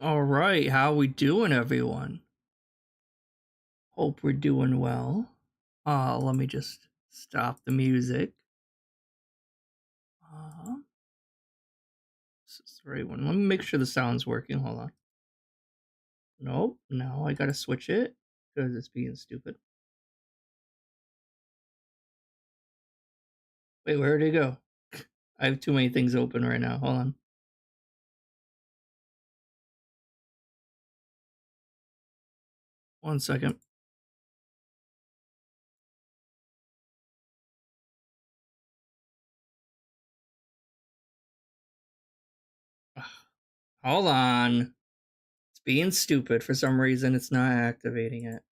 All right, how we doing, everyone? Hope we're doing well. Let me just stop the music. This is the right one. Let me make sure the sound's working. Hold on. Nope. Now I gotta switch it because it's being stupid. Wait, where did it go? I have too many things open right now. Hold on. One second. Hold on. It's being stupid. For some reason, it's not activating it.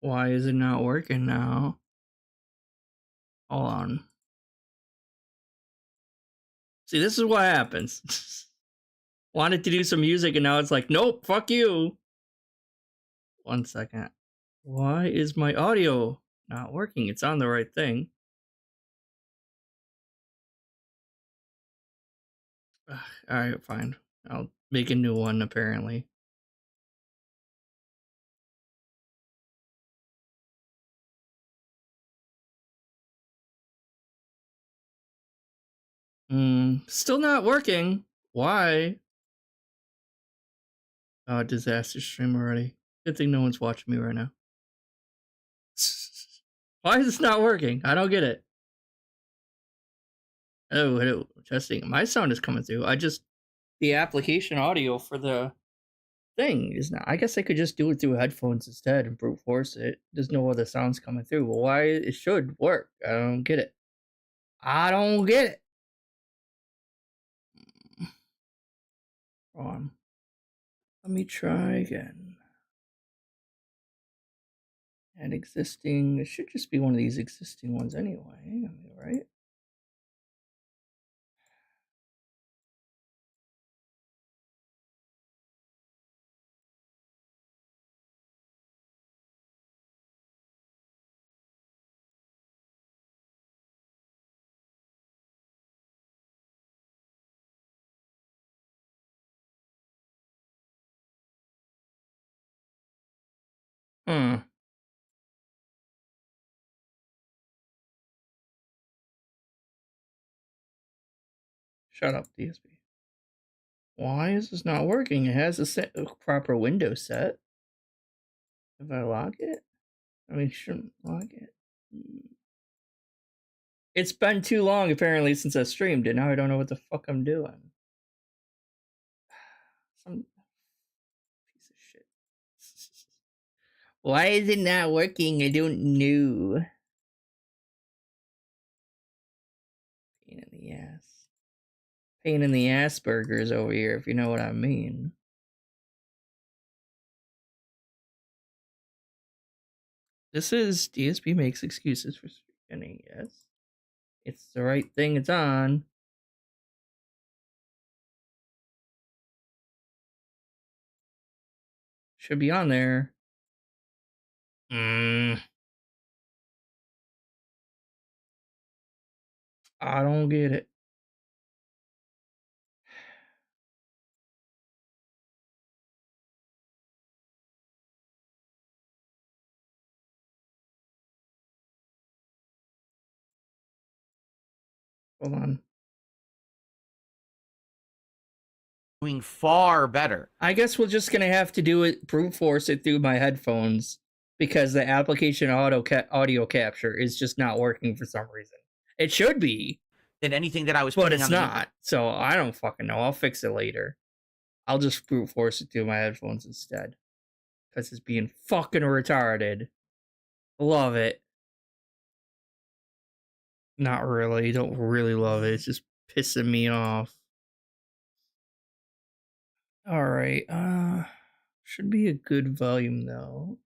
Why is it not working now? Hold on. See, this is what happens. Wanted to do some music and now it's like, nope, fuck you. 1 second. Why is my audio not working? It's on the right thing. Alright, fine. I'll make a new one, apparently. Still not working. Why? Oh, disaster stream already. Good thing no one's watching me right now. Why is this not working? I don't get it. Oh, hello. Testing. My sound is coming through. The application audio for the thing is not. I guess I could just do it through headphones instead and brute force it. There's no other sounds coming through. But why it should work? I don't get it. I don't get it. Let me try again. And existing. It should just be one of these existing ones anyway. I mean, right? Shut up, DSP. Why is this not working? It has a proper window set. If I log it? I mean, shouldn't log it. It's been too long, apparently, since I streamed it. Now I don't know what the fuck I'm doing. Some piece of shit. Why is it not working? I don't know. Pain in the ass. Pain in the ass burgers over here, if you know what I mean. This is DSP makes excuses for streaming, yes. It's the right thing it's on. Should be on there. I don't get it. Hold on. Doing far better. I guess we're just gonna have to do it, brute force it through my headphones because the application audio capture is just not working for some reason. It should be. Than anything that I was. But it's not. So I don't fucking know. I'll fix it later. I'll just brute force it through my headphones instead because it's being fucking retarded. Love it. Not really. Don't really love it. It's just pissing me off. Alright, should be a good volume though.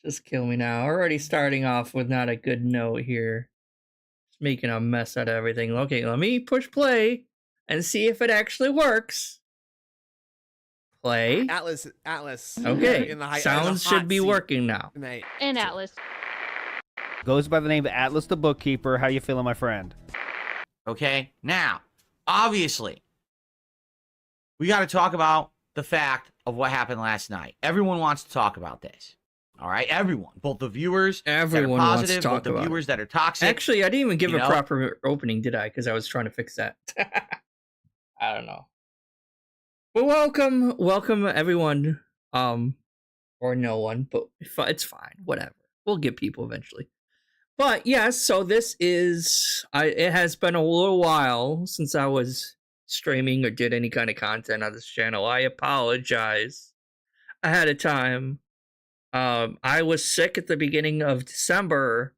Just kill me now. Already starting off with not a good note here. Just making a mess out of everything. Okay, let me push play and see if it actually works. Play. Atlas. Okay. In the high, Sounds should be working now. And Atlas. Goes by the name of Atlas the Bookkeeper. How you feeling, my friend? Okay, now, obviously, we got to talk about the fact of what happened last night. Everyone wants to talk about this. All right, everyone, both the viewers Everyone that are wants to positive, talk both the about viewers that are toxic. Actually, I didn't even give you a know? proper opening, did I? Because I was trying to fix that. I don't know. Well, welcome everyone. Or no one, but it's fine. Whatever. We'll get people eventually. But yes, so this is. It has been a little while since I was streaming or did any kind of content on this channel. I apologize ahead of time. I was sick at the beginning of December,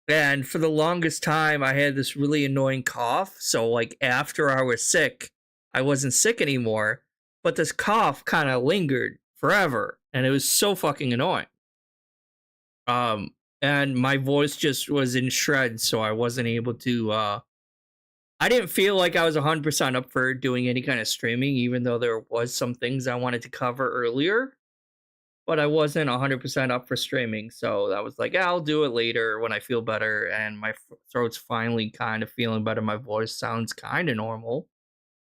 and for the longest time, I had this really annoying cough. So, like, after I was sick, I wasn't sick anymore, but this cough kind of lingered forever, and it was so fucking annoying. And my voice just was in shreds, so I wasn't able to, I didn't feel like I was 100% up for doing any kind of streaming, even though there was some things I wanted to cover earlier. But I wasn't 100% up for streaming, so I was like, yeah, I'll do it later when I feel better, and my throat's finally kind of feeling better. My voice sounds kind of normal.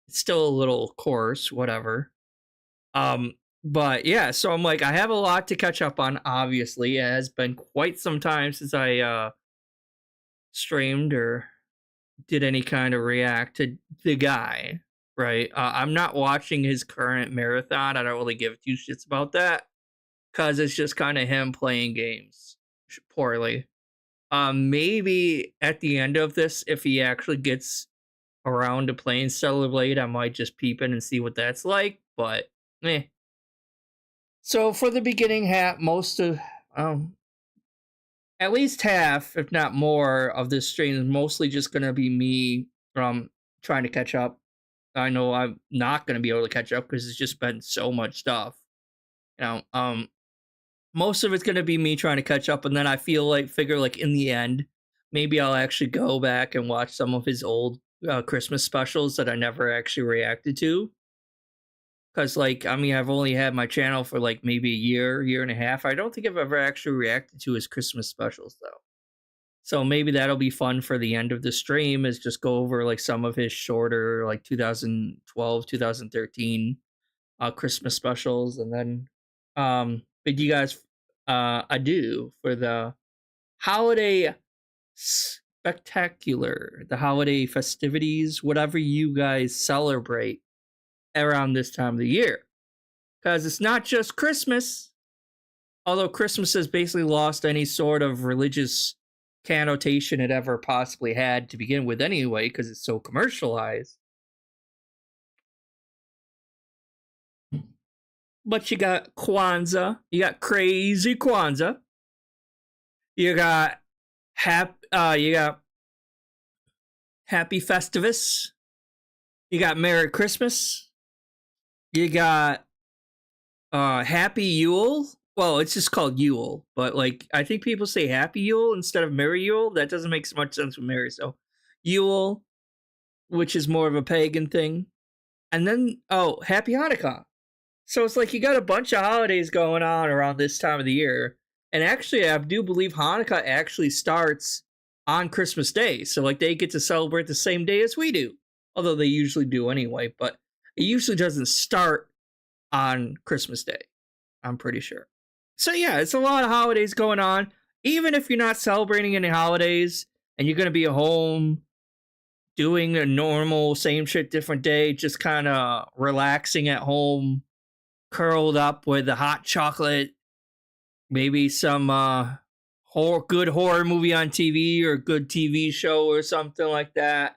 It's still a little coarse, whatever. But yeah, so I'm like, I have a lot to catch up on, obviously. It has been quite some time since I streamed or did any kind of react to the guy, right? I'm not watching his current marathon. I don't really give two shits about that, because it's just kind of him playing games poorly. Maybe at the end of this, if he actually gets around to playing Stellar Blade, I might just peep in and see what that's like, but eh. So for the beginning half, most of, at least half, if not more, of this stream is mostly just going to be me trying to catch up. I know I'm not going to be able to catch up because it's just been so much stuff. Most of it's going to be me trying to catch up, and then I figure in the end, maybe I'll actually go back and watch some of his old Christmas specials that I never actually reacted to. Because, I've only had my channel for, maybe a year and a half. I don't think I've ever actually reacted to his Christmas specials, though. So maybe that'll be fun for the end of the stream, is just go over, some of his shorter, 2012, 2013 Christmas specials. And then bid you guys adieu for the holiday spectacular, the holiday festivities, whatever you guys celebrate around this time of the year, because it's not just Christmas, although Christmas has basically lost any sort of religious connotation it ever possibly had to begin with anyway, because it's so commercialized. But you got Kwanzaa, you got crazy Kwanzaa, you got Happy Festivus, you got Merry Christmas, you got Happy Yule. Well, it's just called Yule, but I think people say Happy Yule instead of Merry Yule. That doesn't make so much sense with Merry. So Yule, which is more of a pagan thing, and then Happy Hanukkah. So it's you got a bunch of holidays going on around this time of the year, and actually, I do believe Hanukkah actually starts on Christmas Day. So they get to celebrate the same day as we do, although they usually do anyway. But it usually doesn't start on Christmas Day, I'm pretty sure. So yeah, it's a lot of holidays going on. Even if you're not celebrating any holidays and you're going to be at home doing a normal same shit different day, just kind of relaxing at home, curled up with a hot chocolate, maybe some good horror movie on TV or good TV show or something like that,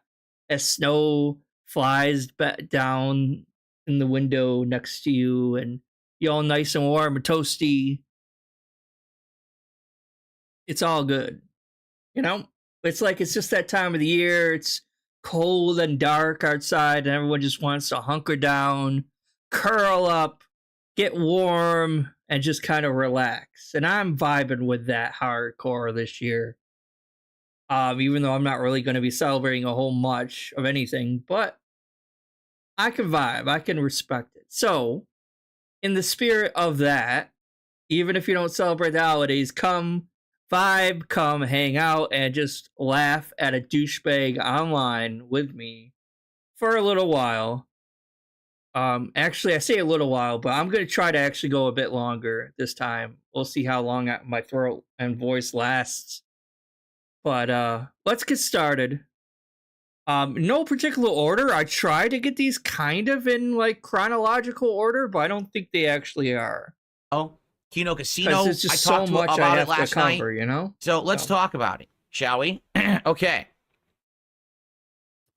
as snow flies down in the window next to you, and you're all nice and warm and toasty. It's all good. It's it's just that time of the year. It's cold and dark outside, and everyone just wants to hunker down, curl up, get warm, and just kind of relax. And I'm vibing with that hardcore this year. Even though I'm not really going to be celebrating a whole much of anything, but I can vibe. I can respect it. So in the spirit of that, even if you don't celebrate the holidays, come vibe, come hang out, and just laugh at a douchebag online with me for a little while. Actually, I say a little while, but I'm gonna try to actually go a bit longer this time. We'll see how long my throat and voice lasts. But let's get started. No particular order. I try to get these kind of in like chronological order, but I don't think they actually are. Oh, Kino Casino. Because there's just so much I have to cover, you know? So let's talk about it, shall we? Okay.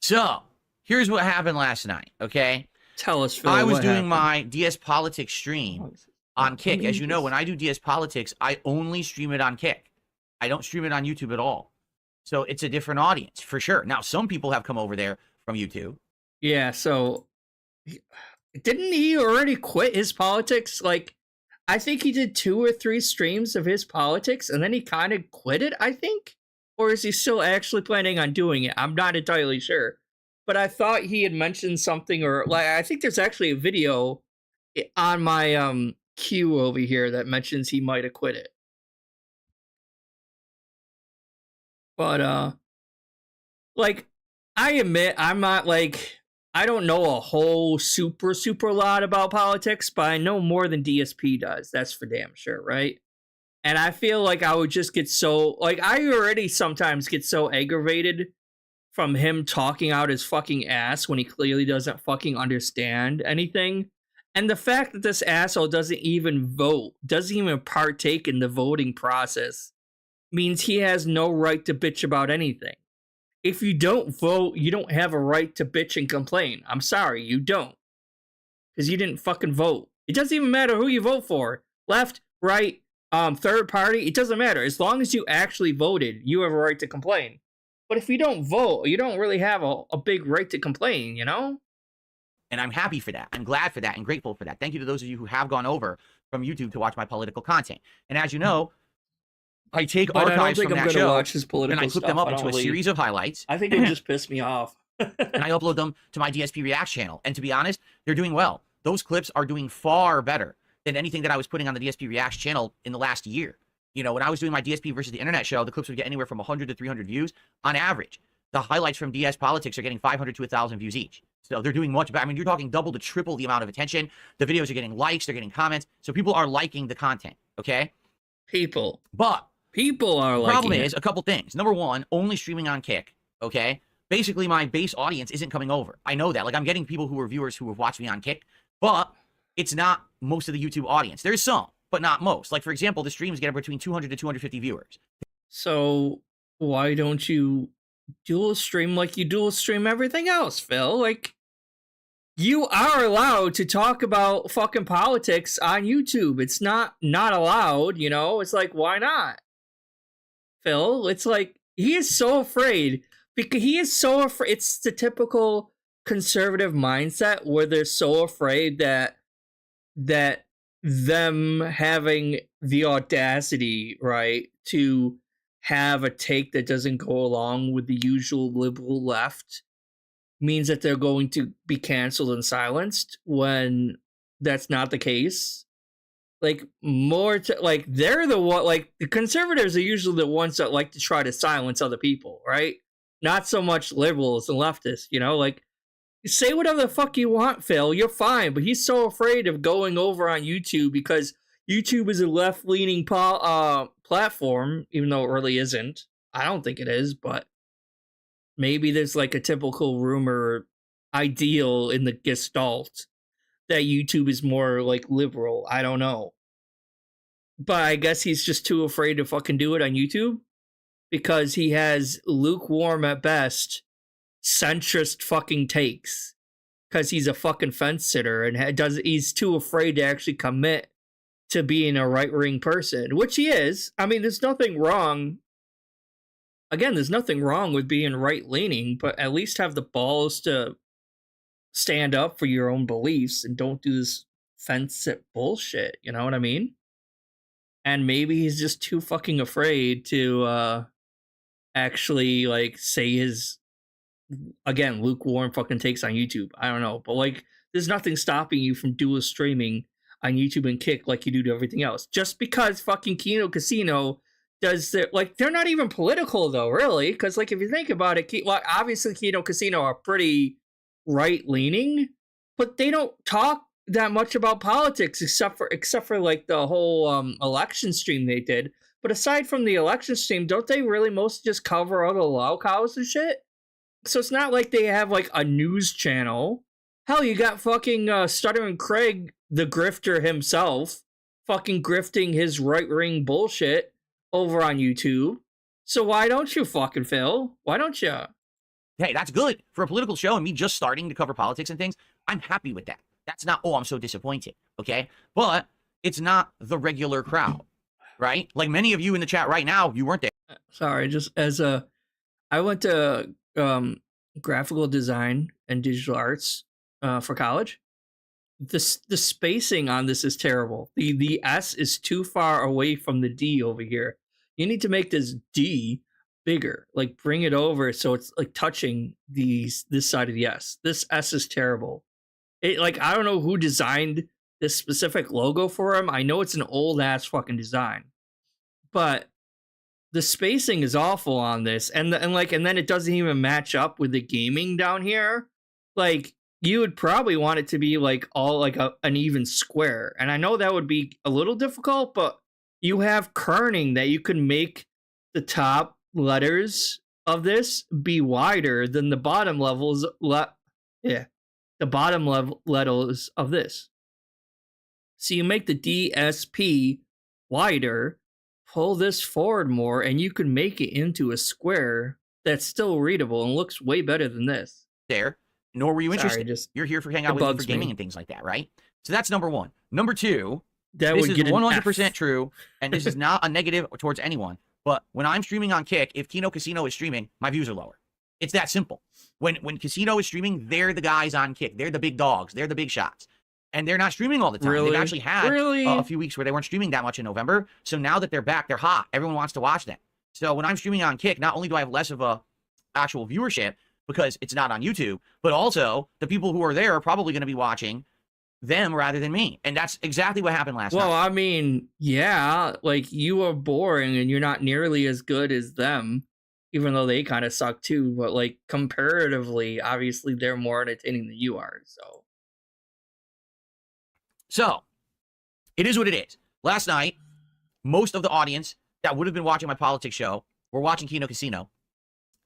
So here's what happened last night, okay? Tell us, Phil, I was what doing happened. my DS Politics stream on Kick. As you know, when I do DS Politics, I only stream it on Kick. I don't stream it on YouTube at all. So it's a different audience, for sure. Now, some people have come over there from YouTube. Yeah, so didn't he already quit his politics? Like, I think he did 2 or 3 streams of his politics, and then he kind of quit it, I think? Or is he still actually planning on doing it? I'm not entirely sure. But I thought he had mentioned something, or like I think there's actually a video on my queue over here that mentions he might have quit it. But like, I admit I'm not like, I don't know a whole super lot about politics, but I know more than DSP does. That's for damn sure, right? And I feel like I would just get so, like, I already sometimes get so aggravated from him talking out his fucking ass when he clearly doesn't fucking understand anything. And the fact that this asshole doesn't even vote, doesn't even partake in the voting process, means he has no right to bitch about anything. If you don't vote, you don't have a right to bitch and complain. I'm sorry, you don't. Because you didn't fucking vote. It doesn't even matter who you vote for. Left, right, third party, it doesn't matter. As long as you actually voted, you have a right to complain. But if you don't vote, you don't really have a big right to complain, you know? And I'm happy for that. I'm glad for that and grateful for that. Thank you to those of you who have gone over from YouTube to watch my political content. And as you know, I take archives from that show watch his political and I put them up into a series of highlights. I think it just pissed me off. And I upload them to my DSP React channel. And to be honest, they're doing well. Those clips are doing far better than anything that I was putting on the DSP React channel in the last year. You know, when I was doing my DSP versus the internet show, the clips would get anywhere from 100 to 300 views on average. The highlights from DS Politics are getting 500 to 1,000 views each. So they're doing much better. I mean, you're talking double to triple the amount of attention. The videos are getting likes, they're getting comments. So people are liking the content, okay? People are liking problem it. is a couple things. Number one, only streaming on Kick, okay? Basically, my base audience isn't coming over. I know that. Like, I'm getting people who are viewers who have watched me on Kick, but it's not most of the YouTube audience. There's some, but not most. Like, for example, the streams get between 200 to 250 viewers. So why don't you dual stream like you dual stream everything else, Phil? Like, you are allowed to talk about fucking politics on YouTube. It's not allowed, you know? It's like, why not? Phil, it's like, he is so afraid. Because he is so afraid. It's the typical conservative mindset where they're so afraid that them having the audacity, right, to have a take that doesn't go along with the usual liberal left means that they're going to be canceled and silenced, when that's not the case. Like, they're the one, like, the conservatives are usually the ones that like to try to silence other people, right? Not so much liberals and leftists, you know? Like, say whatever the fuck you want, Phil, you're fine. But he's so afraid of going over on YouTube because YouTube is a left-leaning platform, even though it really isn't. I don't think it is, but maybe there's like a typical rumor ideal in the gestalt that YouTube is more like liberal. I don't know. But I guess he's just too afraid to fucking do it on YouTube because he has lukewarm at best centrist fucking takes because he's a fucking fence sitter and he's too afraid to actually commit to being a right-wing person, which he is. I mean, there's nothing wrong. Again, there's nothing wrong with being right-leaning, but at least have the balls to stand up for your own beliefs and don't do this fence sit bullshit. You know what I mean? And maybe he's just too fucking afraid to actually like say his, again, lukewarm fucking takes on YouTube. I don't know, but like, there's nothing stopping you from dual streaming on YouTube and Kick like you do to everything else. Just because fucking Kino Casino does the, like, they're not even political though, really, because like if you think about it, well, obviously Kino Casino are pretty right leaning, but they don't talk that much about politics except for like the whole election stream they did. But aside from the election stream, don't they really mostly just cover all the lolcows and shit? So it's not like they have like a news channel. Hell, you got fucking Stuttering Craig, the grifter himself, fucking grifting his right-wing bullshit over on YouTube. So why don't you fucking, Phil? Why don't you? Hey, that's good. For a political show and me just starting to cover politics and things, I'm happy with that. That's not, oh, I'm so disappointed, okay? But it's not the regular crowd, right? Like many of you in the chat right now, you weren't there. Sorry, just as a... I went to graphical design and digital arts for college. The spacing on this is terrible. The S is too far away from the D over here. You need to make this D bigger, like bring it over so it's like touching this side of the S. This S is terrible. It, like, I don't know who designed this specific logo for him. I know it's an old ass fucking design, but the spacing is awful on this, and then it doesn't even match up with the gaming down here. Like, you would probably want it to be like all like an even square, and I know that would be a little difficult, but you have kerning that you can make the top letters of this be wider than the bottom levels. The bottom letters of this. So you make the DSP wider, pull this forward more, and you can make it into a square that's still readable and looks way better than this. There, nor were you interested. Just You're here for hanging out with me for gaming and things like that, right? So that's number one. Number two, that this would is get 100% true, and this is not a negative towards anyone. But when I'm streaming on Kick, if Kino Casino is streaming, my views are lower. It's that simple. When Casino is streaming, they're the guys on Kick. They're the big dogs. They're the big shots. And they're not streaming all the time. Really? They've actually had a few weeks where they weren't streaming that much in November. So now that they're back, they're hot. Everyone wants to watch them. So when I'm streaming on Kick, not only do I have less of a actual viewership because it's not on YouTube, but also the people who are there are probably going to be watching them rather than me. And that's exactly what happened last night. Well, I mean, yeah, like you are boring and you're not nearly as good as them, even though they kind of suck too. But like comparatively, obviously they're more entertaining than you are. So it is what it is. Last night, most of the audience that would have been watching my politics show were watching Kino Casino,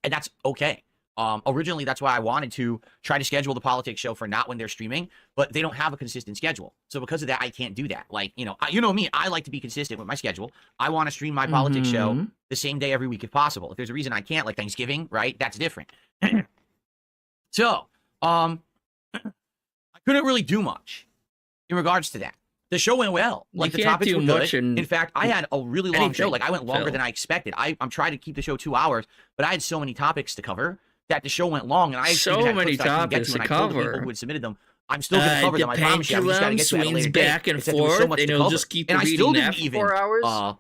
and that's okay. Originally, that's why I wanted to try to schedule the politics show for not when they're streaming, but they don't have a consistent schedule. So because of that, I can't do that. Like, you know me, I like to be consistent with my schedule. I want to stream my politics show the same day every week if possible. If there's a reason I can't, like Thanksgiving, right? That's different. So, I couldn't really do much in regards to that. The show went well. Like, the topics were good. In fact, I had a really long show. Like, I went longer than I expected. I'm trying to keep the show 2 hours, but I had so many topics to cover that the show went long, and I so many topics to cover. I told the people who had submitted them, I'm still going to cover them. I promise you. I'm just going to get to it at a later back and forth, so and it'll just keep reading that for 4 hours.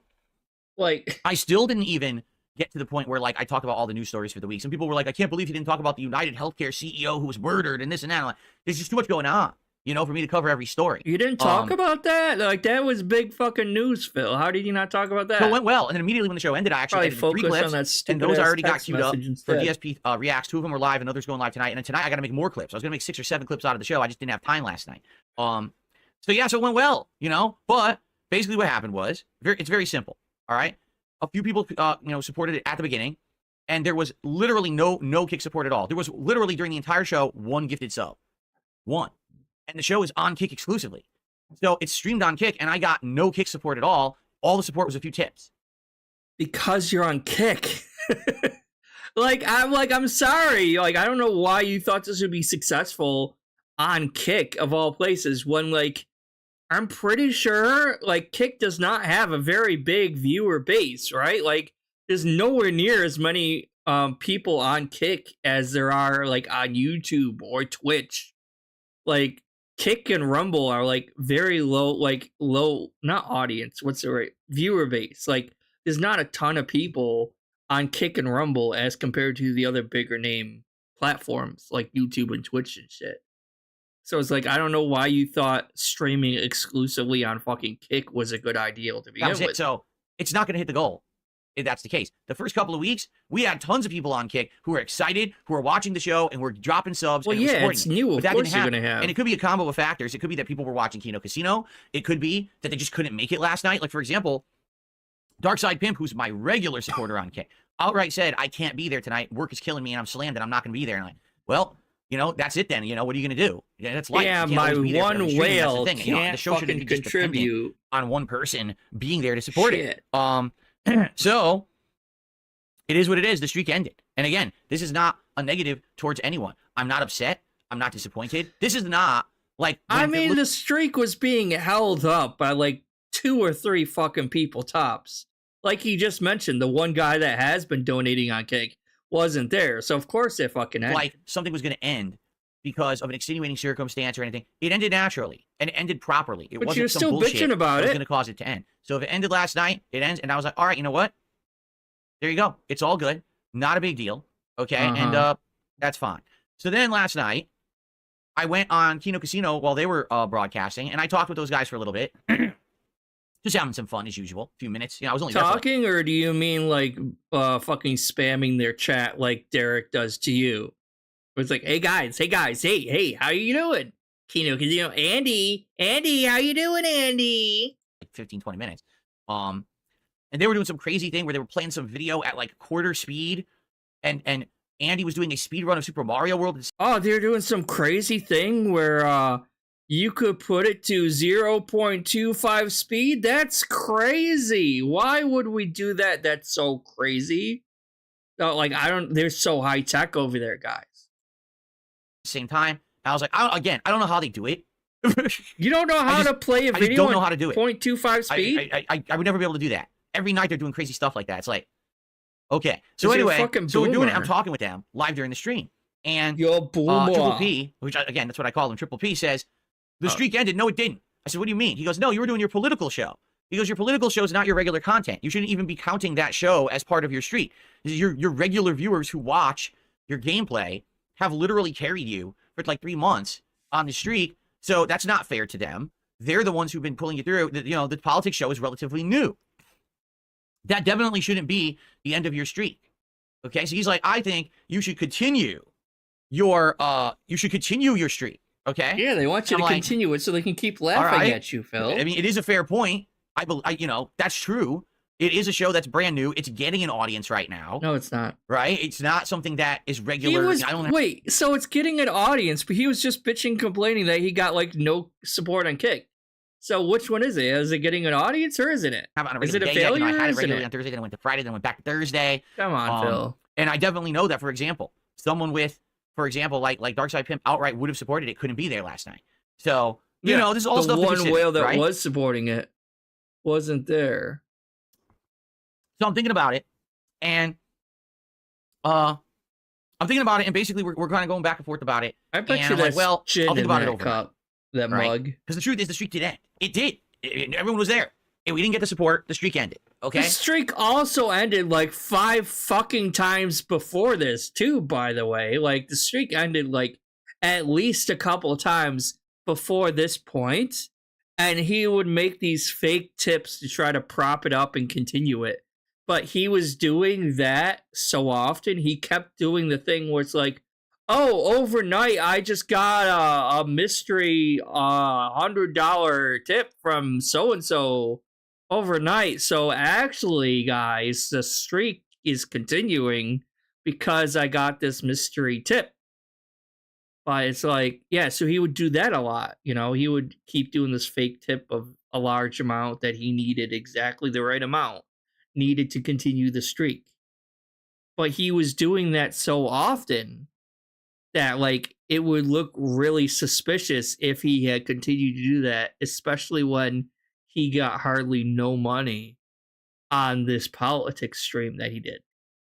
Like, I still didn't even get to the point where, like, I talked about all the news stories for the week. Some people were like, I can't believe you didn't talk about the United Healthcare CEO who was murdered and this and that. I'm like, there's just too much going on, for me to cover every story. You didn't talk about that? Like, that was big fucking news, Phil. How did you not talk about that? So it went well, and then immediately when the show ended, I actually edited 3 clips, and those I already got queued up for DSP Reacts. 2 of them were live, and others going live tonight. And then tonight, I got to make more clips. I was going to make 6 or 7 clips out of the show. I just didn't have time last night. So yeah, so it went well, But basically what happened was, it's very simple, all right? A few people, supported it at the beginning, and there was literally no Kick support at all. There was literally, during the entire show, 1 gifted sub. 1. And the show is on Kick exclusively. So it's streamed on Kick, and I got no Kick support at all. All the support was a few tips. Because you're on Kick. I'm sorry. Like, I don't know why you thought this would be successful on Kick, of all places, when, like, I'm pretty sure, like, Kick does not have a very big viewer base, right? Like, there's nowhere near as many people on Kick as there are, like, on YouTube or Twitch. Like, Kick and Rumble are like very low, not audience, what's the right viewer base. Like, there's not a ton of people on Kick and Rumble as compared to the other bigger name platforms like YouTube and Twitch and shit. So it's like, I don't know why you thought streaming exclusively on fucking Kick was a good idea to begin That was it. with. So it's not going to hit the goal if that's the case. The first couple of weeks, we had tons of people on Kick who were excited, who were watching the show, and were dropping subs. Well, and yeah, it's new. Of course you're going to have. And it could be a combo of factors. It could be that people were watching Kino Casino. It could be that they just couldn't make it last night. Like, for example, Darkside Pimp, who's my regular supporter on Kick, outright said, I can't be there tonight. Work is killing me, and I'm slammed, and I'm not going to be there. And I'm like, well, you know, that's it then. You know, what are you going to do? Yeah, that's life. Yeah, my one whale can't you know, the show shouldn't be just contribute on one person being there to support Shit. it. So it is what it is. The streak ended. And again, this is not a negative towards anyone. I'm not upset. I'm not disappointed. This is not like... I mean, the streak was being held up by like 2 or 3 fucking people tops. Like he just mentioned, the one guy that has been donating on Kick wasn't there. So of course it fucking ended. Like something was going to end because of an extenuating circumstance or anything. It ended naturally and it ended properly. It but wasn't you're some still bullshit bitching about that was it. going to cause it to end. So if it ended last night, it ends. And I was like, all right, you know what? There you go. It's all good. Not a big deal. Okay. And that's fine. So then last night, I went on Kino Casino while they were broadcasting, and I talked with those guys for a little bit. Just having some fun as usual. A few minutes. You know, I was only talking, or do you mean like fucking spamming their chat like Derek does to you? It's like, hey guys, hey, how you doing? Kino Casino, Andy, how you doing, Andy? Like 15, 20 minutes. And they were doing some crazy thing where they were playing some video at like quarter speed, and Andy was doing a speed run of Super Mario World. Oh, they're doing some crazy thing where you could put it to 0.25 speed? That's crazy. Why would we do that? That's so crazy. Like, they're so high tech over there, guys. Same time, I was like, I don't know how they do it. You don't know how to play a video? I don't know how to do it. 0.25 speed? I would never be able to do that. Every night they're doing crazy stuff like that. It's like, okay. So anyway, so we're doing it. I'm talking with them live during the stream. And Triple P, which again, that's what I call him, Triple P says, the streak ended. No, it didn't. I said, what do you mean? He goes, no, you were doing your political show. He goes, your political show is not your regular content. You shouldn't even be counting that show as part of your streak. Your regular viewers who watch your gameplay have literally carried you for like 3 months on the streak. So that's not fair to them. They're the ones who've been pulling you through. You know, the politics show is relatively new. That definitely shouldn't be the end of your streak. Okay, so he's like, I think you should continue your streak. Okay. Yeah, they want you to continue it so they can keep laughing at you, Phil. I mean, it is a fair point. You know, that's true. It is a show that's brand new. It's getting an audience right now. No, it's not. Right? It's not something that is regular. Wait, so it's getting an audience, but he was just bitching, complaining that he got like no support on Kick. So which one is it? Is it getting an audience or isn't it? Is it a failure? I had it regularly on Thursday, then I went to Friday, then I went back to Thursday. Come on, Phil. And I definitely know that, for example, someone with, for example, like Darkside Pimp outright would have supported it, couldn't be there last night. So, you know, this is all stuff. The one whale that was supporting it wasn't there. So I'm thinking about it, and basically we're kind of going back and forth about it. I bet you that's I'll think about it over cup, that mug. Because the truth is, the streak did end. It did. Everyone was there. And we didn't get the support. The streak ended. Okay. The streak also ended like 5 fucking times before this too. By the way, like the streak ended like at least a couple times before this point, and he would make these fake tips to try to prop it up and continue it. But he was doing that so often, he kept doing the thing where it's like, oh, overnight I just got a mystery $100 tip from so-and-so overnight. So actually, guys, the streak is continuing because I got this mystery tip. But it's like, yeah, so he would do that a lot. You know, he would keep doing this fake tip of a large amount that he needed exactly the right amount. Needed to continue the streak. But he was doing that so often that like it would look really suspicious if he had continued to do that, especially when he got hardly no money on this politics stream that he did.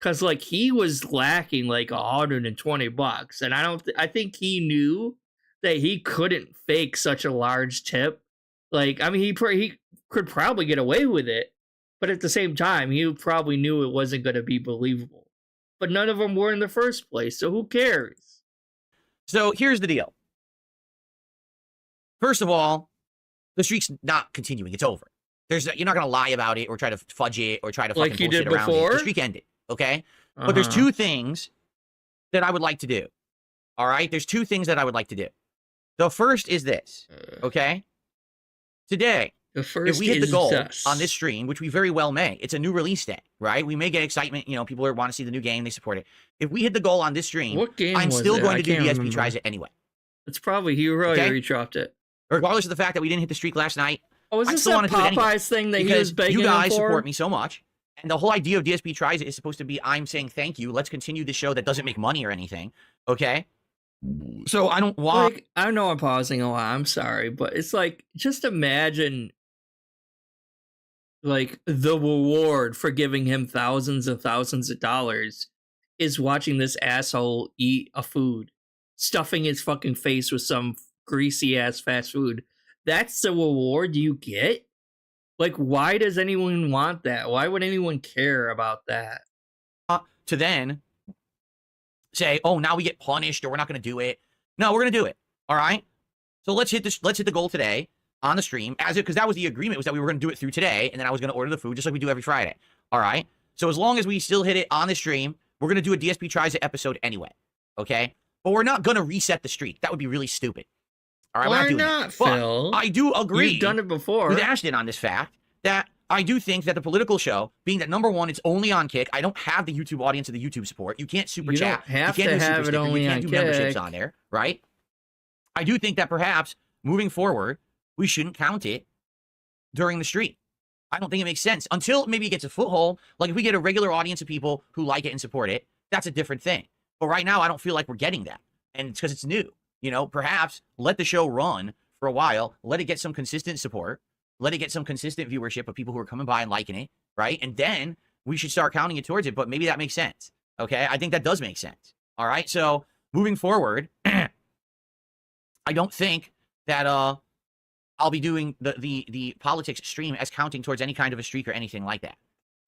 Cause like he was lacking like $120, and I think he knew that he couldn't fake such a large tip. Like, I mean, he could probably get away with it. But at the same time, he probably knew it wasn't going to be believable. But none of them were in the first place, so who cares? So here's the deal. first of all, the streak's not continuing. It's over. You're not gonna lie about it or try to fudge it or try to fucking Like you bullshit did around it. before? The streak ended, okay? But there's two things that I would like to do. All right? There's two things that I would like to do. The first is this, okay? Today, The if first we hit the is goal this. on this stream, which we very well may, it's a new release day, right? We may get excitement. You know, people want to see the new game. They support it. If we hit the goal on this stream, What game I'm was still it? going I to do can't DSP remember. tries it anyway. It's probably Hero Okay? or he dropped it. Regardless of the fact that we didn't hit the streak last night, Oh, is I this still that wanna do it anyway, Popeyes thing that he was because begging you guys him for? support me so much. And the whole idea of DSP tries it is supposed to be I'm saying thank you. Let's continue the show that doesn't make money or anything. Okay? So I don't want... Like, I know I'm pausing a lot. I'm sorry, but it's like, just imagine, like, the reward for giving him thousands and thousands of dollars is watching this asshole eat a food, stuffing his fucking face with some greasy ass fast food. That's the reward you get? Like, why does anyone want that? Why would anyone care about that? to then say, oh, now we get punished or we're not going to do it. No, we're going to do it. All right. So let's hit the goal today on the stream because that was the agreement, was that we were going to do it through today. And then I was going to order the food just like we do every Friday. All right. So as long as we still hit it on the stream, we're going to do a DSP Tries It episode anyway. Okay. But we're not going to reset the streak. That would be really stupid. All right. Why we're not, doing not, that. But Phil? I do agree. You've done it before. With Ashton on this fact that I do think that the political show, being that number one, it's only on Kick. I don't have the YouTube audience or the YouTube support. You can't super You chat. don't have you can't to do super have it sticker. only You on can't do memberships Kick. on there, right? I do think that perhaps moving forward, we shouldn't count it during the stream. I don't think it makes sense until maybe it gets a foothold. Like if we get a regular audience of people who like it and support it, that's a different thing. But right now, I don't feel like we're getting that. And it's because it's new. You know, perhaps let the show run for a while. Let it get some consistent support. Let it get some consistent viewership of people who are coming by and liking it, right? And then we should start counting it towards it. But maybe that makes sense. Okay, I think that does make sense. All right, so moving forward, I don't think that I'll be doing the politics stream as counting towards any kind of a streak or anything like that.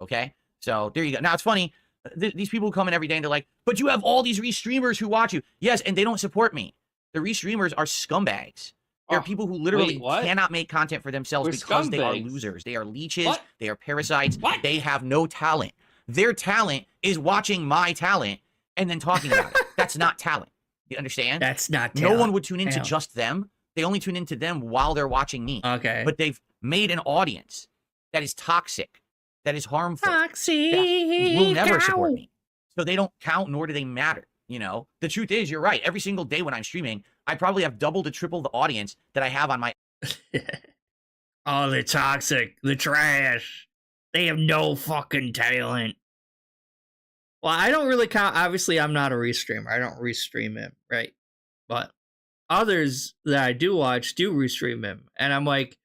Okay, so there you go. Now it's funny. These people come in every day and they're like, but you have all these restreamers who watch you. Yes, and they don't support me. The restreamers are scumbags. They're people who literally cannot make content for themselves because they are losers. They are leeches. What? They are parasites. What? They have no talent. Their talent is watching my talent and then talking about it. That's not talent. You understand? That's not No talent. one would tune into Talent. just them. They only tune into them while they're watching me. Okay. But they've made an audience that is toxic, that is harmful, Toxic that will never cow. support me. So they don't count, nor do they matter. You know, the truth is, you're right. Every single day when I'm streaming, I probably have double to triple the audience that I have on my... Oh, they're toxic. They're trash. They have no fucking talent. Well, I don't really count. Obviously, I'm not a restreamer. I don't restream him, right? But others that I do watch do restream him. And I'm like,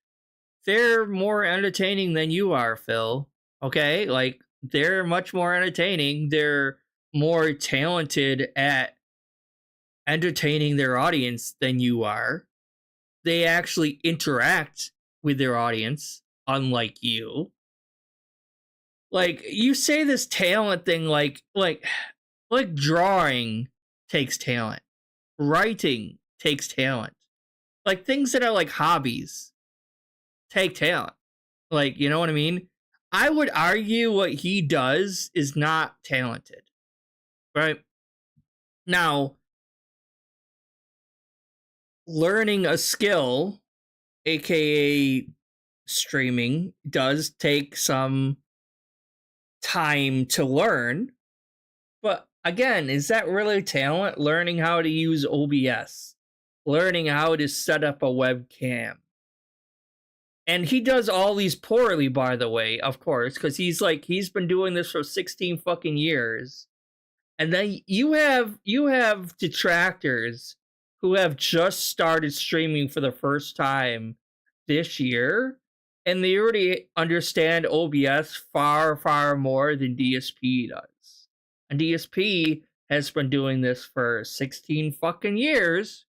they're more entertaining than you are, Phil. Okay? Like, they're much more entertaining. They're more talented at entertaining their audience than you are. They actually interact with their audience, unlike you. Like, you say this talent thing like drawing takes talent. Writing takes talent. Like, things that are like hobbies take talent. Like, you know what I mean? I would argue what he does is not talented. Right? Now, learning a skill, aka streaming, does take some time to learn. But again, is that really talent? Learning how to use OBS, learning how to set up a webcam. And he does all these poorly, by the way, of course, because he's been doing this for 16 fucking years. And then you have detractors who have just started streaming for the first time this year, and they already understand OBS far, far more than DSP does. And DSP has been doing this for 16 fucking years,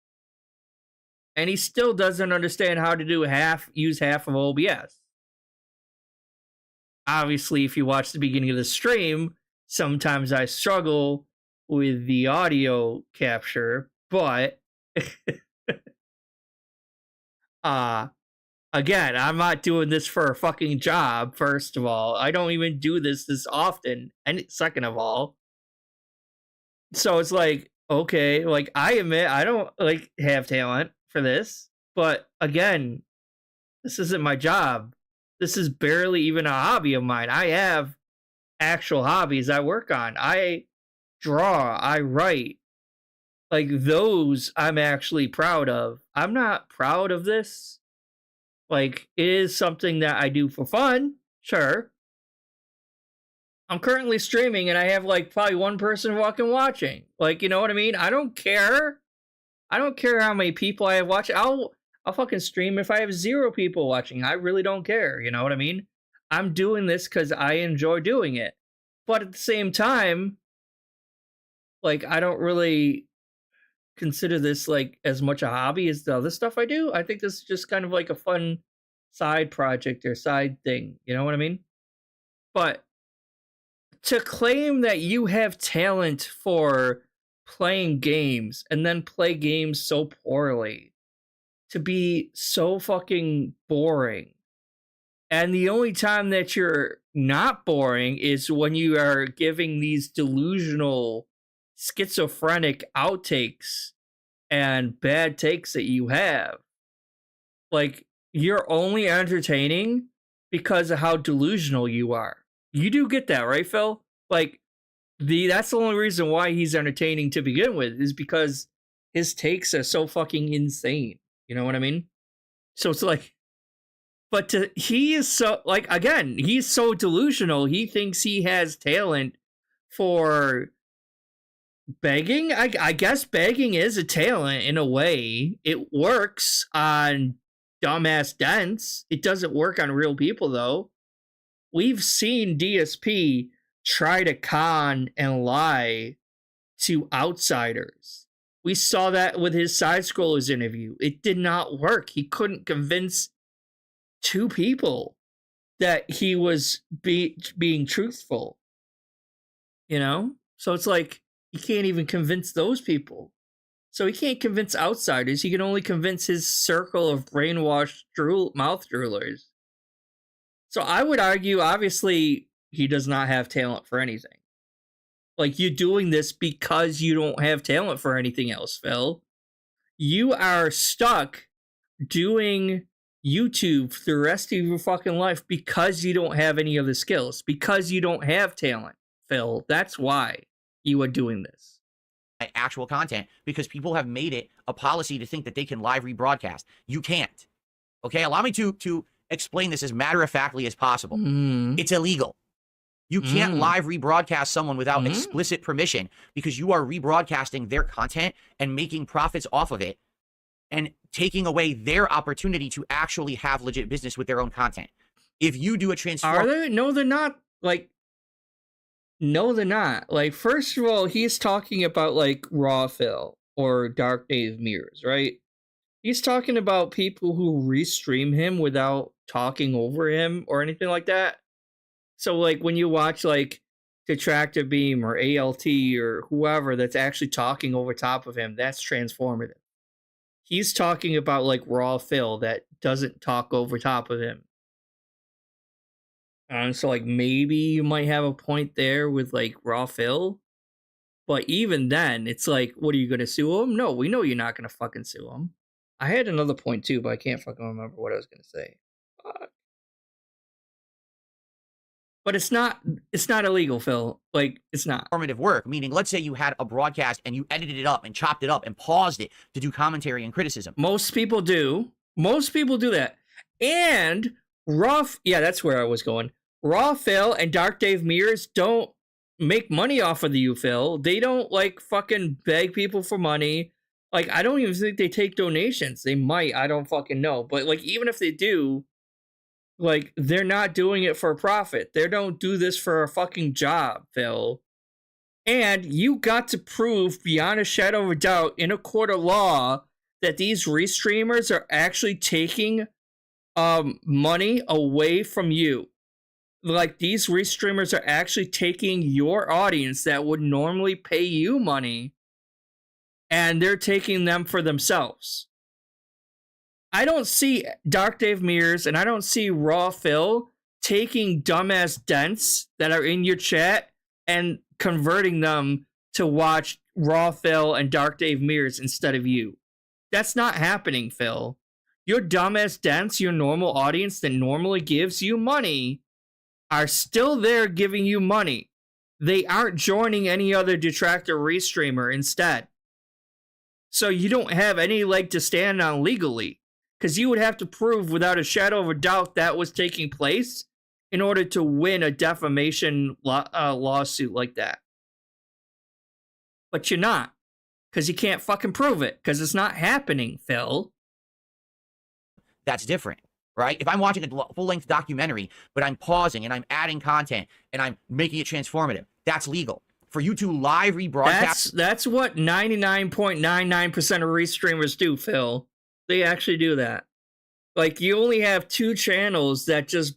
and he still doesn't understand how to use half of OBS. Obviously, if you watch the beginning of the stream, sometimes I struggle with the audio capture, but Again, I'm not doing this for a fucking job, first of all. I don't even do this often, and second of all. So it's like, okay, like, I admit I don't, like, have talent for this, but again, this isn't my job. This is barely even a hobby of mine. I have actual hobbies I work on. I draw, I write. Like, those I'm actually proud of. I'm not proud of this. Like, it is something that I do for fun, sure. I'm currently streaming and I have, like, probably one person fucking watching. Like, you know what I mean? I don't care. I don't care how many people I have watching. I'll fucking stream if I have 0 people watching. I really don't care, you know what I mean? I'm doing this because I enjoy doing it. But at the same time, like, I don't really consider this, like, as much a hobby as the other stuff I do. I think this is just kind of like a fun side project or side thing, you know what I mean? But to claim that you have talent for playing games and then play games so poorly, to be so fucking boring, and the only time that you're not boring is when you are giving these delusional, schizophrenic outtakes and bad takes that you have. Like, you're only entertaining because of how delusional you are. You do get that, right, Phil? Like, that's the only reason why he's entertaining to begin with, is because his takes are so fucking insane. You know what I mean? So it's like, but he is so, like, again, he's so delusional. He thinks he has talent for begging. I guess begging is a talent in a way. It works on dumbass dents. It doesn't work on real people, though. We've seen DSP try to con and lie to outsiders. We saw that with his side scrollers interview. It did not work. He couldn't convince 2 people that he was being truthful. You know? So it's like, he can't even convince those people. So he can't convince outsiders. He can only convince his circle of brainwashed mouth droolers. So I would argue, obviously, he does not have talent for anything. Like, you're doing this because you don't have talent for anything else, Phil. You are stuck doing YouTube for the rest of your fucking life because you don't have any of the skills, because you don't have talent, Phil. That's why you are doing this. Actual content, because people have made it a policy to think that they can live rebroadcast. You can't. Okay, allow me to explain this as matter-of-factly as possible. It's illegal. You can't live rebroadcast someone without explicit permission, because you are rebroadcasting their content and making profits off of it and taking away their opportunity to actually have legit business with their own content. If you do a transform... Are they? No, they're not. Like, no, they're not. Like, first of all, he's talking about, like, Raw Phil or Dark Days Mirrors, right? He's talking about people who restream him without talking over him or anything like that. So, like, when you watch, like, Detractor Beam or ALT or whoever that's actually talking over top of him, that's transformative. He's talking about, like, Raw Phil that doesn't talk over top of him. So, like, maybe you might have a point there with, like, Raw Phil. But even then, it's like, what, are you going to sue him? No, we know you're not going to fucking sue him. I had another point, too, but I can't fucking remember what I was going to say. But it's not illegal, Phil. Like, it's not. Informative work, meaning, let's say you had a broadcast and you edited it up and chopped it up and paused it to do commentary and criticism. Most people do. Most people do that. And yeah, that's where I was going. Raw Phil and Dark Dave Mirrors don't make money off of you, Phil. They don't, like, fucking beg people for money. Like, I don't even think they take donations. They might. I don't fucking know. But, like, even if they do, like, they're not doing it for a profit. They don't do this for a fucking job, Phil. And you got to prove beyond a shadow of a doubt in a court of law that these restreamers are actually taking money away from you. Like, these restreamers are actually taking your audience that would normally pay you money, and they're taking them for themselves. I don't see Dark Dave Mears and I don't see Raw Phil taking dumbass dents that are in your chat and converting them to watch Raw Phil and Dark Dave Mears instead of you. That's not happening, Phil. Your dumbass dents, your normal audience that normally gives you money, are still there giving you money. They aren't joining any other Detractor restreamer instead. So you don't have any leg to stand on legally. Because you would have to prove without a shadow of a doubt that was taking place in order to win a defamation lawsuit like that. But you're not. Because you can't fucking prove it. Because it's not happening, Phil. That's different, right? If I'm watching a full-length documentary, but I'm pausing and I'm adding content and I'm making it transformative, that's legal. For you to live rebroadcast... That's what 99.99% of restreamers do, Phil. They actually do that. Like, you only have 2 channels that just,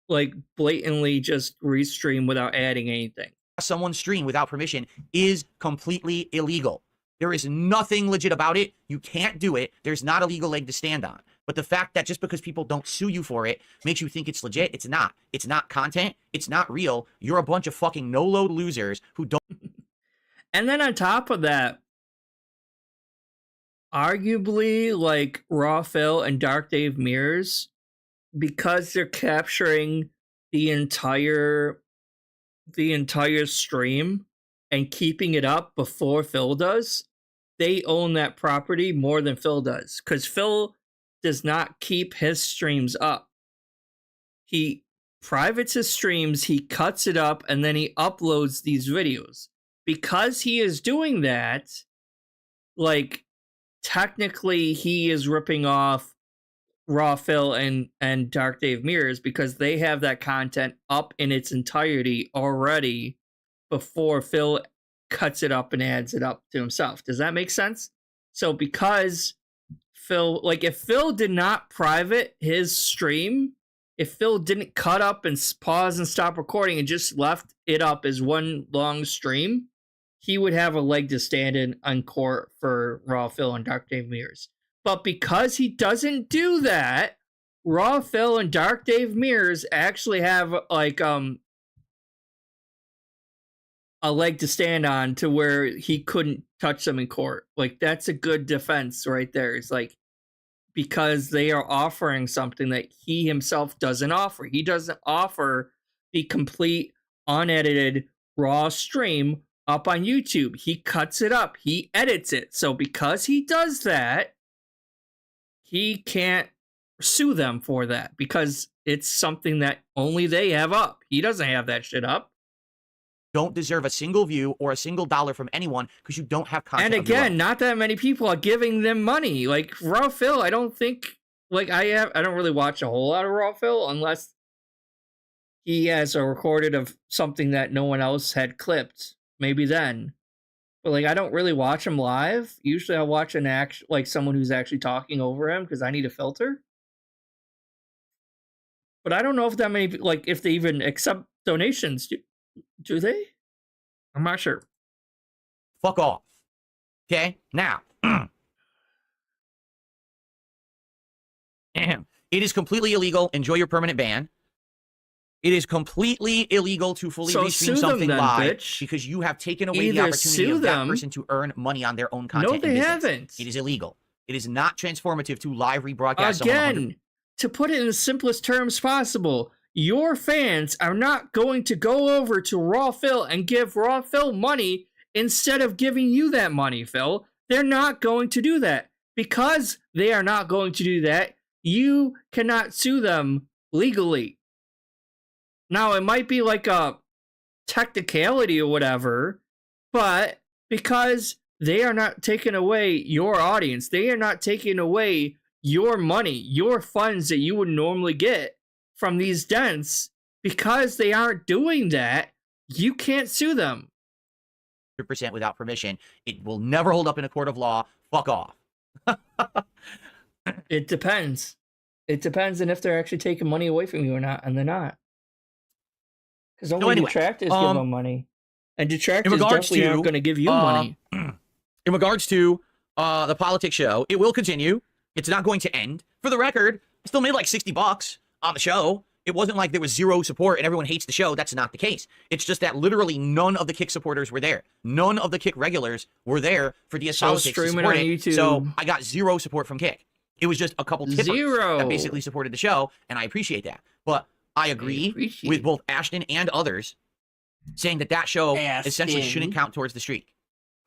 like, blatantly just restream without adding anything. Someone's stream without permission is completely illegal. There is nothing legit about it. You can't do it. There's not a legal leg to stand on. But the fact that just because people don't sue you for it makes you think it's legit, it's not. It's not content. It's not real. You're a bunch of fucking no-load losers who don't... And then on top of that, arguably, like, Raw Phil and Dark Dave Mears, because they're capturing the entire stream and keeping it up before Phil does, they own that property more than Phil does. Because Phil does not keep his streams up. He privates his streams, he cuts it up, and then he uploads these videos. Because he is doing that, like, technically he is ripping off Raw Phil and Dark Dave Mears because they have that content up in its entirety already before Phil cuts it up and adds it up to himself. Does that make sense? So because Phil, like, if Phil did not private his stream, if Phil didn't cut up and pause and stop recording and just left it up as one long stream, he would have a leg to stand in on court for Raw Phil and Dark Dave Mears. But because he doesn't do that, Raw Phil and Dark Dave Mears actually have, like, a leg to stand on to where he couldn't touch them in court. Like, that's a good defense right there. It's like, because they are offering something that he himself doesn't offer. He doesn't offer the complete, unedited, raw stream up on YouTube. He cuts it up. He edits it. So because he does that, he can't sue them for that because it's something that only they have up. He doesn't have that shit up. Don't deserve a single view or a single dollar from anyone because you don't have content. And again, not that many people are giving them money. Like Raw Phil, I don't think, like, I don't really watch a whole lot of Raw Phil unless he has a recorded of something that no one else had clipped. Maybe then. But, like, I don't really watch him live. Usually I watch like someone who's actually talking over him because I need a filter. But I don't know if that many, like, if they even accept donations. Do they? I'm not sure. Fuck off. Okay? Now. It is completely illegal. Enjoy your permanent ban. It is completely illegal to fully restream something live because you have taken away the opportunity of that person to earn money on their own content. No, they haven't. It is illegal. It is not transformative to live rebroadcast. Again, to put it in the simplest terms possible, your fans are not going to go over to Raw Phil and give Raw Phil money instead of giving you that money, Phil. They're not going to do that. Because they are not going to do that, you cannot sue them legally. Now, it might be like a technicality or whatever, but because they are not taking away your audience, they are not taking away your money, your funds that you would normally get from these dents, because they aren't doing that, you can't sue them. 100% without permission. It will never hold up in a court of law. Fuck off. It depends. It depends on if they're actually taking money away from you or not, and they're not. Because only detractors give them money. And detractors definitely aren't going to give you money. In regards to the politics show, it will continue. It's not going to end. For the record, I still made like $60 on the show. It wasn't like there was zero support and everyone hates the show. That's not the case. It's just that literally none of the Kick supporters were there. None of the Kick regulars were there for DS Politics to streaming support on it. YouTube. So I got zero support from Kick. It was just a couple tippers that basically supported the show, and I appreciate that. But I agree with both Ashton and others saying that that show essentially shouldn't count towards the streak.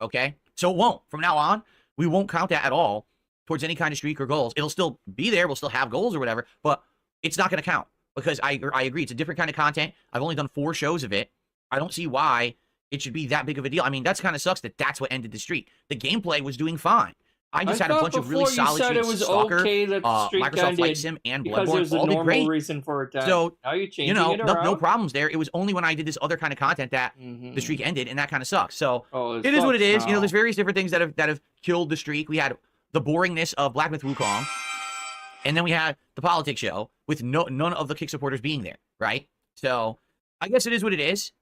Okay? So it won't. From now on, we won't count that at all towards any kind of streak or goals. It'll still be there. We'll still have goals or whatever, but it's not going to count because I agree. It's a different kind of content. I've only done 4 shows of it. I don't see why it should be that big of a deal. I mean, that's kind of sucks that that's what ended the streak. The gameplay was doing fine. I just had a bunch of really solid streaks. It was Stalker, okay that the streak Microsoft Flight Sim, and Bloodborne all did great. Reason for it. So, now you're changing it around? no problems there. It was only when I did this other kind of content that the streak ended, and that kind of sucks. So it is what it is. You know, there's various different things that have killed the streak. We had the boringness of Black Myth Wukong, and then we had the politics show with none of the Kick supporters being there, right? So I guess it is what it is.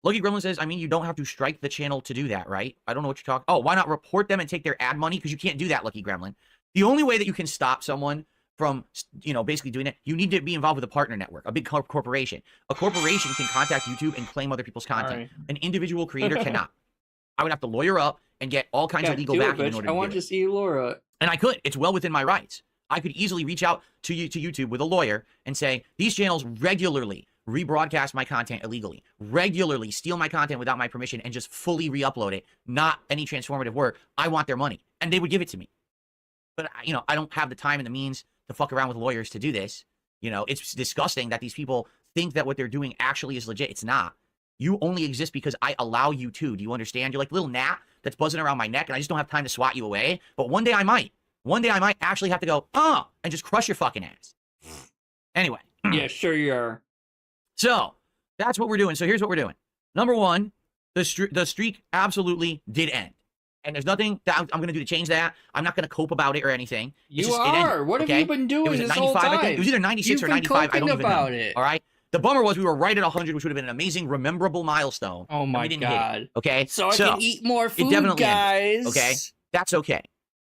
Lucky Gremlin says, I mean, you don't have to strike the channel to do that, right? I don't know what you're talking. Oh, why not report them and take their ad money? Because you can't do that, Lucky Gremlin. The only way that you can stop someone from, basically doing it, you need to be involved with a partner network, a big corporation. A corporation can contact YouTube and claim other people's content. Right. An individual creator cannot. I would have to lawyer up and get all kinds of legal backing in order to do it. I want to see you lawyer. And I could. It's well within my rights. I could easily reach out to YouTube with a lawyer and say, these channels regularly rebroadcast my content illegally, regularly steal my content without my permission, and just fully re-upload it, not any transformative work. I want their money, and they would give it to me. But, I don't have the time and the means to fuck around with lawyers to do this. It's disgusting that these people think that what they're doing actually is legit. It's not. You only exist because I allow you to. Do you understand? You're like a little gnat that's buzzing around my neck, and I just don't have time to swat you away. But one day I might. One day I might actually have to go, and just crush your fucking ass. Anyway. Yeah, sure you are. So, that's what we're doing. So, here's what we're doing. Number one, the streak absolutely did end. And there's nothing that I'm going to do to change that. I'm not going to cope about it or anything. It ended, what have you been doing it was this 95, whole time? I think. It was either 96 or 95. I don't even know. It. All right? The bummer was we were right at 100, which would have been an amazing, rememberable milestone. Oh, my God. Hit it, okay? So I can eat more food, guys. Ended, okay? That's okay.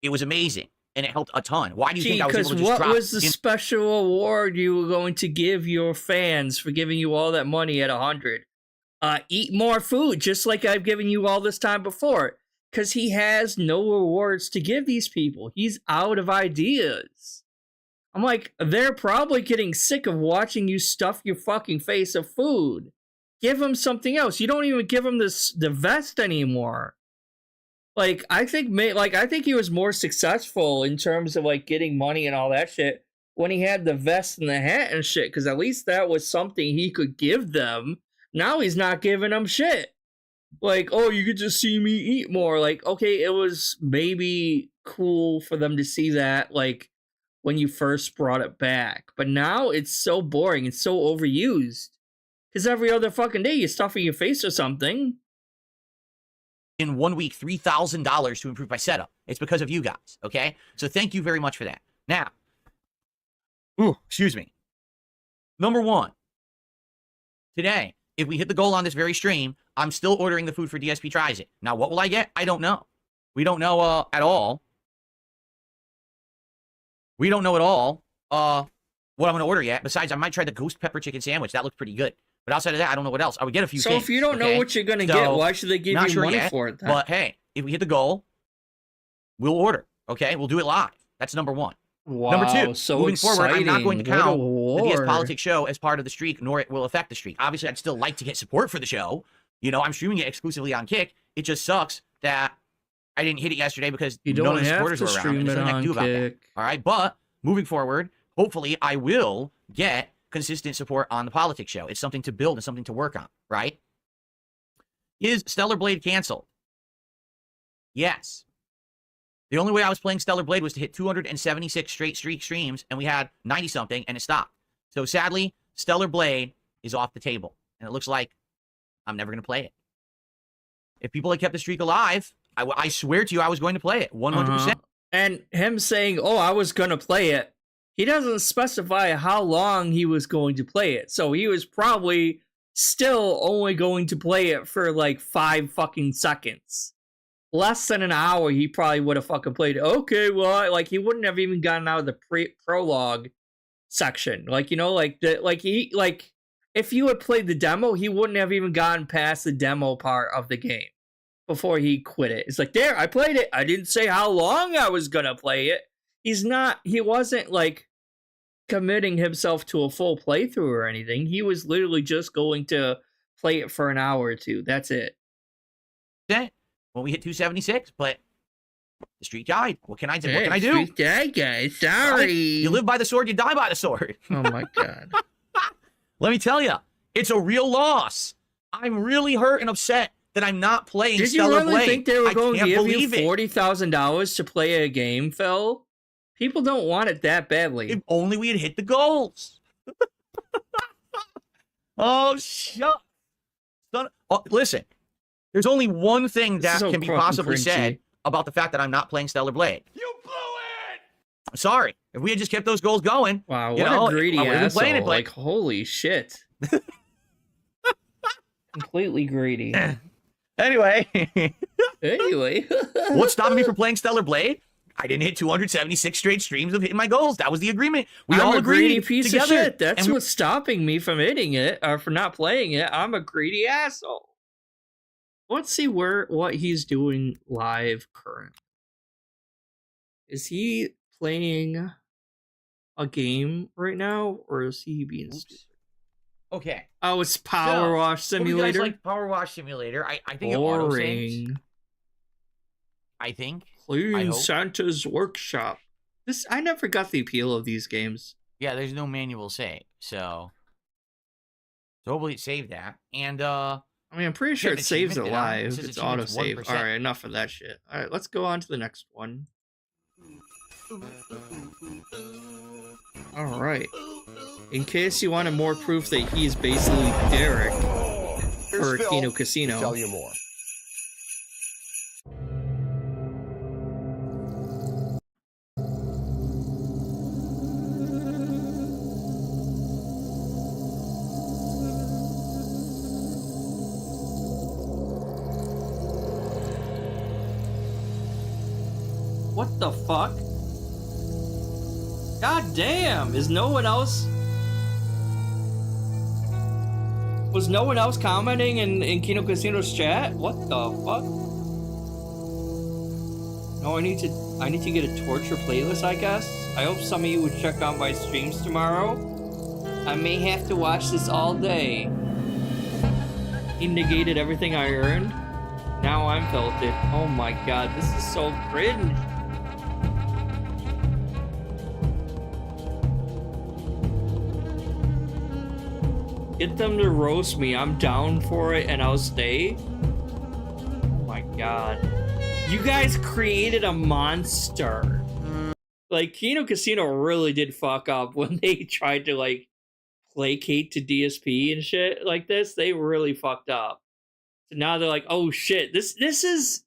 It was amazing. And it helped a ton. Why do you think I was able to just drop? What was the special award you were going to give your fans for giving you all that money at 100? Eat more food, just like I've given you all this time before. Because he has no rewards to give these people. He's out of ideas. I'm like, they're probably getting sick of watching you stuff your fucking face of food. Give them something else. You don't even give them the vest anymore. I think he was more successful in terms of getting money and all that shit when he had the vest and the hat and shit, because at least that was something he could give them. Now he's not giving them shit. You could just see me eat more. Okay, it was maybe cool for them to see that, when you first brought it back. But now it's so boring. It's so overused. Because every other fucking day you're stuffing your face or something. In 1 week, $3,000 to improve my setup. It's because of you guys, okay? So thank you very much for that. Now, excuse me. Number one, today, if we hit the goal on this very stream, I'm still ordering the food for DSP Tries It. Now, what will I get? I don't know. We don't know at all. We don't know at all what I'm going to order yet. Besides, I might try the ghost pepper chicken sandwich. That looks pretty good. But outside of that, I don't know what else. I would get a few things. So if you don't know what you're going to get, why should they give you money for it then? But hey, if we hit the goal, we'll order. Okay? We'll do it live. That's number one. Wow, number two, so moving exciting. forward, I'm not going to count the DS Politics show as part of the streak, nor it will affect the streak. Obviously, I'd still like to get support for the show. I'm streaming it exclusively on Kick. It just sucks that I didn't hit it yesterday because none of the supporters were around. And there's nothing I can do about that. All right? But moving forward, hopefully, I will get consistent support on the politics show. It's something to build and something to work on, right? Is Stellar Blade canceled? Yes. The only way I was playing Stellar Blade was to hit 276 straight streak streams, and we had 90-something, and it stopped. So sadly, Stellar Blade is off the table, and it looks like I'm never going to play it. If people had kept the streak alive, I swear to you I was going to play it, 100%. And him saying, I was going to play it, he doesn't specify how long he was going to play it. So he was probably still only going to play it for 5 fucking seconds. less than an hour, he probably would have fucking played it. Okay, well, like he wouldn't have even gotten out of the prologue section. Like, you know, like if you had played the demo, he wouldn't have even gotten past the demo part of the game before he quit it. It's like, there, I played it. I didn't say how long I was gonna play it. He wasn't like committing himself to a full playthrough or anything. He was literally just going to play it for an hour or two. That's it. Okay. When we hit 276, but the streak died. What can I do? Hey, what can I do? Streak died, guys. Sorry. You live by the sword, you die by the sword. Oh my god. Let me tell you, it's a real loss. I'm really hurt and upset that I'm not playing Did you Stellar really Blade. think they were going to give you it. $40,000 to play a game, Phil? People don't want it that badly. If only we had hit the goals. Oh, shut. Oh, listen, there's only one thing that so can be possibly crunchy. said about the fact that I'm not playing Stellar Blade. You blew it! Sorry. If we had just kept those goals going. Wow, you what know, a greedy I would've been asshole. playing it, but- Like, holy shit. Completely greedy. Anyway. Anyway. What's stopping me from playing Stellar Blade? I didn't hit 276 straight streams of hitting my goals. That was the agreement. We I'm all a agreed greedy piece together. of shit. That's what's stopping me from hitting it or for not playing it. I'm a greedy asshole. Let's see what he's doing live currently. Is he playing a game right now, or is he being stupid? Okay. Oh, it's Power Wash Simulator. You guys like Power Wash Simulator? I think it auto saves. Boring. I think. Clean Santa's Workshop. I never got the appeal of these games. Yeah, there's no manual save, so hopefully it saved that. And I mean, I'm pretty sure it saves it live. It It's auto save. 1%. All right, enough of that shit. All right, let's go on to the next one. All right. In case you wanted more proof that he's basically Derek for Kino Casino. Tell you more. What the fuck? God damn! Is no one else? Was no one else commenting in Kino Casino's chat? What the fuck? No, I need to get a torture playlist, I guess. I hope some of you would check out my streams tomorrow. I may have to watch this all day. He negated everything I earned. Now I'm felt it. Oh my god, this is so cringe. Get them to roast me. I'm down for it and I'll stay. Oh my god. You guys created a monster. Like, Kino Casino really did fuck up when they tried to, like, placate to DSP and shit like this. They really fucked up. So now they're like, oh shit, this is...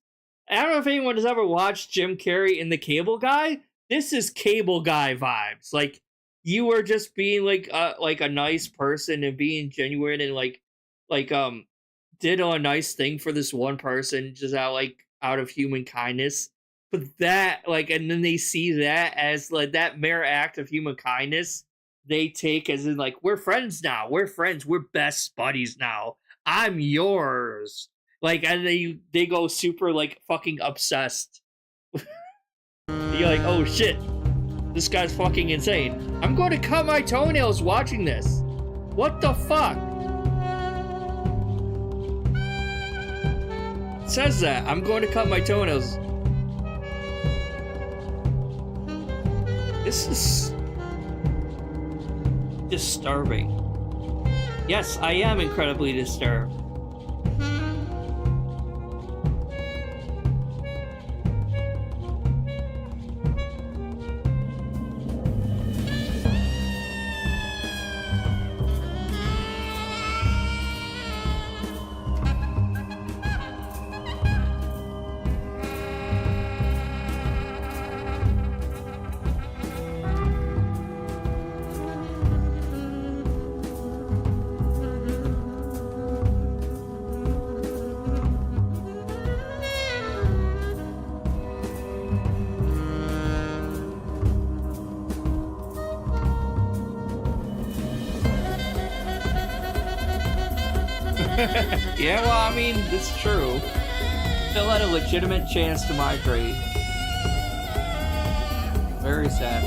I don't know if anyone has ever watched Jim Carrey in The Cable Guy. This is Cable Guy vibes. Like, you were just being like a nice person and being genuine and like did a nice thing for this one person just out of human kindness. But that and then they see that as like that mere act of human kindness they take as in like, we're friends now. We're friends. We're best buddies now. I'm yours. And they go super fucking obsessed. You're like, oh shit. This guy's fucking insane. I'm going to cut my toenails watching this. What the fuck? It says that. I'm going to cut my toenails. This is disturbing. Yes, I am incredibly disturbed. Yeah, well, I mean, it's true. Phil had a legitimate chance to migrate. Very sad.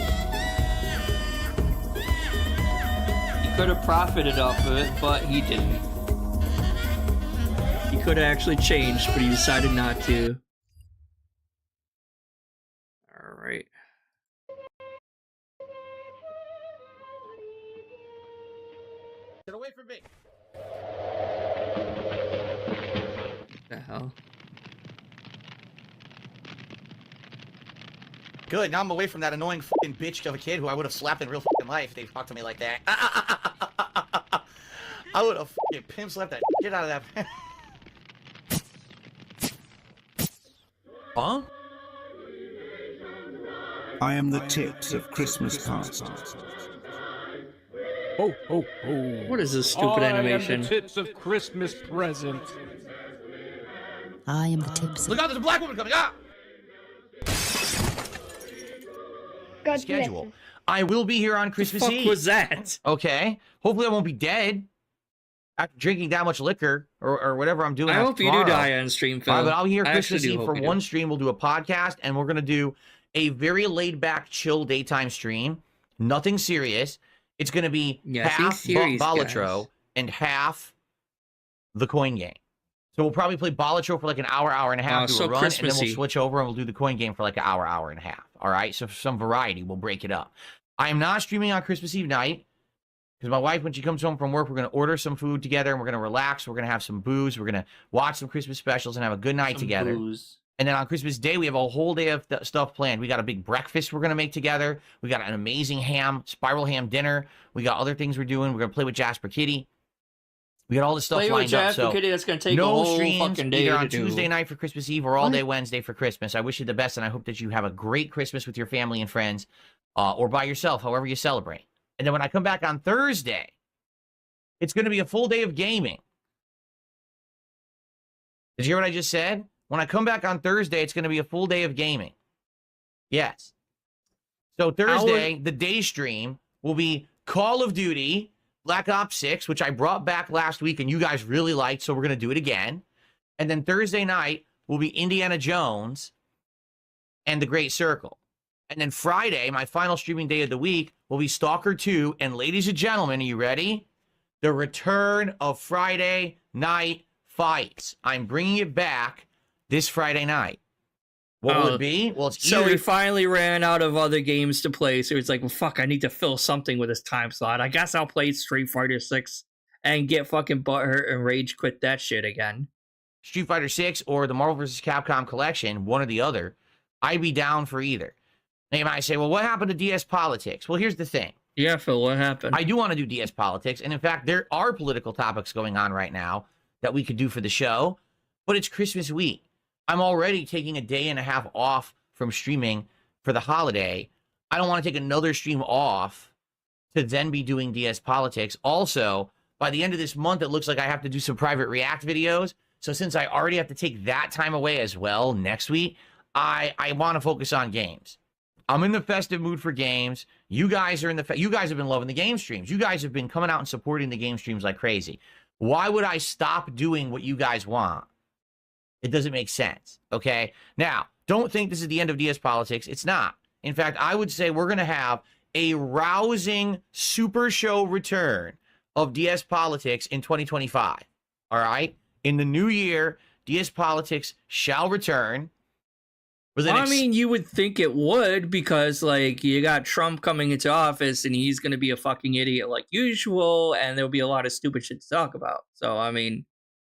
He could have profited off of it, but he didn't. He could have actually changed, but he decided not to. Alright. Get away from me. What the hell? Good, now I'm away from that annoying fucking bitch of a kid who I would have slapped in real fucking life if they talked to me like that. I would have fucking pimp slapped that shit out of that. Huh? I am the tips of Christmas past. Ho, ho, ho. What is this stupid animation? I am the tips of Christmas present. I am the tips. Look out, there's a black woman coming! Ah! God Schedule. bless. I will be here on Christmas What the Eve. fuck was that? Okay. Hopefully I won't be dead after drinking that much liquor or whatever I'm doing. I hope you do die on stream, Phil. All right, but I'll be here I Christmas actually do Eve for hope you one do. stream. We'll do a podcast, and we're going to do a very laid-back, chill daytime stream. Nothing serious. It's going to be Yeah, half serious, Balatro guys. and half the coin game. So we'll probably play Balatro for like an hour, hour and a half, do so a run, and then we'll Christmassy. switch over and we'll do the coin game for like an hour, hour and a half. All right? So for some variety, we'll break it up. I am not streaming on Christmas Eve night because my wife, when she comes home from work, we're going to order some food together and we're going to relax. We're going to have some booze. We're going to watch some Christmas specials and have a good night Some together. booze. And then on Christmas Day, we have a whole day of stuff planned. We got a big breakfast we're going to make together. We got an amazing spiral ham dinner. We got other things we're doing. We're going to play with Jasper Kitty. We got all this stuff Play with lined up. Jasper So Kitty, that's gonna take a no whole streams fucking day either to on do. Tuesday night for Christmas Eve or all day Wednesday for Christmas. I wish you the best, and I hope that you have a great Christmas with your family and friends, or by yourself, however you celebrate. And then when I come back on Thursday, it's going to be a full day of gaming. Did you hear what I just said? When I come back on Thursday, it's going to be a full day of gaming. Yes. So Thursday, the day stream will be Call of Duty, Black Ops 6, which I brought back last week and you guys really liked, so we're going to do it again. And then Thursday night will be Indiana Jones and The Great Circle. And then Friday, my final streaming day of the week, will be Stalker 2. And ladies and gentlemen, are you ready? The return of Friday Night Fights. I'm bringing it back this Friday night. What will it be? Well, it's So either... he finally ran out of other games to play, so he's like, well, fuck, I need to fill something with this time slot. I guess I'll play Street Fighter 6 and get fucking butthurt and rage quit that shit again. Street Fighter 6 or the Marvel vs. Capcom collection, one or the other. I'd be down for either. Now you might say, well, what happened to DS Politics? Well, here's the thing. Yeah, Phil, what happened? I do want to do DS Politics, and in fact, there are political topics going on right now that we could do for the show, but it's Christmas week. I'm already taking a day and a half off from streaming for the holiday. I don't want to take another stream off to then be doing DS Politics. Also, by the end of this month, it looks like I have to do some private React videos. So since I already have to take that time away as well next week, I want to focus on games. I'm in the festive mood for games. You guys are in the you guys have been loving the game streams. You guys have been coming out and supporting the game streams like crazy. Why would I stop doing what you guys want? It doesn't make sense. Okay. Now, don't think this is the end of DS Politics. It's not. In fact, I would say we're going to have a rousing super show return of DS Politics in 2025. All right. In the new year, DS Politics shall return. I mean, you would think it would because, like, you got Trump coming into office and he's going to be a fucking idiot like usual, and there'll be a lot of stupid shit to talk about. So, I mean,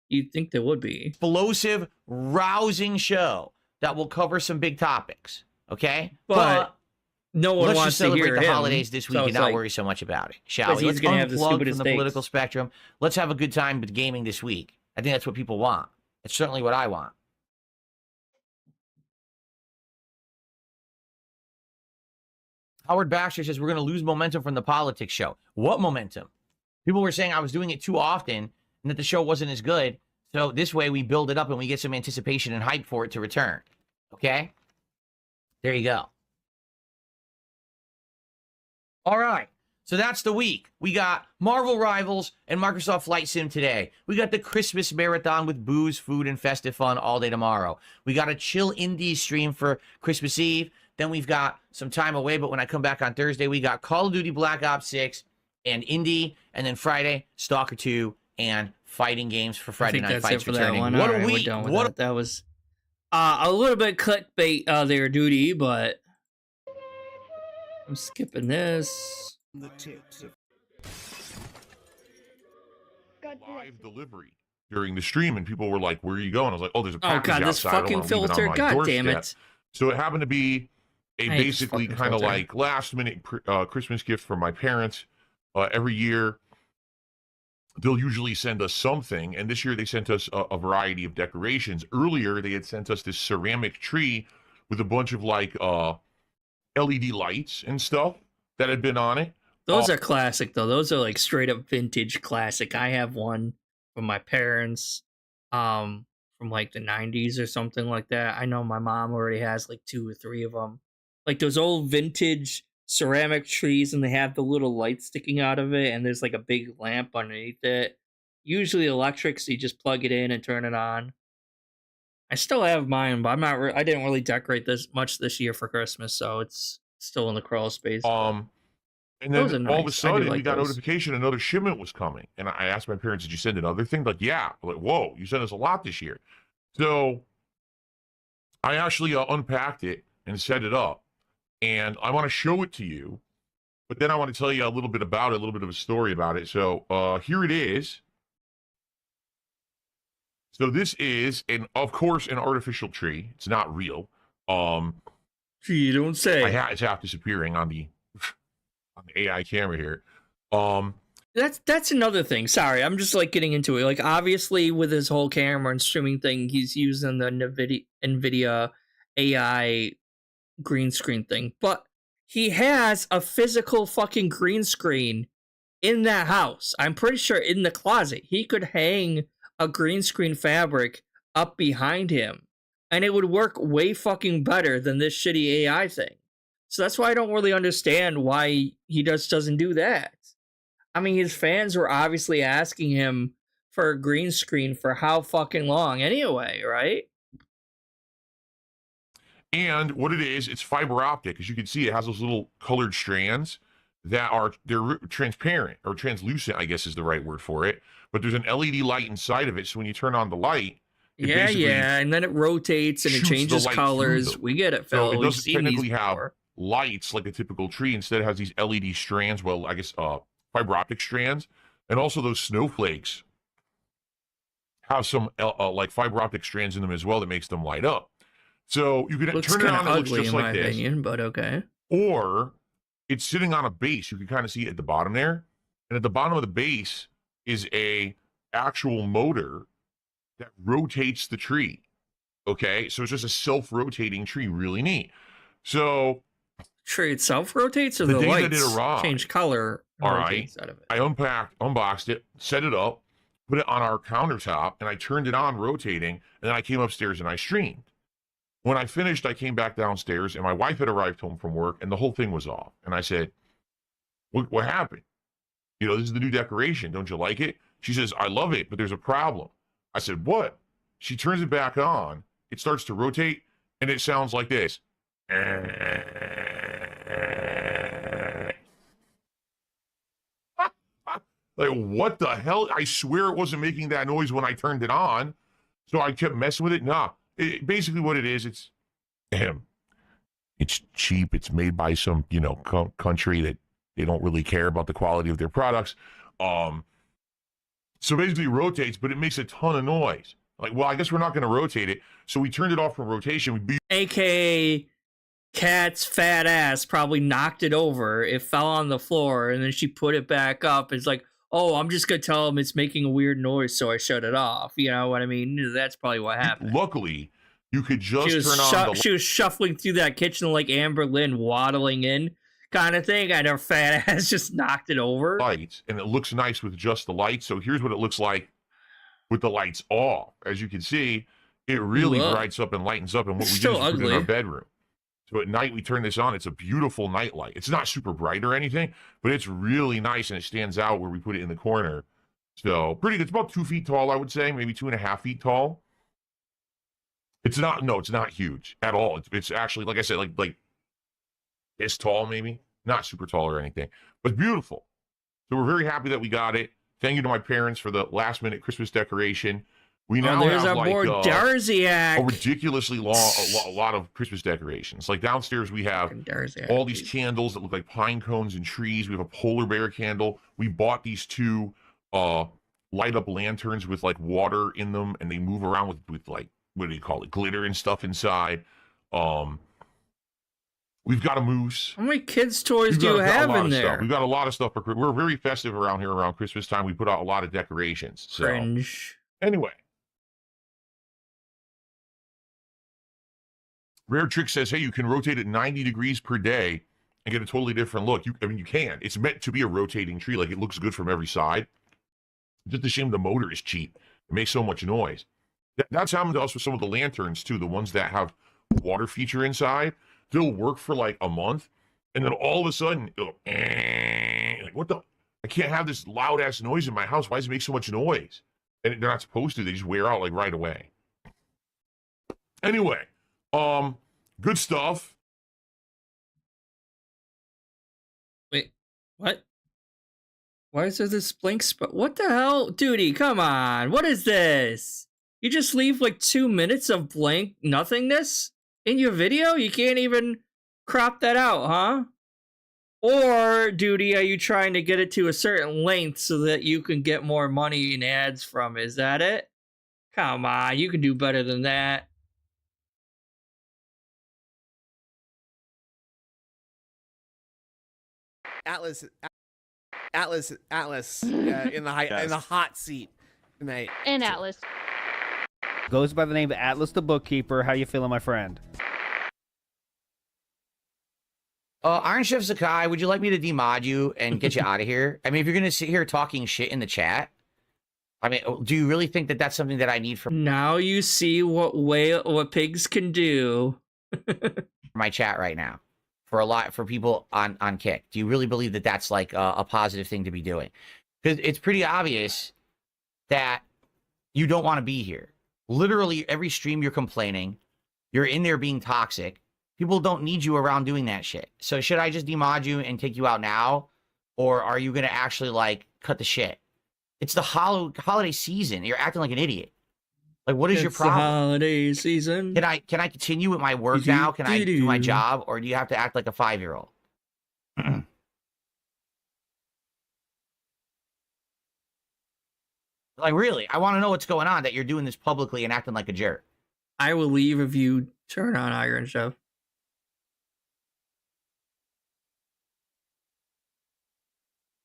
you'd think there would be. Explosive, rousing show that will cover some big topics. Okay? But no one let's wants just to celebrate hear the him, holidays this week so and it's not like- worry so much about it, shall Because we? he's Let's gonna have the unplug stupidest from the takes. political spectrum. Let's have a good time with gaming this week. I think that's what people want. It's certainly what I want. Howard Baxter says we're going to lose momentum from the politics show. What momentum? People were saying I was doing it too often and that the show wasn't as good. So this way we build it up and we get some anticipation and hype for it to return. Okay? There you go. All right. So that's the week. We got Marvel Rivals and Microsoft Flight Sim today. We got the Christmas Marathon with booze, food, and festive fun all day tomorrow. We got a chill indies stream for Christmas Eve. Then we've got some time away, but when I come back on Thursday, we got Call of Duty Black Ops 6 and Indie. And then Friday, Stalker 2 and fighting games for Friday Night Fights returning. What What a a week! week. That was a little bit clickbait there, Duty, but I'm skipping this. The tips of God bless. live delivery during the stream, and people were like, "Where are you going?" I was like, "Oh, there's a Oh package god, this outside. I don't fucking wanna leave it on filter! my God damn doorstep." it! So it happened to be a I hate this basically fucking kind of filter. like last minute Christmas gift for my parents. Every year, they'll usually send us something, and this year they sent us a variety of decorations. Earlier, they had sent us this ceramic tree with a bunch of like LED lights and stuff that had been on it. Those are classic though. Those are like straight up vintage classic. I have one from my parents, from like the 90s or something like that. I know my mom already has like 2 or 3 of them. Like those old vintage ceramic trees, and they have the little light sticking out of it, and there's like a big lamp underneath it. Usually electric, so you just plug it in and turn it on. I still have mine, but I didn't really decorate this much this year for Christmas, so it's still in the crawl space. And Those then are all of a nice. I do sudden, we like got those. notification another shipment was coming. And I asked my parents, "Did you send another thing?" Like, yeah. I'm like, whoa, you sent us a lot this year. So I actually unpacked it and set it up. And I want to show it to you. But then I want to tell you a little bit about it, a little bit of a story about it. So here it is. So this is, of course, an artificial tree. It's not real. You don't say. It's half disappearing on the AI camera here. That's another thing. Sorry, I'm just like getting into it. Like obviously with his whole camera and streaming thing, he's using the NVIDIA AI green screen thing. But he has a physical fucking green screen in that house. I'm pretty sure in the closet. He could hang a green screen fabric up behind him, and it would work way fucking better than this shitty AI thing. So that's why I don't really understand why he doesn't do that. I mean, his fans were obviously asking him for a green screen for how fucking long anyway, right? And what it is, it's fiber optic. As you can see, it has those little colored strands they're transparent or translucent, I guess is the right word for it. But there's an LED light inside of it, so when you turn on the light, Yeah, and then it rotates and it shoots the changes light through colors. them. We get it, So Phil. it We've doesn't seen these technically have before. lights like a typical tree. Instead, it has these LED strands. Well, I guess fiber optic strands, and also those snowflakes have some like fiber optic strands in them as well that makes them light up. So you can Looks turn it kind on. of It looks ugly just in like my this. opinion, but okay. Or it's sitting on a base. You can kind of see it at the bottom there. And at the bottom of the base is a actual motor that rotates the tree. Okay, so it's just a self-rotating tree. Really neat. So Tree itself rotates, or The the day that lights it arrived, change color and all rotates right, out of it? I unboxed it, set it up, put it on our countertop, and I turned it on rotating, and then I came upstairs and I streamed. When I finished, I came back downstairs, and my wife had arrived home from work, and the whole thing was off. And I said, what happened? You know, this is the new decoration. Don't you like it? She says, I love it, but there's a problem. I said, what? She turns it back on. It starts to rotate, and it sounds like this. Like, what the hell? I swear it wasn't making that noise when I turned it on. So I kept messing with it. Nah, basically what it is, it's cheap. It's made by some, country that they don't really care about the quality of their products. So basically it rotates, but it makes a ton of noise. Like, well, I guess we're not going to rotate it. So we turned it off from rotation. AKA Cat's fat ass probably knocked it over. It fell on the floor, and then she put it back up. It's like, oh, I'm just going to tell him it's making a weird noise, so I shut it off. You know what I mean? That's probably what happened. Luckily, you could just turn on She was shuffling through that kitchen like Amber Lynn, waddling in kind of thing, and her fat ass just knocked it over. Lights, and it looks nice with just the lights. So here's what it looks like with the lights off. As you can see, it really brights up and lightens up, and what we Still did is put it in ugly. our bedroom. So at night we turn this on. It's a beautiful night light. It's not super bright or anything, but it's really nice and it stands out where we put it in the corner. So pretty good. It's about 2 feet tall, I would say, maybe 2.5 feet tall. It's not, no, it's not huge at all. It's actually, like I said, like this tall, maybe not super tall or anything, but beautiful. So we're very happy that we got it. Thank you to my parents for the last minute Christmas decoration. We now there's have a like more Darziac. a ridiculously long, a lot of Christmas decorations. Like downstairs, we have all these candles that look like pine cones and trees. We have a polar bear candle. We bought these 2 light up lanterns with like water in them, and they move around with like, what do you call it, glitter and stuff inside. We've got a moose. How many kids' toys do you have in there? Stuff. We've got a lot of stuff. We're very festive around here around Christmas time. We put out a lot of decorations. So. Cringe. Anyway. Rare Trick says, hey, you can rotate it 90 degrees per day and get a totally different look. I mean, you can. It's meant to be a rotating tree. Like, it looks good from every side. Just a shame the motor is cheap. It makes so much noise. That's happened to us with some of the lanterns, too. The ones that have water feature inside. They'll work for like a month, and then all of a sudden, it'll, like, what the? I can't have this loud ass noise in my house. Why does it make so much noise? And they're not supposed to. They just wear out like right away. Anyway, good stuff. Wait, what? Why is there this blink spot? What the hell? Duty, come on. What is this? You just leave like 2 minutes of blank nothingness in your video? You can't even crop that out, huh? Or, Duty, are you trying to get it to a certain length so that you can get more money in ads from it? Is that it? Come on, you can do better than that. Atlas in the hot seat tonight. And Atlas. Goes by the name of Atlas the Bookkeeper. How you feeling, my friend? Iron Chef Sakai, would you like me to demod you and get you out of here? I mean, if you're going to sit here talking shit in the chat, I mean, do you really think that that's something that I need for Now you see what pigs can do. my chat right now? For people on Kick, do you really believe that that's like a positive thing to be doing? Because it's pretty obvious that you don't want to be here. Literally every stream you're complaining, you're in there being toxic. People don't need you around doing that shit. So should I just demod you and take you out now? Or are you going to actually like cut the shit? It's the holiday season. You're acting like an idiot. Like, what is your problem? The holiday season. Can I continue with my work now? Can I do my job? Or do you have to act like a 5-year-old? Like, really? I want to know what's going on that you're doing this publicly and acting like a jerk. I will leave if you turn on Iron Chef.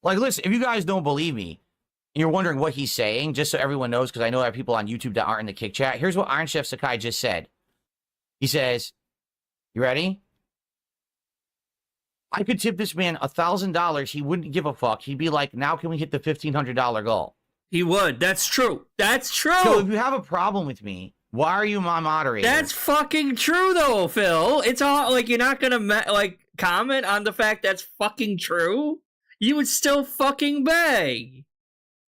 Like, listen, if you guys don't believe me, and you're wondering what he's saying, just so everyone knows, because I know I have people on YouTube that aren't in the Kick chat. Here's what Iron Chef Sakai just said. He says, you ready? I could tip this man $1,000. He wouldn't give a fuck. He'd be like, now can we hit the $1,500 goal? He would. That's true. That's true. So if you have a problem with me, why are you my moderator? That's fucking true, though, Phil. It's all like you're not gonna like comment on the fact that's fucking true. You would still fucking beg.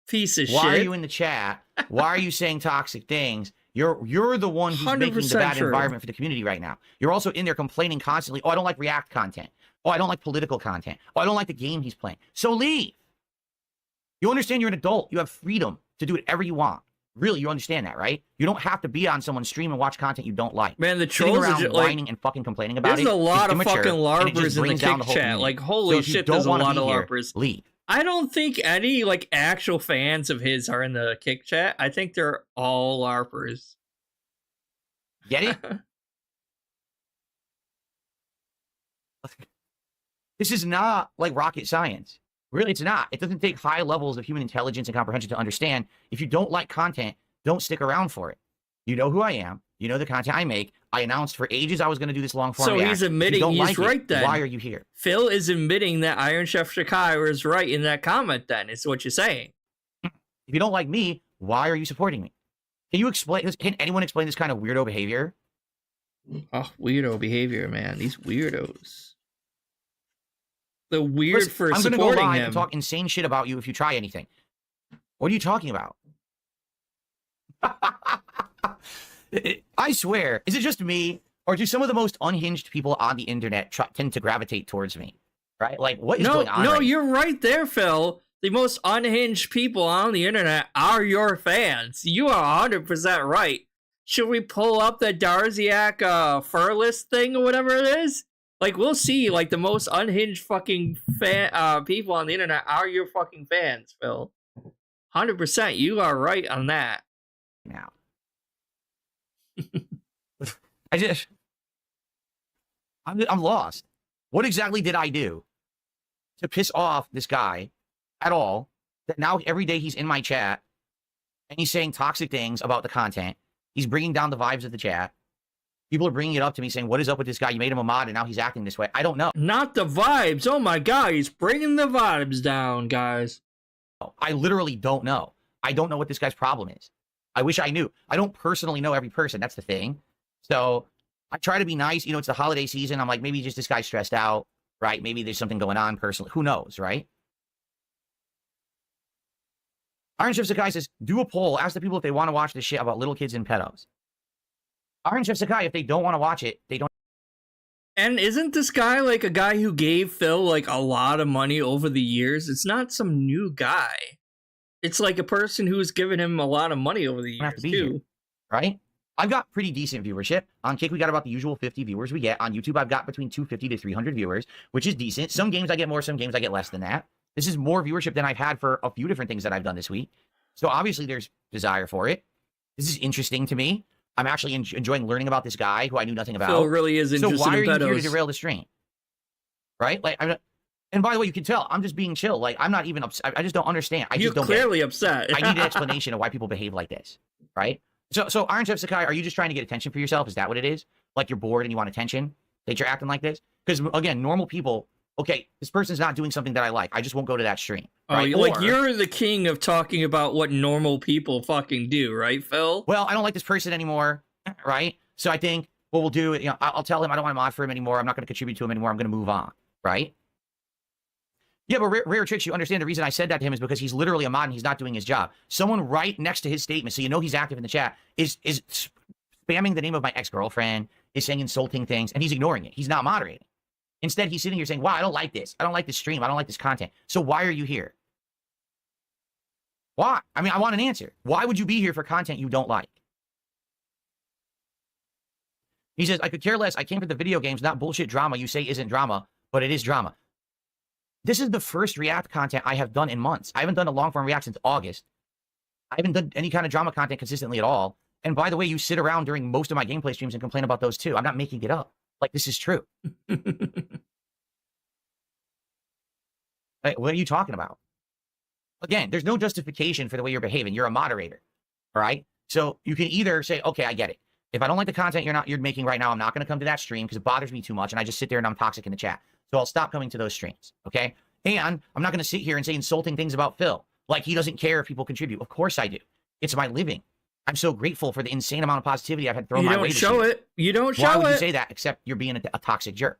Piece of shit. Why are you in the chat? Why are you saying toxic things? You're the one who's making the bad environment for the community right now. You're also in there complaining constantly. Oh, I don't like React content. Oh, I don't like political content. Oh, I don't like the game he's playing. So leave. You understand you're an adult. You have freedom to do whatever you want. Really, you understand that, right? You don't have to be on someone's stream and watch content you don't like. Man, the trolls around are whining and fucking complaining about there's it. a lot of fucking LARPers in the Kick chat. Like, holy shit, there's a lot of LARPers. Leave. I don't think any like actual fans of his are in the Kick chat. I think they're all LARPers. Get it? This is not like rocket science. Really, it's not. It doesn't take high levels of human intelligence and comprehension to understand. If you don't like content, don't stick around for it. You know who I am. You know the content I make. I announced for ages I was going to do this long form. So he's admitting he's right then. Why are you here? Phil is admitting that Iron Chef Sakai was right in that comment then, is what you're saying. If you don't like me, why are you supporting me? Can you explain this? Can anyone explain this kind of weirdo behavior? Oh, weirdo behavior, man. These weirdos. The weird Listen, for I'm gonna go supporting live him. and talk insane shit about you if you try anything. What are you talking about? I swear, is it just me, or do some of the most unhinged people on the internet tend to gravitate towards me? Right? Like, what is going on? No, right you're right there, Phil. The most unhinged people on the internet are your fans. You are 100% right. Should we pull up the Darziak fur list thing or whatever it is? Like, we'll see. Like, the most unhinged fucking people on the internet are your fucking fans, Phil. 100%. You are right on that. now? I'm lost. What exactly did I do to piss off this guy at all? That now every day he's in my chat and he's saying toxic things about the content. He's bringing down the vibes of the chat. People are bringing it up to me saying, what is up with this guy? You made him a mod and now he's acting this way. I don't know. Not the vibes. Oh my god, he's bringing the vibes down, guys. I literally don't know. I don't know what this guy's problem is. I wish I knew. I don't personally know every person. That's the thing. So I try to be nice. You know, it's the holiday season. I'm like, maybe just this guy's stressed out, right? Maybe there's something going on personally. Who knows, right? Iron Chef Sakai says, do a poll. Ask the people if they want to watch this shit about little kids and pedos. Iron Chef Sakai, if they don't want to watch it, they don't. And isn't this guy like a guy who gave Phil like a lot of money over the years? It's not some new guy. It's like a person who's given him a lot of money over the years too. Here, right? I've got pretty decent viewership. On Kick, we got about the usual 50 viewers we get. On YouTube, I've got between 250 to 300 viewers, which is decent. Some games I get more, some games I get less than that. This is more viewership than I've had for a few different things that I've done this week. So obviously there's desire for it. This is interesting to me. I'm actually enjoying learning about this guy who I knew nothing about. Phil really is interested So why are in you here to pedos. derail the stream? Right? Like, and by the way, you can tell I'm just being chill. Like, I'm not even upset. I just don't understand. I You're just don't clearly get it. upset. I need an explanation of why people behave like this. Right? So Iron Chef Sakai, are you just trying to get attention for yourself? Is that what it is? Like you're bored and you want attention that you're acting like this? Because again, normal people, okay, this person's not doing something that I like. I just won't go to that stream. Right? Like you're the king of talking about what normal people fucking do, right, Phil? Well, I don't like this person anymore, right? So I think what we'll do, you know, I'll tell him I don't want to mod for him anymore. I'm not going to contribute to him anymore. I'm going to move on, right? Yeah, but Rare Tricks, you understand the reason I said that to him is because he's literally a mod and he's not doing his job. Someone right next to his statement, so you know he's active in the chat, is spamming the name of my ex-girlfriend, is saying insulting things, and he's ignoring it. He's not moderating. Instead, he's sitting here saying, wow, I don't like this. I don't like this stream. I don't like this content. So why are you here? Why? I mean, I want an answer. Why would you be here for content you don't like? He says, I could care less. I came for the video games, not bullshit drama you say isn't drama, but it is drama. This is the first React content I have done in months. I haven't done a long-form React since August. I haven't done any kind of drama content consistently at all. And by the way, you sit around during most of my gameplay streams and complain about those too. I'm not making it up. Like, this is true. Like, what are you talking about? Again, there's no justification for the way you're behaving. You're a moderator, all right? So you can either say, okay, I get it. If I don't like the content you're making right now, I'm not going to come to that stream because it bothers me too much, and I just sit there and I'm toxic in the chat. So I'll stop coming to those streams, okay? And I'm not going to sit here and say insulting things about Phil. Like, he doesn't care if people contribute. Of course I do. It's my living. I'm so grateful for the insane amount of positivity I've had thrown my way this year. You don't show it. You don't show it. Why would you say that except you're being a toxic jerk?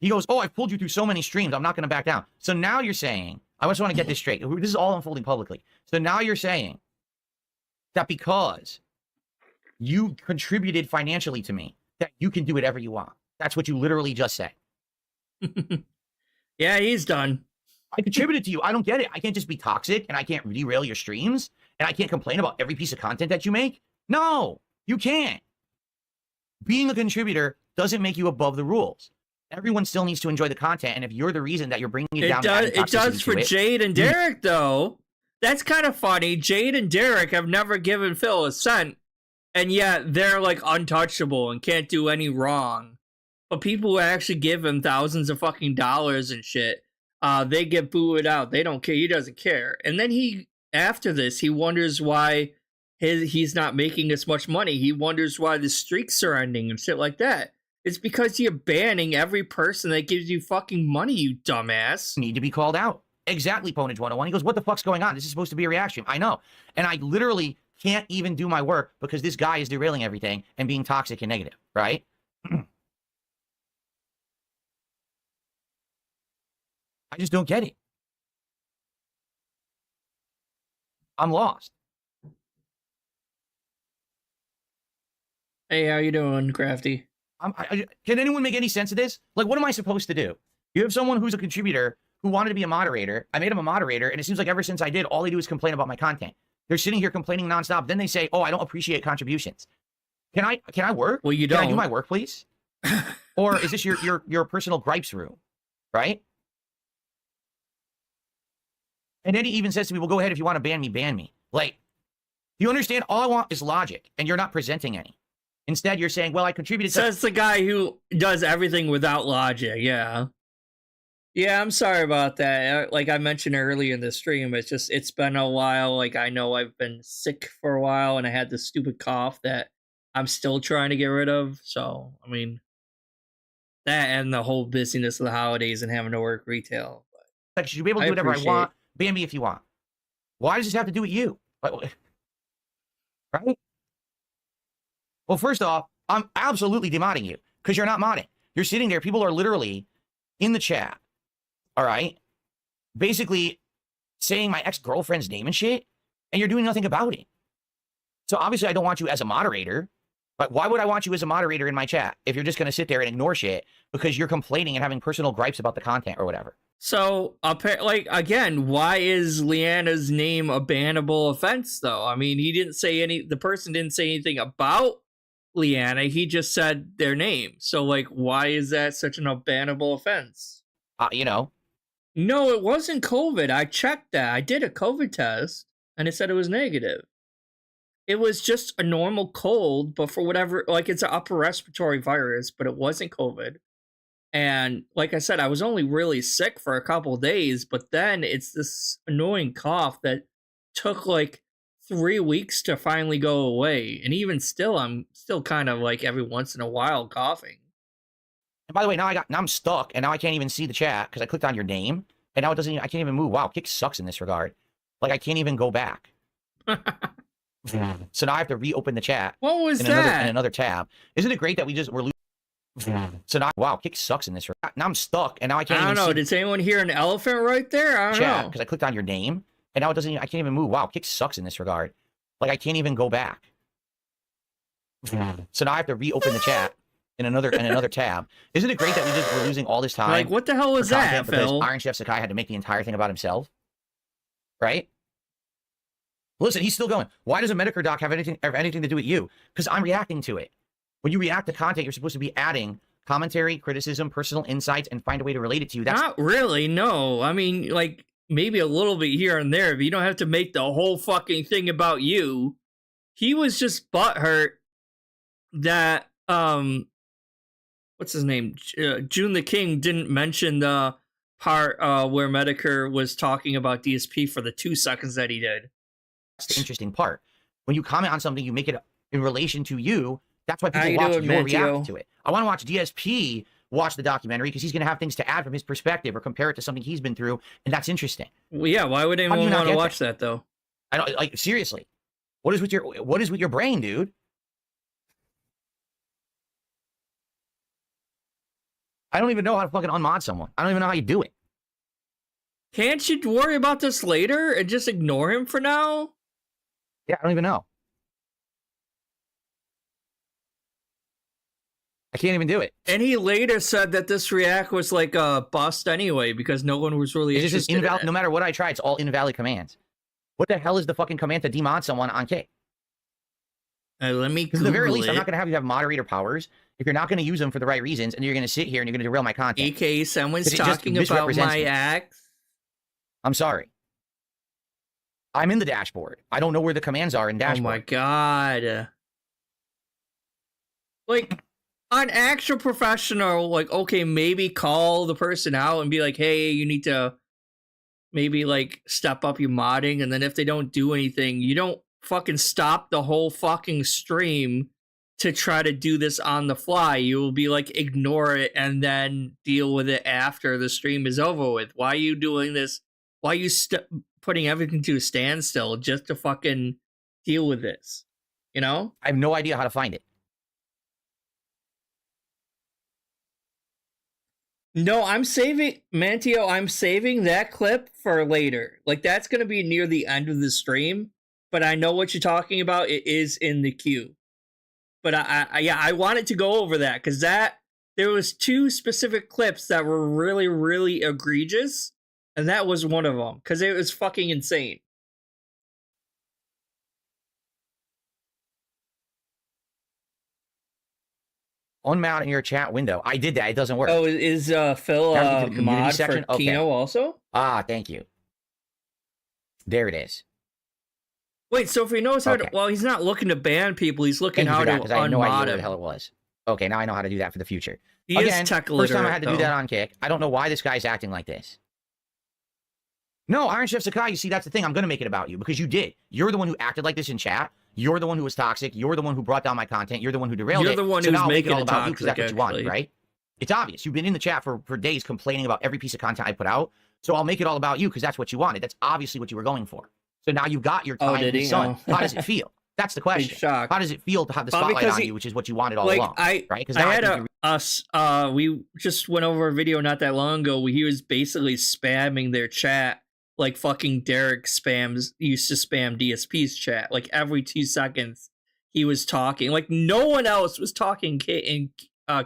He goes, oh, I've pulled you through so many streams. I'm not going to back down. So now you're saying, I just want to get this straight. This is all unfolding publicly. So now you're saying that because you contributed financially to me, that you can do whatever you want. That's what you literally just said. Yeah, he's done. I contributed to you. I don't get it. I can't just be toxic and I can't derail your streams and I can't complain about every piece of content that you make. No, you can't. Being a contributor doesn't make you above the rules. Everyone still needs to enjoy the content, and if you're the reason that you're bringing it down, it does for Jade and Derek, though. That's kind of funny. Jade and Derek have never given Phil a cent, and yet they're like untouchable and can't do any wrong. But people who actually give him thousands of fucking dollars and shit, they get booed out. They don't care. He doesn't care. And then after this, he wonders why he's not making as much money. He wonders why the streaks are ending and shit like that. It's because you're banning every person that gives you fucking money, you dumbass. Need to be called out. exactly, Ponage 101. He goes, what the fuck's going on? This is supposed to be a reaction. I know. And I literally can't even do my work because this guy is derailing everything and being toxic and negative, right? I just don't get it. I'm lost. Hey, how you doing, Crafty? Can anyone make any sense of this? Like, what am I supposed to do? You have someone who's a contributor who wanted to be a moderator. I made him a moderator, and it seems like ever since I did, all they do is complain about my content. They're sitting here complaining nonstop. Then they say, "Oh, I don't appreciate contributions." Can I work? Well, you don't. Can I do my work, please? Or is this your personal gripes room, right? And then he even says to me, "Well, go ahead if you want to ban me, ban me." Like, you understand? All I want is logic, and you're not presenting any. Instead, you're saying, "Well, I contributed." Says the guy who does everything without logic. Yeah. Yeah, I'm sorry about that. Like I mentioned earlier in the stream, it's been a while. Like I know I've been sick for a while and I had this stupid cough that I'm still trying to get rid of. So, I mean, that and the whole busyness of the holidays and having to work retail. Like, you should be able to do whatever I want. Ban me if you want. Why does this have to do with you? Right? Well, first off, I'm absolutely demodding you because you're not modding. You're sitting there. People are literally in the chat. All right, basically saying my ex-girlfriend's name and shit, and you're doing nothing about it. So obviously I don't want you as a moderator, but why would I want you as a moderator in my chat if you're just going to sit there and ignore shit because you're complaining and having personal gripes about the content or whatever? So, like, again, why is Leanna's name a bannable offense, though? I mean, the person didn't say anything about Leanna, he just said their name. So, like, why is that such an bannable offense? You know. No, it wasn't COVID. I checked that. I did a COVID test, and it said it was negative. It was just a normal cold, but for whatever, like, it's an upper respiratory virus, but it wasn't COVID. And like I said, I was only really sick for a couple of days, but then it's this annoying cough that took like 3 weeks to finally go away. And even still, I'm still kind of like every once in a while coughing. And by the way, now I'm stuck, and now I can't even see the chat because I clicked on your name, and now I can't even move. Wow, Kick sucks in this regard. Like, I can't even go back. So now I have to reopen the chat. What was that? In another tab. Isn't it great that we're losing? So now, wow, Kick sucks in this regard. Now I'm stuck, and now I can't even see. I don't know. Did anyone hear an elephant right there? I don't know. Because I clicked on your name, and now I can't even move. Wow, Kick sucks in this regard. Like, I can't even go back. So now I have to reopen the chat. In another tab. Isn't it great that we're losing all this time? Like, what the hell is that, Phil? Iron Chef Sakai had to make the entire thing about himself, right? Listen, he's still going. Why does a Medicare doc have anything to do with you? Because I'm reacting to it. When you react to content, you're supposed to be adding commentary, criticism, personal insights, and find a way to relate it to you. That's not really. No, I mean, like maybe a little bit here and there, but you don't have to make the whole fucking thing about you. He was just butthurt that what's his name? June the King didn't mention the part where Medicare was talking about DSP for the 2 seconds that he did. That's the interesting part. When you comment on something, you make it in relation to you. That's why people watch your react to it. I want to watch DSP watch the documentary because he's going to have things to add from his perspective or compare it to something he's been through, and that's interesting. Well, yeah, why would anyone want to watch that though? I don't like seriously. What is with your brain, dude? I don't even know how to fucking unmod someone. I don't even know how you do it. Can't you worry about this later and just ignore him for now? Yeah, I don't even know. I can't even do it. And he later said that this react was like a bust anyway because no one was really interested in it. No matter what I try, it's all invalid commands. What the hell is the fucking command to demod someone on K? Let me Google at the very least, it. I'm not going to have you have moderator powers if you're not going to use them for the right reasons, and you're going to sit here and you're going to derail my content. AKA someone's talking about my axe. I'm sorry. I'm in the dashboard. I don't know where the commands are in dashboard. Oh my god. Like, an actual professional, like, okay, maybe call the person out and be like, hey, you need to maybe, like, step up your modding, and then if they don't do anything, you don't fucking stop the whole fucking stream to try to do this on the fly. You will be like, ignore it and then deal with it after the stream is over with. Why are you doing this Why are you putting everything to a standstill just to fucking deal with this? You know? I have no idea how to find it. No, I'm saving Mantio. I'm saving that clip for later. Like that's gonna be near the end of the stream. But I know what you're talking about. It is in the queue. But I wanted to go over that because there was 2 specific clips that were really, really egregious, and that was one of them because it was fucking insane. Unmount in your chat window. I did that. It doesn't work. Oh, is Phil mod section? For Kino also? Ah, thank you. There it is. Wait, so if he knows how to... Well, he's not looking to ban people. He's looking how to because I had no idea unmod what the him. hell it was. Okay, now I know how to do that for the future. He Again, is tech first time I literate, had to do that on Kick. I don't know why this guy's acting like this. No, Iron Chef Sakai, you see, that's the thing. I'm going to make it about you because you did. You're the one who acted like this in chat. You're the one who was toxic. You're the one who brought down my content. You're the one who derailed it. You're the one so who's now I'll make making it all it about you because that's toxic, what you want, right? It's obvious. You've been in the chat for days complaining about every piece of content I put out. So I'll make it all about you because that's what you wanted. That's obviously what you were going for. So now you've got your time in the sun. How does it feel? That's the question. How does it feel to have the spotlight on you, which is what you wanted all along, right? Because I had we just went over a video not that long ago where he was basically spamming their chat like fucking Derek used to spam DSP's chat. Like every 2 seconds he was talking. Like no one else was talking in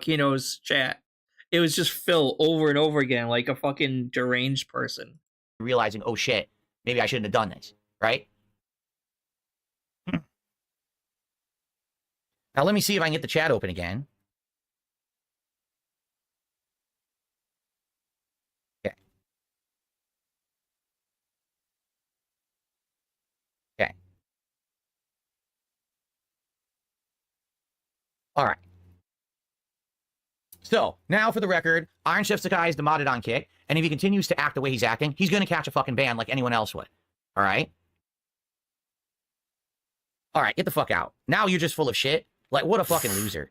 Kino's chat. It was just Phil over and over again like a fucking deranged person. Realizing, oh shit, maybe I shouldn't have done this, right? Now let me see if I can get the chat open again. Okay. Okay. All right. So, now for the record, Iron Chef Sakai is demodded on Kick, and if he continues to act the way he's acting, he's going to catch a fucking ban like anyone else would. All right? All right, get the fuck out. Now you're just full of shit. Like, what a fucking loser.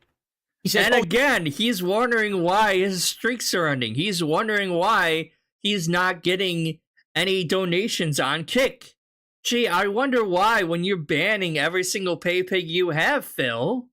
He says, and again, he's wondering why his streaks are ending. He's wondering why he's not getting any donations on Kick. Gee, I wonder why when you're banning every single pay pig you have, Phil.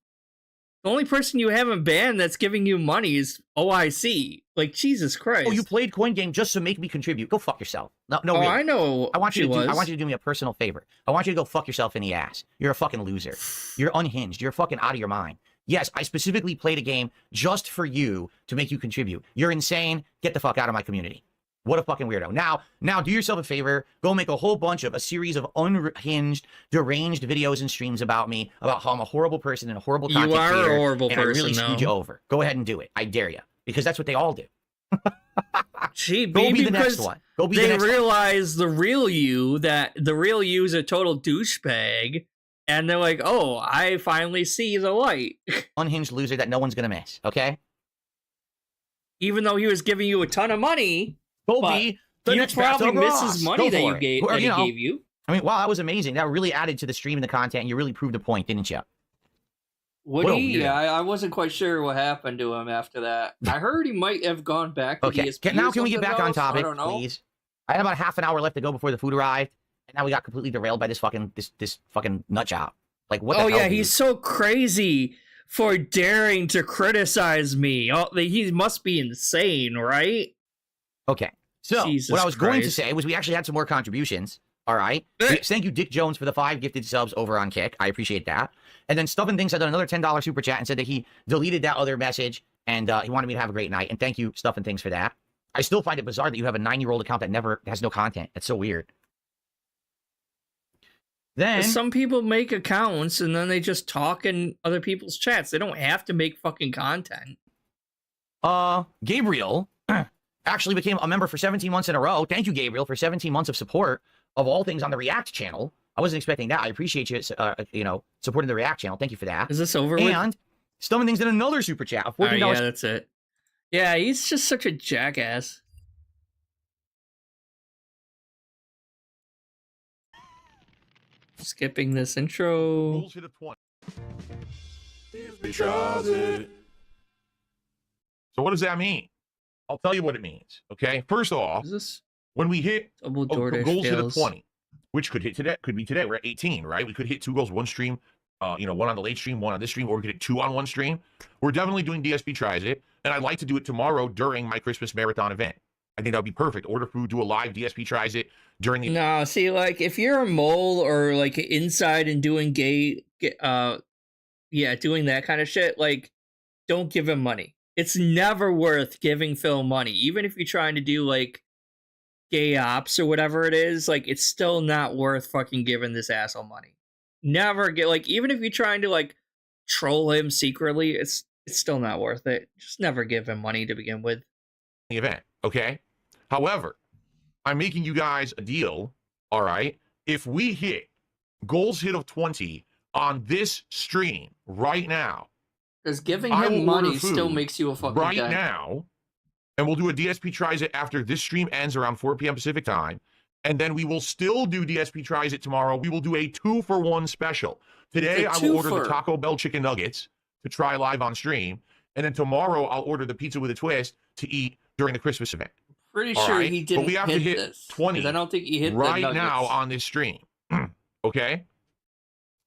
The only person you haven't banned that's giving you money is OIC. Like, Jesus Christ. Oh, you played Coin Game just to make me contribute. Go fuck yourself. No, really. I know. I want you to do me a personal favor. I want you to go fuck yourself in the ass. You're a fucking loser. You're unhinged. You're fucking out of your mind. Yes, I specifically played a game just for you to make you contribute. You're insane. Get the fuck out of my community. What a fucking weirdo. Now do yourself a favor. Go make a series of unhinged, deranged videos and streams about me, about how I'm a horrible person and a horrible content creator. You are a horrible person, and I really screwed you over. Go ahead and do it. I dare you. Because that's what they all do. Gee, go be the next one. Go be the next one. They realize the real you, that the real you is a total douchebag, and they're like, oh, I finally see the light. Unhinged loser that no one's going to miss, okay? Even though he was giving you a ton of money, go be the you next probably miss his money that he gave you. I mean, wow, that was amazing. That really added to the stream and the content, and you really proved a point, didn't you? Would he? I wasn't quite sure what happened to him after that. I heard he might have gone back to DSP. Now can we get back on topic, please? I had about half an hour left to go before the food arrived, and now we got completely derailed by this fucking nut job. Like, what the hell? Oh, yeah, he's so crazy for daring to criticize me. Oh, he must be insane, right? Okay. So, Jesus what I was Christ. going to say was we actually had some more contributions. All right. Thank you, Dick Jones, for the 5 gifted subs over on Kick. I appreciate that. And then Stuff and Things had done another $10 super chat and said that he deleted that other message and he wanted me to have a great night. And thank you, Stuff and Things, for that. I still find it bizarre that you have a 9-year-old account that has no content. That's so weird. Then some people make accounts and then they just talk in other people's chats. They don't have to make fucking content. Gabriel actually became a member for 17 months in a row. Thank you, Gabriel, for 17 months of support of all things on the React channel. I wasn't expecting that. I appreciate you, supporting the React channel. Thank you for that. Is this over with? And Stuff and Things did another super chat of $14. Yeah, that's it. Yeah, he's just such a jackass. Skipping this intro. Rules hit a 20. So what does that mean? I'll tell you what it means. Okay. First off, when we hit Double DoorDash goals hit a fails. 20, which could hit today, could be today. We're at 18, right? We could hit 2 goals, one stream, one on the late stream, one on this stream, or we could hit 2 on one stream. We're definitely doing DSP Tries It, and I'd like to do it tomorrow during my Christmas marathon event. I think that would be perfect. Order food, do a live DSP Tries It during the. No, see, like if you're a mole or like inside and doing doing that kind of shit, like don't give him money. It's never worth giving Phil money, even if you're trying to do like gay ops or whatever it is. Like it's still not worth fucking giving this asshole money. Never get like even if you're trying to like troll him secretly, it's still not worth it. Just never give him money to begin with. The event, okay? However, I'm making you guys a deal, all right? If we hit goals hit of 20 on this stream right now, because giving I will him money order still food makes you a fucking right guy. now, and we'll do a DSP Tries It after this stream ends around 4 p.m. Pacific time, and then we will still do DSP Tries It tomorrow. We will do a 2-for-1 special. Today, I will order the Taco Bell chicken nuggets to try live on stream, and then tomorrow I'll order the pizza with a twist to eat during the Christmas event. Pretty All sure right? he But didn't we have to hit this 20 'cause I don't think he hit right the now nuggets. on this stream. Okay?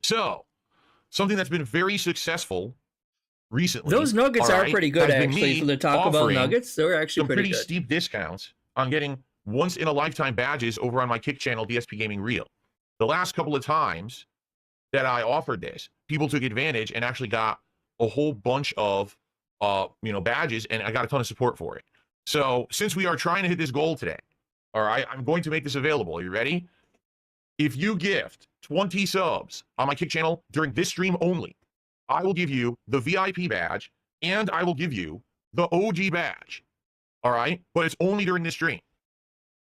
So, something that's been very successful recently. Those nuggets all are right, pretty good, has been actually, me for the Taco Bell offering nuggets. They're actually some pretty pretty good. steep discounts on getting once-in-a-lifetime badges over on my Kick channel, DSPGaming Reel. The last couple of times that I offered this, people took advantage and actually got a whole bunch of badges, and I got a ton of support for it. So since we are trying to hit this goal today, all right, I'm going to make this available. Are you ready? If you gift 20 subs on my Kick channel during this stream only, I will give you the VIP badge and I will give you the OG badge. All right, but it's only during this stream.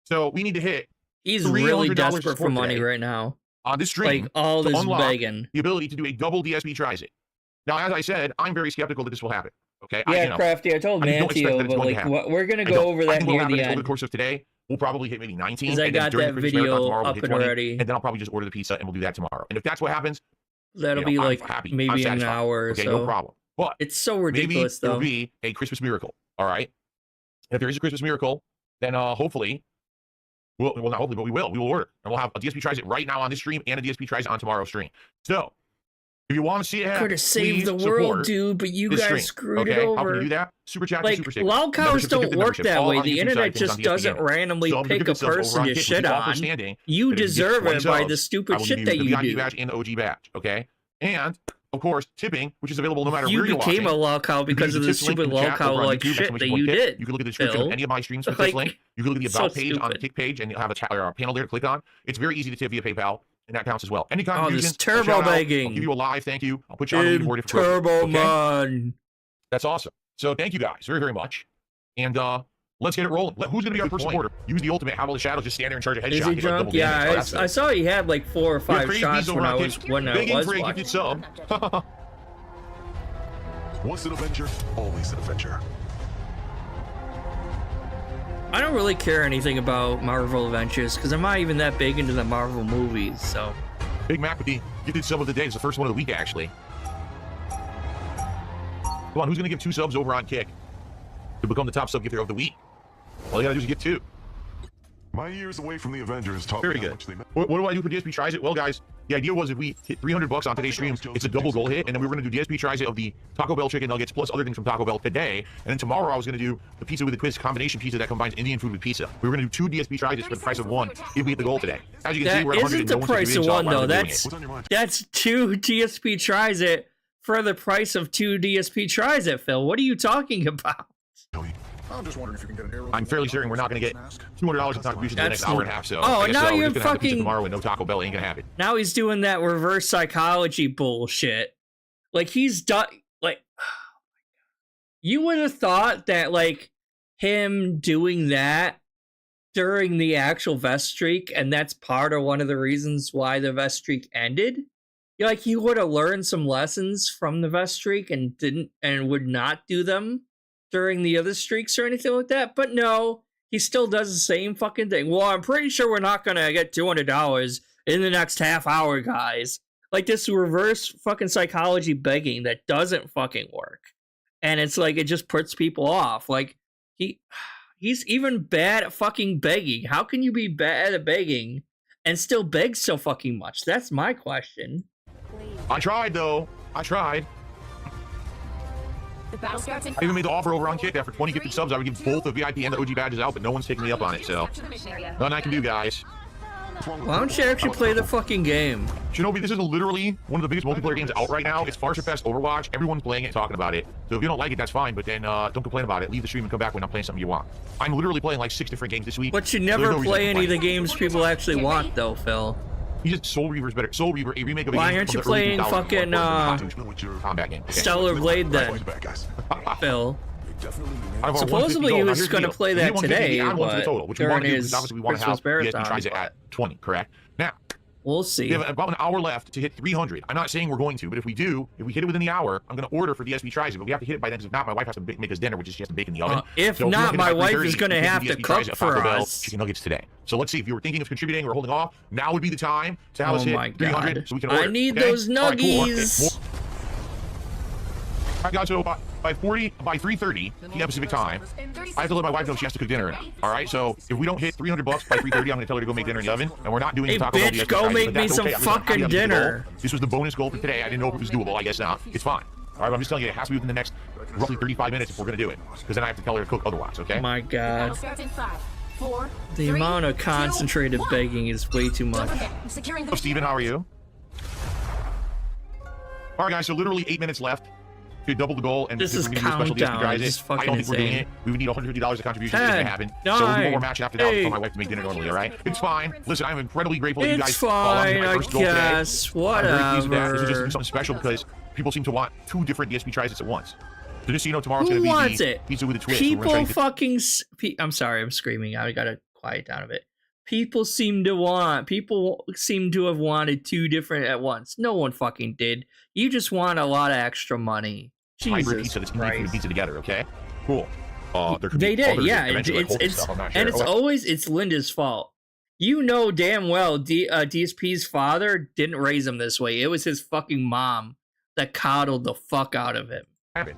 So we need to hit. He's really $300 desperate for support money today right now. On this stream, Like all to this unlock begging. the ability to do a double DSP Tries It. Now, as I said, I'm very skeptical that this will happen. Okay. Yeah, Crafty, I told I don't expect that Mantio, it's but going to like happen. we're gonna I go don't. over I that think what'll near happen the is over end. the course of today, we'll probably hit maybe 19. Because I and then got during that the Christmas marathon video tomorrow, we'll up hit and 20, ready. and then I'll probably just order the pizza and we'll do that tomorrow. And if that's what happens, That'll be I'm like happy. I'm maybe an satisfied. hour or Okay, so. no problem. But It's so maybe ridiculous it'll though. be a Christmas miracle. All right. If there is a Christmas miracle, then hopefully, well, not hopefully, but we will. We will order, and we'll have a DSP Tries It right now on this stream and a DSP Tries It on tomorrow's stream. So, if you want to see it happen, Could have saved please the world, support dude, but you this guys stream, screwed okay? it over. How can you do that? Super chat, Like, super sticker. lolcows Memberships, don't gifted work memberships, that all way. on The YouTube internet side, things just on DSP doesn't Gaming. randomly Some pick a gifted subs over person on to Kick, shit which is all on. outstanding. You But if deserve get 20 it by subs, the I stupid will shit give that you the you VIP do. badge and the OG badge, okay? And of course, tipping, which is available no matter You where you're became watching. a lolcow because of the tips link stupid in the chat lolcow over on like YouTube, shit that exclamation point you tip. did. You can look at the description Phil. of any of my streams for the Like, tips link. You can look at the so about page on the stupid. Kick page, and you'll have a panel there to click on. It's very easy to tip via PayPal, and that counts as well. Any Oh, contributions, this turbo shout out. I'll begging. give you a live thank you. I'll put you on the leaderboard if Turbo appropriate, okay? man. That's awesome. So thank you guys very, very much. And let's get it rolling. Who's going to be our first supporter? Use the ultimate Howl of the Shadows, just stand there and charge a headshot. Is he hit like drunk? double damage. Oh, Yeah, that's I saw he had like 4 or We have 5 Crazy shots Bees when over I on was Kick. when I Begging was for a watching. gifted sub. Once an Avenger, always an Avenger. I don't really care anything about Marvel Adventures because I'm not even that big into the Marvel movies. So Big Mac with the gifted sub of the day. It's the first one of the week, actually. Come on, who's going to give 2 subs over on Kick to become the top sub gifter of the week? All you got to do is get 2. My years away from the Avengers taught Very me how good. much they meant. What do I do for DSP Tries It? Well, guys, the idea was if we hit $300 on today's stream, it's a double goal hit, and then we were going to do DSP Tries It of the Taco Bell chicken nuggets plus other things from Taco Bell today, and then tomorrow I was going to do the pizza with a twist combination pizza that combines Indian food with pizza. We were going to do 2 DSP Tries It for the price of 1 if we hit the goal today. As you can see, that we're at 100 isn't and the no one's price of contributing, so one why though. we're doing That's it. What's on your mind? that's 2 DSP tries it for the price of 2 DSP tries it. Phil, what are you talking about? Tony, I'm just wondering if you can get an arrow. I'm fairly certain we're not going to get $200 in contributions in the next That's- hour and a half, so Oh, I guess now so. We're you're just gonna have the pizza fucking- tomorrow and no Taco Bell ain't going to happen. Now he's doing that reverse psychology bullshit. Like he's done. Like you would have thought that like him doing that during the actual vest streak, and that's part of one of the reasons why the vest streak ended. Like he would have learned some lessons from the vest streak and didn't and would not do them during the other streaks or anything like that. But no, he still does the same fucking thing. Well, I'm pretty sure we're not gonna get $200 in the next half hour, guys. Like this reverse fucking psychology begging that doesn't fucking work. And it's like it just puts people off. Like He's even bad at fucking begging. How can you be bad at begging and still beg so fucking much? That's my question. I tried, though. I tried. The battle starts in I even made the offer over on Kick after 20 gifted subs. I would give both the VIP and the OG badges out, but no one's taking me up on it, so nothing I can do, guys. Why don't you actually play the fucking game? Shinobi, this is literally one of the biggest multiplayer games out right now. It's far surpassed Overwatch. Everyone's playing it and talking about it. So if you don't like it, that's fine, but then don't complain about it. Leave the stream and come back when I'm playing something you want. I'm literally playing like 6 different games this week. But you never no play any of the games people actually want, though, Phil. He's just Soul Reaver's better. Soul Reaver, a remake of a Why game aren't you from the early playing 2000s. fucking combat game? Okay. Stellar Blade then, Phil? Supposedly he was going to play that today, but during his Christmas marathon. Tries it at 20, correct? Now, we'll see. We have about an hour left to hit 300. I'm not saying we're going to, but if we do, if we hit it within the hour, I'm going to order for DSP tries it, but we have to hit it by then, because if not, my wife has to make us dinner, which is she has to bake in the oven. If so not, my wife is going to have to DSP cook tries for Taco Bell us. chicken nuggets today. So let's see, if you were thinking of contributing or holding off, now would be the time to have us hit 300 so we can order. I need okay? those All right, cool. nuggies. All right, guys, so by 3:30 p.m. Pacific time, I have to let my wife know she has to cook dinner now. All right, so if we don't hit $300 by 3:30, I'm going to tell her to go make dinner in the oven, and we're not doing Hey, Taco Bell. bitch, go make me some fucking dinner. This was the bonus goal for today. I didn't know if it was doable. I guess not. It's fine. All right, but I'm just telling you, it has to be within the next roughly 35 minutes if we're going to do it, because then I have to tell her to cook otherwise. Okay? Oh my God. starts in 5, 4, The 3, amount of 2, concentrated 1. begging is way too much. Securing Hello, Steven, how are you? All right, guys, so literally 8 minutes left to double the goal, and This is for me to do a special DSP countdown. prize. This is I fucking don't think we're doing insane. it. We would need $150 of contributions. It's going to happen. 10, So we'll do one 9, more match after that. I'll 8. tell my wife to make dinner normally, all right? It's fine. Listen, I'm incredibly grateful that you guys It's followed me fine, my I first goal today. guess. I'm very pleased with that. This is just Whatever. something special because people seem to want 2 different DSP tries at once. So just so you know, tomorrow's Who going to be wants the it? pizza with a twist. So we're People gonna try to fucking. I'm sorry, I'm screaming. I gotta quiet down a bit. People seem to have wanted 2 different at once. No one fucking did. You just want a lot of extra money. hybrid Jesus pizza that's easy for Christ. the pizza together, okay? Cool. There could They be did, others yeah. eventually, like Holden stuff, I'm not sure. And it's Okay. always Linda's fault. You know damn well DSP's father didn't raise him this way. It was his fucking mom that coddled the fuck out of him. Happen.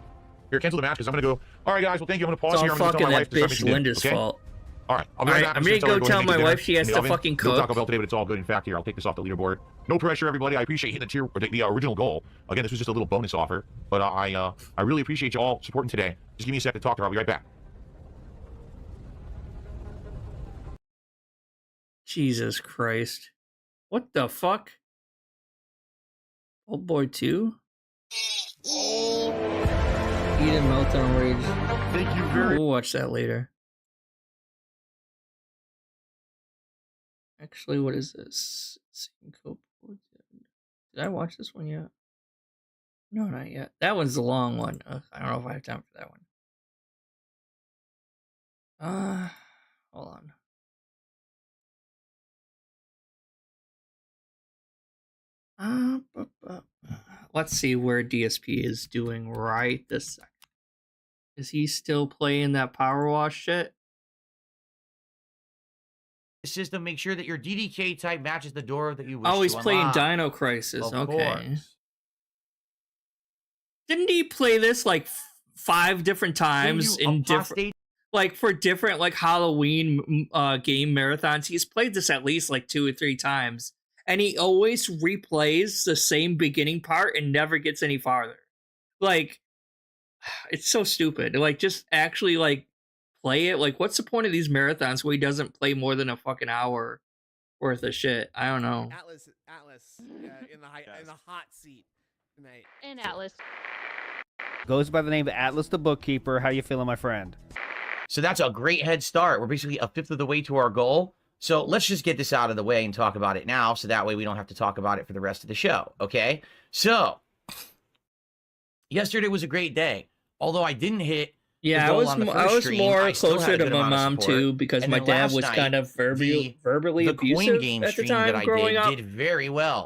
Here, cancel the match because I'm gonna go. All right, guys. Well, thank you. I'm gonna pause It's all here. I'm gonna tell fucking my wife that to start bitch making Linda's dinner, okay? fault. All right, I'll be right back. I'm gonna go tell my wife she has to fucking No Taco cook. Bell today, but it's all good. In fact, here, I'll take this off the leaderboard. No pressure, everybody. I appreciate hitting the original goal. Again, this was just a little bonus offer, but I really appreciate you all supporting today. Just give me a sec to talk to her. I'll be right back. Jesus Christ. What the fuck? Old Boy 2? Eden Meltdown Rage. Thank you very We'll watch that later. Actually, what is this? Did I watch this one yet? No, not yet. That one's the long one. Ugh, I don't know if I have time for that one. Hold on. Let's see where DSP is doing right this second. Is he still playing that power wash shit? System, make sure that your DDK type matches the door that you wish Oh, he's to playing unlock. Dino Crisis. Of Okay. course. Didn't he play this like 5 different times in different, like for different like Halloween game marathons? He's played this at least like 2 or 3 times, and he always replays the same beginning part and never gets any farther. Like, it's so stupid. Like, just actually like play it. Like, what's the point of these marathons where he doesn't play more than a fucking hour worth of shit? I don't know. Atlas in the hot seat tonight. And Atlas. Goes by the name of Atlas the Bookkeeper. How you feeling, my friend? So that's a great head start. We're basically a fifth of the way to our goal. So let's just get this out of the way and talk about it now, so that way we don't have to talk about it for the rest of the show, okay? So, yesterday was a great day. Although I didn't hit Yeah, I the goal was on the I first was stream, more I still closer had a to good my amount of mom support. too, because And my then dad last was night, kind of verbally the abusive coin game at the stream time that I growing up. did very well.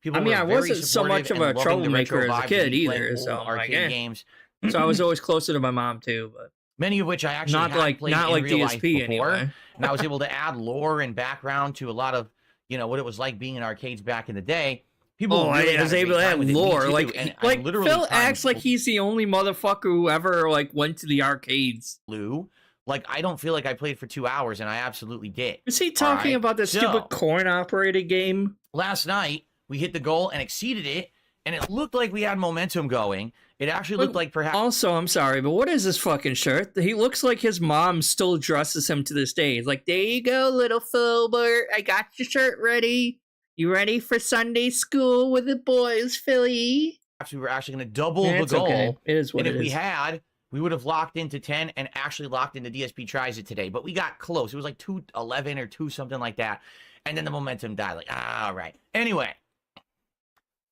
People I mean, were I very wasn't so supportive much of and a loving the troublemaker retro as a vibes kid of me playing either, old so I'm like, arcade eh. games. So I was always closer to my mom too, but Many of which I actually not had like played not in like real life DSP before, anyway. and I was able to add lore and background to a lot of, you know, what it was like being in arcades back in the day. People really I was able to add lore. Like literally Phil timed acts like he's the only motherfucker who ever like went to the arcades. Lou, Like, I don't feel like I played for 2 hours, and I absolutely did. Is he talking about that stupid coin-operated game? Last night, we hit the goal and exceeded it, and it looked like we had momentum going. It actually looked like perhaps... Also, I'm sorry, but what is this fucking shirt? He looks like his mom still dresses him to this day. He's like, there you go, little Filbert. I got your shirt ready. You ready for Sunday school with the boys, Philly? we were actually going to double the goal. Okay. It is what and it if is. we had, we would have locked into 10 and actually locked into DSP Tries It today. But we got close. It was like 2-11 or 2 something like that. And then the momentum died. Like, all right. Anyway.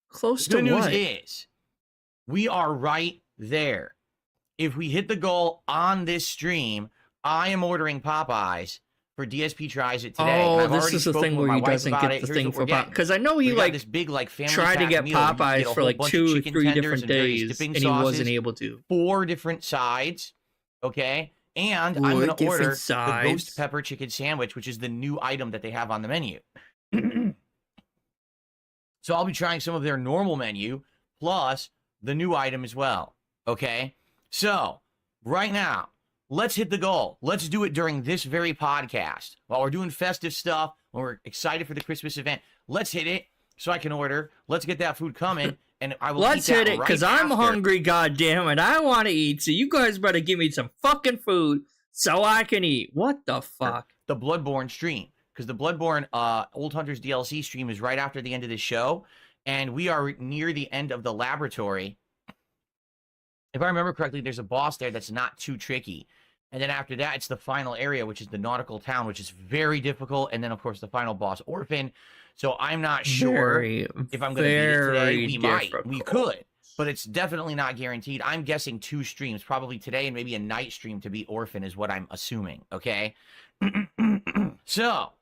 Close to the good what? news is, we are right there. If we hit the goal on this stream, I am ordering Popeyes for DSP Tries It today. Oh, this is the thing where he doesn't get the thing for Popeyes. Because I know he like this big like family tried to get meal. Popeyes for like 2 or 3 different days, and he wasn't sauces, able to. 4 different sides, okay? And I'm going to order the ghost pepper chicken sandwich, which is the new item that they have on the menu. So I'll be trying some of their normal menu, plus the new item as well, okay? So, right now, let's hit the goal. Let's do it during this very podcast. While we're doing festive stuff, when we're excited for the Christmas event, let's hit it so I can order. Let's get that food coming, and I will Let's eat that hit it, because I'm hungry, goddammit. I want to eat, so you guys better give me some fucking food so I can eat. What the fuck? The Bloodborne stream. Because the Bloodborne Old Hunters DLC stream is right after the end of this show, and we are near the end of the laboratory. If I remember correctly, there's a boss there that's not too tricky. And then after that, it's the final area, which is the Nautical Town, which is very difficult. And then, of course, the final boss, Orphan. So I'm not sure if I'm going to beat it today. We might. We could. But it's definitely not guaranteed. I'm guessing 2 streams, probably today and maybe a night stream to beat Orphan is what I'm assuming, okay? So,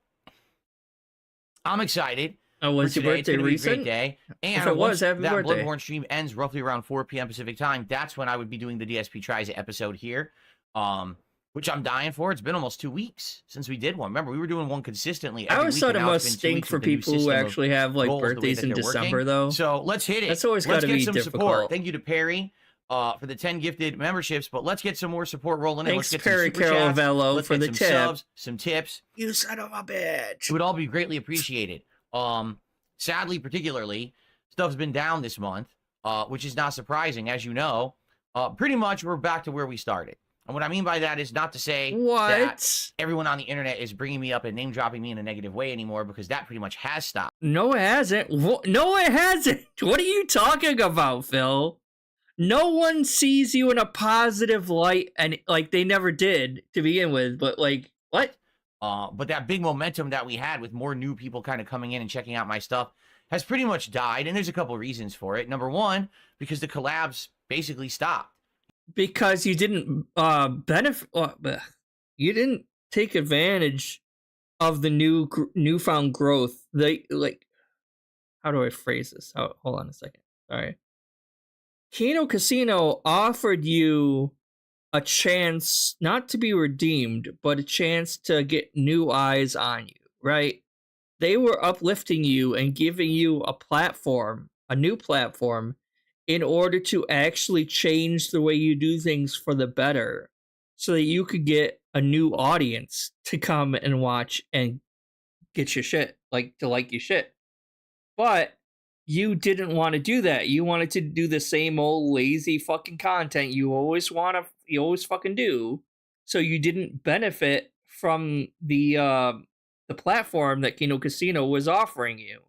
I'm excited. Oh, was your birthday recent? Great day. And if it was, happy that birthday. Bloodborne stream ends roughly around 4 p.m. Pacific time, that's when I would be doing the DSP Tries It episode here, which I'm dying for. It's been almost 2 weeks since we did one. Remember, we were doing one consistently every I always week, thought it and now it's must been 2 stink weeks for with the new people who system of actually have like goals, the way birthdays that in they're December, working. though. So let's hit it. That's always Let's got to get be some difficult. support. Thank you to Perry for the 10 gifted memberships, but let's get some more support rolling in. Thanks, Let's get Perry some super chats. Caravello, Let's for get the some tip. subs, some tips. You son of a bitch. It would all be greatly appreciated. Sadly, particularly, stuff's been down this month, which is not surprising, as you know. Pretty much, we're back to where we started. And what I mean by that is not to say that everyone on the internet is bringing me up and name-dropping me in a negative way anymore, because that pretty much has stopped. No, it hasn't. No, it hasn't. What are you talking about, Phil? No one sees you in a positive light, and like they never did to begin with. But like, what? But that big momentum that we had with more new people kind of coming in and checking out my stuff has pretty much died, and there's a couple of reasons for it. Number one, because the collabs basically stopped. Because you didn't benefit. You didn't take advantage of the newfound growth. They like. How do I phrase this? Hold on a second. All right. Kino Casino offered you a chance not to be redeemed, but a chance to get new eyes on you, right? They were uplifting you and giving you a platform, a new platform, in order to actually change the way you do things for the better, so that you could get a new audience to come and watch and get your shit, like your shit. But you didn't want to do that. You wanted to do the same old lazy fucking content you always fucking do. So you didn't benefit from the platform that Kino Casino was offering you.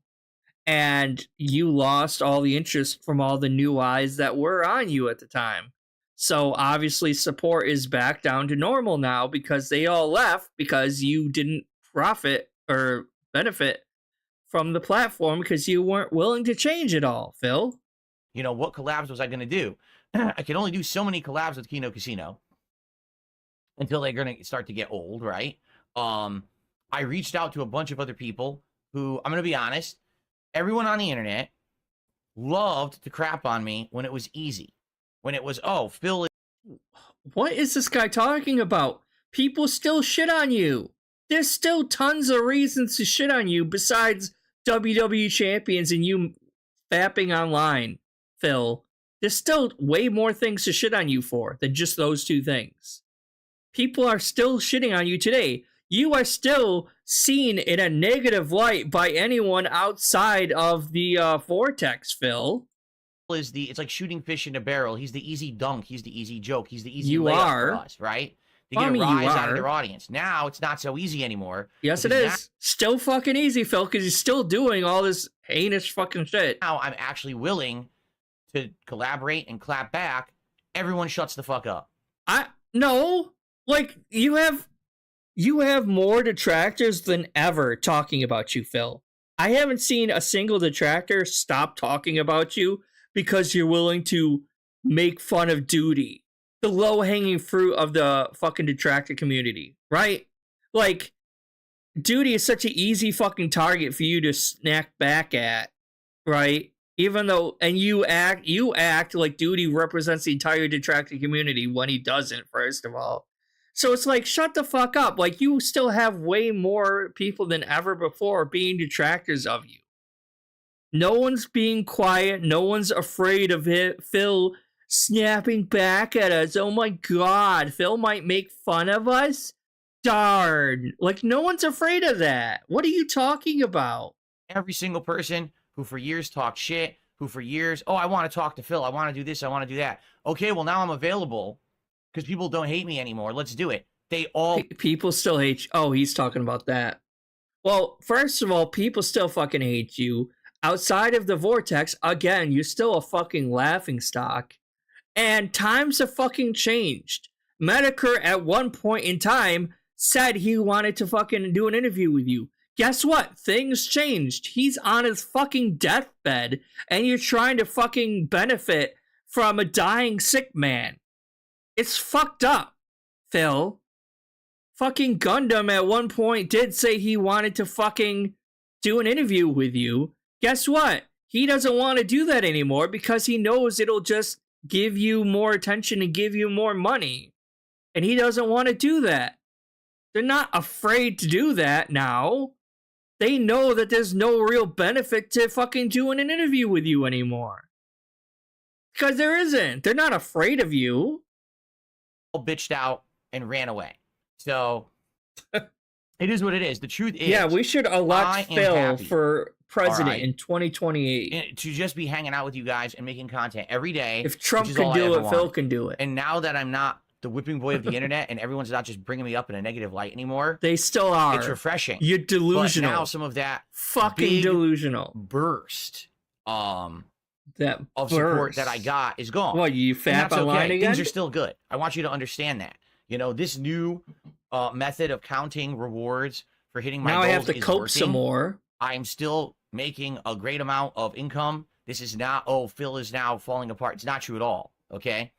And you lost all the interest from all the new eyes that were on you at the time. So obviously support is back down to normal now, because they all left because you didn't profit or benefit from the platform because you weren't willing to change it all, Phil. You know, what collabs was I going to do? I can only do so many collabs with Kino Casino until they're going to start to get old, right? I reached out to a bunch of other people who, I'm going to be honest, everyone on the internet loved to crap on me when it was easy. When it was, oh, Phil. What is this guy talking about? People still shit on you. There's still tons of reasons to shit on you besides WWE champions and you fapping online, Phil. There's still way more things to shit on you for than just those 2 things. people are still shitting on you today. You are still seen in a negative light by anyone outside of the vortex, Phil. It's like shooting fish in a barrel. He's the easy dunk. He's the easy joke. He's the easy You layup are. for us, right? To I get a mean, you rise out of are. their audience. Now it's not so easy anymore. Yes, it is. Still fucking easy, Phil, because he's still doing all this heinous fucking shit. Now I'm actually willing to collaborate and clap back. Everyone shuts the fuck up. No, like you have more detractors than ever talking about you, Phil. I haven't seen a single detractor stop talking about you because you're willing to make fun of Duty, the low-hanging fruit of the fucking detractor community, right? Like, Duty is such an easy fucking target for you to snack back at, right? Even though, and you act like Duty represents the entire detractor community when he doesn't, first of all. So it's like, shut the fuck up. Like, you still have way more people than ever before being detractors of you. No one's being quiet. No one's afraid of it. Phil snapping back at us. Oh my god, Phil might make fun of us? Darn. Like, no one's afraid of that. What are you talking about? Every single person who for years talked shit, who for years, oh, I want to talk to Phil. I want to do this. I want to do that. Okay, well, now I'm available because people don't hate me anymore. Let's do it. They all... People still hate you. Oh, he's talking about that. Well, first of all, people still fucking hate you. Outside of the vortex, again, you're still a fucking laughingstock. And times have fucking changed. Medicare at one point in time said he wanted to fucking do an interview with you. Guess what? Things changed. He's on his fucking deathbed, and you're trying to fucking benefit from a dying sick man. It's fucked up, Phil. Fucking Gundam at one point did say he wanted to fucking do an interview with you. Guess what? He doesn't want to do that anymore because he knows it'll just give you more attention and give you more money. And he doesn't want to do that. They're not afraid to do that now. They know that there's no real benefit to fucking doing an interview with you anymore. Because there isn't. They're not afraid of you. All bitched out and ran away. So, it is what it is. The truth is... Yeah, we should elect Phil for president in 2028. To just be hanging out with you guys and making content every day. If Trump can do it, Phil can do it. And now that I'm not the whipping boy of the internet and everyone's not just bringing me up in a negative light anymore. They still are. It's refreshing. You're delusional. But now some of that fucking delusional burst that of support that I got is gone. What, you fap online again? Things are still good. I want you to understand that. You know, this new method of counting rewards for hitting my goals I have to cope working. Some more. I'm still making a great amount of income. This is not, oh, Phil is now falling apart. It's not true at all, okay?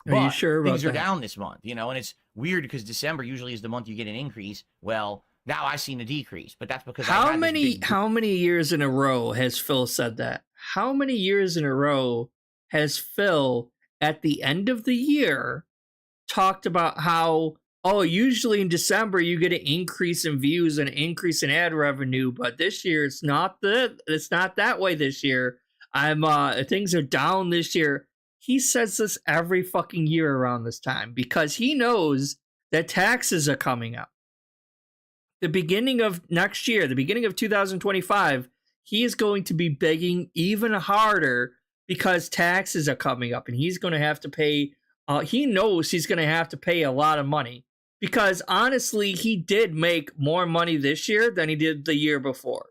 Are you sure about things are that? down this month, you know, and it's weird because December usually is the month you get an increase. Well, now I've seen a decrease, but that's because how many years in a row has Phil said that? How many years in a row has Phil at the end of the year talked about how, oh, usually in December you get an increase in views and an increase in ad revenue, but this year it's not that way this year. Things are down this year. He says this every fucking year around this time because he knows that taxes are coming up. The beginning of next year, the beginning of 2025, he is going to be begging even harder because taxes are coming up and he's going to have to pay. He knows he's going to have to pay a lot of money because honestly, he did make more money this year than he did the year before.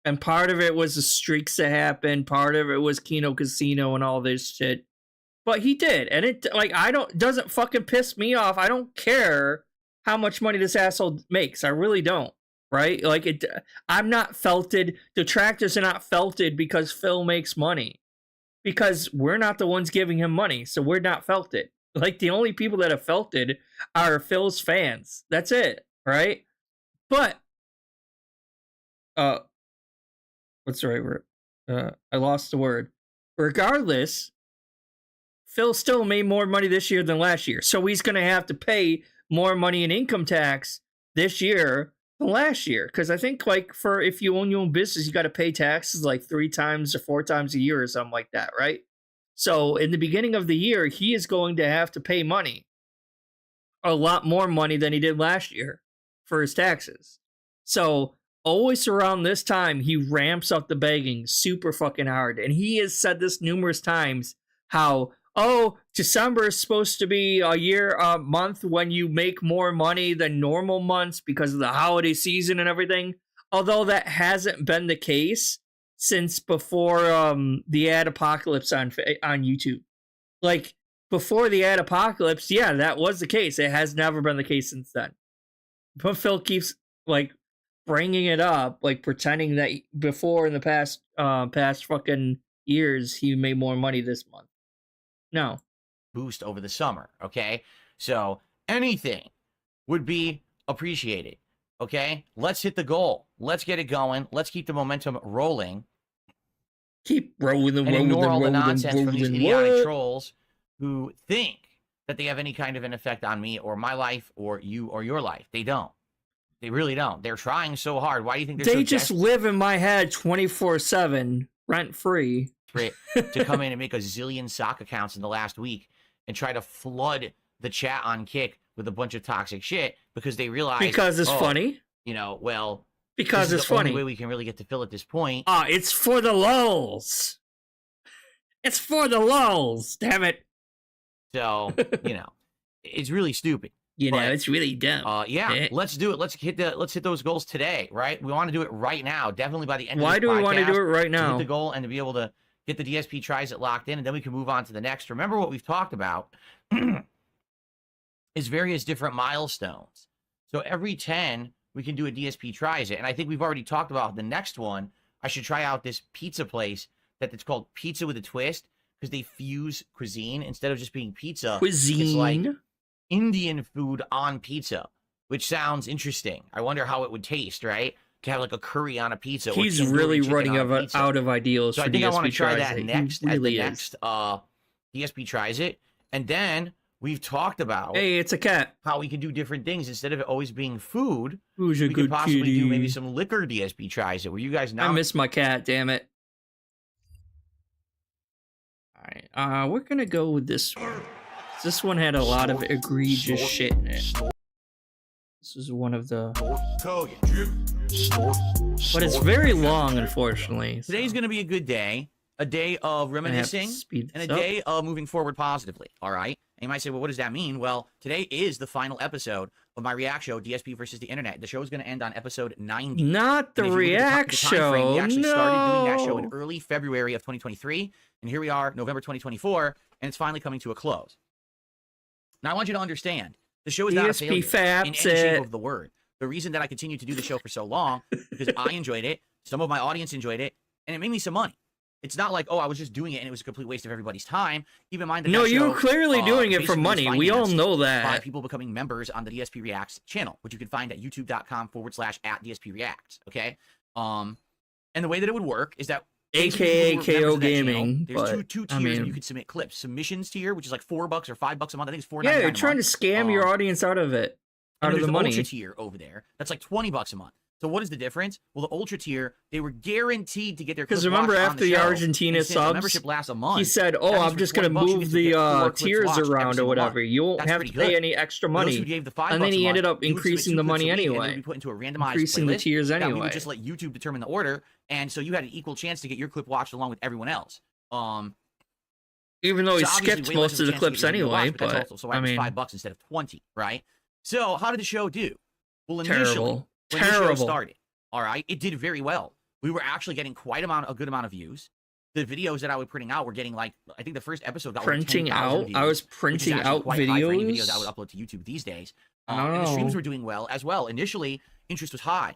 And part of it was the streaks that happened. Part of it was Kino Casino and all this shit. But he did. And it, like, doesn't fucking piss me off. I don't care how much money this asshole makes. I really don't. Right? Like, I'm not felted. Detractors are not felted because Phil makes money. Because we're not the ones giving him money. So we're not felted. Like, the only people that are felted are Phil's fans. That's it. Right? But, what's the right word? I lost the word. Regardless, Phil still made more money this year than last year. So he's going to have to pay more money in income tax this year than last year. Because I think, like, for if you own your own business, you got to pay taxes like 3 times or 4 times a year or something like that, right? So in the beginning of the year, he is going to have to pay money. a lot more money than he did last year for his taxes. So always around this time, he ramps up the begging super fucking hard. And he has said this numerous times how, oh, December is supposed to be a month when you make more money than normal months because of the holiday season and everything. Although that hasn't been the case since before the ad apocalypse on YouTube. Like, before the ad apocalypse, yeah, that was the case. It has never been the case since then. But Phil keeps, like, bringing it up, like, pretending that before in the past fucking years, he made more money this month. No. Boost over the summer, okay? So anything would be appreciated, okay? Let's hit the goal. Let's get it going. Let's keep the momentum rolling. Keep rolling, and ignore all the nonsense from these idiotic trolls who think that they have any kind of an effect on me or my life or you or your life. They don't. They really don't. They're trying so hard. Why do you think they're they so just live in my head 24/7, rent free, to come in and make a zillion sock accounts in the last week and try to flood the chat on Kick with a bunch of toxic shit because they realize it's funny. You know, well, because it's funny. The only way we can really get to Phil at this point. It's for the lulz. It's for the lulz. Damn it. So, you know, it's really stupid. It's really dumb. Yeah, let's do it. Let's hit those goals today, right? We want to do it right now. Definitely by the end of this podcast. Why do we want to do it right now? To hit the goal and to be able to get the DSP tries it locked in, and then we can move on to the next. Remember what we've talked about is various different milestones. So every 10, we can do a DSP tries it. And I think we've already talked about the next one. I should try out this pizza place it's called Pizza with a Twist because they fuse cuisine instead of just being pizza. Cuisine. It's like Indian food on pizza, which sounds interesting. I wonder how it would taste, right? To have like a curry on a pizza. He's really running out of ideas. So for I think DSP I want to try that next as the next DSP tries it. And then we've talked about it's a cat. How we can do different things instead of it always being food. Who's a we good could possibly kitty? do maybe some liquor DSP tries it. Where you guys now? I miss my cat. Damn it. All right. We're gonna go with this one. This one had a lot of egregious shit in it. This is one of the... But it's very long, unfortunately. So. Today's going to be a good day. A day of reminiscing and a day of moving forward positively. All right? And you might say, well, what does that mean? Well, today is the final episode of my React show, DSP versus the Internet. The show is going to end on episode 90. Not the React show. We actually started doing that show in early February of 2023. And here we are, November 2024. And it's finally coming to a close. Now, I want you to understand, the show is not a failure in any shape of the word. The reason that I continued to do the show for so long, because I enjoyed it, some of my audience enjoyed it, and it made me some money. It's not like, I was just doing it and it was a complete waste of everybody's time. Keep in mind that you were clearly doing it for money. We all know that. By people becoming members on the DSP Reacts channel, which you can find at youtube.com/@DSP okay? And the way that it would work is that AKA KO Gaming. There's two tiers and you can submit clips. Submissions tier, which is like $4 or $5 a month. I think it's $4.99. Yeah, you're trying to scam your audience out of it. Out of the money. Ultra tier over there. That's like $20 a month. So what is the difference? Well, the Ultra tier, they were guaranteed to get their clips. Because remember, after the Argentina subs, membership lasts a month. He said, I'm just going to move the tiers around or whatever. You won't have to pay any extra money. And then he ended up increasing the money anyway. Be put into a randomized increasing the tiers anyway. We would just let YouTube determine the order. And so you had an equal chance to get your clip watched along with everyone else. Even though he skipped most of the clips anyway. But so I mean, $5 instead of 20, right? So how did the show do? Well, initially, when the show started, all right, it did very well. We were actually getting a good amount of views. The videos that I was printing out were getting like, I think the first episode got printing out. Views, I was printing out videos I would upload to YouTube these days. And the streams were doing well as well. Initially, interest was high.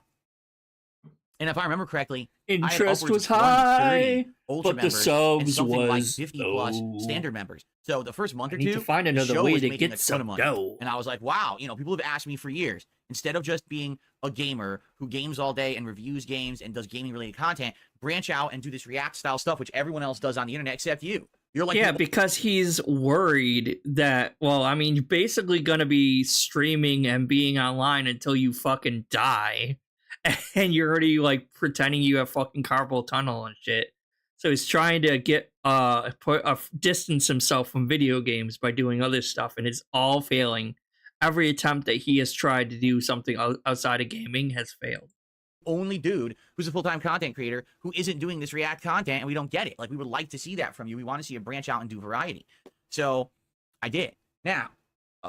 And if I remember correctly, interest was high, but the subs was like 50 plus standard members. So the first month or two, to find another way to get some dough. And I was like, wow, people have asked me for years, instead of just being a gamer who games all day and reviews games and does gaming related content, branch out and do this React style stuff, which everyone else does on the internet except you. You're like, yeah, because he's worried that, you're basically going to be streaming and being online until you fucking die. And you're already pretending you have fucking carpal tunnel and shit. So he's trying to get distance himself from video games by doing other stuff, and it's all failing. every attempt that he has tried to do something outside of gaming has failed. Only dude who's a full-time content creator who isn't doing this React content, and we don't get it. Like, we would like to see that from you. We want to see you branch out and do variety. So I did. Now,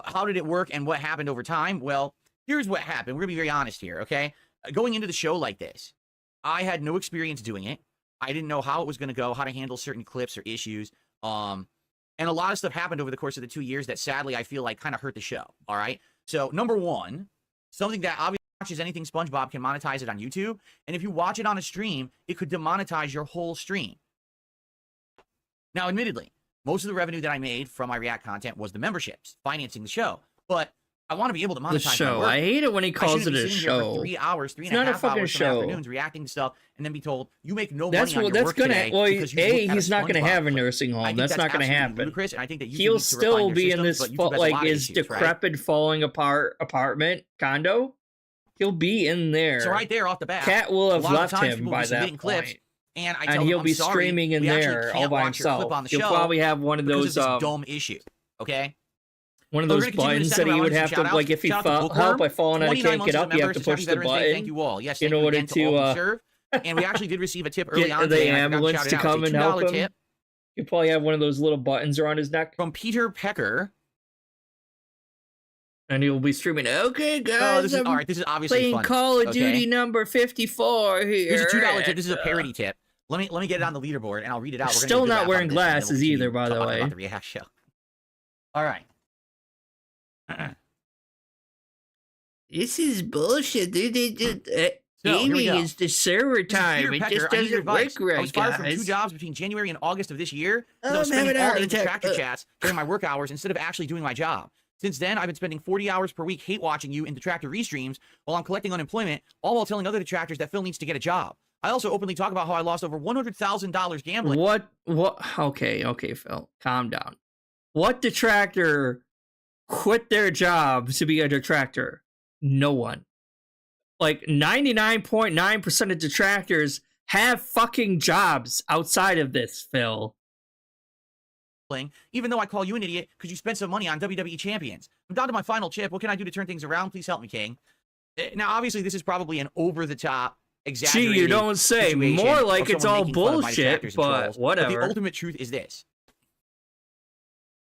how did it work and what happened over time? Well, here's what happened. We're gonna be very honest here, okay? Going into the show like this, I had no experience doing it. I didn't know how it was gonna go, how to handle certain clips or issues. And a lot of stuff happened over the course of the 2 years that sadly I feel like kind of hurt the show. All right. So number one, something that obviously watches anything SpongeBob can monetize it on YouTube. And if you watch it on a stream, it could demonetize your whole stream. Now, admittedly, most of the revenue that I made from my React content was the memberships financing the show. But I want to be able to monetize The show. my work. I hate it when he calls it a Here show. for 3 hours, three It's and a not a half fucking hours, some show. afternoons reacting to stuff, and then be told you make no That's money on what. your That's work gonna. today Well, because you look at he's not gonna SpongeBob have a clip. nursing I home. think That's not gonna absolutely happen. ludicrous, and I think that YouTube He'll needs to still refine be their in this systems, but YouTube has a lot of his issues, right? decrepit, falling apart apartment condo. He'll be in there. So right there off the bat, Cat will a have lot of left times him people by be submitting that clips, point. and I And tell he'll them, I'm be sorry, streaming in we actually there can't all by watch your clip himself. on the He'll show probably have one of because those of this dumb issue. Okay. one of So we're those gonna continue buttons this that he segment. I would wanna have do to, shout-outs. like, if he Shout out to help Bookworm, by falling and he 29 can't months get as a up, you have member. to It's Happy push the Veterans Day. Thank button you all. Yes, in thank you order again to all to who serve. And we actually did receive a tip early get on the today, and I forgot to ambulance shout to it out. come It's a and help $2 him. tip You probably have one of those little buttons around his neck, from Peter Pecker. and he'll be streaming. Okay, Oh, guys, this is I'm all right. This is obviously playing funny, Call of okay? Duty number 54 here. Here's a $2 tip. This is a parody tip. Let me get it on the leaderboard, and I'll read it out. We're gonna Still do a good not laugh wearing on this, and then we'll glasses continue either, by the talking way. about the React show. All right. This is bullshit. So, here Gaming we go. is the server This is time. Peter It Pecker. just I need your doesn't advice. work right, I was fired from 2 guys. jobs between January and August of this year because I was I'm having spending a all heart day in attack. Detractor chats during my work hours instead of actually doing my job. Since then, I've been spending 40 hours per week hate watching you in Detractor restreams while I'm collecting unemployment, all while telling other detractors that Phil needs to get a job. I also openly talk about how I lost over $100,000 gambling. What? Okay, Phil, calm down. What detractor quit their job to be a detractor? No one. Like 99.9% of detractors have fucking jobs outside of this, Phil. Even though I call you an idiot because you spent some money on WWE champions. I'm down to my final chip. What can I do to turn things around? Please help me, King. Now, obviously, this is probably an over-the-top, exaggerated Gee, you don't say. situation More of like it's someone all making fun of my bullshit, detractors and but trolls. whatever. But the ultimate truth is this.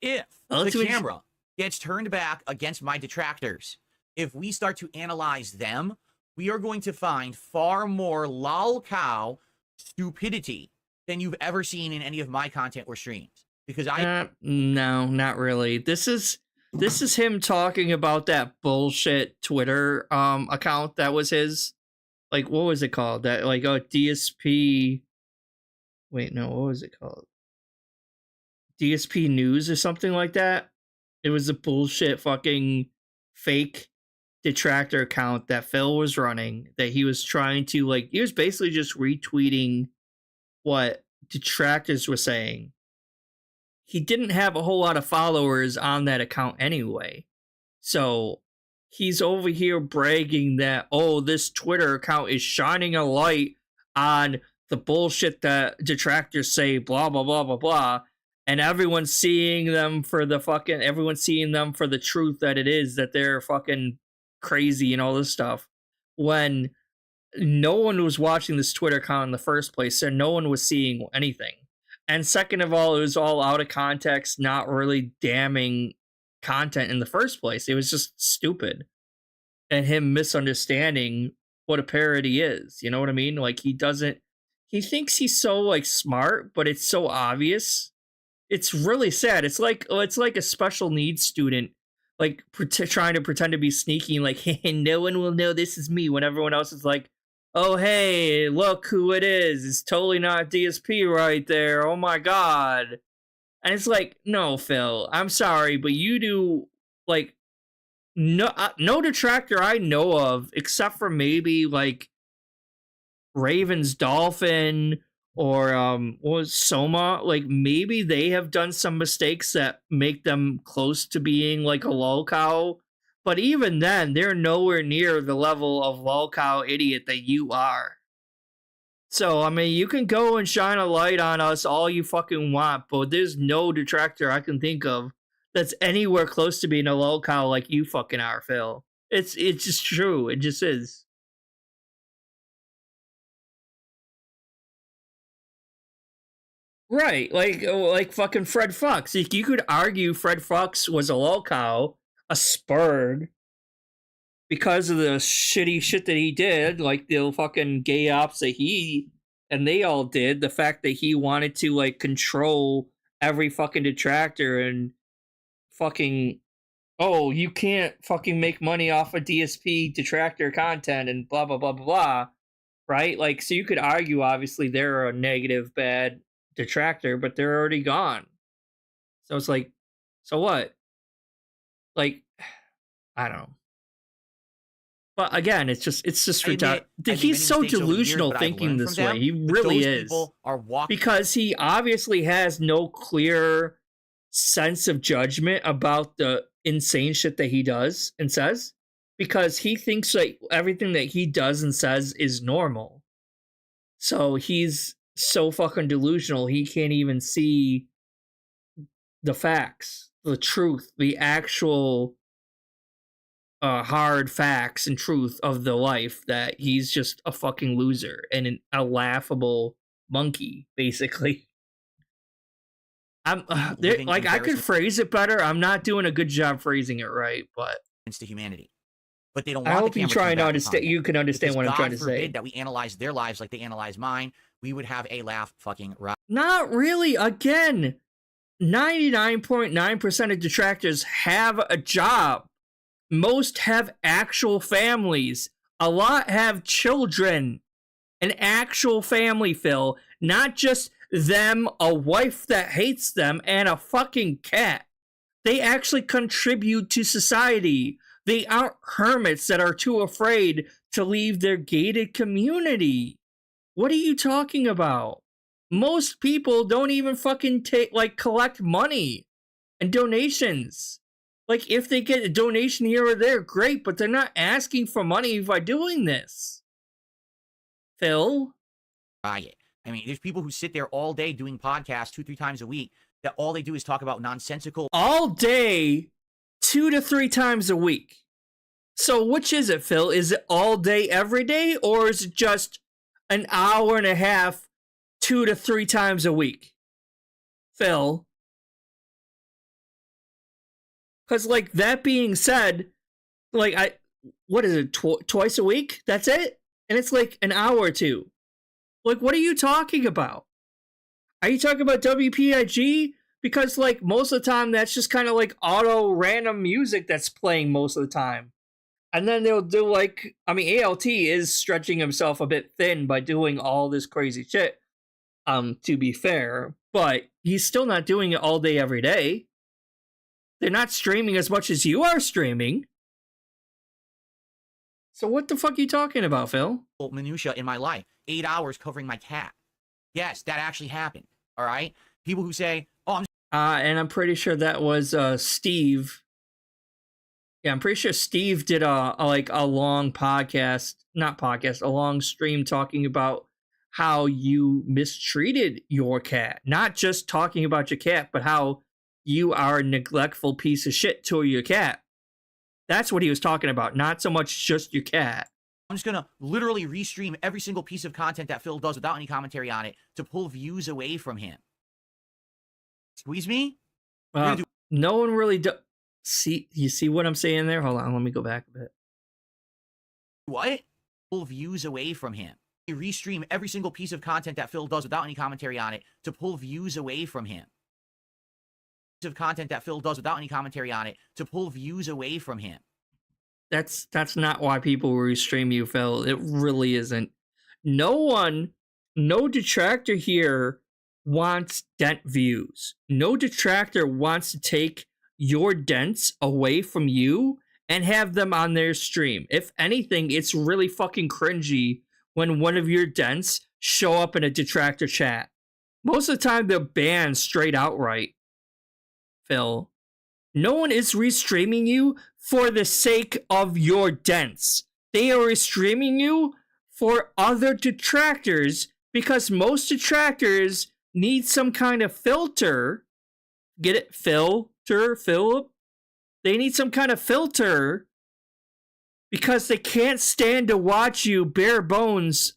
If the Ultimate- camera gets turned back against my detractors, if we start to analyze them, we are going to find far more lolcow stupidity than you've ever seen in any of my content or streams. Because no, not really. This is him talking about that bullshit Twitter account that was his. Like, what was it called? That, like, DSP. Wait, no, what was it called? DSP News or something like that. It was a bullshit fucking fake detractor account that Phil was running, that he was trying to, like, he was basically just retweeting what detractors were saying. He didn't have a whole lot of followers on that account anyway. So he's over here bragging that, oh, this Twitter account is shining a light on the bullshit that detractors say, blah, blah, blah, blah, blah. And everyone's seeing them for the truth that it is, that they're fucking crazy and all this stuff. When no one was watching this Twitter account in the first place, so no one was seeing anything. And second of all, it was all out of context, not really damning content in the first place. It was just stupid. And him misunderstanding what a parody is. You know what I mean? Like, he thinks he's so, like, smart, but it's so obvious. It's really sad. It's like a special needs student, like, trying to pretend to be sneaky, like, hey, no one will know this is me, when everyone else is like, oh, hey, look who it is. It's totally not DSP right there. Oh, my God. And it's like, no, Phil, I'm sorry, but you do, like, no detractor I know of, except for maybe, like, Raven's Dolphin or, what was Soma? Like, maybe they have done some mistakes that make them close to being, like, a lolcow. But even then, they're nowhere near the level of lolcow idiot that you are. So, I mean, you can go and shine a light on us all you fucking want, but there's no detractor I can think of that's anywhere close to being a lolcow like you fucking are, Phil. It's just true. It just is. Right, like fucking Fred Fox. You could argue Fred Fox was a lolcow, a spurg, because of the shitty shit that he did, like the fucking gay ops that he and they all did. The fact that he wanted to like control every fucking detractor and fucking, oh, you can't fucking make money off of DSP detractor content and blah blah blah blah blah. Right? Like, so you could argue obviously they're a negative, bad detractor, but they're already gone. So it's like, so what? Like, I don't know. But again, it's just retarded. He's so delusional thinking this way. He really is. Because he obviously has no clear sense of judgment about the insane shit that he does and says. Because he thinks like everything that he does and says is normal. So he's so fucking delusional, he can't even see the facts, the truth, the actual hard facts and truth of the life, that he's just a fucking loser and a laughable monkey, basically. I'm like, I could phrase it better. I'm not doing a good job phrasing it right, but to humanity. But they don't I want hope the you try and understand. You can understand because what I'm God trying to say. forbid that we analyze their lives like they analyze mine. We would have a laugh fucking right. Not really. Again, 99.9% of detractors have a job. Most have actual families. A lot have children. An actual family, Phil. Not just them, a wife that hates them, and a fucking cat. They actually contribute to society. They aren't hermits that are too afraid to leave their gated community. What are you talking about? Most people don't even fucking collect money and donations. Like, if they get a donation here or there, great, but they're not asking for money by doing this. Phil? I mean, there's people who sit there all day doing podcasts 2-3 times a week that all they do is talk about nonsensical. All day, 2 to 3 times a week. So which is it, Phil? Is it all day, every day, or is it just an hour and a half, 2 to 3 times a week? Phil? Because, like, that being said, like, what is it, twice a week? That's it? And it's like an hour or two. Like, what are you talking about? Are you talking about WPIG? Because, like, most of the time, that's just kind of like auto random music that's playing most of the time. And then they'll do, like, I mean, ALT is stretching himself a bit thin by doing all this crazy shit, to be fair. But he's still not doing it all day, every day. They're not streaming as much as you are streaming. So what the fuck are you talking about, Phil? Minutia in my life. 8 hours covering my cat. Yes, that actually happened. All right? People who say, oh, and I'm pretty sure that was Steve. Yeah, I'm pretty sure Steve did a long a long stream talking about how you mistreated your cat. Not just talking about your cat, but how you are a neglectful piece of shit to your cat. That's what he was talking about, not so much just your cat. I'm just going to literally restream every single piece of content that Phil does without any commentary on it to pull views away from him. Squeeze me? No one really does. See, you see what I'm saying there? Hold on, let me go back a bit. What? Pull views away from him. You restream every single piece of content that Phil does without any commentary on it to pull views away from him. Of content that Phil does without any commentary on it to pull views away from him. That's not why people restream you, Phil. It really isn't. No detractor here wants dent views. No detractor wants to take your dents away from you and have them on their stream. If anything, it's really fucking cringy when one of your dents show up in a detractor chat. Most of the time, they're banned straight outright. Phil, no one is restreaming you for the sake of your dents. They are restreaming you for other detractors because most detractors need some kind of filter. Get it, Phil? filter, Philip. They need some kind of filter because they can't stand to watch you bare bones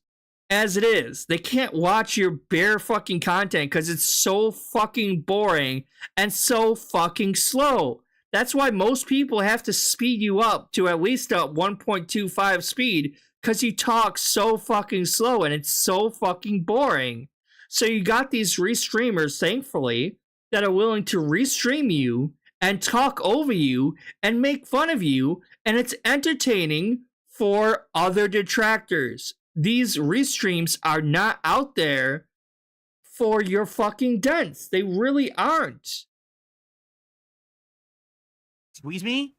as it is. They can't watch your bare fucking content because it's so fucking boring and so fucking slow. That's why most people have to speed you up to at least a 1.25 speed because you talk so fucking slow and it's so fucking boring. So you got these restreamers, thankfully, that are willing to restream you and talk over you and make fun of you, and it's entertaining for other detractors. These restreams are not out there for your fucking dents. They really aren't. Squeeze me?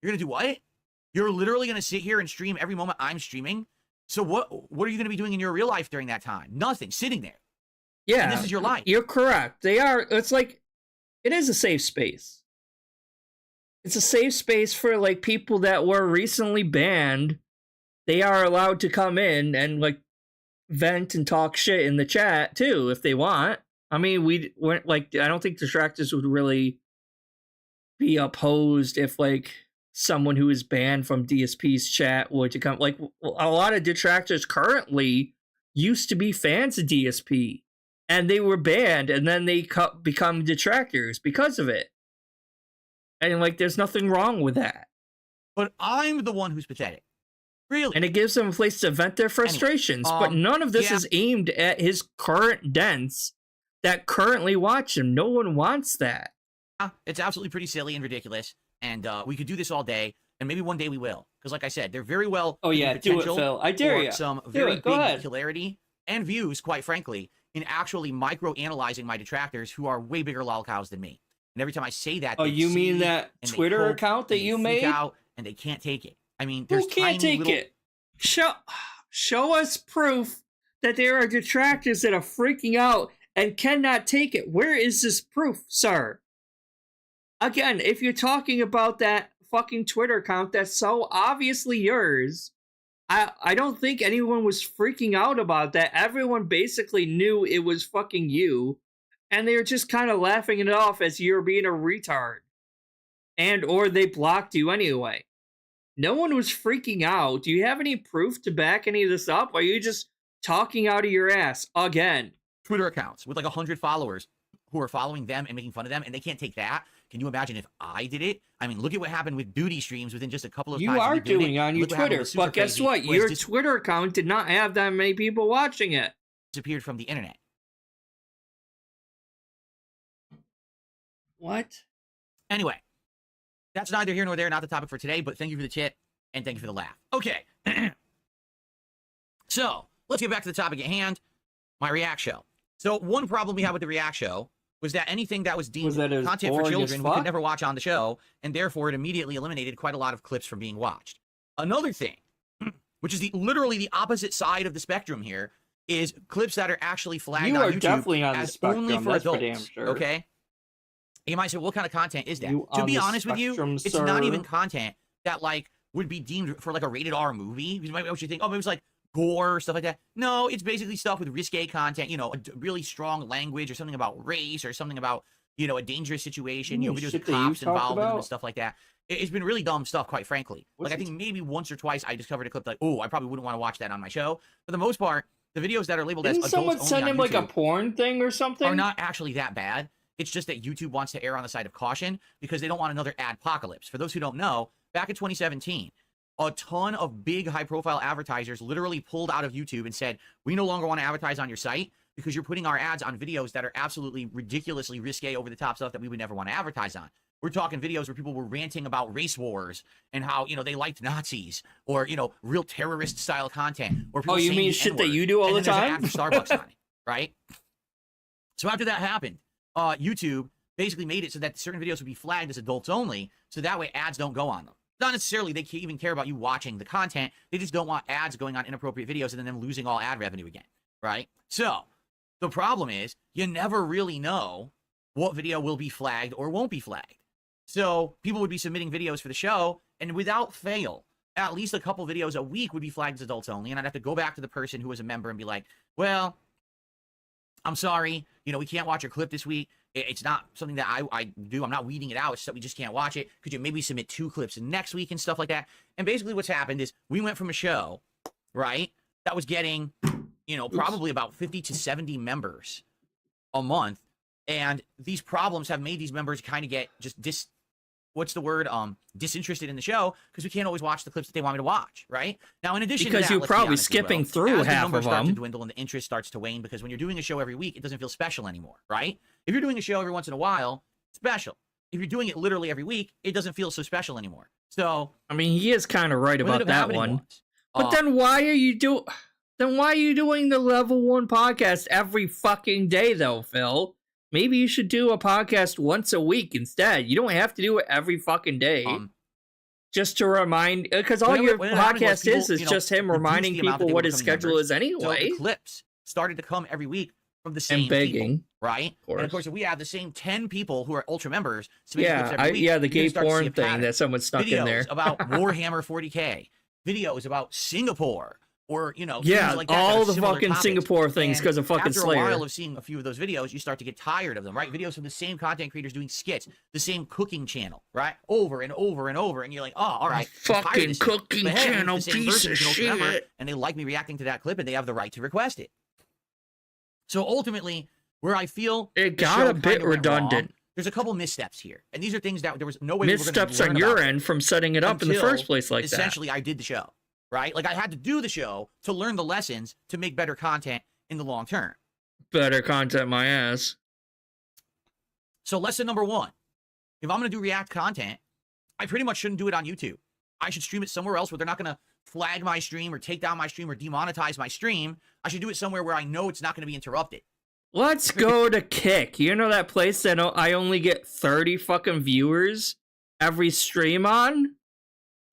You're gonna do what? You're literally gonna sit here and stream every moment I'm streaming? So what are you gonna be doing in your real life during that time? Nothing. Sitting there. Yeah. And this is your life. You're correct. They are. It's like, it is a safe space. It's a safe space for like people that were recently banned. They are allowed to come in and like vent and talk shit in the chat too if they want. I mean, we weren't like, I don't think detractors would really be opposed if like someone who is banned from DSP's chat were to come. Like a lot of detractors currently used to be fans of DSP and they were banned and then they become detractors because of it. And like, there's nothing wrong with that. But I'm the one who's pathetic. Really? And it gives them a place to vent their frustrations. Anyway, but none of this is aimed at his current dents that currently watch him. No one wants that. It's absolutely pretty silly and ridiculous. And we could do this all day. And maybe one day we will. Because like I said, they're very well... Oh yeah, do it, Phil. I dare you. Some very big popularity and views, quite frankly, in actually micro-analyzing my detractors who are way bigger lolcows than me. And every time I say that, oh, you mean that Twitter account that you made? Out and they can't take it. I mean, there's who can't take it? Show us proof that there are detractors that are freaking out and cannot take it. Where is this proof, sir? Again, if you're talking about that fucking Twitter account that's so obviously yours, I don't think anyone was freaking out about that. Everyone basically knew it was fucking you. And they were just kind of laughing it off as you're being a retard. And or they blocked you anyway. No one was freaking out. Do you have any proof to back any of this up? Or are you just talking out of your ass again? Twitter accounts with like 100 followers who are following them and making fun of them, and they can't take that. Can you imagine if I did it? I mean, look at what happened with duty streams within just a couple of times. You are doing it on your Twitter, but guess what? Your Twitter account did not have that many people watching it. Disappeared from the internet. What? Anyway, that's neither here nor there, not the topic for today, but thank you for the tip, and thank you for the laugh. Okay. So, let's get back to the topic at hand, my React show. So, one problem we had with the React show was that anything that was deemed content for children, we could never watch on the show, and therefore it immediately eliminated quite a lot of clips from being watched. Another thing, which is literally the opposite side of the spectrum here, is clips that are actually flagged on YouTube definitely on as the spectrum. only for That's adults, for damn sure. okay? You might say, what kind of content is that? To be honest with you, it's not even content that, like, would be deemed for, like, a rated R movie. You might think, oh, maybe it's, like, gore or stuff like that. No, it's basically stuff with risque content, you know, a really strong language or something about race or something about, you know, a dangerous situation, you know, videos with cops involved in them and stuff like that. It's been really dumb stuff, quite frankly. Like, I think maybe once or twice I discovered a clip like, oh, I probably wouldn't want to watch that on my show. For the most part, the videos that are labeled as adults only on YouTube... Didn't someone send him, like, a porn thing or something? ...are not actually that bad. It's just that YouTube wants to err on the side of caution because they don't want another adpocalypse. For those who don't know, back in 2017, a ton of big high-profile advertisers literally pulled out of YouTube and said, we no longer want to advertise on your site because you're putting our ads on videos that are absolutely ridiculously risque, over-the-top stuff that we would never want to advertise on. We're talking videos where people were ranting about race wars and how, you know, they liked Nazis or, you know, real terrorist-style content. Or people you mean shit that you do all the time? And there's an ad for Starbucks on it, right? So after that happened, YouTube basically made it so that certain videos would be flagged as adults only, so that way ads don't go on them. Not necessarily they can't even care about you watching the content, they just don't want ads going on inappropriate videos and then them losing all ad revenue again, right? So, the problem is, you never really know what video will be flagged or won't be flagged. So, people would be submitting videos for the show, and without fail, at least a couple videos a week would be flagged as adults only, and I'd have to go back to the person who was a member and be like, well, I'm sorry, you know, we can't watch your clip this week It's not something that I do. I'm not weeding it out. It's that we just can't watch it. Could you maybe submit 2 clips next week and stuff like that? And basically what's happened is we went from a show, right, that was getting, you know, probably about 50 to 70 members a month. And these problems have made these members kind of get just disinterested in the show because we can't always watch the clips that they want me to watch, right? Now, in addition to that, because you're let's be probably honest, skipping through as the half numbers of start to them. dwindle and the interest starts to wane, because when you're doing a show every week, it doesn't feel special anymore, right? If you're doing a show every once in a while, it's special. If you're doing it literally every week, it doesn't feel so special anymore. So, I mean, he is kind of right about that one. But then then why are you doing the level 1 podcast every fucking day though, Phil? Maybe you should do a podcast once a week instead. You don't have to do it every fucking day. Just to remind, because all your podcast is just him reminding people what his schedule is anyway. So the clips started to come every week from the same and begging, people, right? And of course, if we have the same 10 people who are ultra members, the gay porn thing that someone stuck in there. Videos about Warhammer 40K, videos about Singapore, or, you know, yeah, like that all that the fucking topics. Singapore things because of fucking Slayer. After a while of seeing a few of those videos, you start to get tired of them, right? Videos from the same content creators doing skits, the same cooking channel, right? Over and over and over, and you're like, oh, all right, fucking cooking channel, piece of shit. And they like me reacting to that clip, and they have the right to request it. So ultimately, where I feel it got a bit redundant. Wrong, there's a couple missteps here, and these are things that there was no way missteps on your end from setting it up in the first place like that. Essentially, I did the show. Right? Like, I had to do the show to learn the lessons to make better content in the long term. Better content, my ass. So lesson number 1, if I'm going to do React content, I pretty much shouldn't do it on YouTube. I should stream it somewhere else where they're not going to flag my stream or take down my stream or demonetize my stream. I should do it somewhere where I know it's not going to be interrupted. Let's go to Kick. You know that place that I only get 30 fucking viewers every stream on?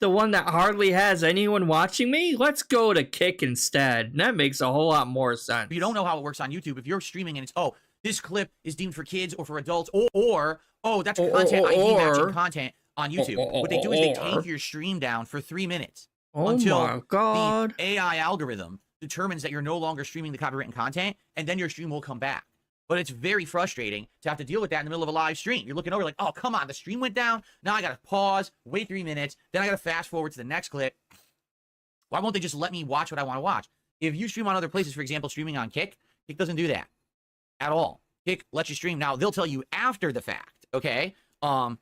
The one that hardly has anyone watching me? Let's go to Kick instead. That makes a whole lot more sense. If you don't know how it works on YouTube, if you're streaming and it's, oh, this clip is deemed for kids or for adults, or oh, that's content ID matching content on YouTube. What they do is they take your stream down for 3 minutes until my God. The AI algorithm determines that you're no longer streaming the copywritten content, and then your stream will come back. But it's very frustrating to have to deal with that in the middle of a live stream. You're looking over like, oh, come on, the stream went down. Now I got to pause, wait 3 minutes. Then I got to fast forward to the next clip. Why won't they just let me watch what I want to watch? If you stream on other places, for example, streaming on Kick, Kick doesn't do that at all. Kick lets you stream. Now, they'll tell you after the fact, okay? After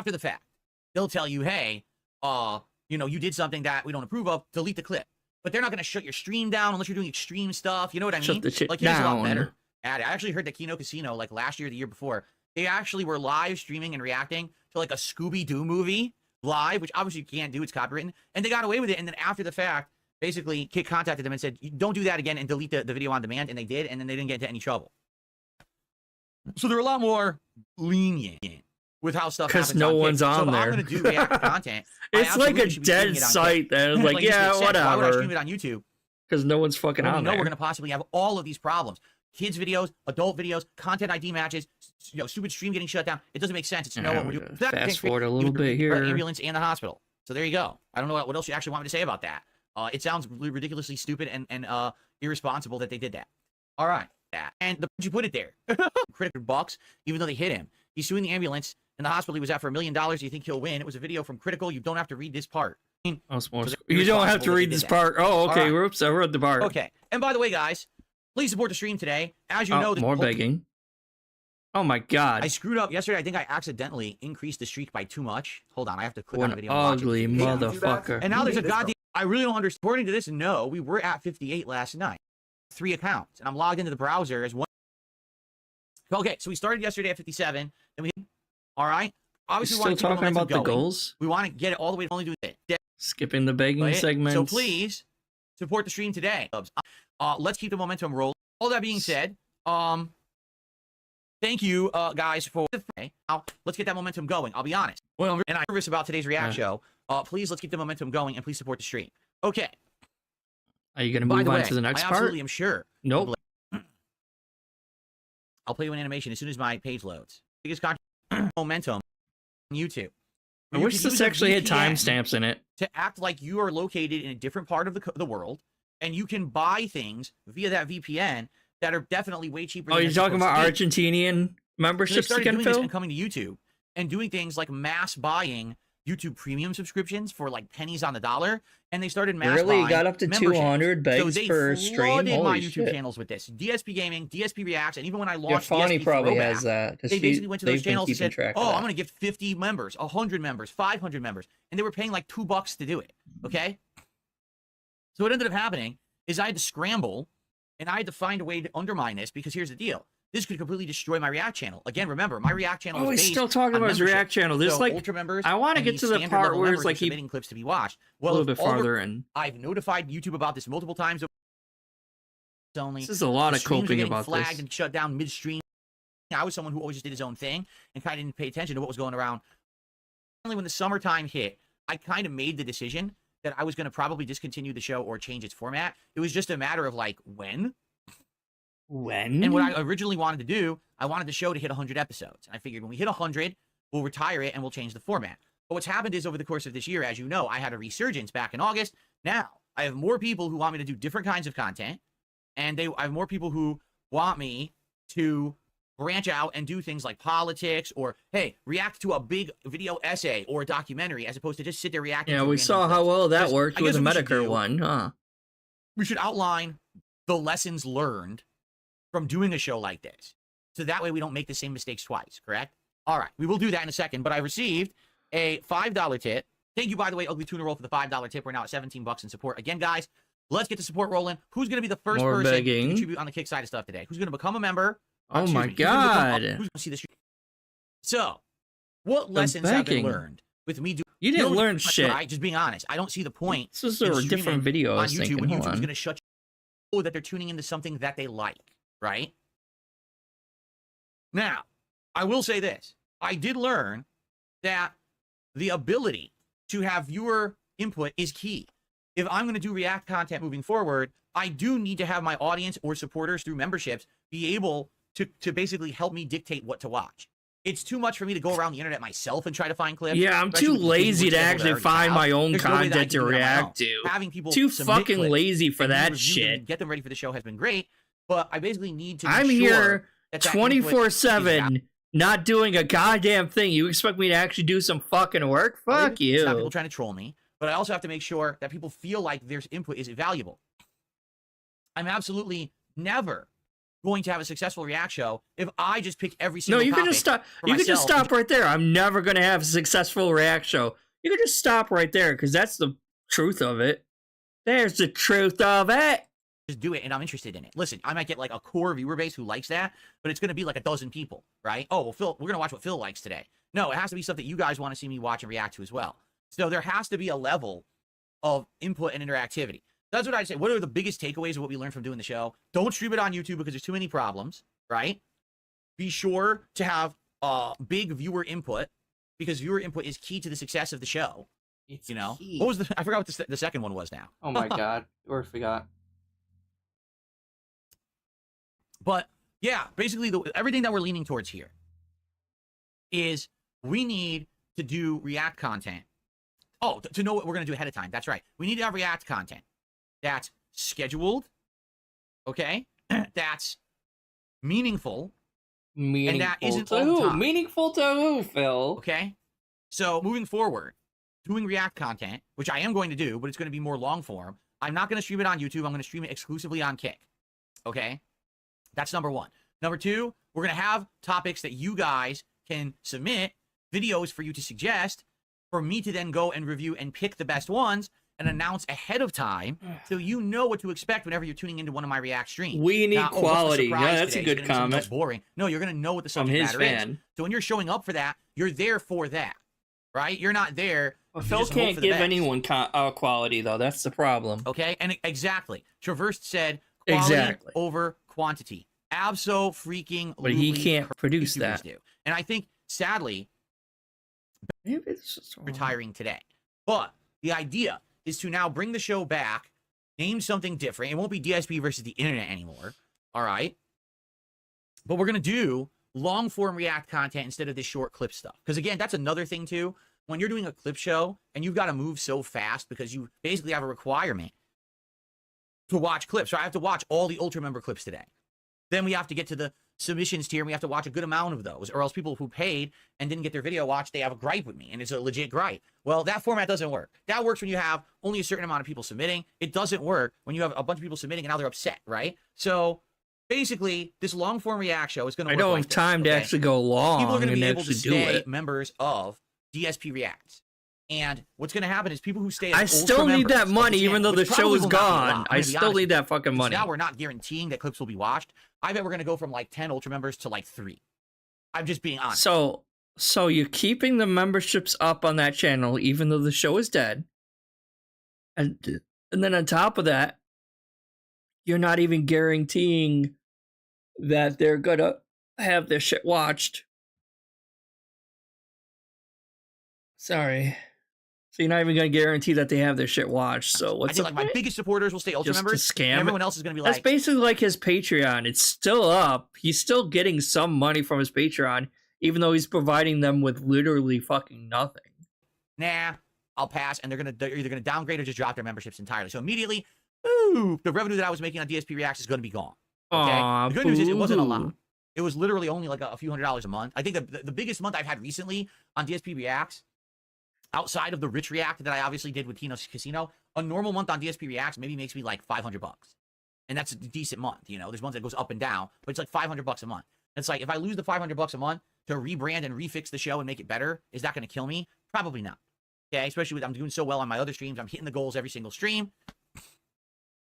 the fact, they'll tell you, hey, you know, you did something that we don't approve of, delete the clip. But they're not going to shut your stream down unless you're doing extreme stuff. You know what I mean? Shut the shit like, down. A lot better at it. I actually heard that Kino Casino, like last year, the year before, they actually were live streaming and reacting to like a Scooby-Doo movie live, which obviously you can't do. It's copywritten. And they got away with it. And then after the fact, basically, Kick contacted them and said, don't do that again and delete the video on demand. And they did. And then they didn't get into any trouble. So they're a lot more lenient with how stuff happens. Because no one's on so there. I'm going to do React content. It's like a dead site that is like, yeah, whatever. Why would I stream it on YouTube? Because no one's fucking on there. We're going to possibly have all of these problems. Kids videos, adult videos, content ID matches, you know, stupid stream getting shut down. It doesn't make sense. It's what we're doing. Fast forward a little bit here. Ambulance and the hospital. So there you go. I don't know what else you actually want me to say about that. It sounds ridiculously stupid and irresponsible that they did that. All right. And you put it there. Critic bucks, even though they hit him. He's suing the ambulance and the hospital he was at for $1 million. Do you think he'll win? It was a video from Critical. You don't have to read this part. You don't have to read this part. Oh, okay. Right. Whoops, I read the part. Okay. And by the way, guys, please support the stream today. As you know, more begging. Oh my God. I screwed up yesterday. I think I accidentally increased the streak by too much. Hold on. I have to click on the video. Ugly motherfucker. And now there's a goddamn. I really don't understand. According to this, no, we were at 58 last night. 3 accounts. And I'm logged into the browser as one. Okay, so we started yesterday at 57. Then we. All right. Obviously, we're still talking about the goals. We want to get it all the way to only do it. Skipping the begging segments. So please support the stream today. Let's keep the momentum rolling. All that being said, thank you guys for now. Let's get that momentum going. I'll be honest. Well, and I'm nervous about today's React show. Please let's keep the momentum going and please support the stream. Okay. Are you gonna move on to the next part? I absolutely am sure. Nope. I'll play you an animation as soon as my page loads. Biggest momentum on YouTube. I wish this actually had timestamps in it. To act like you are located in a different part of the world, and you can buy things via that VPN that are definitely way cheaper. Oh, than you're they're talking about supposed to be. Argentinian So they memberships started again, doing this Phil? and coming to YouTube and doing things like mass buying YouTube premium subscriptions for like pennies on the dollar, and they started mass Really? buying Got up to memberships. 200 So begs they per stream? flooded my Holy YouTube shit. channels with this. DSP Gaming, DSP Reacts, and even when I Yeah, launched Fawny DSP probably Throwback, has that. 'cause they basically went to those they've been channels and keeping said, track of oh, I'm that. going to gift 50 members, 100 members, 500 members. And they were paying like $2 to do it, okay? So what ended up happening is I had to scramble, and I had to find a way to undermine this, because here's the deal. This could completely destroy my React channel. Again, remember, my React channel Oh, is he's based still talking on about his membership. React channel. There's So like, ultra members I want to and get these to the standard part level where members it's are like he submitting clips to be watched. a Well, little bit all we're- farther in. I've notified YouTube about this multiple times. Only This is a lot the of streams are coping getting about flagged this. and shut down midstream. I was someone who always just did his own thing and kind of didn't pay attention to what was going around. Finally, when the summertime hit, I kind of made the decision that I was going to probably discontinue the show or change its format. It was just a matter of like when. When? And what I originally wanted to do, I wanted the show to hit 100 episodes. And I figured when we hit 100, we'll retire it and we'll change the format. But what's happened is over the course of this year, as you know, I had a resurgence back in August. Now, I have more people who want me to do different kinds of content. And I have more people who want me to branch out and do things like politics or, hey, react to a big video essay or a documentary as opposed to just sit there reacting Yeah, to we random saw how clips. well that Because worked I with guess the what we should Medicare do- one, huh? We should outline the lessons learned from doing a show like this. So that way we don't make the same mistakes twice, correct? All right, we will do that in a second, but I received a $5 tip. Thank you, by the way, Ugly Tuna Roll, for the $5 tip. We're now at 17 bucks in support. Again, guys, let's get the support rolling. Who's going to be the first More person begging. to contribute on the kick side of stuff today? Who's going to become a member? Oh Excuse my me, who's gonna become- God. Who's going to see this? So, what lessons have been begging. learned with me doing? You didn't learn Right, shit. just being honest. I don't see the point. This is in a streaming different video I on was YouTube thinking. when Hold YouTube's on. going to shut you that they're tuning into something that they like, right? Now, I will say this. I did learn that the ability to have viewer input is key. If I'm going to do React content moving forward, I do need to have my audience or supporters through memberships be able to basically help me dictate what to watch. It's too much for me to go around the internet myself and try to find clips. Yeah, I'm especially too with the lazy visual to tools that I actually already find have. my own There's no way that I content can to do it on my own. react to. Having people Too submit fucking clips lazy for and me that review them and shit. get them ready for the show has been great, but I basically need to be I'm sure here that that input is 24/7, not doing a goddamn thing. You expect me to actually do some fucking work? valuable. Fuck It's not people you. trying to troll me, but I also have to make sure that people feel like their input is valuable. I'm absolutely never going to have a successful React show if I just pick every No, single you can just topic stop. for You can just myself and stop right there. I'm never gonna have a successful React show. You can just stop right there because that's the truth of it. There's the truth of it. just do it and I'm interested in it. Listen, I might get like a core viewer base who likes that, but it's going to be like a dozen people, right? Oh, well, Phil, we're going to watch what Phil likes today. No, it has to be stuff that you guys want to see me watch and react to as well. So there has to be a level of input and interactivity. That's what I'd say. What are the biggest takeaways of what we learned from doing the show? Don't stream it on YouTube because there's too many problems, right? Be sure to have big viewer input because viewer input is key to the success of the show. It's You know, key. what was I forgot what the second one was now. Oh my god, or forgot. But yeah, basically everything that we're leaning towards here is we need to do React content. Oh, to know what we're going to do ahead of time. That's right. We need to have React content that's scheduled, okay? That's meaningful, Meaningful that isn't to all the who? time. Meaningful to who, Phil? okay? So moving forward, doing React content, which I am going to do, but it's going to be more long form. I'm not going to stream it on YouTube. I'm going to stream it exclusively on Kick, okay? That's number one. Number two, we're going to have topics that you guys can submit, videos for you to suggest, for me to then go and review and pick the best ones and announce ahead of time so you know what to expect whenever you're tuning into one of my React streams. We need Now, oh, what's the quality. surprise Yeah, that's a today? It's good gonna be something comment boring. No, you're going to know what the from subject his matter is. fan. So when you're showing up for that, you're there for that, right? You're not there. Well, to Phil just hope can't for the give best. anyone quality though. That's the problem. Okay, and exactly. Traverse said quality Exactly. over quantity. Abso-freaking But he can't produce YouTubers that. do. And I think, sadly, Maybe it's just retiring today. But the idea is to now bring the show back, name something different. It won't be DSP versus the internet anymore. All right. But we're going to do long form React content instead of this short clip stuff. Because again, that's another thing too. When you're doing a clip show and you've got to move so fast because you basically have a requirement to watch clips. So I have to watch all the Ultra member clips today. Then we have to get to the submissions tier, and we have to watch a good amount of those, or else people who paid and didn't get their video watched, they have a gripe with me, and it's a legit gripe. Well, that format doesn't work. That works when you have only a certain amount of people submitting. It doesn't work when you have a bunch of people submitting and now they're upset, right? So basically, this long form react show is going to work. I don't like have time this, to okay? actually go long People are going to and be able to actually do stay it. members of DSP Reacts. And what's going to happen is people who stay as I ultra still need members that of money, the even channel, though the which show probably is will not be a lot, gone. I'm I gonna be still honest need with you. that fucking money. Now we're not guaranteeing that clips will be watched. I bet we're going to go from like 10 ultra members to like 3. I'm just being honest. So you're keeping the memberships up on that channel, even though the show is dead. And then on top of that, you're not even guaranteeing that they're gonna have their shit watched. Sorry. So you're not even gonna guarantee that they have their shit watched. So what's I think like my biggest supporters will stay ultra Just to members, scam and it? everyone else is going to be That's like, basically like his Patreon. It's still up. He's still getting some money from his Patreon, even though he's providing them with literally fucking nothing. nah, I'll pass, and they're either gonna downgrade or just drop their memberships entirely. So immediately, ooh, the revenue that I was making on DSP Reacts is gonna be gone. Okay. Aw, The good news is it wasn't a lot. boo. It was literally only like a few $100s a month. I think the biggest month I've had recently on DSP Reacts, outside of the Rich React that I obviously did with Tino's Casino, a normal month on DSP Reacts maybe makes me like $500. And that's a decent month, you know. There's months that goes up and down, but it's like $500 a month. It's like if I lose the $500 a month to rebrand and refix the show and make it better, is that going to kill me? Probably not. Okay, especially with I'm doing so well on my other streams. I'm hitting the goals every single stream.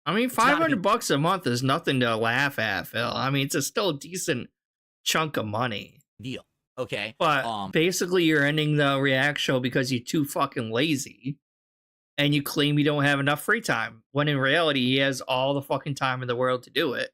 I mean, not a big- $500 a month is nothing to laugh at, Phil. I mean, it's still a decent chunk of money. Deal. Okay. But basically, you're ending the React show because you're too fucking lazy. And you claim you don't have enough free time. When in reality, he has all the fucking time in the world to do it.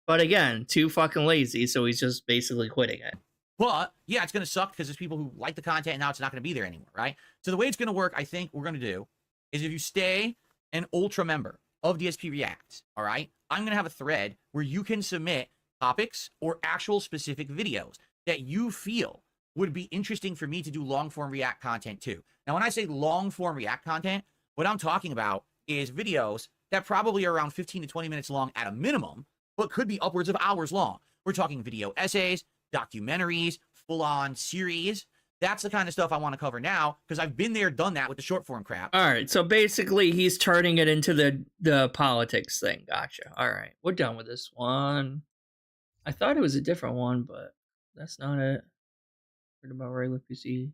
But again, too fucking lazy, so he's just basically quitting it. But yeah, it's going to suck because there's people who like the content and now it's not going to be there anymore, right? So the way it's going to work, I think we're going to do is if you stay an ultra member of DSP Reacts, all right, I'm going to have a thread where you can submit topics or actual specific videos that you feel would be interesting for me to do long form React content too. Now, when I say long form React content, what I'm talking about is videos that probably are around 15 to 20 minutes long at a minimum, but could be upwards of hours long. We're talking video essays, documentaries, full-on series. That's the kind of stuff I want to cover now because I've been there, done that with the short form crap. All right, so basically he's turning it into the politics thing. Gotcha. All right, we're done with this one. I thought it was a different one, but that's not it. Heard about regular PC.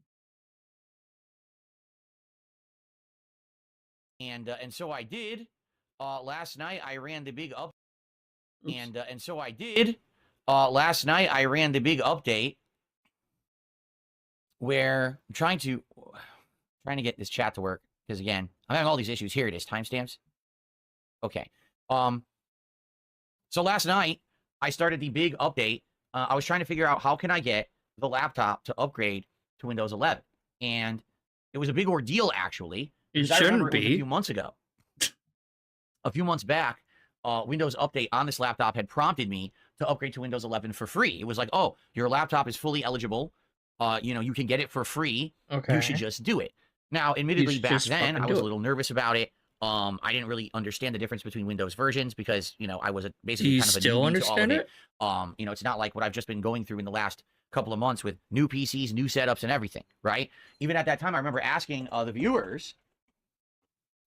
And so I did. Last night I ran the big up. Oops. And so I did. Last night I ran the big update where I'm trying to get this chat to work because again I'm having all these issues. Here it is. Timestamps. Okay. So last night I started the big update. I was trying to figure out how can I get the laptop to upgrade to Windows 11, and it was a big ordeal actually. It I remember shouldn't it was be. a few months ago. A few months back, Windows Update on this laptop had prompted me to upgrade to Windows 11 for free. It was like, oh, your laptop is fully eligible. You know, you can get it for free. Okay. You should just do it. Now, admittedly, should back just then, fucking I do was a it. little nervous about it. I didn't really understand the difference between Windows versions because, you know, I was basically you kind of a still newbie understand to all of it? it. You know, it's not like what I've just been going through in the last couple of months with new PCs, new setups, and everything, right? Even at that time, I remember asking the viewers,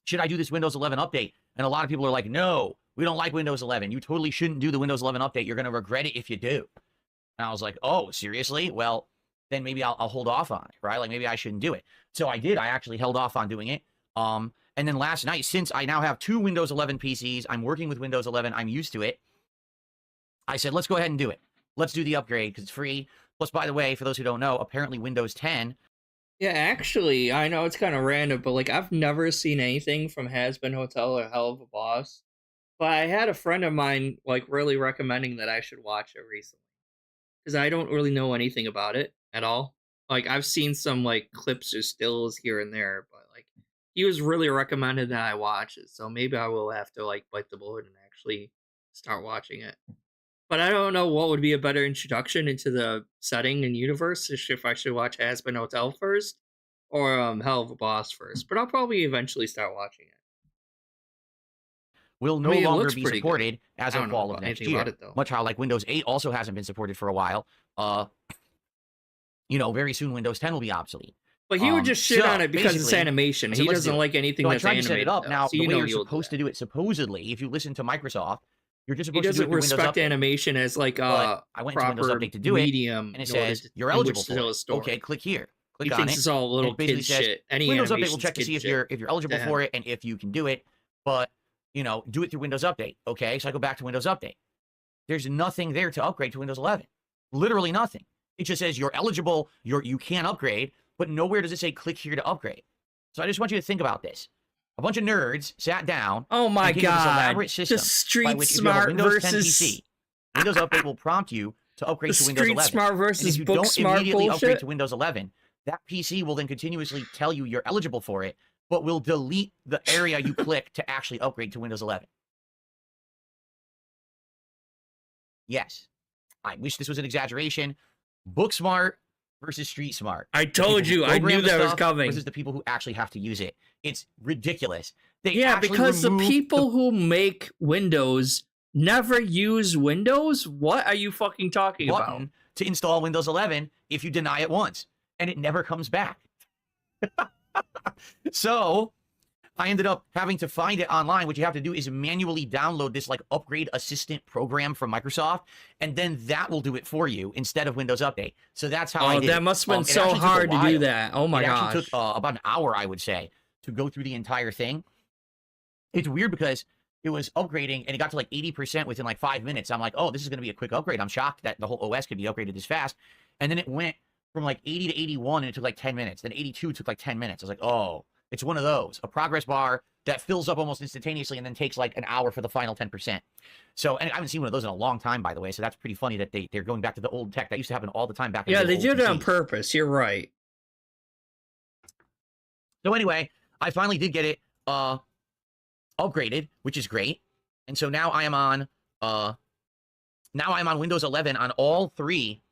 should I do this Windows 11 update? And a lot of people are like, no, we don't like Windows 11. You totally shouldn't do the Windows 11 update. You're going to regret it if you do. And I was like, oh, seriously? Well, then maybe I'll hold off on it, right? Like maybe I shouldn't do it. So I did. I actually held off on doing it. And then last night, since I now have 2 Windows 11 PCs, I'm working with Windows 11, I'm used to it. I said, let's go ahead and do it. Let's do the upgrade because it's free. Plus, by the way, for those who don't know, apparently Windows 10. Yeah, actually, I know it's kind of random, but like I've never seen anything from Has Been Hotel or Hell of a Boss. But I had a friend of mine like really recommending that I should watch it recently because I don't really know anything about it at all. Like I've seen some like clips or stills here and there, but like he was really recommended that I watch it. So maybe I will have to like bite the bullet and actually start watching it. But I don't know what would be a better introduction into the setting and universe if I should watch Has Been Hotel first or Hell of a Boss first. But I'll probably eventually start watching it. will no I mean, it longer looks be pretty good. supported as I of don't know fall of about next anything year. about it, though. Much how like Windows 8 also hasn't been supported for a while. You know, very soon Windows 10 will be obsolete. But he would just shit so on it because it's basically- animation. so He let's doesn't do it. like anything So I that's tried to animated. set it up. though, Now, so the you way know you're you'll do supposed to that. do it, supposedly, if you listen to Microsoft, you're just He supposed to do doesn't it through Windows respect Update. animation as like But a I went to Windows proper Update to do it, medium, and it in order says to- you're in which eligible to tell for a it. story. Okay, click here. He Click on thinks it. it's all and little it basically kid says shit. Any Windows Update will animation's check to kid see if shit. you're eligible to for him. it and if you can do it. But you know, do it through Windows Update. Okay, so I go back to Windows Update. There's nothing there to upgrade to Windows 11. Literally nothing. It just says you're eligible. You can upgrade, but nowhere does it say click here to upgrade. So I just want you to think about this. A bunch of nerds sat down. Oh my and came up with this god! elaborate system The by Street which if you have a Smart Windows 10 versus PC, Windows Update will prompt you to upgrade the to Windows Street 11. Smart And versus if you Book don't Smart immediately upgrade bullshit. to Windows 11, that PC will then continuously tell you you're eligible for it, but will delete the area you click to actually upgrade to Windows 11. Yes. I wish this was an exaggeration. Book Smart versus Street Smart. I The people told who you, I program knew the that was stuff coming. Versus the people who actually have to use it. It's ridiculous. They Yeah, actually because the removed people who make Windows never use Windows. What are you fucking talking about? button to install Windows 11 if you deny it once, and it never comes back. So I ended up having to find it online. What you have to do is manually download this like upgrade assistant program from Microsoft, and then that will do it for you instead of Windows Update. So that's how I Oh, did that it. must have been It so actually took a hard to do while. that. Oh my It gosh. actually took about an hour, I would say, to go through the entire thing. It's weird because it was upgrading and it got to like 80% within like 5 minutes. I'm like, oh, this is going to be a quick upgrade. I'm shocked that the whole OS could be upgraded this fast. And then it went from like 80 to 81 and it took like 10 minutes. Then 82 took like 10 minutes. I was like, oh, it's one of those. A progress bar that fills up almost instantaneously and then takes like an hour for the final 10%. So, and I haven't seen one of those in a long time, by the way. So that's pretty funny that they're going back to the old tech that used to happen all the time back in Yeah, the they old did it on PCs. purpose. You're right. So anyway, I finally did get it upgraded, which is great. And so now I am on Windows 11 on all 3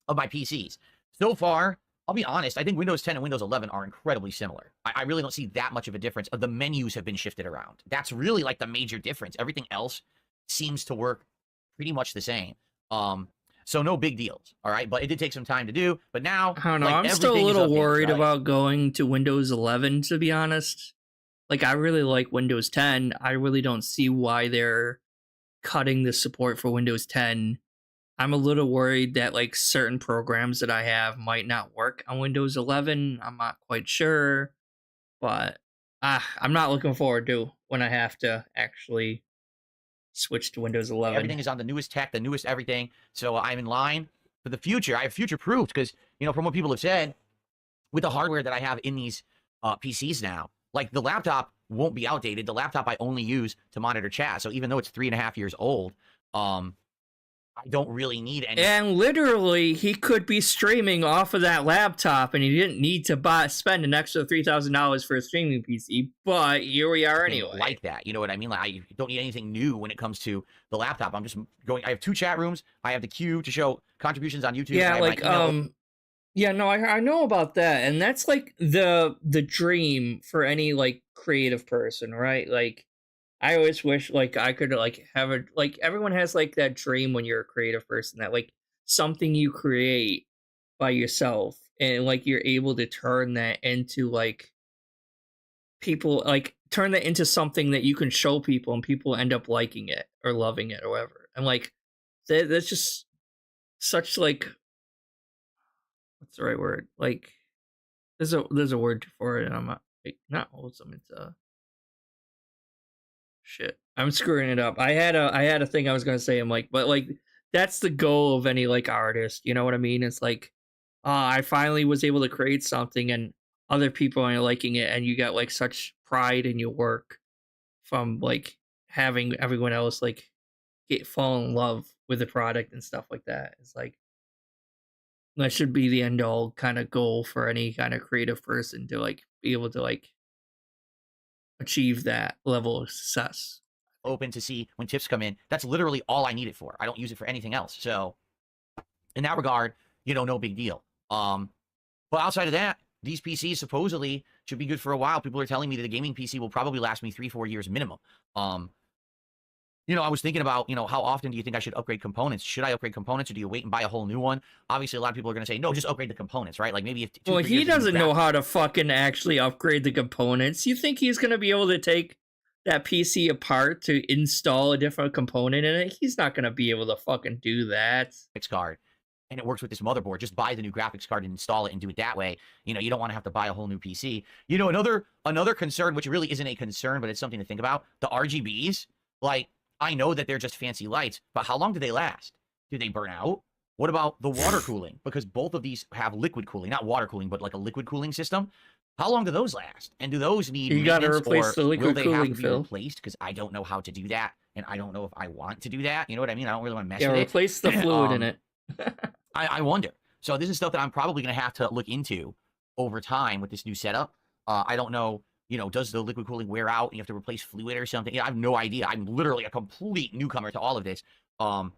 of my PCs. So far, I'll be honest, I think Windows 10 and Windows 11 are incredibly similar. I really don't see that much of a difference. The menus have been shifted around. That's really like the major difference. Everything else seems to work pretty much the same. So no big deals, all right? But it did take some time to do. But now, I don't know. like, I'm still a everything is little updated, worried right? about going to Windows 11, to be honest. Like, I really like Windows 10. I really don't see why they're cutting the support for Windows 10. I'm a little worried that, like, certain programs that I have might not work on Windows 11. I'm not quite sure. But I'm not looking forward to when I have to actually switch to Windows 11. Everything is on the newest tech, the newest everything. So I'm in line for the future. I have future proofed because, you know, from what people have said, with the hardware that I have in these PCs now, like the laptop won't be outdated. The laptop I only use to monitor chat. So even though it's 3.5 years old, I don't really need any. And literally, he could be streaming off of that laptop, and he didn't need to spend an extra $3,000 for a streaming PC. But here we are anyway. Like that, you know what I mean? Like I don't need anything new when it comes to the laptop. I'm just going. I have 2 chat rooms. I have the queue to show contributions on YouTube. Yeah, and I have like my email. yeah, no, I know about that, and that's like the dream for any like creative person, right? Like, I always wish like I could like have a like everyone has like that dream when you're a creative person that like something you create by yourself and like you're able to turn that into like people like turn that into something that you can show people and people end up liking it or loving it or whatever. And like that's just such like what's the right word? Like there's a word for it and I'm not wholesome, it's shit. I'm screwing it up. I had a thing I was gonna say. I'm like, but like that's the goal of any like artist. You know what I mean? It's like, I finally was able to create something, and other people are liking it, and you got like such pride in your work from like having everyone else like fall in love with the product and stuff like that. It's like that should be the end all kind of goal for any kind of creative person to like be able to like achieve that level of success. Open to see when tips come in. That's literally all I need it for. I don't use it for anything else. So in that regard, you know, no big deal. But outside of that, these PCs supposedly should be good for a while. People are telling me that the gaming PC will probably last me 3-4 years minimum. You know, I was thinking about, you know, how often do you think I should upgrade components? Should I upgrade components, or do you wait and buy a whole new one? Obviously, a lot of people are going to say, no, just upgrade the components, right? Like maybe if Well, he doesn't know how to fucking actually upgrade the components. You think he's going to be able to take that PC apart to install a different component in it? He's not going to be able to fucking do that. graphics card, and it works with this motherboard. Just buy the new graphics card and install it and do it that way. You know, you don't want to have to buy a whole new PC. You know, another concern, which really isn't a concern, but it's something to think about, the RGBs, like, I know that they're just fancy lights, but how long do they last? Do they burn out? What about the water cooling? Because both of these have liquid cooling, not water cooling, but like a liquid cooling system. How long do those last? And do those need You got to maintenance, replace the or will liquid they have cooling, to be Phil. replaced? Because I don't know how to do that, and I don't know if I want to do that. You know what I mean? I don't really want to mess Yeah, with it. replace the fluid in it. I wonder. So this is stuff that I'm probably going to have to look into over time with this new setup. I don't know, you know, does the liquid cooling wear out and you have to replace fluid or something? Yeah, I have no idea. I'm literally a complete newcomer to all of this. So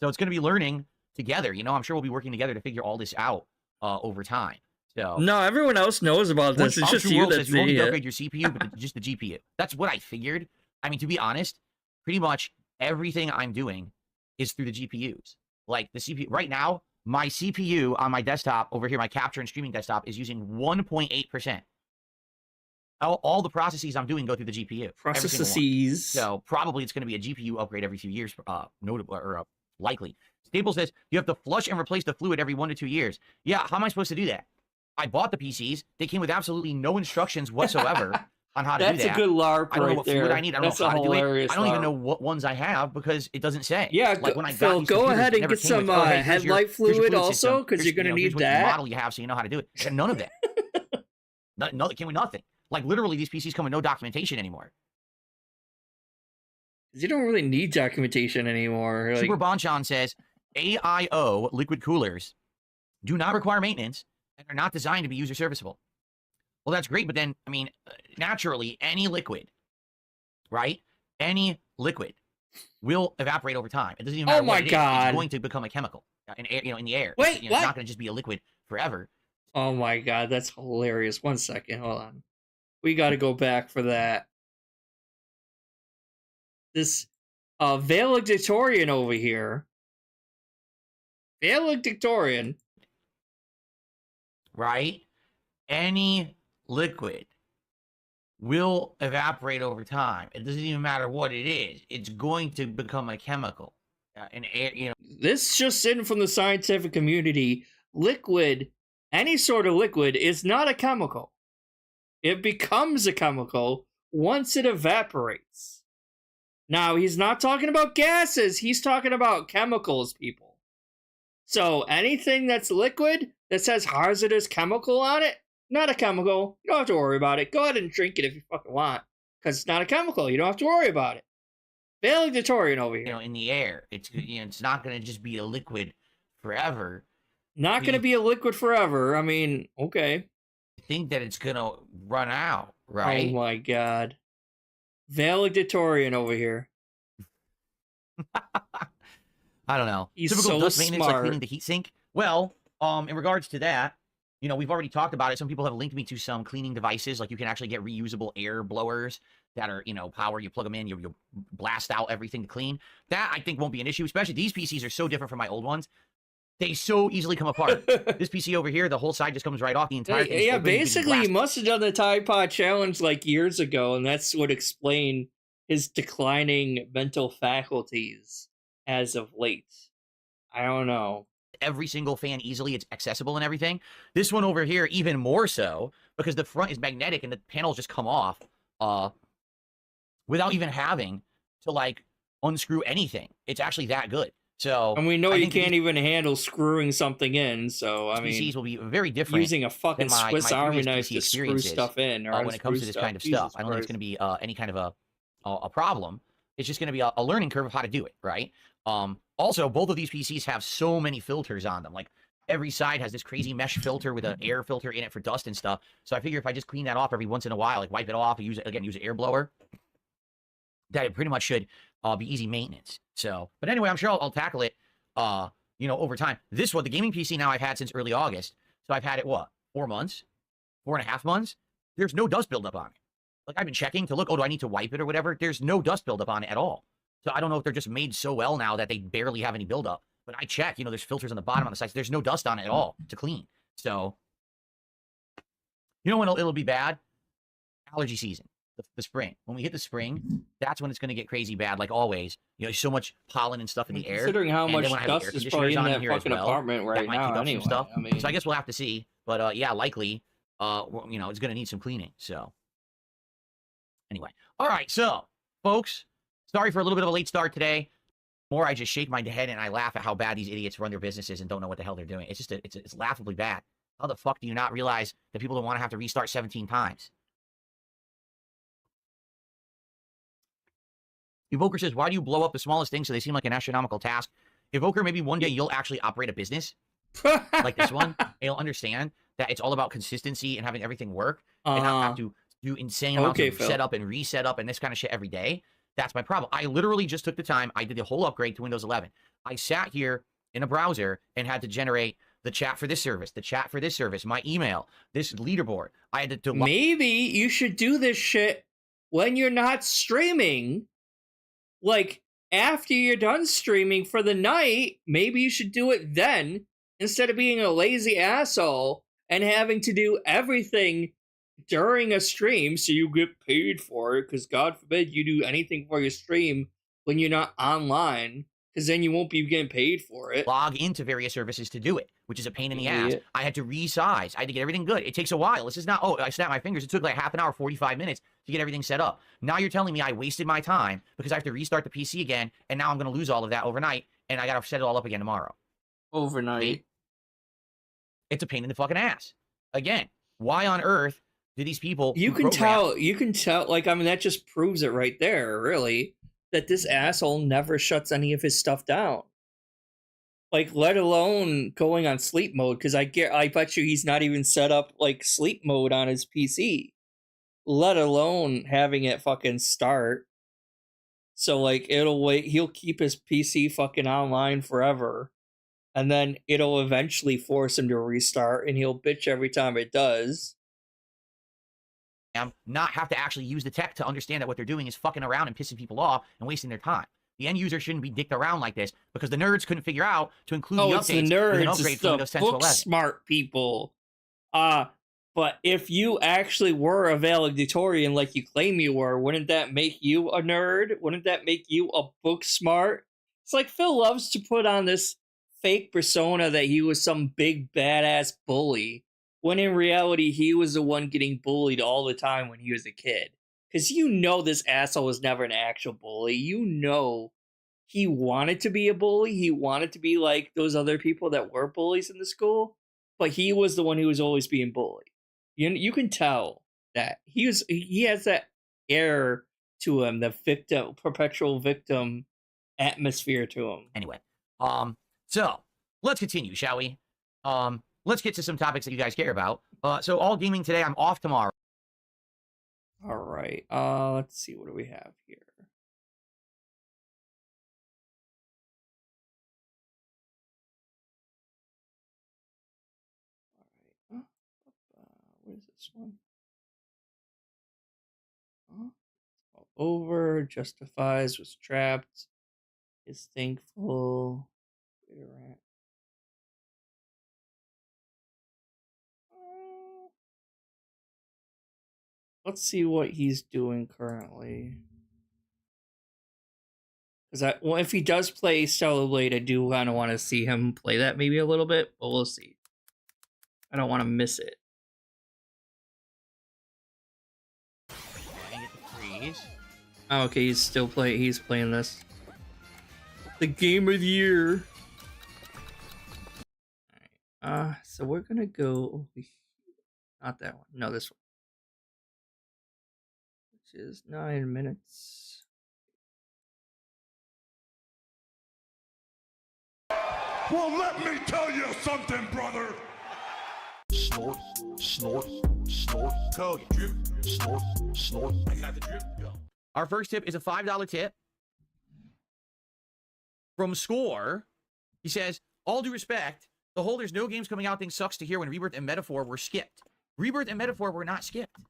it's going to be learning together. You know, I'm sure we'll be working together to figure all this out over time. So No, everyone else knows about this. It's just you that's you won't need to the upgrade your CPU, but just the GPU. That's what I figured. I mean, to be honest, pretty much everything I'm doing is through the GPUs. Like the CPU right now, my CPU on my desktop over here, my capture and streaming desktop, is using 1.8%. All the processes I'm doing go through the GPU. every single one. processes. So probably it's going to be a GPU upgrade every few years, notable or likely. Staple says you have to flush and replace the fluid every 1 to 2 years. Yeah, how am I supposed to do that? I bought the PCs. They came with absolutely no instructions whatsoever on how to do that. That's a good LARP I don't know right what there. fluid I need. I don't That's know a how to do it. hilarious I don't even LARP. know what ones I have because it doesn't say. Yeah, like when I got Phil, these go computers, ahead it and never get came with, some oh, hey, here's your- headlight here's your fluid also, system. because you're Here's, going to you know, need here's what that. model you have, so you know how to do it. And none of that. It came with nothing. Like literally, these PCs come with no documentation anymore. You don't really need documentation anymore. Like, Super Bonchan says AIO liquid coolers do not require maintenance and are not designed to be user serviceable. Well, that's great, but then, I mean, naturally, any liquid, right? Any liquid will evaporate over time. It doesn't even matter Oh what my it is. God. It's going to become a chemical in air, you know, in the air. Wait, It's what? not going to just be a liquid forever. oh my god, that's hilarious. 1 second, hold on. We got to go back for that. This valedictorian over here. Valedictorian. Right? Any liquid will evaporate over time. It doesn't even matter what it is. It's going to become a chemical. And air, you know, This just in from the scientific community. Liquid, any sort of liquid, is not a chemical. It becomes a chemical once it evaporates. Now, he's not talking about gases. He's talking about chemicals, people. So, anything that's liquid that says hazardous chemical on it, not a chemical. You don't have to worry about it. Go ahead and drink it if you fucking want. Because it's not a chemical. You don't have to worry about it. Valedictorian over here. you know, in the air. It's, you know, it's not going to just be a liquid forever. Not going to be a liquid forever. I mean, okay. I think that it's going to run out, Oh right? my god. Valedictorian over here. I don't know. He's Typical so dust maintenance, like smart. cleaning the heatsink. Well, in regards to that, you know, we've already talked about it. Some people have linked me to some cleaning devices. Like you can actually get reusable air blowers that are, you know, power. You plug them in, you blast out everything to clean. That I think won't be an issue, especially these PCs are so different from my old ones. They so easily come apart. This PC over here, the whole side just comes right off. The entire thing. Yeah, basically, he must have done the Tide Pod challenge like years ago, and that's what explained his declining mental faculties as of late. I don't know. Every single fan easily. It's accessible and everything. This one over here, even more so, because the front is magnetic and the panels just come off without even having to, like, unscrew anything. It's actually that good. So, And we know I you think can't even handle screwing something in, so, I PCs mean, will be very different using a fucking than my Swiss Army previous knife PC to screw experiences, stuff in, or when it comes to this kind of stuff. I don't think it's going to be any kind of a problem. It's just going to be a learning curve of how to do it, right? Also, both of these PCs have so many filters on them. Like, every side has this crazy mesh filter with an air filter in it for dust and stuff. So I figure if I just clean that off every once in a while, like wipe it off, and use an air blower, that it pretty much should be easy maintenance. So, but anyway, I'm sure I'll tackle it, you know, over time. This one, the gaming PC now I've had since early August. So I've had it, what, 4 months? 4.5 months? There's no dust buildup on it. Like, I've been checking to look, oh, do I need to wipe it or whatever? There's no dust buildup on it at all. So I don't know if they're just made so well now that they barely have any buildup. But I check, you know, there's filters on the bottom on the sides. There's no dust on it at all to clean. So, you know when it'll be bad? Allergy season, the spring. When we hit the spring, that's when it's going to get crazy bad, like always. You know, there's so much pollen and stuff in the air. Considering how and much then when I have the dust air is probably in conditioners on that here as fucking well, apartment that right might now keep up some anyway. stuff. I mean, So I guess we'll have to see. But yeah, likely, you know, it's going to need some cleaning. So anyway, all right. So folks, sorry for a little bit of a late start today. More, I just shake my head and I laugh at how bad these idiots run their businesses and don't know what the hell they're doing. It's just it's laughably bad. How the fuck do you not realize that people don't want to have to restart 17 times? Evoker says, why do you blow up the smallest things so they seem like an astronomical task? Evoker, maybe one day you'll actually operate a business like this one, and you'll understand that it's all about consistency and having everything work and not have to do insane amounts of setup and reset up and this kind of shit every day. That's my problem. I literally just took the time. I did the whole upgrade to Windows 11. I sat here in a browser and had to generate the chat for this service, the chat for this service, my email, this leaderboard. I had to maybe you should do this shit when you're not streaming. Like, after you're done streaming for the night, maybe you should do it then, instead of being a lazy asshole and having to do everything during a stream so you get paid for it, because God forbid you do anything for your stream when you're not online, because then you won't be getting paid for it. Log into various services to do it, which is a pain in the ass. I had to resize. I had to get everything good. It takes a while. This is not, oh, I snapped my fingers. It took like half an hour, 45 minutes to get everything set up. Now you're telling me I wasted my time because I have to restart the PC again, and now I'm going to lose all of that overnight, and I got to set it all up again tomorrow. Overnight. It's a pain in the fucking ass. Again, why on earth do these people... You can tell, like, I mean, that just proves it right there, really, that this asshole never shuts any of his stuff down. Like, let alone going on sleep mode, because I bet you he's not even set up, like, sleep mode on his PC. Let alone having it fucking start. So, like, he'll keep his PC fucking online forever. And then it'll eventually force him to restart, and he'll bitch every time it does. Not have to actually use the tech to understand that what they're doing is fucking around and pissing people off and wasting their time. The end user shouldn't be dicked around like this because the nerds couldn't figure out to include the updates it's the nerds, with an upgrade it's from Windows 10 to 11. Smart people. But if you actually were a valedictorian like you claim you were, wouldn't that make you a nerd? Wouldn't that make you a book smart? It's like Phil loves to put on this fake persona that he was some big badass bully, when in reality he was the one getting bullied all the time when he was a kid. Because you know this asshole was never an actual bully. You know he wanted to be a bully. He wanted to be like those other people that were bullies in the school. But he was the one who was always being bullied. You can tell that. He has that air to him, the victim, perpetual victim atmosphere to him. Anyway, so let's continue, shall we? Let's get to some topics that you guys care about. So all gaming today, I'm off tomorrow. All right. Let's see. What do we have here? All right. What is this one? All over. Justifies. Was trapped. Is thankful. Let's see what he's doing currently. Because if he does play Stellar Blade, I do kind of want to see him play that maybe a little bit, but we'll see. I don't want to miss it. Oh, okay, he's playing this. The game of the year. Alright, so we're gonna go over here. Not that one. No, this one. Which is 9 minutes. Well, let me tell you something, brother. Snort, snort, snort. Code drip, snort, snort. I got the drip. Go. Our first tip is a $5 tip from Score. He says, all due respect, the whole there's no games coming out thing sucks to hear when Rebirth and Metaphor were skipped. Rebirth and Metaphor were not skipped.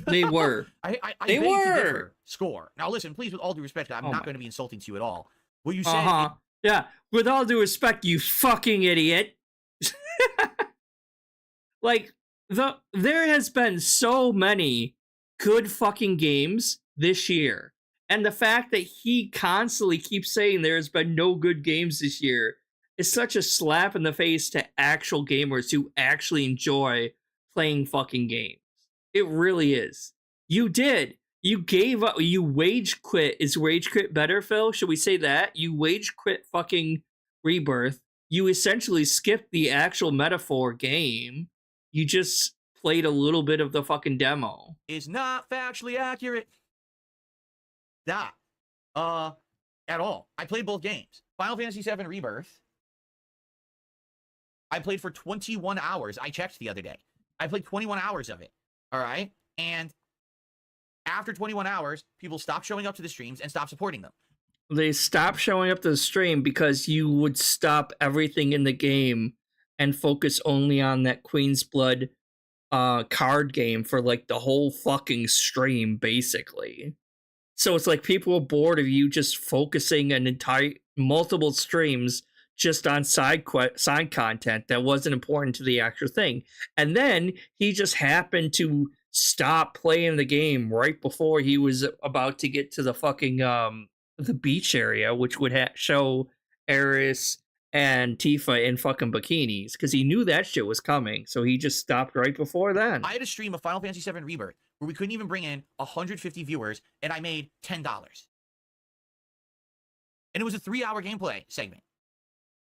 They were. I They beg to were. differ. Score. Now listen, please, with all due respect, I'm Oh not my- going to be insulting to you at all. What you said. Uh-huh. Yeah. With all due respect, you fucking idiot. Like, there has been so many good fucking games this year. And the fact that he constantly keeps saying there's been no good games this year is such a slap in the face to actual gamers who actually enjoy playing fucking games. It really is. You did. You gave up. You wage quit. Is wage quit better, Phil? Should we say that? You wage quit fucking Rebirth. You essentially skipped the actual Metaphor game. You just played a little bit of the fucking demo. Is not factually accurate. That. At all. I played both games. Final Fantasy VII Rebirth. I played for 21 hours. I checked the other day. I played 21 hours of it. All right? And after 21 hours, people stopped showing up to the streams and stopped supporting them. They stopped showing up to the stream because you would stop everything in the game and focus only on that Queen's Blood card game for like the whole fucking stream, basically. So it's like people are bored of you just focusing an entire multiple streams just on side content that wasn't important to the actual thing. And then he just happened to stop playing the game right before he was about to get to the fucking the beach area, which would show Eris and Tifa in fucking bikinis, because he knew that shit was coming. So he just stopped right before then. I had a stream of Final Fantasy VII Rebirth where we couldn't even bring in 150 viewers, and I made $10. And it was a 3-hour gameplay segment.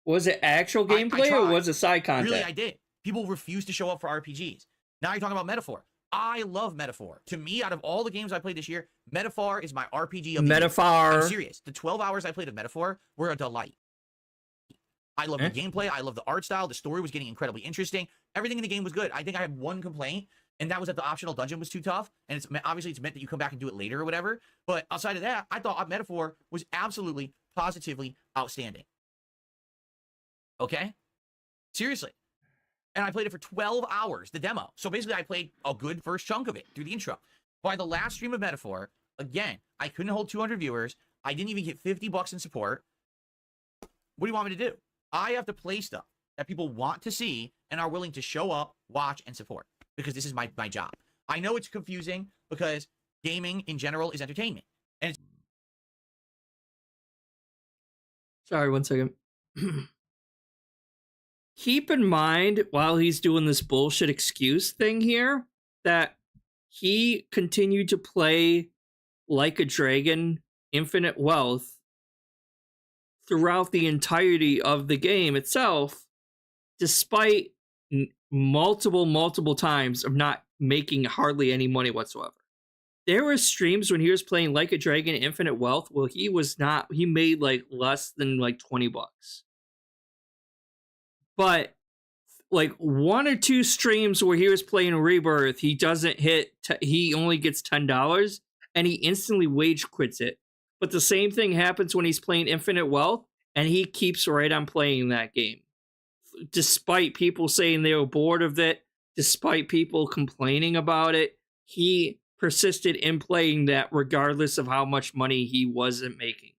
Was it actual gameplay or was it side content? Really, I did. People refused to show up for RPGs. Now you're talking about Metaphor. I love Metaphor. To me, out of all the games I played this year, Metaphor is my RPG of the Metaphor. year. I'm serious. The 12 hours I played of Metaphor were a delight. I love the gameplay. I love the art style. The story was getting incredibly interesting. Everything in the game was good. I think I had one complaint, and that was that the optional dungeon was too tough. And it's obviously it's meant that you come back and do it later or whatever. But outside of that, I thought Metaphor was absolutely, positively outstanding. Okay? Seriously. And I played it for 12 hours, the demo. So basically, I played a good first chunk of it through the intro. By the last stream of Metaphor, again, I couldn't hold 200 viewers. I didn't even get $50 in support. What do you want me to do? I have to play stuff that people want to see and are willing to show up, watch, and support. Because this is my job. I know it's confusing because gaming in general is entertainment. And it's Sorry, 1 second. Keep in mind, while he's doing this bullshit excuse thing here, that he continued to play Like a Dragon Infinite Wealth throughout the entirety of the game itself, despite multiple times of not making hardly any money whatsoever. There were streams when he was playing Like a Dragon Infinite Wealth where he made like less than like $20. But like 1 or 2 streams where he was playing Rebirth, he doesn't hit, he only gets $10 and he instantly wage quits it. But the same thing happens when he's playing Infinite Wealth and he keeps right on playing that game. Despite people saying they were bored of it, despite people complaining about it, he persisted in playing that regardless of how much money he wasn't making.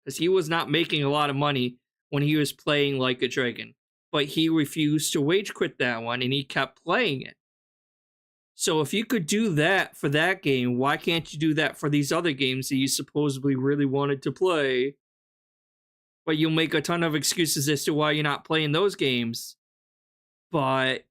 Because he was not making a lot of money when he was playing Like a Dragon. But he refused to wage quit that one and he kept playing it. So if you could do that for that game, why can't you do that for these other games that you supposedly really wanted to play? But you'll make a ton of excuses as to why you're not playing those games. But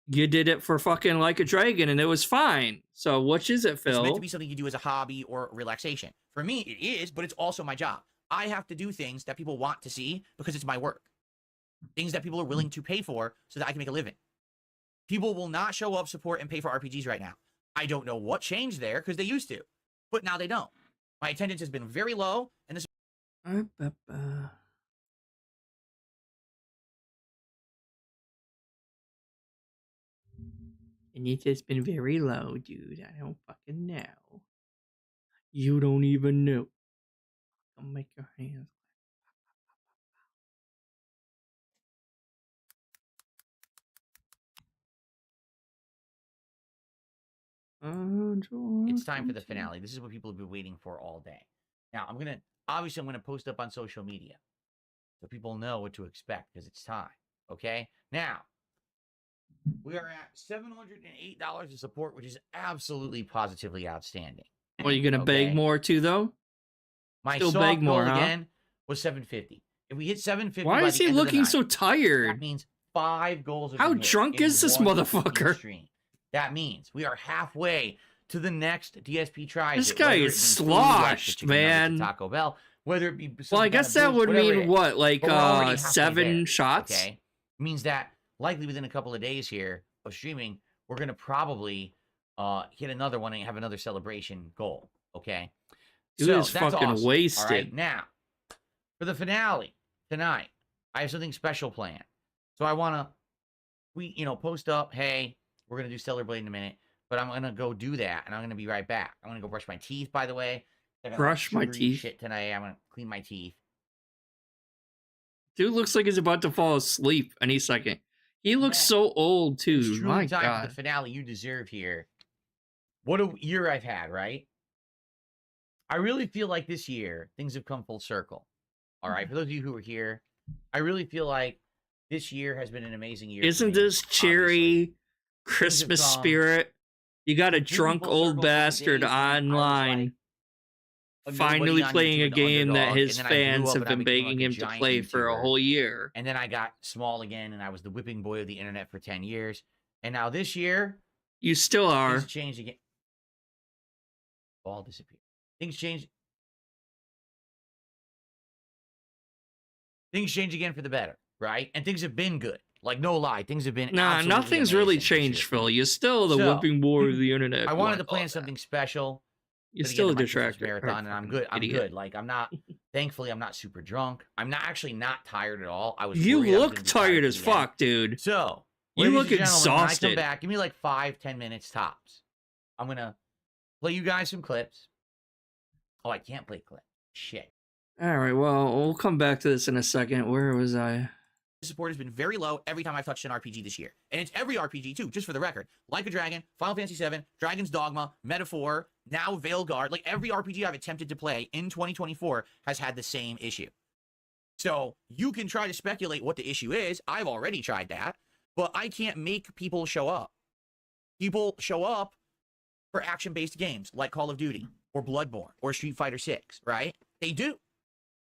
you did it for fucking Like a Dragon and it was fine. So which is it, Phil? It's meant to be something you do as a hobby or relaxation. For me, it is, but it's also my job. I have to do things that people want to see because it's my work. Things that people are willing to pay for so that I can make a living. People will not show up, support, and pay for RPGs right now. I don't know what changed there because they used to, but now they don't. My attendance has been very low, and this. And it has been very low, dude. I don't fucking know. You don't even know. I'll make your hands. It's time for the finale. This is what people have been waiting for all day. Now, I'm going to post up on social media so people know what to expect because it's time. Okay? Now, we are at $708 of support, which is absolutely positively outstanding. Well, you going to beg more too, though? My Still soft beg more, goal huh? again was 750. If we hit 750, why by is the he end of the looking night, so tired? That means 5 goals. Have How been hit drunk in is this one motherfucker? stream. That means we are halfway to the next DSP tries. This guy is sloshed, man. Taco Bell, whether it be Well, I guess that would mean what, like 7 shots? Okay, means that likely within a couple of days here of streaming, we're gonna probably hit another one and have another celebration goal. Okay, Dude is fucking awesome. wasted. All right, now for the finale tonight, I have something special planned. So I wanna post up, hey, we're gonna do Stellar Blade in a minute, but I'm gonna go do that, and I'm gonna be right back. I'm gonna go brush my teeth. By the way, brush my teeth. Shit tonight. I'm gonna clean my teeth. Dude looks like he's about to fall asleep any second. He looks so old too. It's truly My time God. for the finale you deserve here. What a year I've had, right? I really feel like this year things have come full circle. All right, for those of you who are here, I really feel like this year has been an amazing year. Isn't this cherry Christmas spirit? You got a drunk old bastard online finally playing a game that his fans have been begging him to play for a whole year. And then I got small again, and I was the whipping boy of the internet for 10 years. And now this year, you still are. Things changed again. Ball disappeared. Things changed. Things change again for the better, right? And things have been good. Like, no lie, things have been nothing's really changed, Phil. You're still the whipping boy of the internet. I wanted to plan something special. You're still a detractor. Marathon, and I'm good. I'm good. Like, I'm not. Thankfully, I'm not super drunk. I'm not tired at all. You look tired as fuck, dude. So you look exhausted. When I come back, give me like 5-10 minutes tops. I'm gonna play you guys some clips. Oh, I can't play clips. Shit. All right. Well, we'll come back to this in a second. Where was I? Support has been very low every time I've touched an RPG this year. And it's every RPG, too, just for the record. Like a Dragon, Final Fantasy VII, Dragon's Dogma, Metaphor, now Veilguard. Like, every RPG I've attempted to play in 2024 has had the same issue. So, you can try to speculate what the issue is. I've already tried that. But I can't make people show up. People show up for action-based games like Call of Duty or Bloodborne or Street Fighter 6, right? They do.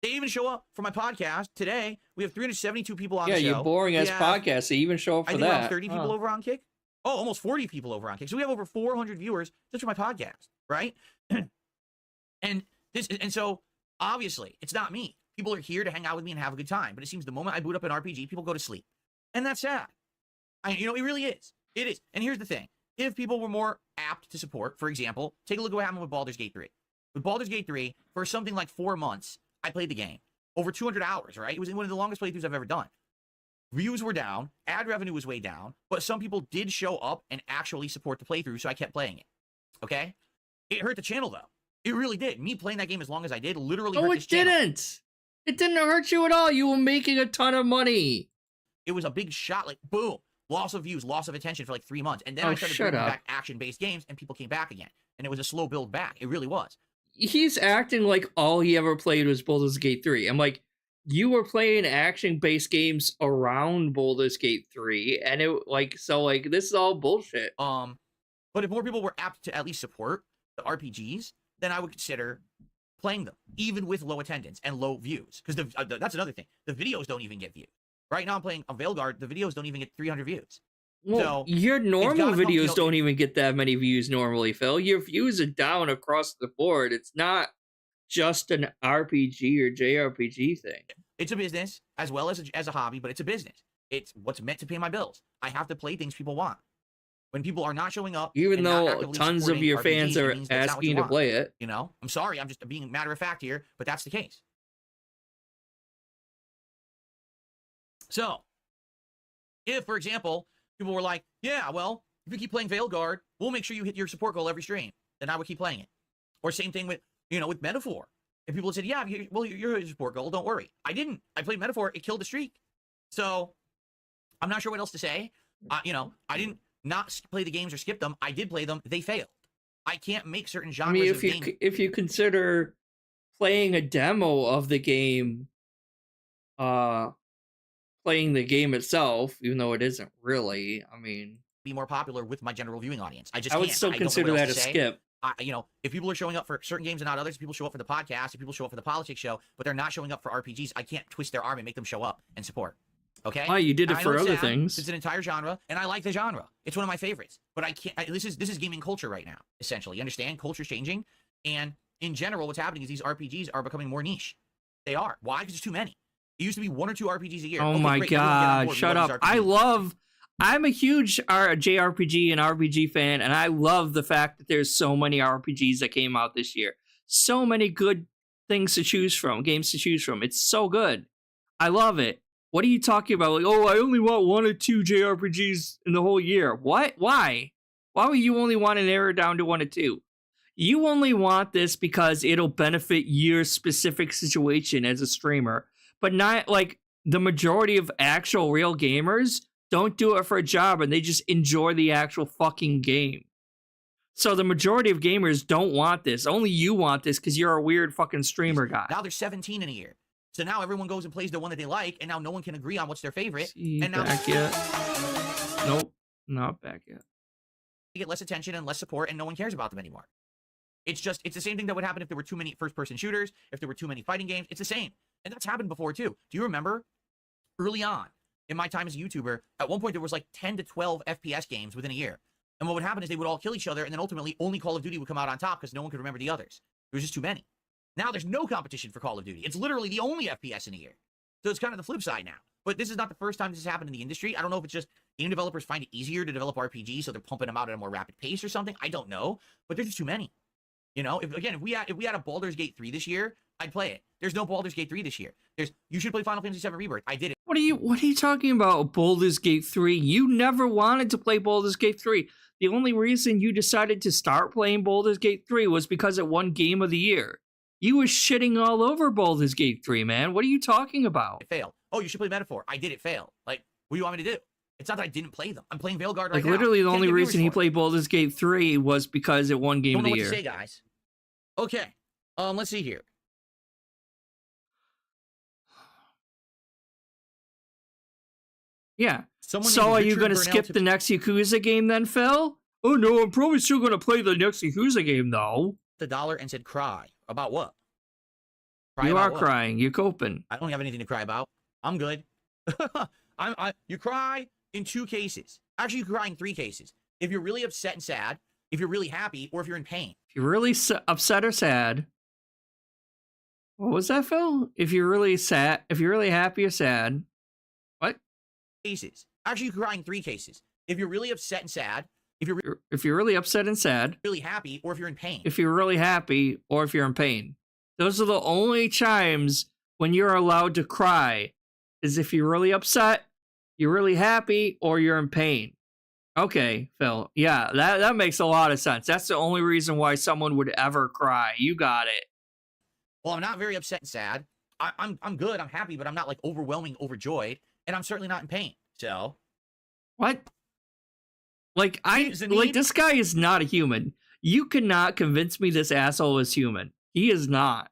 They even show up for my podcast today. We have 372 people on the show. Yeah, you boring ass podcast. They even show up for that. I think 30 people over on Kick. Oh, almost 40 people over on Kick. So we have over 400 viewers just for my podcast, right? and so obviously it's not me. People are here to hang out with me and have a good time. But it seems the moment I boot up an RPG, people go to sleep, and that's sad. It really is. It is. And here's the thing: if people were more apt to support, for example, take a look at what happened with Baldur's Gate 3. With Baldur's Gate 3, for something like 4 months. I played the game over 200 hours, right? It was one of the longest playthroughs I've ever done. Views were down, ad revenue was way down, but some people did show up and actually support the playthrough, so I kept playing it. Okay? It hurt the channel, though. It really did. Me playing that game as long as I did literally hurt this channel. No, it didn't. It didn't hurt you at all. You were making a ton of money. It was a big shot, like, boom. Loss of views, loss of attention for like 3 months. And then I started bringing back action-based games, and people came back again. And it was a slow build back. It really was. He's acting like all he ever played was Baldur's Gate 3. I'm like, you were playing action-based games around Baldur's Gate 3, and this is all bullshit. But if more people were apt to at least support the RPGs, then I would consider playing them, even with low attendance and low views. Because that's another thing. The videos don't even get views. Right now I'm playing a Veilguard. The videos don't even get 300 views. Well, so your normal videos don't even get that many views normally, Phil. Your views are down across the board. It's not just an RPG or JRPG thing. It's a business as well as a hobby, but it's a business. It's what's meant to pay my bills. I have to play things people want. When people are not showing up, even though tons of your fans are asking you to play it, I'm sorry, I'm just being matter of fact here, but that's the case. So, if, for example, people were like, yeah, well, if you keep playing Veilguard, we'll make sure you hit your support goal every stream. Then I would keep playing it. Or same thing with, with Metaphor. If people said, yeah, well, you're a support goal, don't worry. I didn't. I played Metaphor. It killed the streak. So I'm not sure what else to say. I didn't not play the games or skip them. I did play them. They failed. I can't make certain I genres mean, of games. if you consider playing a demo of the game, playing the game itself, even though it isn't really, I mean, be more popular with my general viewing audience. I would can't. still I don't know consider what that else a to say. skip. You know, if people are showing up for certain games and not others, people show up for the podcast, if people show up for the politics show, but they're not showing up for RPGs, I can't twist their arm and make them show up and support. Okay? Oh, you did it I know for it's other sad. things. It's an entire genre, and I like the genre. It's one of my favorites. But I can't. This is gaming culture right now, essentially. You understand? Culture's changing, and in general, what's happening is these RPGs are becoming more niche. They are. Why? Because there's too many. It used to be 1 or 2 RPGs a year. Oh Okay, my great, everyone get on god, board. We shut love up. these RPGs. I'm a huge JRPG and RPG fan, and I love the fact that there's so many RPGs that came out this year. So many good things to choose from, games to choose from. It's so good. I love it. What are you talking about? Like, oh, I only want 1 or 2 JRPGs in the whole year. What? Why? Why would you only want to narrow it down to 1 or 2? You only want this because it'll benefit your specific situation as a streamer, but not like the majority of actual real gamers don't do it for a job and they just enjoy the actual fucking game. So the majority of gamers don't want this. Only you want this because you're a weird fucking streamer guy. Now there's 17 in a year. So now everyone goes and plays the one that they like, and now no one can agree on what's their favorite. And now back yet? Nope, not back yet. they get less attention and less support, and no one cares about them anymore. It's the same thing that would happen if there were too many first-person shooters, if there were too many fighting games. It's the same. And that's happened before, too. Do you remember early on in my time as a YouTuber, at one point there was like 10 to 12 FPS games within a year. And what would happen is they would all kill each other, and then ultimately only Call of Duty would come out on top because no one could remember the others. There was just too many. Now there's no competition for Call of Duty. It's literally the only FPS in a year. So it's kind of the flip side now. But this is not the first time this has happened in the industry. I don't know if it's just game developers find it easier to develop RPGs, so they're pumping them out at a more rapid pace or something. I don't know. But there's just too many. You know, if we had a Baldur's Gate 3 this year, I'd play it. There's no Baldur's Gate 3 this year. You should play Final Fantasy VII Rebirth. I did it. What are you talking about, Baldur's Gate 3? You never wanted to play Baldur's Gate 3. The only reason you decided to start playing Baldur's Gate 3 was because it won Game of the Year. You was shitting all over Baldur's Gate 3, man. What are you talking about? It failed. Oh, you should play Metaphor. I did it fail. Like, what do you want me to do? It's not that I didn't play them. I'm playing Veilguard right now. Like, literally the Can't only get reason he viewers for it. played Baldur's Gate 3 was because it won Game Don't of know the what Year. to say, guys. Okay. Let's see here. Yeah. Someone So named are you Richard going to Burnell skip the next Yakuza game then, Phil? Oh, no, I'm probably still going to play the next Yakuza game, though. the dollar and said cry. About what? Cry You about are what? crying. You're coping. I don't have anything to cry about. I'm good. You cry in 2 cases. Actually, you cry in 3 cases. If you're really upset and sad, if you're really happy, or if you're in pain. If you're really upset or sad. What was that, Phil? If you're really sad, if you're really happy or sad. What? Cases. Actually, you cry in 3 cases. If you're really upset and sad, if you're really upset and sad, really happy, or if you're in pain. if you're really happy, or if you're in pain. Those are the only times when you're allowed to cry, is if you're really upset, you're really happy, or you're in pain. Okay, Phil. Yeah, that makes a lot of sense. That's the only reason why someone would ever cry. You got it. Well, I'm not very upset and sad. I'm good. I'm happy, but I'm not like overwhelming, overjoyed, and I'm certainly not in pain. So, What? Like Zanine? this guy is not a human. You cannot convince me this asshole is human. He is not.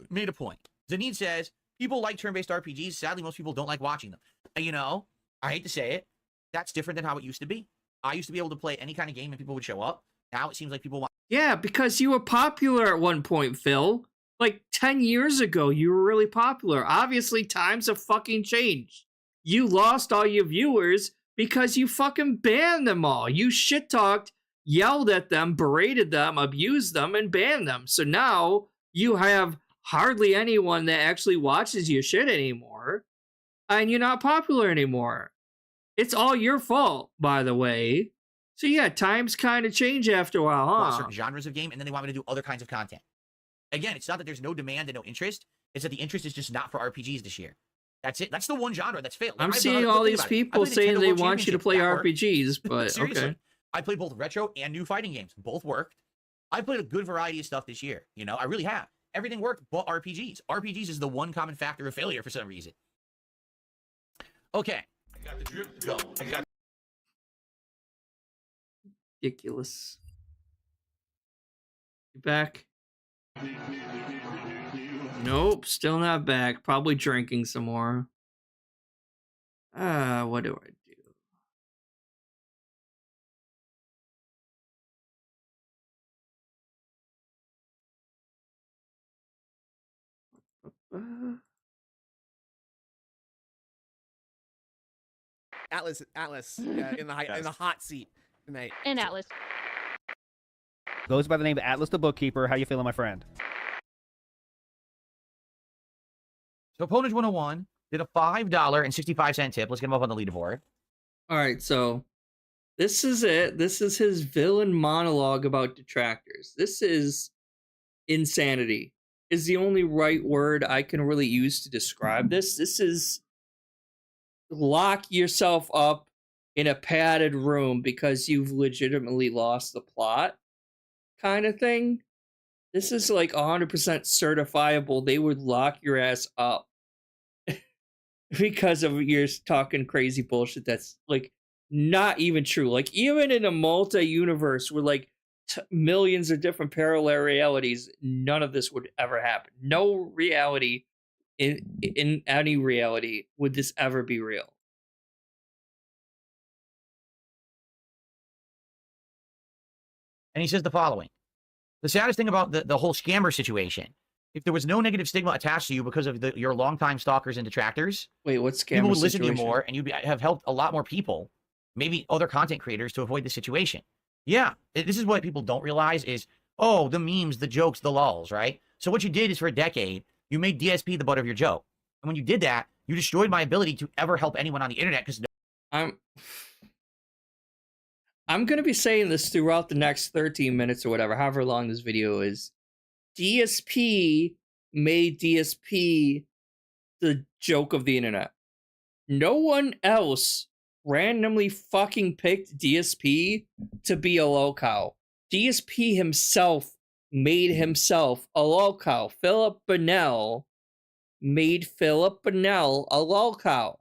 made a point. Zanine says people like turn-based RPGs. Sadly, most people don't like watching them. You know, I hate to say it. That's different than how it used to be. I used to be able to play any kind of game and people would show up. Now it seems like people want. Yeah, because you were popular at one point, Phil. Like 10 years ago, you were really popular. Obviously, times have fucking changed. You lost all your viewers because you fucking banned them all. You shit-talked, yelled at them, berated them, abused them, and banned them. So now you have hardly anyone that actually watches your shit anymore, and you're not popular anymore. It's all your fault, by the way. So yeah, times kind of change after a while, huh? certain genres of game, and then they want me to do other kinds of content. Again, it's not that there's no demand and no interest. It's that the interest is just not for RPGs this year. That's it. That's the one genre that's failed. I'm I've seeing done- all think these about it. I people played the saying Nintendo they World want you to Championship. play That worked. RPGs, but Seriously. okay. I played both retro and new fighting games. Both worked. I played a good variety of stuff this year. You know, I really have. Everything worked but RPGs. RPGs is the one common factor of failure for some reason. Okay. I got the drip, go. I got Ridiculous. You back? Nope, still not back. Probably drinking some more. What do I do? Atlas, in the hot seat tonight. And Atlas. Goes by the name of Atlas the Bookkeeper. How you feeling, my friend? So Ponage 101 did a $5.65 tip. Let's get him up on the leaderboard. All right, so this is it. This is his villain monologue about detractors. This is insanity. Is the only right word I can really use to describe this. This is lock yourself up in a padded room because you've legitimately lost the plot kind of thing. This is like 100% certifiable. They would lock your ass up because of your talking crazy bullshit that's like not even true. Like even in a multi-universe with like millions of different parallel realities, none of this would ever happen. No reality in any reality would this ever be real. And he says the following. The saddest thing about the whole scammer situation, if there was no negative stigma attached to you because of your longtime stalkers and detractors, wait, what scammer people would listen to you situation? more, and you'd have helped a lot more people, maybe other content creators, to avoid the situation. Yeah, this is what people don't realize is, oh, the memes, the jokes, the lulls, right? So what you did is for a decade, you made DSP the butt of your joke. And when you did that, you destroyed my ability to ever help anyone on the internet because I'm going to be saying this throughout the next 13 minutes or whatever, however long this video is. DSP made DSP the joke of the internet. No one else randomly fucking picked DSP to be a lolcow. DSP himself made himself a lolcow. Philip Burnell made Philip Burnell a lolcow.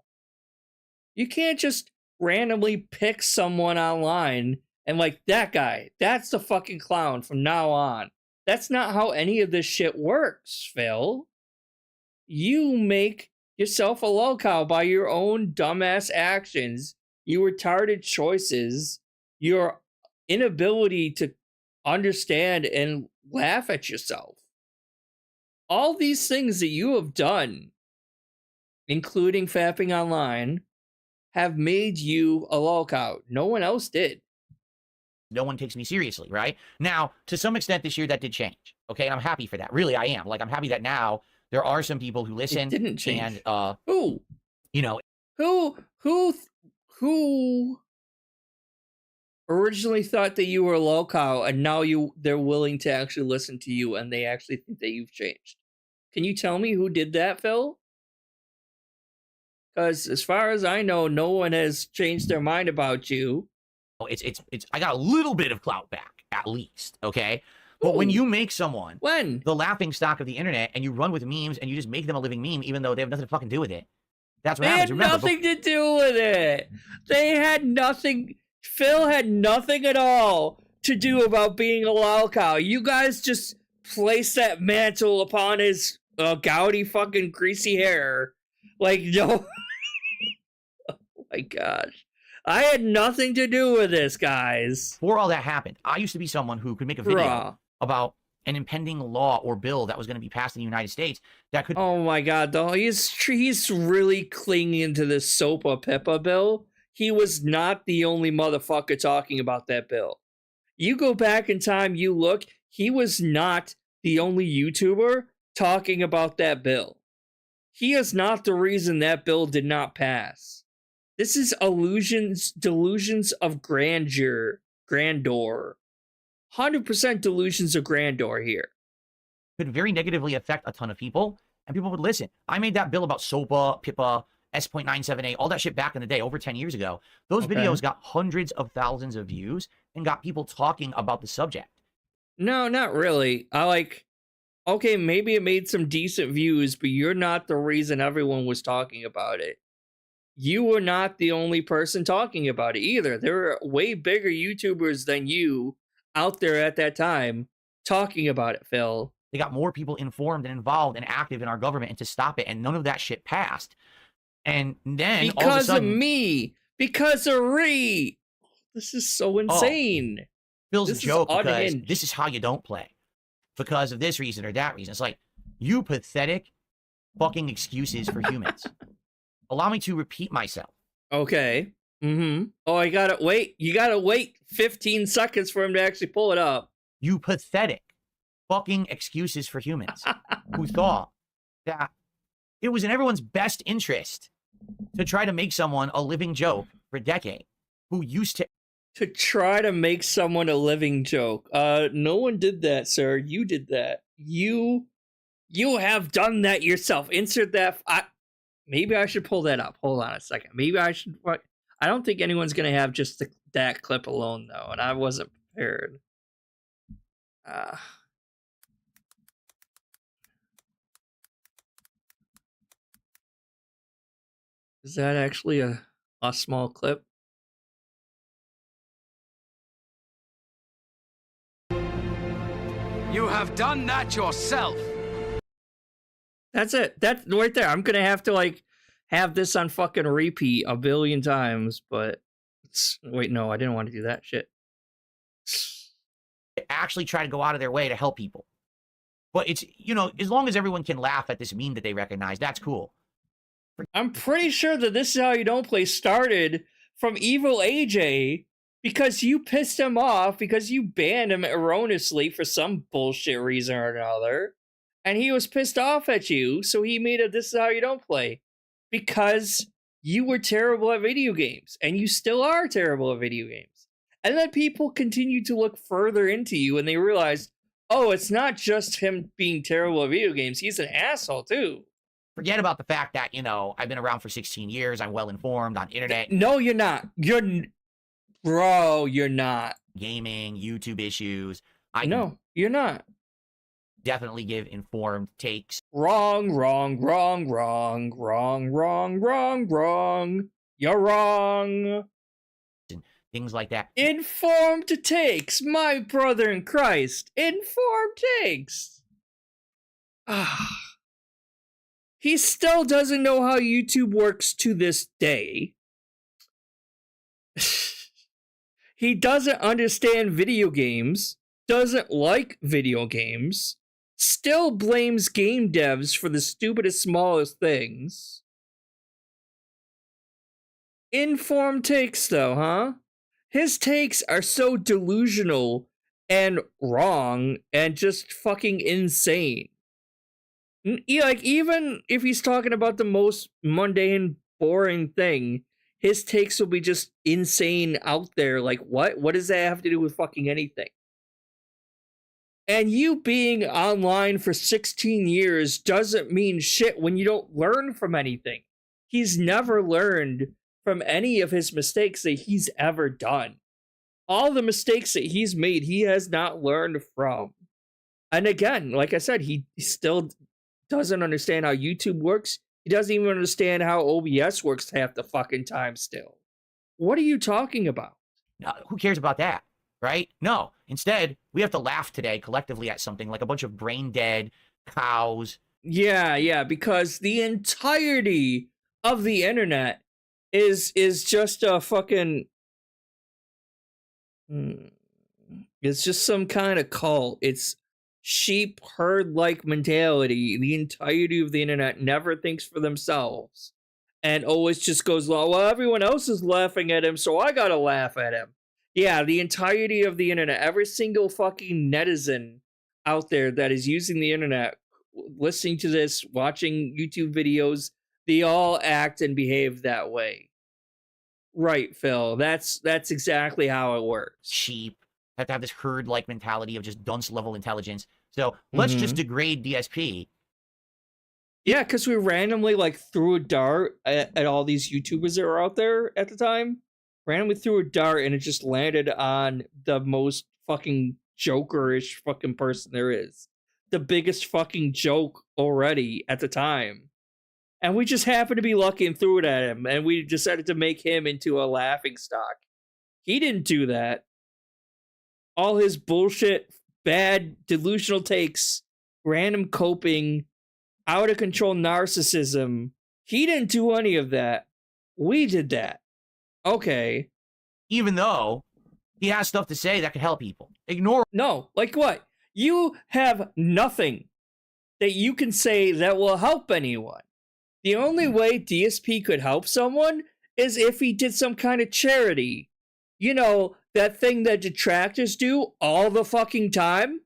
You can't just randomly pick someone online and like, that guy, that's the fucking clown from now on. That's not how any of this shit works, Phil. You make yourself a lolcow by your own dumbass actions, your retarded choices, your inability to understand and laugh at yourself. All these things that you have done, including fapping online, have made you a lolcow. No one else did. no one takes me seriously, right? Now, to some extent this year that did change, okay? And I'm happy for that. Really, I am. Like, I'm happy that now there are some people who listen. It didn't change. And, who? You know. Who originally thought that you were a lolcow and now they're willing to actually listen to you and they actually think that you've changed? Can you tell me who did that, Phil? Because as far as I know, no one has changed their mind about you. It's I got a little bit of clout back, at least, okay? But when you make someone the laughing stock of the internet and you run with memes and you just make them a living meme even though they have nothing to fucking do with it, that's what happens. They had nothing to do with it. They had nothing. Phil had nothing at all to do about being a lolcow. You guys just placed that mantle upon his gouty fucking greasy hair. Like, no. Oh my gosh. I had nothing to do with this, guys. Before all that happened, I used to be someone who could make a video about an impending law or bill that was going to be passed in the United States that could... Oh my god, though. He's really clinging to this SOPA PIPA bill. He was not the only motherfucker talking about that bill. You go back in time, you look, he was not the only YouTuber talking about that bill. He is not the reason that bill did not pass. This is delusions of grandeur. 100% delusions of grandeur here. Could very negatively affect a ton of people, and people would listen. I made that bill about SOPA, PIPA, S.978, all that shit back in the day, over 10 years ago. Those videos got hundreds of thousands of views and got people talking about the subject. No, not really. Okay, maybe it made some decent views, but you're not the reason everyone was talking about it. you were not the only person talking about it either. There were way bigger YouTubers than you out there at that time talking about it, Phil. They got more people informed and involved and active in our government and to stop it, and none of that shit passed. And then because all of a sudden, of me, because of Ree. This is so insane. Phil's a This is joke because unhinged. this is how you don't play. Because of this reason or that reason. It's like, you pathetic fucking excuses for humans. Allow me to repeat myself. Okay. Oh, I gotta wait. You gotta wait 15 seconds for him to actually pull it up. You pathetic fucking excuses for humans who thought that it was in everyone's best interest to try to make someone a living joke for a decade, who used to try to make someone a living joke. No one did that, sir. You did that. You have done that yourself. Insert that. Maybe I should pull that up. Hold on a second. Maybe I should. I don't think anyone's gonna have just that clip alone though, and I wasn't prepared. Is that actually a small clip? You have done that yourself. That's it. That's right there. I'm gonna have to like have this on fucking repeat a billion times, but wait, no, I didn't want to do that shit. actually try to go out of their way to help people. But it's, you know, as long as everyone can laugh at this meme that they recognize, that's cool. I'm pretty sure that This Is How You Don't Play started from Evil AJ because you pissed him off because you banned him erroneously for some bullshit reason or another. And he was pissed off at you, so he made a This Is How You Don't Play. Because you were terrible at video games, and you still are terrible at video games. And then people continue to look further into you, and they realize, oh, it's not just him being terrible at video games, he's an asshole too. Forget about the fact that, you know, I've been around for 16 years, I'm well informed on internet. No, you're not. Bro, you're not. Gaming, YouTube issues. No, you're not. Definitely give informed takes. Wrong. You're wrong. Things like that. Informed takes, my brother in Christ. Informed takes. He still doesn't know how YouTube works to this day. He doesn't understand video games, doesn't like video games, still blames game devs for the stupidest, smallest things. Informed takes, though, huh? His takes are so delusional and wrong and just fucking insane. Like, even if he's talking about the most mundane, boring thing, his takes will be just insane out there. Like, what? What does that have to do with fucking anything? And you being online for 16 years doesn't mean shit when you don't learn from anything. He's never learned from any of his mistakes that he's ever done. All the mistakes that he's made, he has not learned from. And again, like I said, he still doesn't understand how YouTube works. He doesn't even understand how OBS works half the fucking time still. What are you talking about? No, who cares about that, right? No. Instead, we have to laugh today collectively at something like a bunch of brain-dead cows. Yeah, because the entirety of the internet is just a fucking... It's just some kind of cult. It's sheep herd-like mentality. The entirety of the internet never thinks for themselves and always just goes, well, everyone else is laughing at him, so I gotta laugh at him. Yeah, the entirety of the internet, every single fucking netizen out there that is using the internet, listening to this, watching YouTube videos, they all act and behave that way. Right, Phil. That's exactly how it works. Sheep have to have this herd-like mentality of just dunce-level intelligence. So let's just degrade DSP. Yeah, because we randomly like threw a dart at all these YouTubers that were out there at the time. Randomly threw a dart and it just landed on the most fucking jokerish fucking person there is. The biggest fucking joke already at the time. And we just happened to be lucky and threw it at him, and we decided to make him into a laughing stock. He didn't do that. All his bullshit, bad, delusional takes, random coping, out of control narcissism. He didn't do any of that. We did that. Okay. Even though he has stuff to say that could help people. Ignore. No, like what? You have nothing that you can say that will help anyone. The only way DSP could help someone is if he did some kind of charity. You know, that thing that detractors do all the fucking time?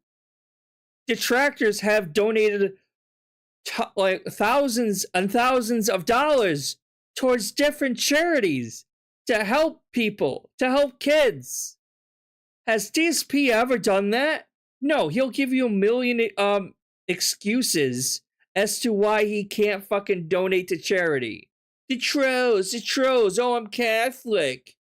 Detractors have donated like thousands and thousands of dollars towards different charities to help people, to help kids. Has DSP ever done that? No, he'll give you a million excuses as to why he can't fucking donate to charity. The trolls, oh, I'm Catholic.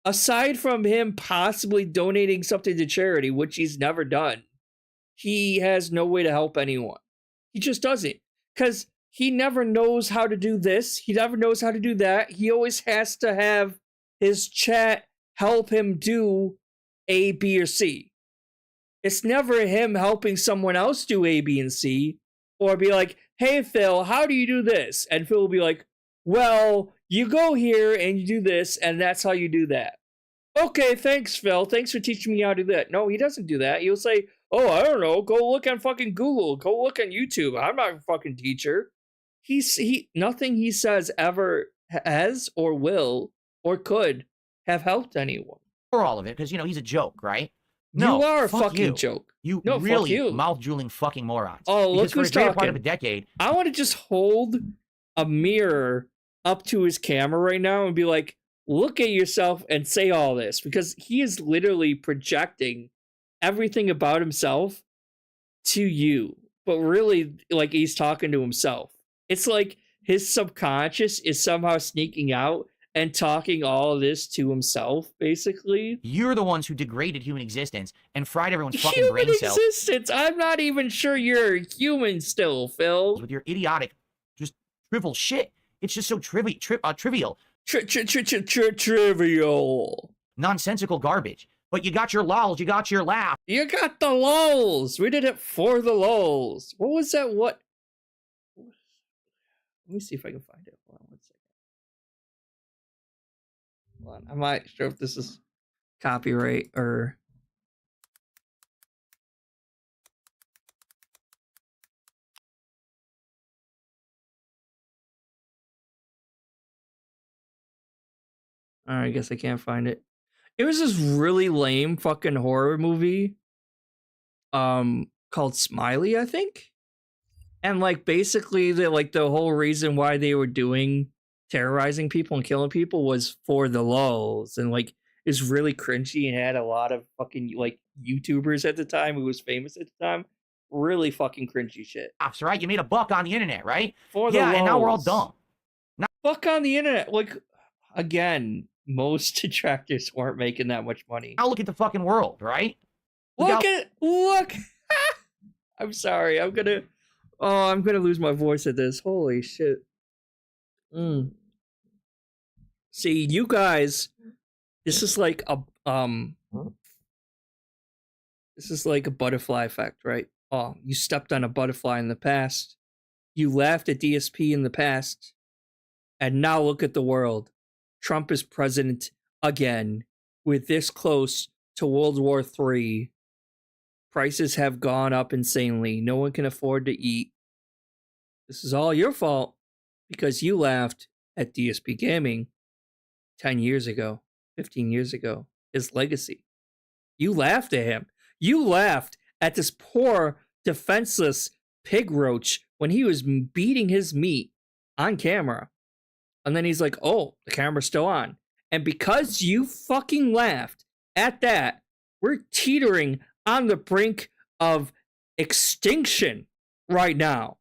Aside from him possibly donating something to charity, which he's never done, he has no way to help anyone. He just doesn't. Because he never knows how to do this. He never knows how to do that. He always has to have his chat help him do A, B, or C. It's never him helping someone else do A, B, and C. Or be like, hey, Phil, how do you do this? And Phil will be like, well, you go here and you do this, and that's how you do that. Okay, thanks, Phil. Thanks for teaching me how to do that. No, he doesn't do that. He'll say, oh, I don't know. Go look on fucking Google. Go look on YouTube. I'm not a fucking teacher. Nothing he says ever has or will or could have helped anyone. For all of it, because, you know, he's a joke, right? No, you are a fuck fucking you. joke. You no, really fuck you. mouth-drooling fucking morons. Oh, look because who's for a greater talking. part of a decade. I want to just hold a mirror up to his camera right now and be like, look at yourself and say all this. Because he is literally projecting everything about himself to you. But really, like, he's talking to himself. It's like his subconscious is somehow sneaking out and talking all of this to himself, basically. You're the ones who degraded human existence and fried everyone's fucking Human brain cells. existence? I'm not even sure you're human still, Phil. With your idiotic, just trivial shit. It's just so trivial. Trivial. Nonsensical garbage. But you got your lols, you got your laugh. You got the lols. We did it for the lols. What was that? What? Let me see if I can find it. Hold on 1 second. Hold on. I'm not sure if this is copyright or. I guess I can't find it. It was this really lame fucking horror movie called Smiley, I think. And like basically the whole reason why they were terrorizing people and killing people was for the lulz, and like it's really cringy and had a lot of fucking like YouTubers at the time who was famous at the time. Really fucking cringy shit. That's right. You made a buck on the internet, right? For the yeah, and now we're all lulz. dumb. Fuck on the internet. Like, again, most detractors weren't making that much money. Now look at the fucking world, right? Look. I'm sorry. I'm gonna lose my voice at this. Holy shit. See, you guys, this is like a butterfly effect, right? Oh, you stepped on a butterfly in the past. You laughed at DSP in the past. And now look at the world. Trump is president again. We're this close to World War III. Prices have gone up insanely. No one can afford to eat. This is all your fault because you laughed at DSPGaming 10 years ago, 15 years ago. His legacy. You laughed at him. You laughed at this poor, defenseless Pigroach when he was beating his meat on camera. And then he's like, oh, the camera's still on. And because you fucking laughed at that, we're teetering on the brink of extinction right now.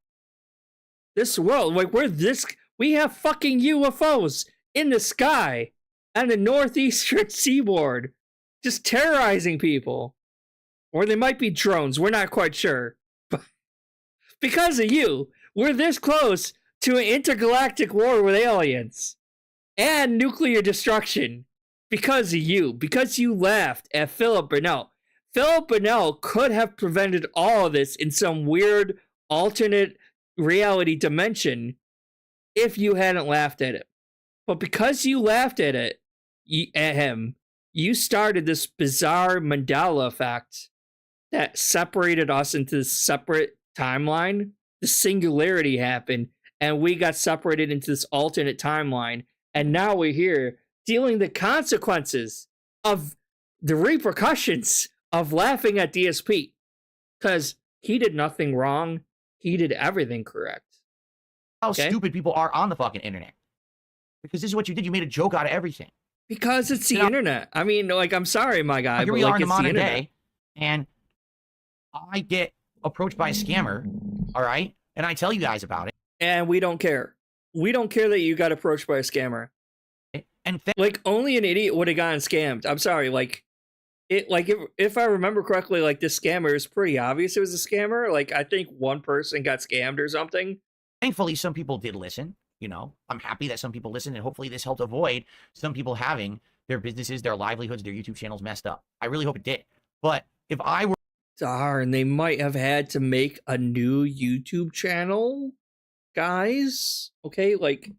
This world, like we have fucking UFOs in the sky and the northeastern seaboard just terrorizing people. Or they might be drones, we're not quite sure. But because of you, we're this close to an intergalactic war with aliens and nuclear destruction because of you, because you laughed at Philip Burnell. Philip Burnell could have prevented all of this in some weird alternate reality dimension if you hadn't laughed at it. But because you laughed at it, at him, you started this bizarre Mandela effect that separated us into this separate timeline. The singularity happened, and we got separated into this alternate timeline. And now we're here dealing the consequences of the repercussions of laughing at DSP. Because he did nothing wrong. He did everything correct. How stupid people are on the fucking internet. Because this is what you did. You made a joke out of everything. Because it's the internet. I mean, like, I'm sorry, my guy. Here but we are in the it's modern internet. day, and I get approached by a scammer, all right? And I tell you guys about it. And we don't care. We don't care that you got approached by a scammer. And like, only an idiot would have gotten scammed. I'm sorry, like, if I remember correctly, like, this scammer is pretty obvious it was a scammer. Like, I think one person got scammed or something. Thankfully, some people did listen. You know, I'm happy that some people listened, and hopefully this helped avoid some people having their businesses, their livelihoods, their YouTube channels messed up. I really hope it did. But if I were... Darn, they might have had to make a new YouTube channel, guys. Okay, like,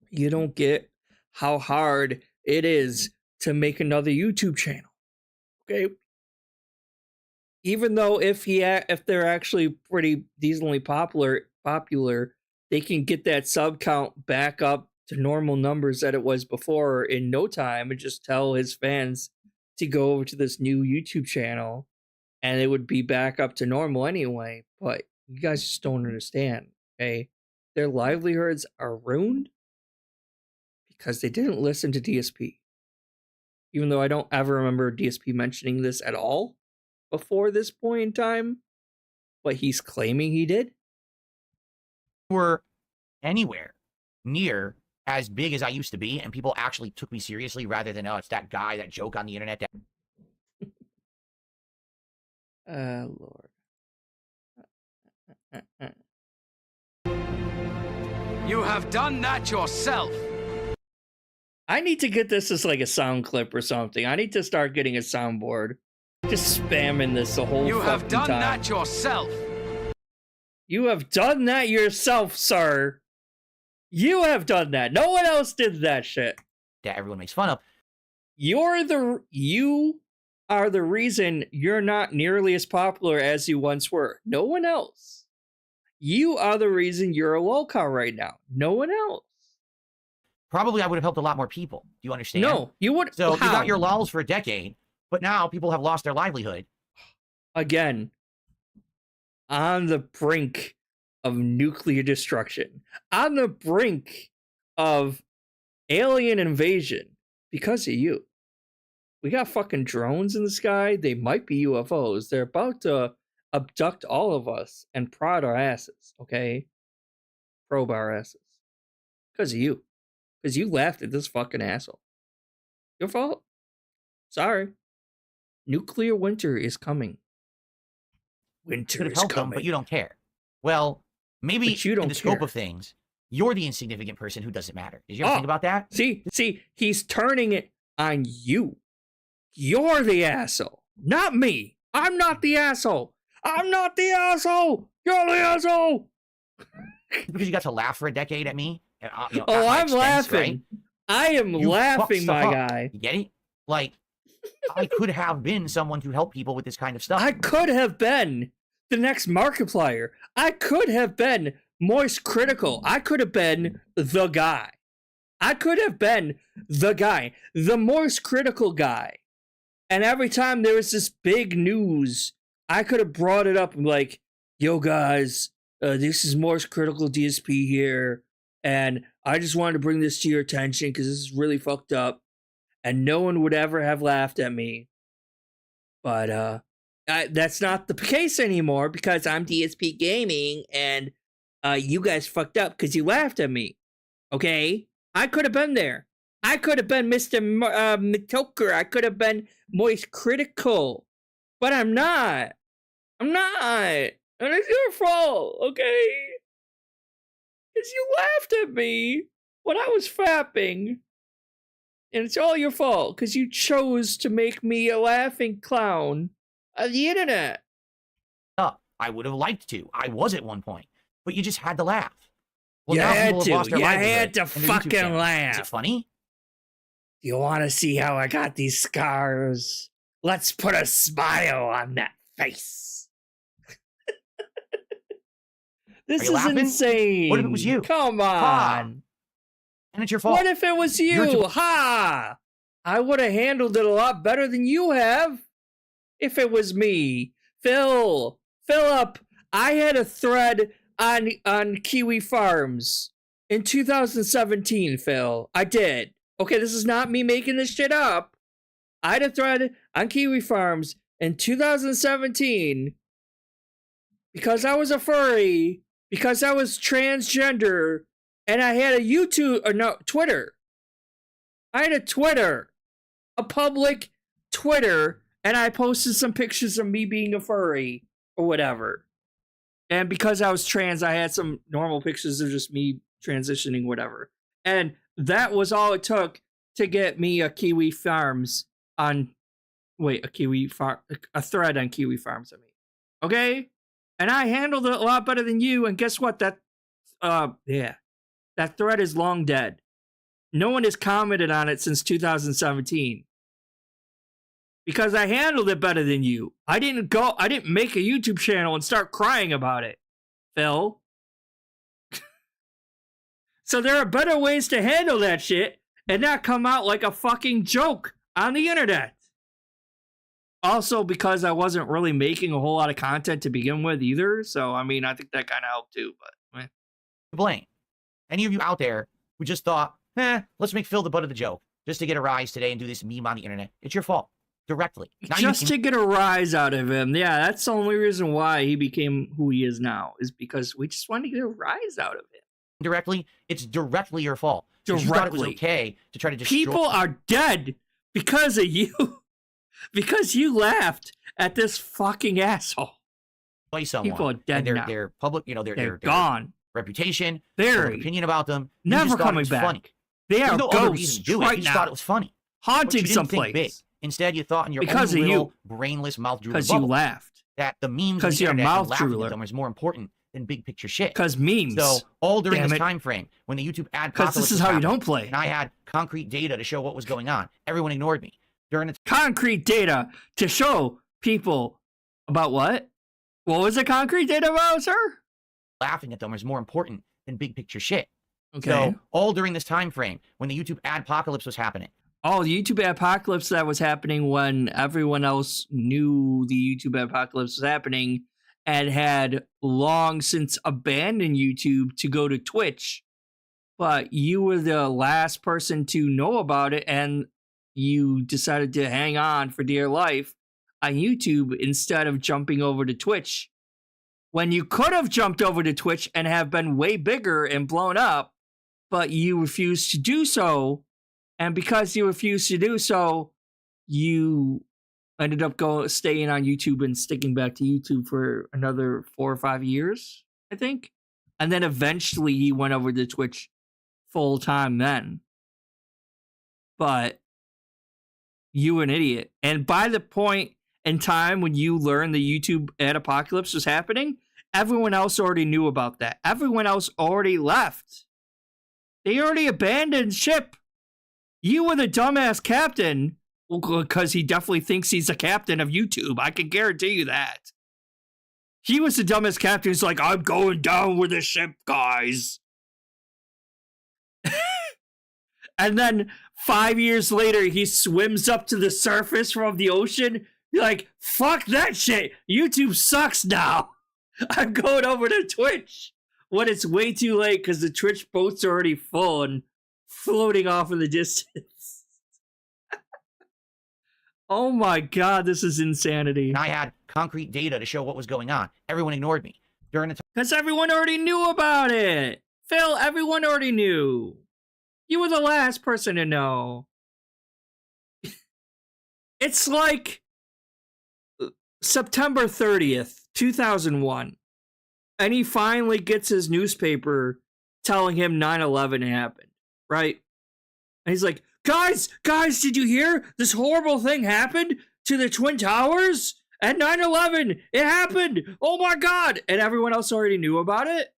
you don't get how hard it is to make another YouTube channel. Okay? Even though if they're actually pretty decently popular, they can get that sub count back up to normal numbers that it was before in no time, and just tell his fans to go over to this new YouTube channel, and it would be back up to normal anyway. But you guys just don't understand, okay? Their livelihoods are ruined because they didn't listen to DSP. Even though I don't ever remember DSP mentioning this at all before this point in time, but he's claiming he did. Were anywhere near as big as I used to be, and people actually took me seriously rather than, oh, it's that guy, that joke on the internet. Lord. You have done that yourself. I need to get this as like a sound clip or something. I need to start getting a soundboard. Just spamming this the whole You have fucking done time. that yourself. You have done that yourself, sir. You have done that. No one else did that shit. That everyone makes fun of. You are the reason you're not nearly as popular as you once were. No one else. You are the reason you're a lolcow right now. No one else. Probably I would have helped a lot more people. Do you understand? No, you would. So how? you got your lols for a decade, but now people have lost their livelihood. Again, on the brink of nuclear destruction, on the brink of alien invasion because of you. We got fucking drones in the sky. They might be UFOs. They're about to abduct all of us and prod our asses, okay? Probe our asses. Because of you. Because you laughed at this fucking asshole. Your fault. Sorry. Nuclear winter is coming. Winter Could have is helped them, coming. but you don't care. Well, maybe But you don't in the scope care. of things, you're the insignificant person who doesn't matter. Did you ever think about that? See, he's turning it on you. You're the asshole, not me. I'm not the asshole. I'm not the asshole. You're the asshole. Because you got to laugh for a decade at me. And, you know, Oh, at my I'm expense, laughing. right? I am You fucked laughing, stuff my up. guy. You get it? Like, I could have been someone to help people with this kind of stuff. I could have been the next Markiplier. I could have been Moist Critical. I could have been the guy. I could have been the guy, the Moist Critical guy. And every time there was this big news, I could have brought it up and like, yo guys, this is Moist Critical DSP here. And I just wanted to bring this to your attention because this is really fucked up. And no one would ever have laughed at me. But that's not the case anymore because I'm DSPGaming and you guys fucked up because you laughed at me. Okay? I could have been there. I could have been Mr. Mitoker. I could have been Moist Critical. But I'm not. I'm not. And it's your fault, okay? Because you laughed at me when I was fapping. And it's all your fault, because you chose to make me a laughing clown on the internet. I would have liked to. I was at one point. But you just had to laugh. Well, You now had people have to. lost their You livelihood had to and their YouTube fucking channels. laugh. Is it funny? You want to see how I got these scars? Let's put a smile on that face. This Are you is laughing? insane. What if it was you? Come Ha. on. And it's your fault. What if it was you? Ha! I would have handled it a lot better than you have if it was me. Philip, I had a thread on Kiwi Farms in 2017, Phil. I did. Okay, this is not me making this shit up. I had a thread on Kiwi Farms in 2017 because I was a furry, because I was transgender, and I had a Twitter. I had a Twitter, a public Twitter, and I posted some pictures of me being a furry or whatever. And because I was trans, I had some normal pictures of just me transitioning, whatever. And that was all it took to get me a Kiwi Farms on, a thread on Kiwi Farms. Okay? And I handled it a lot better than you. And guess what? That thread is long dead. No one has commented on it since 2017. Because I handled it better than you. I didn't make a YouTube channel and start crying about it, Phil. So there are better ways to handle that shit and not come out like a fucking joke on the internet. Also, because I wasn't really making a whole lot of content to begin with either. So, I mean, I think that kind of helped too. But blame any of you out there who just thought, let's make Phil the butt of the joke just to get a rise today and do this meme on the internet. It's your fault. Directly. Just to get a rise out of him. Yeah, that's the only reason why he became who he is now, is because we just wanted to get a rise out of him. Directly, it's directly your fault. Directly. You thought it was okay to try to destroy. People are dead because of you. Because you laughed at this fucking asshole. Someone. People are dead now. They're public, they're gone. Reputation, Their opinion about them. Never coming back. Funny. They are no ghosts right you now. thought it was funny. Haunting someplace. Instead, you thought in your because own of little you. brainless mouth drooler Because you laughed. That the memes because you're mouth laughing drooler. at them is more important than big picture shit. Because memes. So all during this time frame, when the YouTube ad because this is how you don't play. And I had concrete data to show what was going on. Everyone ignored me during the concrete data to show people about what? What was the concrete data about, sir? Laughing at them is more important than big picture shit. Okay. So all during this time frame, when the YouTube adpocalypse was happening. Oh, the YouTube apocalypse that was happening when everyone else knew the YouTube apocalypse was happening and had long since abandoned YouTube to go to Twitch. But you were the last person to know about it, and you decided to hang on for dear life on YouTube instead of jumping over to Twitch. When you could have jumped over to Twitch and have been way bigger and blown up, but you refused to do so. And because you refused to do so, you ended up staying on YouTube and sticking back to YouTube for another 4 or 5 years, I think. And then eventually he went over to Twitch full time then. But you were an idiot. And by the point in time when you learned the YouTube ad apocalypse was happening, everyone else already knew about that. Everyone else already left. They already abandoned ship. You were the dumbass captain, because he definitely thinks he's the captain of YouTube. I can guarantee you that. He was the dumbest captain. He's like, I'm going down with the ship, guys. And then 5 years later, he swims up to the surface from the ocean. You're like, fuck that shit. YouTube sucks now. I'm going over to Twitch. When it's way too late because the Twitch boats are already full and floating off in the distance. Oh my god, this is insanity. And I had concrete data to show what was going on. Everyone ignored me during the time. Because everyone already knew about it. Phil, everyone already knew. You were the last person to know. It's like September 30th, 2001. And he finally gets his newspaper telling him 9/11 happened, right? And he's like, guys, did you hear? This horrible thing happened to the Twin Towers at 9/11. It happened. Oh my God. And everyone else already knew about it.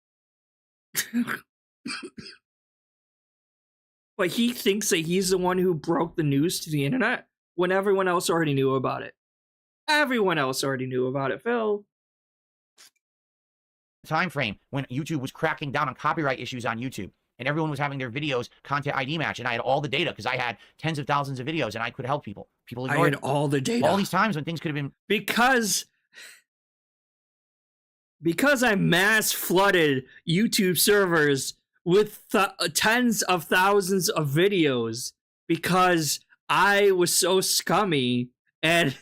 But he thinks that he's the one who broke the news to the internet when everyone else already knew about it. Everyone else already knew about it, Phil. Time frame when YouTube was cracking down on copyright issues on YouTube, and everyone was having their videos content ID match, and I had all the data because I had tens of thousands of videos, and I could help people. People ignored all the data. All these times when things could have been because I mass flooded YouTube servers with tens of thousands of videos because I was so scummy and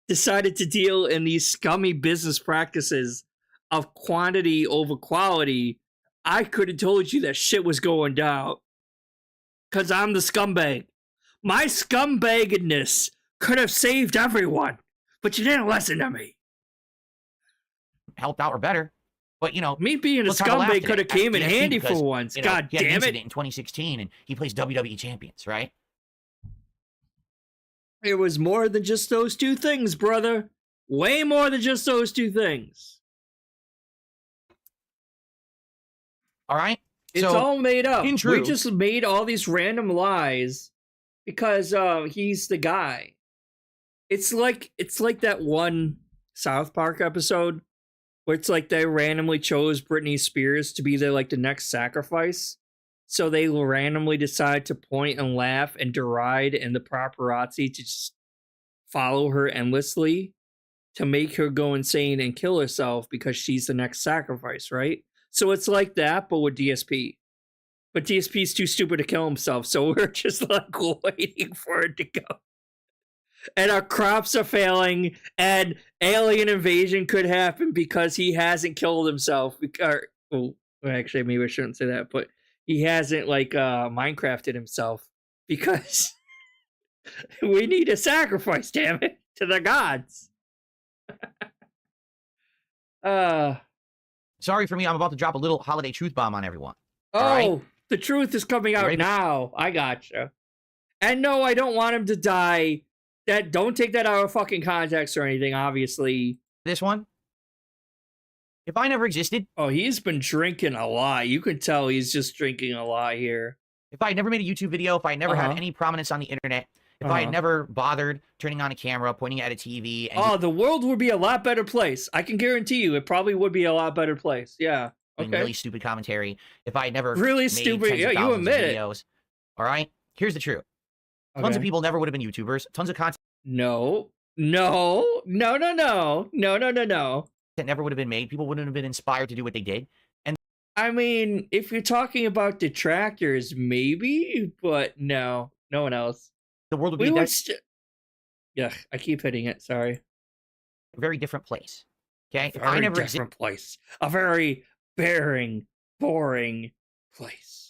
decided to deal in these scummy business practices of quantity over quality. I could have told you that shit was going down because I'm the scumbag. My scumbaggedness could have saved everyone, but you didn't listen to me. helped out or better. But, you know, me being a scumbag could have came in handy for once. God damn it. In 2016, and he plays WWE champions, right? It was more than just those two things, brother. Way more than just those two things. All right? It's all made up. We just made all these random lies because he's the guy. It's like that one South Park episode where it's like they randomly chose Britney Spears to be the next sacrifice. So they randomly decide to point and laugh and deride, and the paparazzi to just follow her endlessly to make her go insane and kill herself because she's the next sacrifice, right? So it's like that, but with DSP. But DSP's too stupid to kill himself, so we're just waiting for it to go. And our crops are failing, and alien invasion could happen because he hasn't killed himself. Actually, maybe I shouldn't say that, but he hasn't Minecrafted himself because we need a sacrifice, damn it, to the gods. Sorry for me, I'm about to drop a little holiday truth bomb on everyone. Oh, right? The truth is coming out now. I gotcha. And no, I don't want him to die. Don't take that out of fucking context or anything, obviously. This one? If I never existed... Oh, he's been drinking a lot. You can tell he's just drinking a lot here. If I had never made a YouTube video, if I never had any prominence on the internet, if I had never bothered turning on a camera, pointing at a TV... And the world would be a lot better place. I can guarantee you it probably would be a lot better place. Yeah. Okay. Really stupid commentary. If I had never really stupid, yeah, you admit it. All right? Here's the truth. Tons of people never would have been YouTubers. Tons of content... No. That never would have been made. People wouldn't have been inspired to do what they did. And I mean, if you're talking about detractors, maybe, but no one else. The world would be yeah, I keep hitting it. Sorry. A very different place. Okay, if I never different place. A very boring place.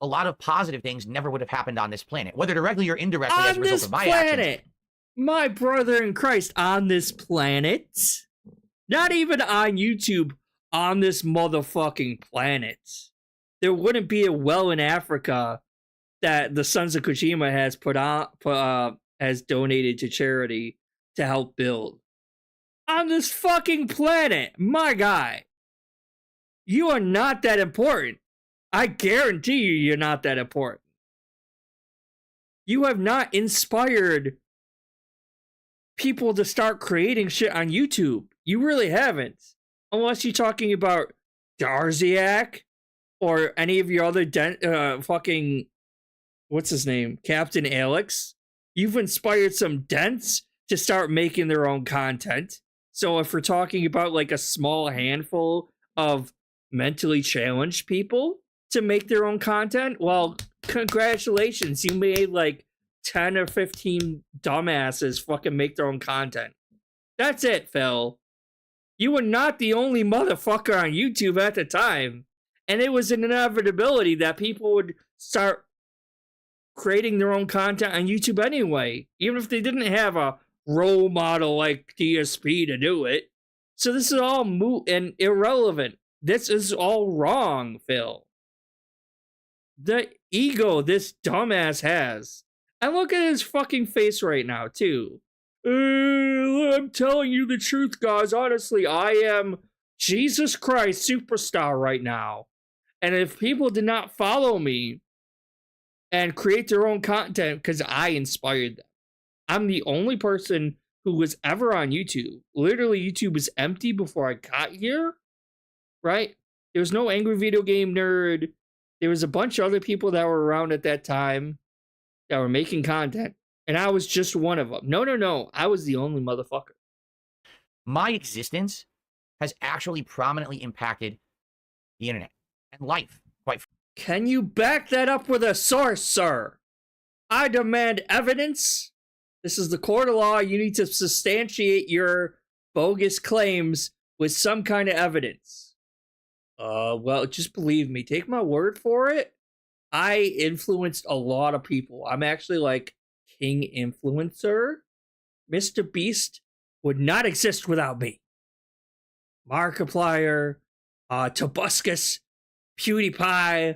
A lot of positive things never would have happened on this planet, whether directly or indirectly as a result of my actions. My brother in Christ, on this planet. Not even on YouTube, on this motherfucking planet. There wouldn't be a well in Africa that the Sons of Kojima has donated to charity to help build. On this fucking planet, my guy. You are not that important. I guarantee you're not that important. You have not inspired people to start creating shit on YouTube. You really haven't. Unless you're talking about Darziak or any of your other fucking... What's his name? Captain Alex. You've inspired some dents to start making their own content. So if we're talking about a small handful of mentally challenged people to make their own content, well, congratulations. You made 10 or 15 dumbasses fucking make their own content. That's it, Phil. You were not the only motherfucker on YouTube at the time. And it was an inevitability that people would start creating their own content on YouTube anyway. Even if they didn't have a role model like DSP to do it. So this is all moot and irrelevant. This is all wrong, Phil. The ego this dumbass has. And look at his fucking face right now, too. I'm telling you the truth, guys. Honestly, I am Jesus Christ superstar right now. And if people did not follow me and create their own content because I inspired them, I'm the only person who was ever on YouTube. Literally, YouTube was empty before I got here, right? There was no Angry Video Game Nerd. There was a bunch of other people that were around at that time that were making content, and I was just one of them. No. I was the only motherfucker. My existence has actually prominently impacted the internet and life, quite frankly. Can you back that up with a source, sir? I demand evidence. This is the court of law. You need to substantiate your bogus claims with some kind of evidence. Well, just believe me. Take my word for it. I influenced a lot of people. I'm actually like king influencer. Mr. Beast would not exist without me. Markiplier, Tobuscus, PewDiePie,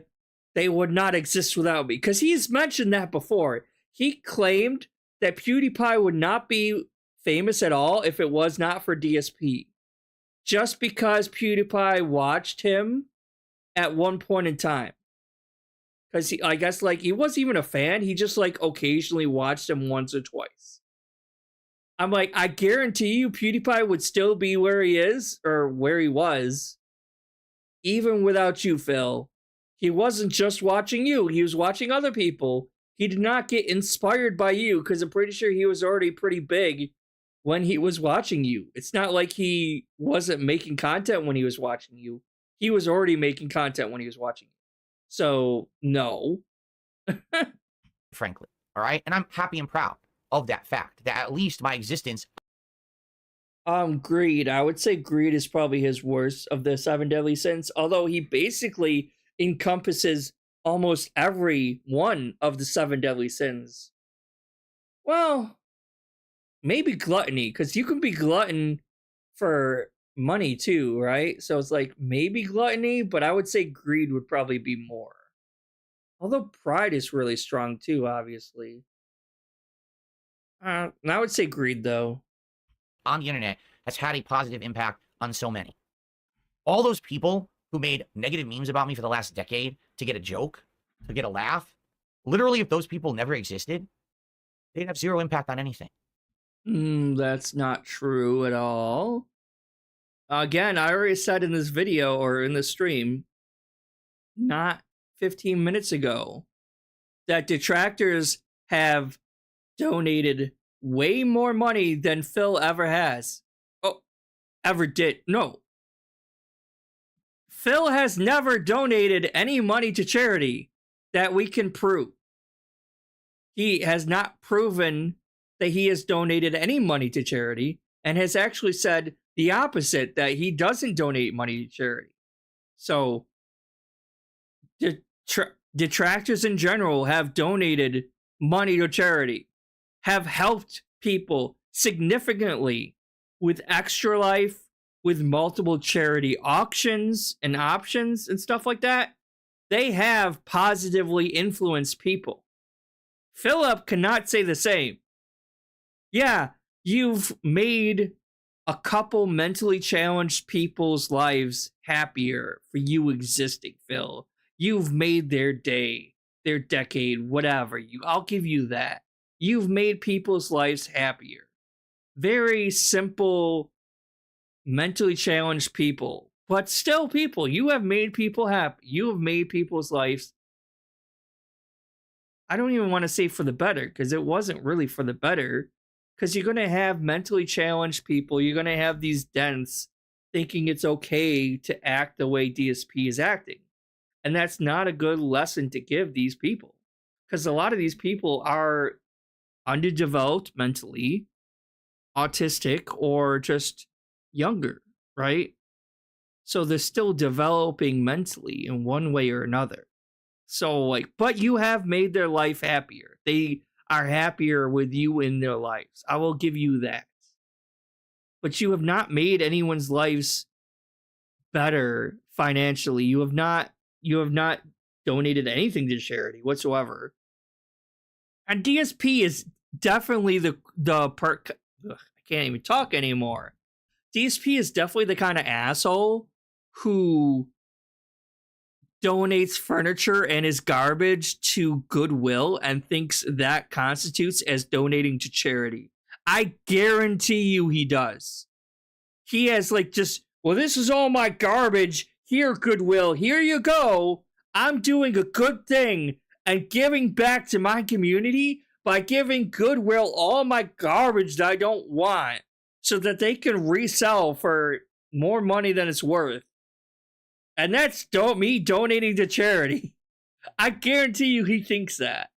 they would not exist without me. Because he's mentioned that before. He claimed that PewDiePie would not be famous at all if it was not for DSP. Just because PewDiePie watched him at one point in time. Because I guess like he wasn't even a fan. He just like occasionally watched him once or twice. I'm like, I guarantee you PewDiePie would still be where he is or where he was even without you, Phil. He wasn't just watching you. He was watching other people. He did not get inspired by you because I'm pretty sure he was already pretty big when he was watching you. It's not like he wasn't making content when he was watching you. He was already making content when he was watching you. So, no. Frankly, all right? And I'm happy and proud of that fact, that at least my existence... Greed. I would say greed is probably his worst of the 7 deadly sins, although he basically encompasses almost every one of the 7 deadly sins. Well, maybe gluttony, because you can be glutton for money too, right? So it's like maybe gluttony, but I would say greed would probably be more. Although pride is really strong too, obviously. I would say greed though. On the internet has had a positive impact on so many. All those people who made negative memes about me for the last decade to get a joke, to get a laugh, literally if those people never existed, they'd have zero impact on anything. That's not true at all. Again, I already said in this video or in the stream, not 15 minutes ago, that detractors have donated way more money than Phil ever has. Oh, ever did. No. Phil has never donated any money to charity that we can prove. He has not proven that he has donated any money to charity and has actually said the opposite, that he doesn't donate money to charity. So, detractors in general have donated money to charity, have helped people significantly with Extra Life, with multiple charity auctions and options and stuff like that. They have positively influenced people. Philip cannot say the same. Yeah, you've made a couple mentally challenged people's lives happier for you existing, Phil. You've made their day, their decade, whatever. I'll give you that. You've made people's lives happier. Very simple, mentally challenged people, but still people. You have made people happy. You have made people's lives, I don't even want to say for the better, because it wasn't really for the better. Because you're going to have mentally challenged people. You're going to have these dents thinking it's okay to act the way DSP is acting. And that's not a good lesson to give these people. Because a lot of these people are underdeveloped mentally, autistic, or just younger, right? So they're still developing mentally in one way or another. So, like, but you have made their life happier. are happier with you in their lives. I will give you that. But you have not made anyone's lives better financially. You have not donated anything to charity whatsoever. And DSP is definitely the perk. I can't even talk anymore. DSP is definitely the kind of asshole who donates furniture and his garbage to Goodwill and thinks that constitutes as donating to charity. I guarantee you he does. He has like just, well, this is all my garbage. Here, Goodwill, here you go. I'm doing a good thing and giving back to my community by giving Goodwill all my garbage that I don't want so that they can resell for more money than it's worth. And that's me donating to charity. I guarantee you he thinks that.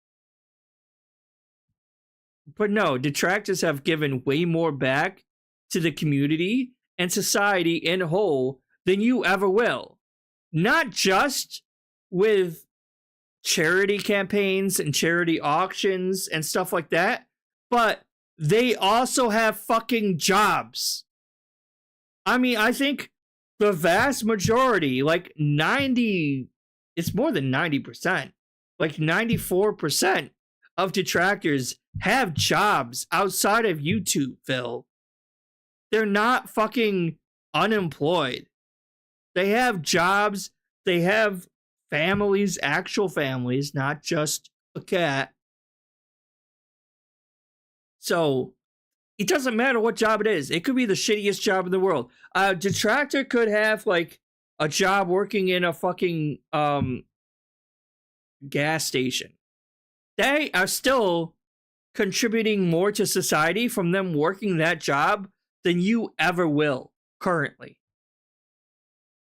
But no, detractors have given way more back to the community and society in whole than you ever will. Not just with charity campaigns and charity auctions and stuff like that, but they also have fucking jobs. I mean, I think the vast majority, like 90, it's more than 90%, like 94% of detractors have jobs outside of YouTube, Phil. They're not fucking unemployed. They have jobs. They have families, actual families, not just a cat. So it doesn't matter what job it is. It could be the shittiest job in the world. A detractor could have like a job working in a fucking gas station. They are still contributing more to society from them working that job than you ever will currently.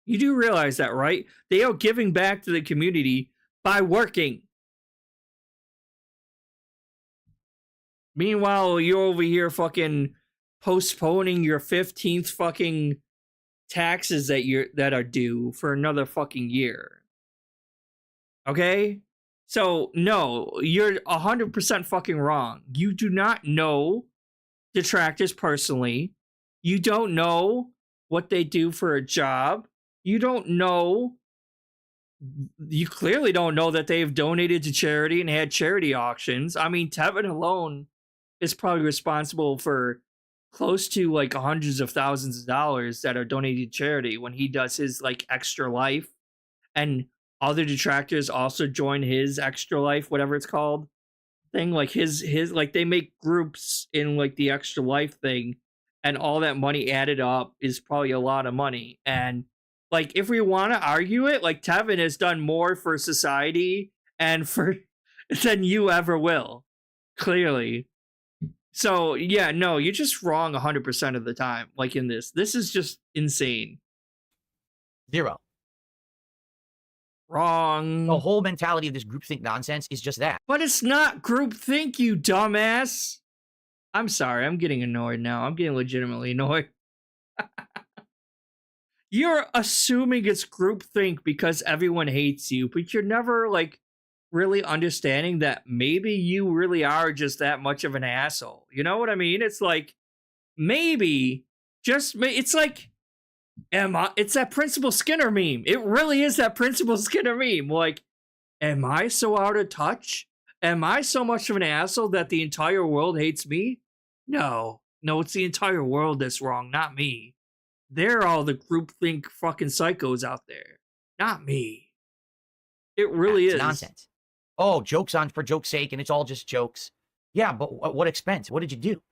You do realize that, right? They are giving back to the community by working. Meanwhile, you're over here fucking postponing your 15th fucking taxes that are due for another fucking year. Okay? So, no, you're 100% fucking wrong. You do not know detractors personally. You don't know what they do for a job. You clearly don't know that they've donated to charity and had charity auctions. I mean, Tevin alone is probably responsible for close to like hundreds of thousands of dollars that are donated to charity when he does his like extra life, and other detractors also join his extra life, whatever it's called thing. Like his like they make groups in like the extra life thing, and all that money added up is probably a lot of money. And like, if we want to argue it, like Tevin has done more for society and for than you ever will, clearly. So yeah, no, you're just wrong 100% of the time. Like in this is just insane. 0. Wrong. The whole mentality of this groupthink nonsense is just that. But it's not groupthink, you dumbass. I'm sorry, I'm getting annoyed now. I'm getting legitimately annoyed. You're assuming it's groupthink because everyone hates you, but you're never like really understanding that maybe you really are just that much of an asshole. You know what I mean? It's like, maybe, it's like, it's that Principal Skinner meme. It really is that Principal Skinner meme. Like, am I so out of touch? Am I so much of an asshole that the entire world hates me? No, it's the entire world that's wrong, not me. They're all the groupthink fucking psychos out there, not me. It really is nonsense. Oh, jokes on for joke's sake, and it's all just jokes. Yeah, but at what expense? What did you do?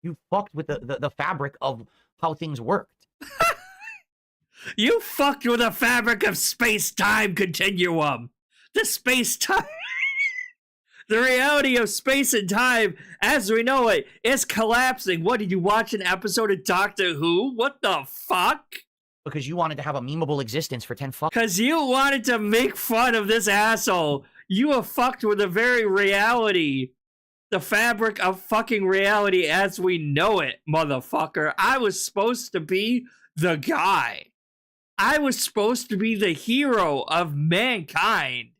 You fucked with the fabric of how things worked. You fucked with the fabric of space-time continuum. The space-time... The reality of space and time, as we know it, is collapsing. What, did you watch an episode of Doctor Who? What the fuck? Because you wanted to have a memeable existence for 10 fucks. Because you wanted to make fun of this asshole. You were fucked with the very reality. The fabric of fucking reality as we know it, motherfucker. I was supposed to be the guy. I was supposed to be the hero of mankind.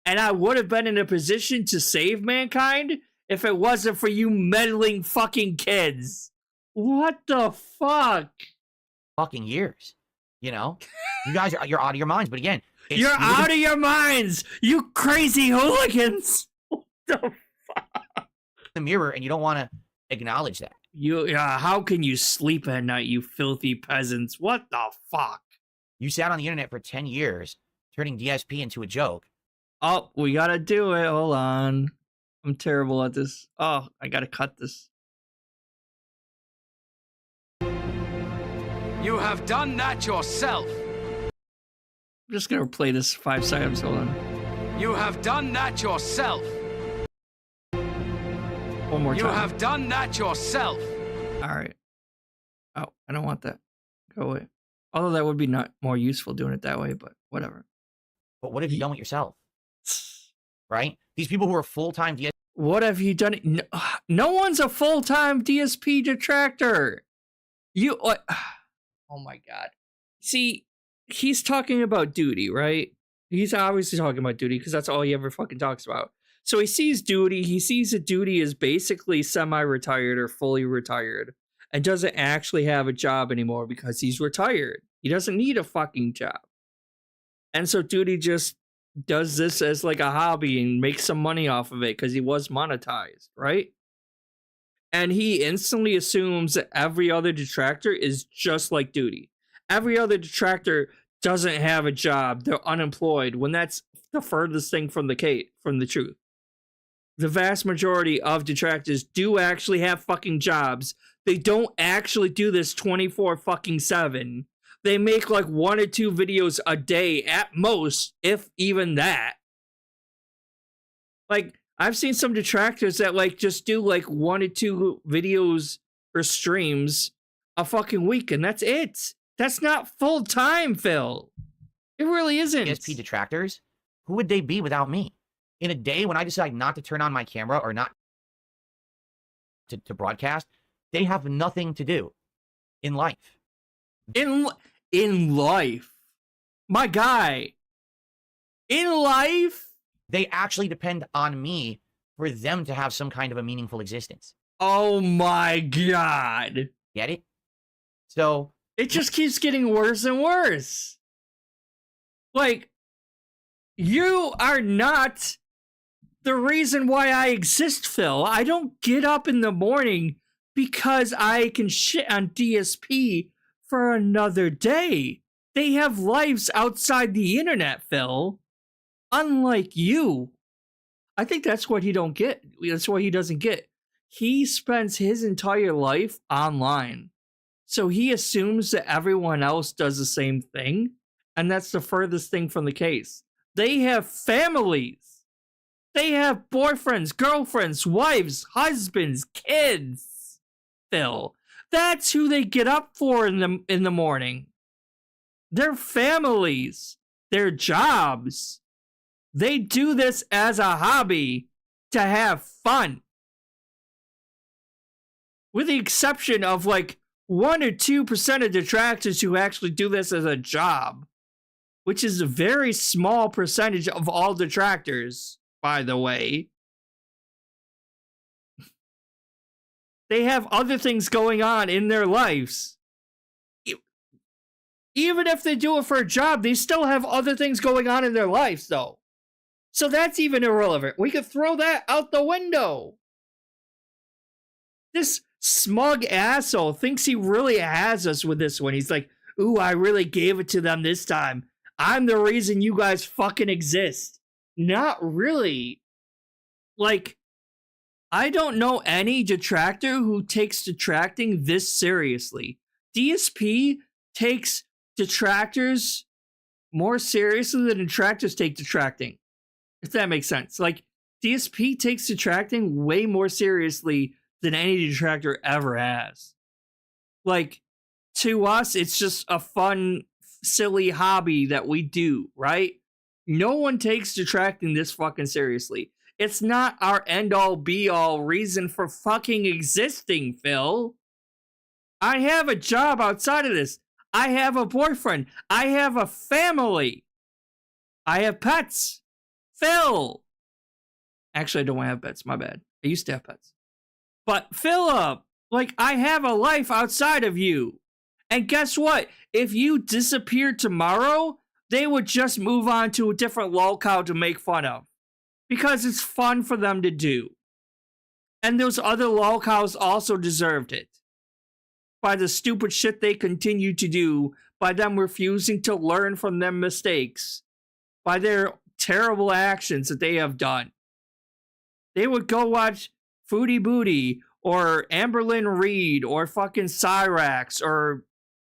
And I would have been in a position to save mankind if it wasn't for you meddling fucking kids. What the fuck? Fucking years. You know? You guys you're out of your minds, but again, You're out of your minds, you crazy hooligans. What the fuck? The mirror, and you don't want to acknowledge that. How can you sleep at night, you filthy peasants? What the fuck? You sat on the internet for 10 years, turning DSP into a joke. Oh, we gotta do it. Hold on. I'm terrible at this. Oh, I gotta cut this. You have done that yourself. I'm just gonna play this 5 seconds. Hold on. You have done that yourself. One more time. You have done that yourself. All right. Oh, I don't want that. Go away. Although that would be not more useful doing it that way, but whatever. But what have you done with yourself? Right? These people who are full-time DSP. What have you done? No one's a full-time DSP detractor. You. Oh my god. See, he's talking about duty, right? He's obviously talking about duty because that's all he ever fucking talks about. So he sees duty. He sees that duty is basically semi-retired or fully retired and doesn't actually have a job anymore because he's retired. He doesn't need a fucking job. And so duty just does this as like a hobby and makes some money off of it because he was monetized, right? And he instantly assumes that every other detractor is just like duty. Every other detractor doesn't have a job. They're unemployed when that's the furthest thing from the truth. The vast majority of detractors do actually have fucking jobs. They don't actually do this 24/7. They make like 1 or 2 videos a day at most, if even that. Like, I've seen some detractors that like just do like 1 or 2 videos or streams a fucking week, and that's it. That's not full time, Phil. It really isn't. DSP detractors, who would they be without me? In a day when I decide not to turn on my camera or not to broadcast, they have nothing to do in life. In life, my guy. In life, they actually depend on me for them to have some kind of a meaningful existence. Oh my god. Get it? So it just keeps getting worse and worse. Like, you are not the reason why I exist, Phil. I don't get up in the morning because I can shit on DSP for another day. They have lives outside the internet, Phil. Unlike you. I think that's what he don't get. That's what he doesn't get. He spends his entire life online. So he assumes that everyone else does the same thing. And that's the furthest thing from the case. They have families. They have boyfriends, girlfriends, wives, husbands, kids. Phil, that's who they get up for in the morning. Their families, their jobs. They do this as a hobby to have fun. With the exception of like 1 or 2% of detractors who actually do this as a job, which is a very small percentage of all detractors, by the way. They have other things going on in their lives. Even if they do it for a job, they still have other things going on in their lives, though. So that's even irrelevant. We could throw that out the window. This smug asshole thinks he really has us with this one. He's like, ooh, I really gave it to them this time. I'm the reason you guys fucking exist. Not really. Like, I don't know any detractor who takes detracting this seriously. DSP takes detractors more seriously than detractors take detracting. If that makes sense. Like, DSP takes detracting way more seriously than any detractor ever has. Like, to us, it's just a fun, silly hobby that we do, right? No one takes detracting this fucking seriously. It's not our end-all, be-all reason for fucking existing, Phil. I have a job outside of this. I have a boyfriend. I have a family. I have pets. Phil. Actually, I don't want to have pets. My bad. I used to have pets. But Philip, like, I have a life outside of you. And guess what? If you disappeared tomorrow, they would just move on to a different lolcow to make fun of. Because it's fun for them to do. And those other lolcows also deserved it. By the stupid shit they continue to do, by them refusing to learn from their mistakes, by their terrible actions that they have done. They would go watch Foodie Booty or Amberlynn Reed or fucking Cyrax or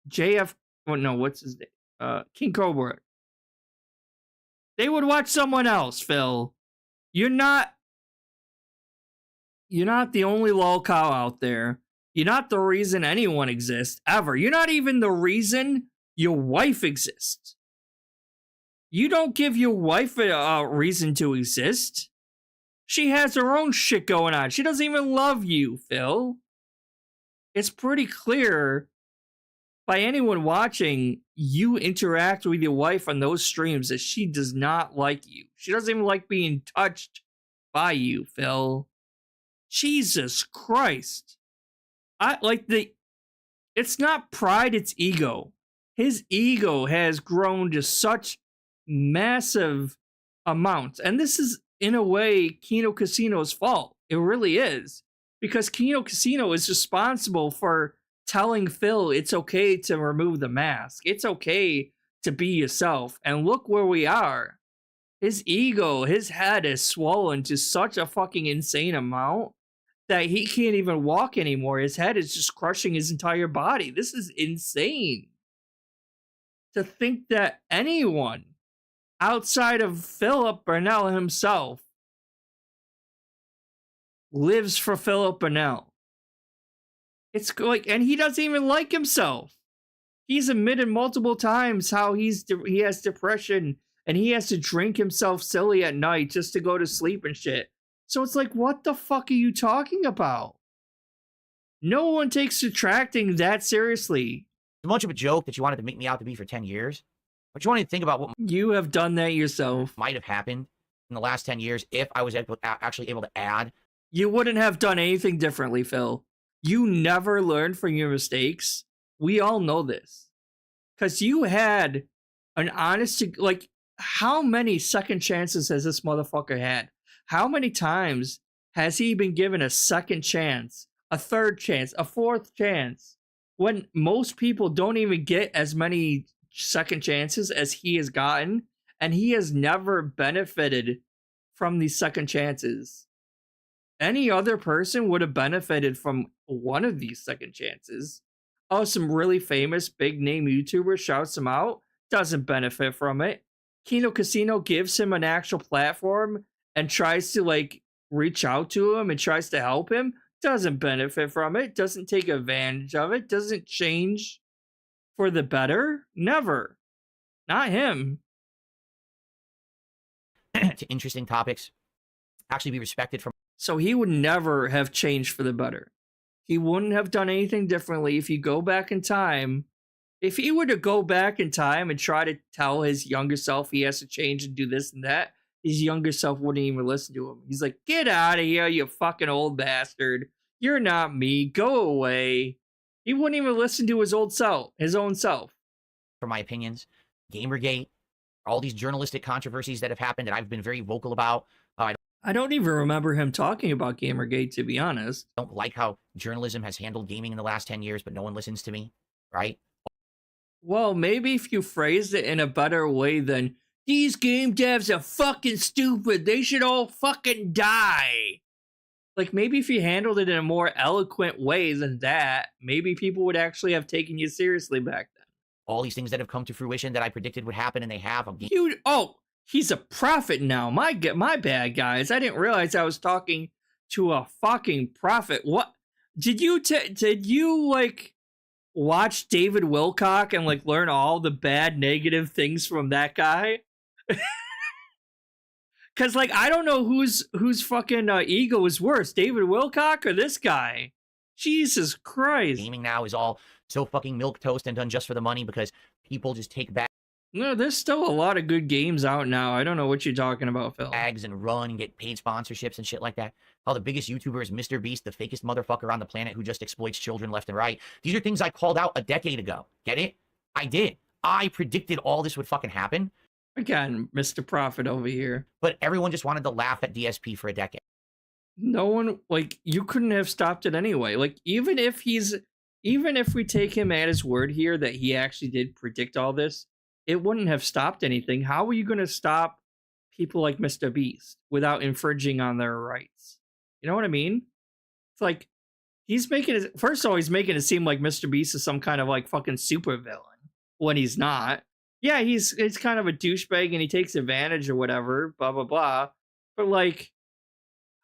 JF. Oh no, what's his name? King Cobra. They would watch someone else, Phil. You're not the only lolcow out there. You're not the reason anyone exists, ever. You're not even the reason your wife exists. You don't give your wife a reason to exist. She has her own shit going on. She doesn't even love you, Phil. It's pretty clear by anyone watching you interact with your wife on those streams that she does not like you. She doesn't even like being touched by you, Phil. Jesus Christ. It's not pride, it's ego. His ego has grown to such massive amounts. And this is, in a way, Kino Casino's fault. It really is. Because Kino Casino is responsible for telling Phil it's okay to remove the mask. It's okay to be yourself. And look where we are. His ego, his head is swollen to such a fucking insane amount that he can't even walk anymore. His head is just crushing his entire body. This is insane. To think that anyone outside of Philip Burnell himself lives for Philip Burnell. It's like, and he doesn't even like himself. He's admitted multiple times how he has depression and he has to drink himself silly at night just to go to sleep and shit. So it's like, what the fuck are you talking about? No one takes detracting that seriously. It's much of a joke that you wanted to make me out to be for 10 years. But you wanted to think about what you have done that yourself. Might have happened in the last 10 years if I was actually able to add. You wouldn't have done anything differently, Phil. You never learned from your mistakes. We all know this. Because you had an honest, like, how many second chances has this motherfucker had? How many times has he been given a second chance, a third chance, a fourth chance, when most people don't even get as many second chances as he has gotten, and he has never benefited from these second chances? Any other person would have benefited from one of these second chances. Oh, some really famous big name YouTuber shouts him out, doesn't benefit from it. Kino Casino gives him an actual platform and tries to, like, reach out to him and tries to help him, doesn't benefit from it, doesn't take advantage of it, doesn't change for the better. Never. Not him. To interesting topics, actually be respected from. So he would never have changed for the better. He wouldn't have done anything differently if you go back in time. If he were to go back in time and try to tell his younger self he has to change and do this and that, his younger self wouldn't even listen to him. He's like, get out of here, you fucking old bastard. You're not me. Go away. He wouldn't even listen to his own self. For my opinions, Gamergate, all these journalistic controversies that have happened that I've been very vocal about. I don't even remember him talking about Gamergate, to be honest. I don't like how journalism has handled gaming in the last 10 years, but no one listens to me, right? Well, maybe if you phrased it in a better way than, these game devs are fucking stupid, they should all fucking die. Like, maybe if you handled it in a more eloquent way than that, maybe people would actually have taken you seriously back then. All these things that have come to fruition that I predicted would happen, and they have. He's a prophet now. My bad, guys. I didn't realize I was talking to a fucking prophet. What? Did you like watch David Wilcock and like learn all the bad negative things from that guy? Because like I don't know whose fucking ego is worse, David Wilcock or this guy. Jesus Christ. Gaming now is all so fucking milquetoast and done just for the money because people just take back. No, there's still a lot of good games out now. I don't know what you're talking about, Phil. Tags and run and get paid sponsorships and shit like that. How the biggest YouTuber is Mr. Beast, the fakest motherfucker on the planet who just exploits children left and right. These are things I called out a decade ago. Get it? I did. I predicted all this would fucking happen. Again, Mr. Profit over here. But everyone just wanted to laugh at DSP for a decade. No one, like, you couldn't have stopped it anyway. Like, even if we take him at his word here that he actually did predict all this, it wouldn't have stopped anything. How are you going to stop people like Mr. Beast without infringing on their rights? You know what I mean? It's like, he's making it, first of all, he's making it seem like Mr. Beast is some kind of like fucking super villain when he's not. Yeah, he's kind of a douchebag and he takes advantage or whatever, blah, blah, blah. But like,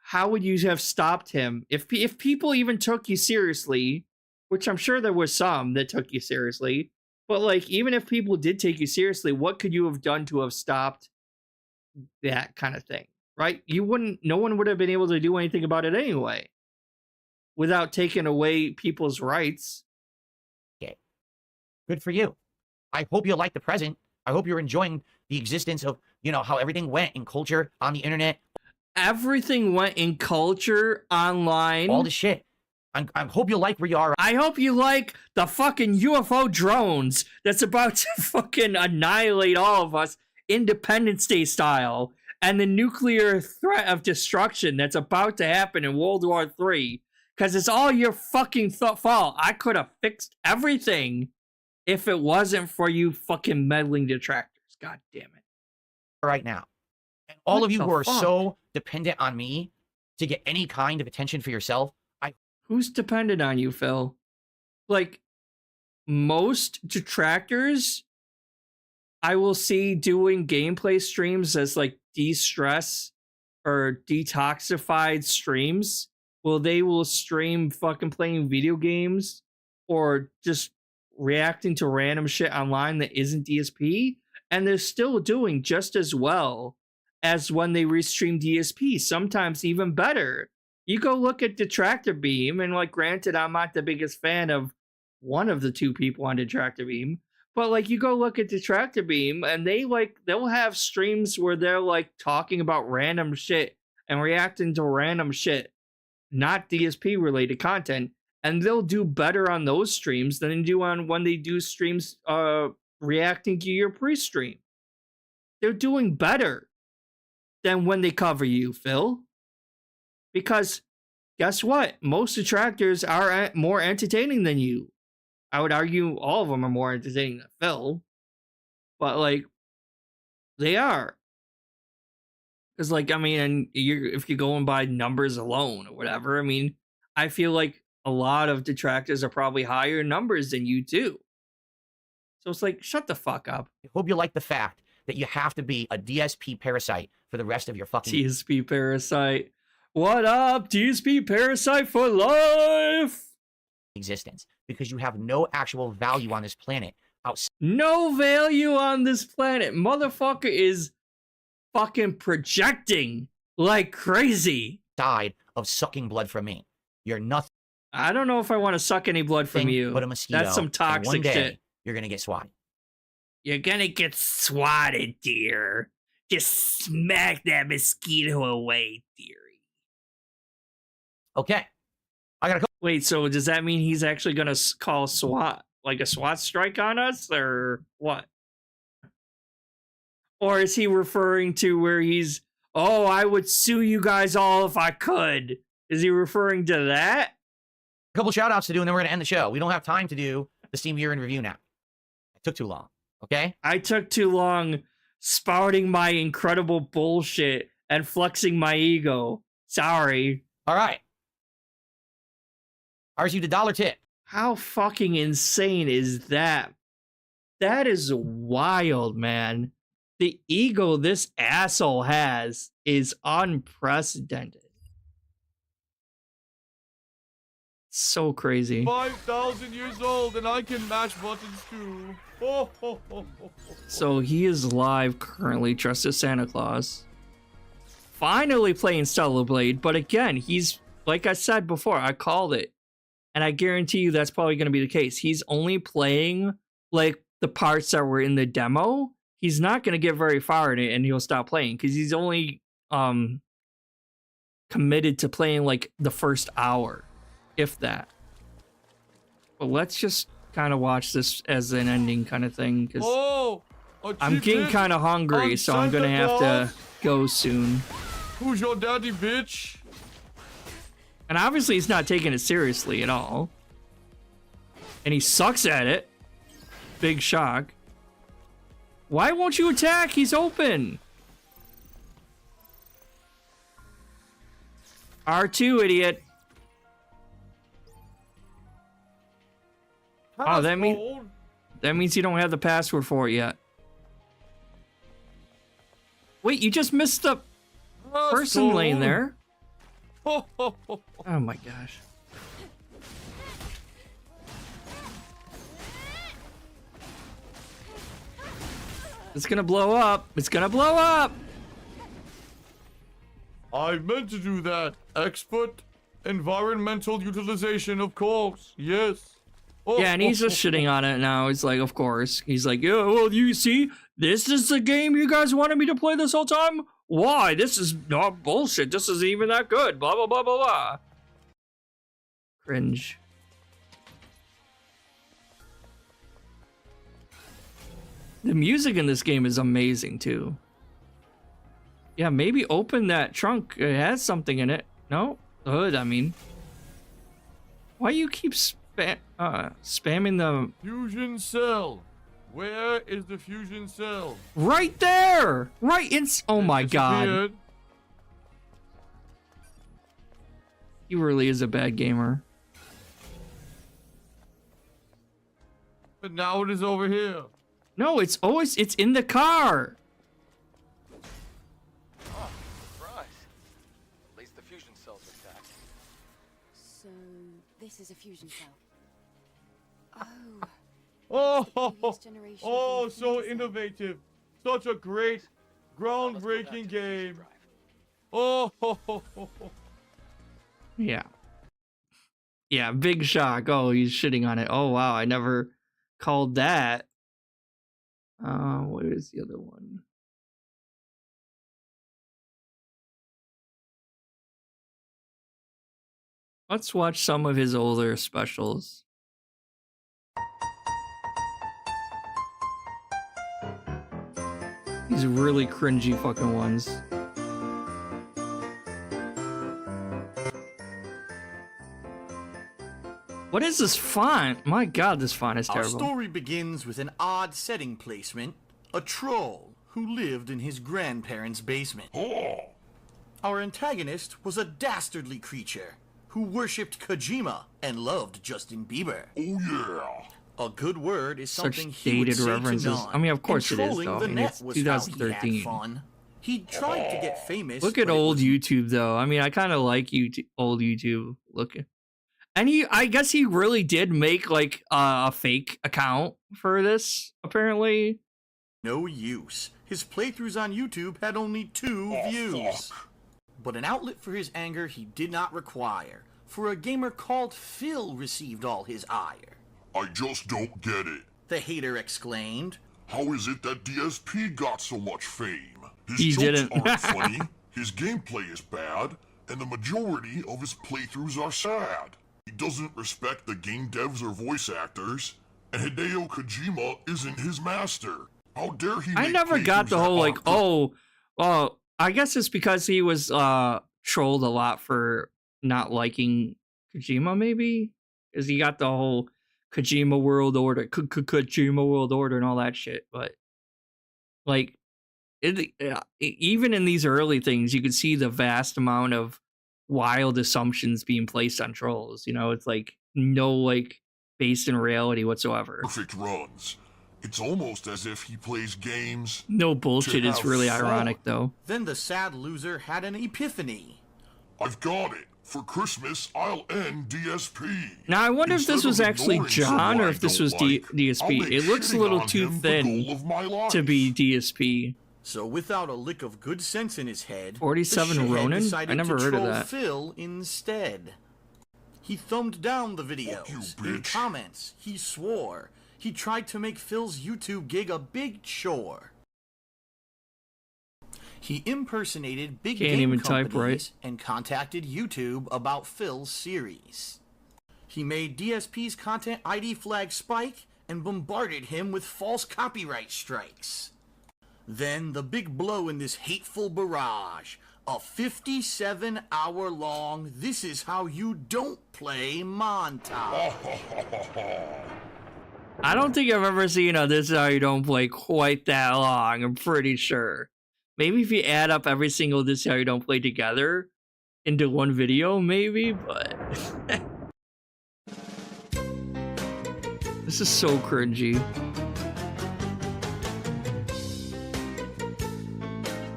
how would you have stopped him? If people even took you seriously, which I'm sure there were some that took you seriously, but like, even if people did take you seriously, what could you have done to have stopped that kind of thing, right? No one would have been able to do anything about it anyway without taking away people's rights. Okay. Good for you. I hope you like the present. I hope you're enjoying the existence of, how everything went in culture, on the internet. Everything went in culture, online. All the shit. I hope you like where you are. I hope you like the fucking UFO drones that's about to fucking annihilate all of us, Independence Day style, and the nuclear threat of destruction that's about to happen in World War III. Because it's all your fucking fault. I could have fixed everything if it wasn't for you fucking meddling detractors. God damn it. Right now. And all of you who are so dependent on me to get any kind of attention for yourself. Who's dependent on you, Phil? Like, most detractors I will see doing gameplay streams as like de-stress or detoxified streams. Well, they will stream fucking playing video games or just reacting to random shit online that isn't DSP, and they're still doing just as well as when they restream DSP, sometimes even better. You go look at Detractor Beam, and like, granted, I'm not the biggest fan of one of the two people on Detractor Beam, but like, you go look at Detractor Beam, and they'll have streams where they're like talking about random shit and reacting to random shit, not DSP related content, and they'll do better on those streams than they do on when they do streams reacting to your pre-stream. They're doing better than when they cover you, Phil. Because guess what? Most detractors are more entertaining than you. I would argue all of them are more entertaining than Phil. But like, they are. Because like, I mean, and if you're going by numbers alone or whatever, I mean, I feel like a lot of detractors are probably higher numbers than you too. So it's like, shut the fuck up. I hope you like the fact that you have to be a DSP parasite for the rest of your fucking DSP parasite. What up, DSP parasite for life? Existence, because you have no actual value on this planet. No value on this planet. Motherfucker is fucking projecting like crazy. Side of sucking blood from me. You're nothing. I don't know if I want to suck any blood from you. But a mosquito. That's some toxic one day, shit. You're gonna get swatted. You're gonna get swatted, dear. Just smack that mosquito away, dearie. Okay. I gotta go. Wait, so does that mean he's actually gonna call SWAT, like a SWAT strike on us, or what? Or is he referring to where he's, oh, I would sue you guys all if I could? Is he referring to that? A couple shout outs to do, and then we're gonna end the show. We don't have time to do the Steam Year in Review now. It took too long. Okay? I took too long spouting my incredible bullshit and flexing my ego. Sorry. All right. Ours you the $1 tip. How fucking insane is that? That is wild, man. The ego this asshole has is unprecedented. So crazy. 5,000 years old and I can mash buttons too. Oh, oh, oh, oh, oh. So he is live currently, dressed as Santa Claus. Finally playing Stellar Blade, but again, he's, like I said before, I called it. And I guarantee you that's probably going to be the case. He's only playing like the parts that were in the demo, he's not going to get very far in it, and he'll stop playing because he's only committed to playing like the first hour, if that. But let's just kind of watch this as an ending kind of thing because I'm getting kind of hungry, so I'm gonna have to go soon. Who's your daddy, bitch? And obviously he's not taking it seriously at all. And he sucks at it. Big shock. Why won't you attack? He's open. R2, idiot. Oh, that means you don't have the password for it yet. Wait, you just missed the person lane there. Oh my gosh. It's gonna blow up. It's gonna blow up. I meant to do that. Expert environmental utilization, of course. Yes. Yeah, and he's just shitting on it now. He's like, of course. He's like, yeah, well, you see, this is the game you guys wanted me to play this whole time? Why? This is not bullshit. This isn't even that good. Blah, blah, blah, blah, blah. Cringe. The music in this game is amazing, too. Yeah, maybe open that trunk. It has something in it. No? The hood, I mean. Why you keep spamming the... Fusion cell. Where is the fusion cell? Right there! Right in... Oh my god. He really is a bad gamer. But now it is over here. No, it's always... It's in the car. Oh, surprise. At least the fusion cells are intact. So, this is a fusion cell. Oh, so innovative. Such a great, groundbreaking game. Yeah. Yeah, big shock. Oh, he's shitting on it. Oh, wow, I never called that. What is the other one? Let's watch some of his older specials. These really cringy fucking ones. What is this font? My god, this font is terrible. Our story begins with an odd setting placement. A troll who lived in his grandparents' basement. Our antagonist was a dastardly creature who worshipped Kojima and loved Justin Bieber. Oh yeah. A good word is something Such he would dated say references. to none. I mean, of course it is, Trolling though. the I mean, net it's was how he 2013. had fun. He tried to get famous. Look at but it old was YouTube, though. I mean, I kind of like YouTube, old YouTube looking. And I guess he really did make like a fake account for this, apparently. no use. His playthroughs on YouTube had only 2 views. But an outlet for his anger he did not require, for a gamer called Phil received all his ire. I just don't get it. The hater exclaimed. How is it that DSP got so much fame? His He jokes didn't. aren't funny, his gameplay is bad, and the majority of his playthroughs are sad. He doesn't respect the game devs or voice actors, and Hideo Kojima isn't his master. How dare he I make never got playthroughs the that whole like, aren't good? oh, well, I guess it's because he was trolled a lot for not liking Kojima, maybe? Because he got the whole Kojima World Order, Kojima World Order and all that shit. But, like, even in these early things, you could see the vast amount of wild assumptions being placed on trolls. You know, it's like no, like, based in reality whatsoever. Perfect runs. It's almost as if he plays games. No bullshit. to It's have really fun. ironic, though. Then the sad loser had an epiphany. I've got it. For Christmas, I'll end DSP. Now, I wonder if this Instead was of actually ignoring John someone or I if this don't was like, I'll DSP. make It looks a shitting little on too him the thin goal of my life. to be DSP. So without a lick of good sense in his head, 47 the shithead Ronin? decided I never to heard of troll that. Phil instead. He thumbed down the videos. you, In bitch. comments, he swore. He tried to make Phil's YouTube gig a big chore. He impersonated big Can't game even type companies right. and contacted YouTube about Phil's series. He made DSP's content ID flag spike and bombarded him with false copyright strikes. Then the big blow in this hateful barrage, a 57-hour-long "This Is How You Don't Play" montage. I don't think I've ever seen a This Is How You Don't Play quite that long, I'm pretty sure. Maybe if you add up every single This Is How You Don't Play together into one video, maybe, but... This is so cringy.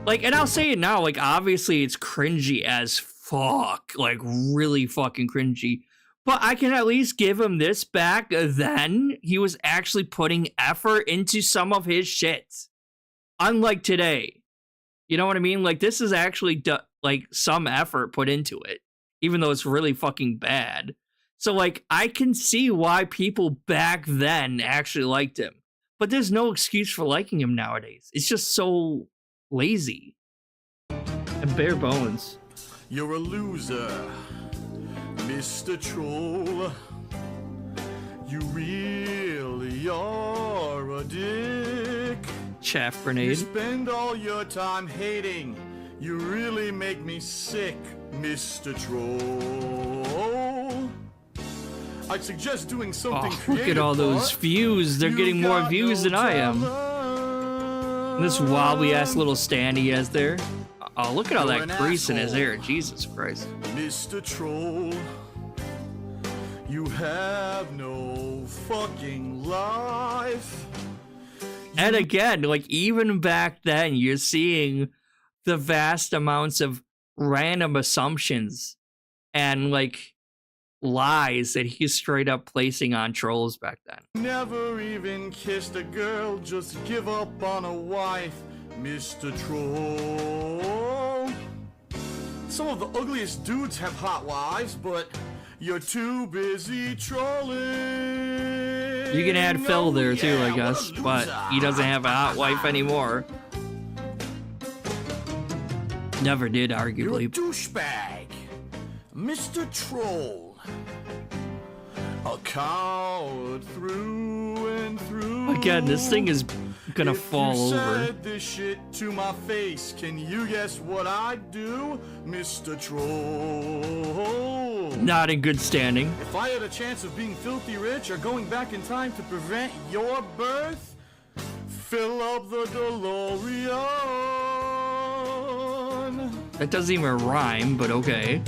Like, and I'll say it now, like, obviously it's cringy as fuck. Like, really fucking cringy. But I can at least give him this back. Then he was actually putting effort into some of his shit. Unlike today. You know what I mean? Like, this is actually, like, some effort put into it. Even though it's really fucking bad. So, like, I can see why people back then actually liked him. But there's no excuse for liking him nowadays. It's just so lazy. And bare bones. You're a loser, Mr. Troll. You really are a dick. Chaff You grenade. spend all your time hating. You really make me sick, Mr. Troll. I'd suggest doing something Oh, creative. look at all those but views. They're you getting more got views no than I am. talent. And this wobbly ass little stand he has there. Oh, look at all You're that an grease in his asshole. hair. Jesus Christ. Mr. Troll, you have no fucking life. And again, like, even back then, you're seeing the vast amounts of random assumptions and, like, lies that he's straight up placing on trolls back then. Never even kissed a girl, just give up on a wife, Mr. Troll. Some of the ugliest dudes have hot wives, but you're too busy trolling. You can add Phil there too, I Yeah, guess, what a but loser. he doesn't have a hot wife anymore. Never did, You're a arguably. douchebag, Mr. Troll. A coward through and through. Again, this thing is gonna If fall you over. said this shit to my face, can you guess what I'd do, Mr. Troll? Not in good standing. If I had a chance of being filthy rich or going back in time to prevent your birth, fill up the DeLorean. That doesn't even rhyme, but okay.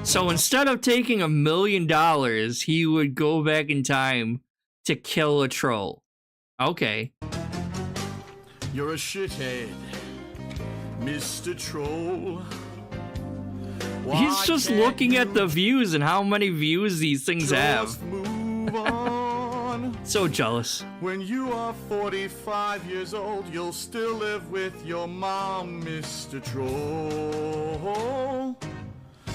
So instead of taking $1 million, he would go back in time to kill a troll. Okay. You're a shithead, Mr. Troll. Why He's just can't looking at you the views and how many views these things have. just move on? So jealous. When you are 45 years old, you'll still live with your mom, Mr. Troll.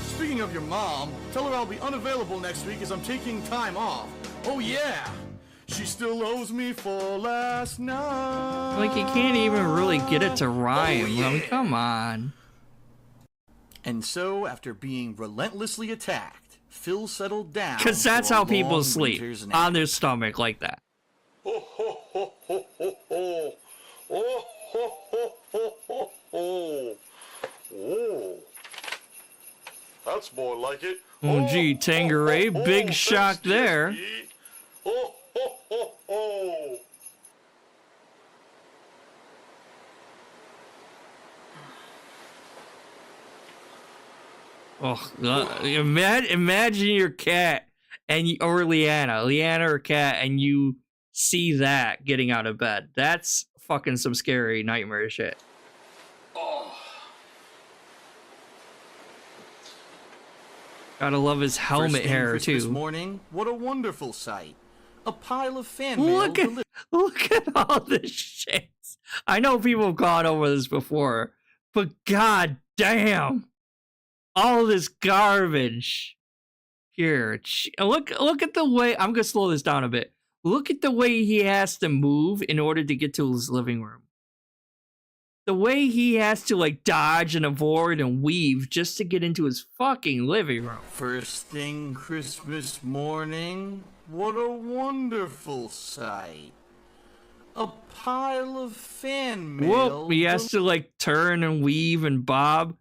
Speaking of your mom, tell her I'll be unavailable next week as I'm taking time off. Oh yeah, she still owes me for last night. Like, you can't even really get it to rhyme. Oh, I mean, yeah. come on. And so, after being relentlessly attacked, Phil settled down. Because that's for a how people long sleep. winter's nap. On their stomach like that. Oh, ho, ho, ho, ho, ho. Oh, ho, ho, ho, ho, ho. Oh. That's more like it. Oh, gee, Tangeray, big shock there. Oh, ho, ho, ho. Oh, imagine your cat or Leanna or cat, and you see that getting out of bed. That's fucking some scary nightmare shit. Gotta love his helmet First thing hair Christmas too. morning, what a wonderful sight. A pile of fan mail Look at all this shit. I know people have gone over this before, but god damn, all this garbage. Here, look at the way. I'm gonna slow this down a bit. Look at the way he has to move in order to get to his living room. The way he has to like dodge and avoid and weave just to get into his fucking living room. First thing Christmas morning, what a wonderful sight. A pile of fan mail. Whoop, he has to like turn and weave and bob.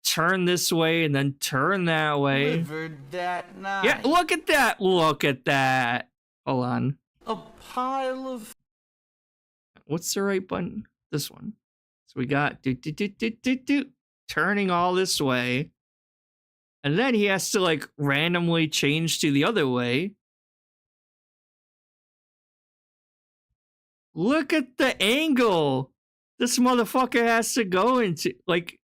Turn this way and then turn that way. Delivered that night. Yeah, look at that. Look at that. Hold on. A pile of... What's the right button? This one. So we got turning all this way. And then he has to like randomly change to the other way. Look at the angle this motherfucker has to go into. Like,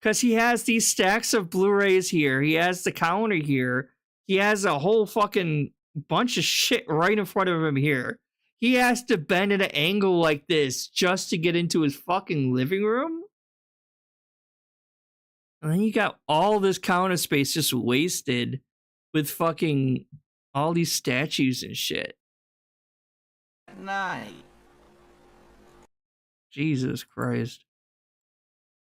because he has these stacks of Blu-rays here. He has the counter here. He has a whole fucking bunch of shit right in front of him here. He has to bend at an angle like this just to get into his fucking living room? And then you got all this counter space just wasted with fucking all these statues and shit. Night. Jesus Christ.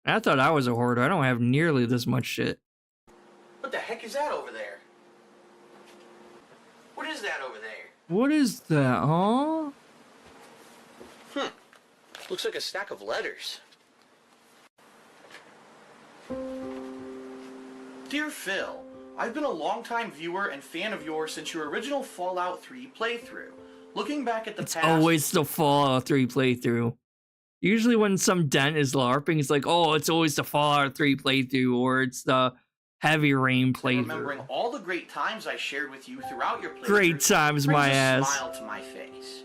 I thought I was a hoarder. I don't have nearly this much shit. What the heck is that over there? What is that over there? What is that, huh? Looks like a stack of letters. Dear Phil, I've been a longtime viewer and fan of yours since your original Fallout 3 playthrough. Looking back at the past... Always the Fallout 3 playthrough. Usually when some dent is LARPing, it's like, oh, it's always the Fallout 3 playthrough, or it's the Heavy Rain playthrough. Remembering all the great times I shared with you throughout your playthrough. Great times, brings my a ass. Smile to my face.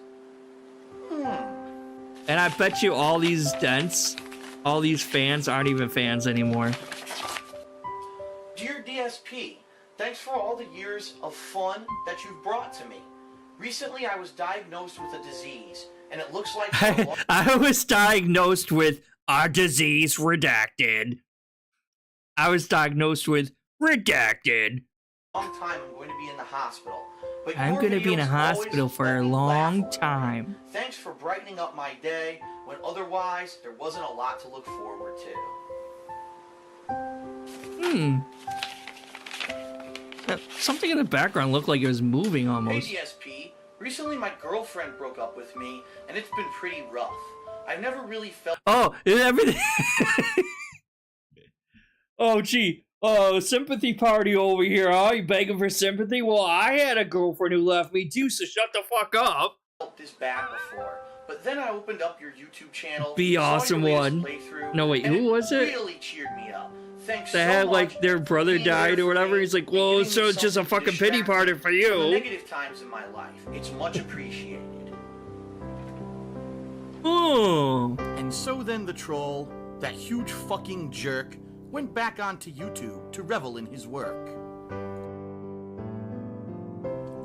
And I bet you all these dents, all these fans aren't even fans anymore. Dear DSP, thanks for all the years of fun that you've brought to me. Recently, I was diagnosed with a disease, and it looks like... I was diagnosed with a disease redacted. I was diagnosed with redacted. Long time I'm going to be in the hospital. But I'm going to be in a hospital for a long time. Thanks for brightening up my day when otherwise there wasn't a lot to look forward to. Something in the background looked like it was moving almost. Hey DSP, recently my girlfriend broke up with me, and it's been pretty rough. I've never really felt... Oh, everything... Oh, gee. Oh, sympathy party over here, huh? You begging for sympathy? Well, I had a girlfriend who left me too, so shut the fuck up. Felt this bad before, but then I opened up your YouTube channel. Be awesome one. No, wait, who was it? Really cheered me up. Thanks They so had, much like, their brother died or whatever. He's like, well, so it's just a fucking pity party for the you. negative times in my life. It's much appreciated. Oh. And so then the troll, that huge fucking jerk, went back onto YouTube to revel in his work.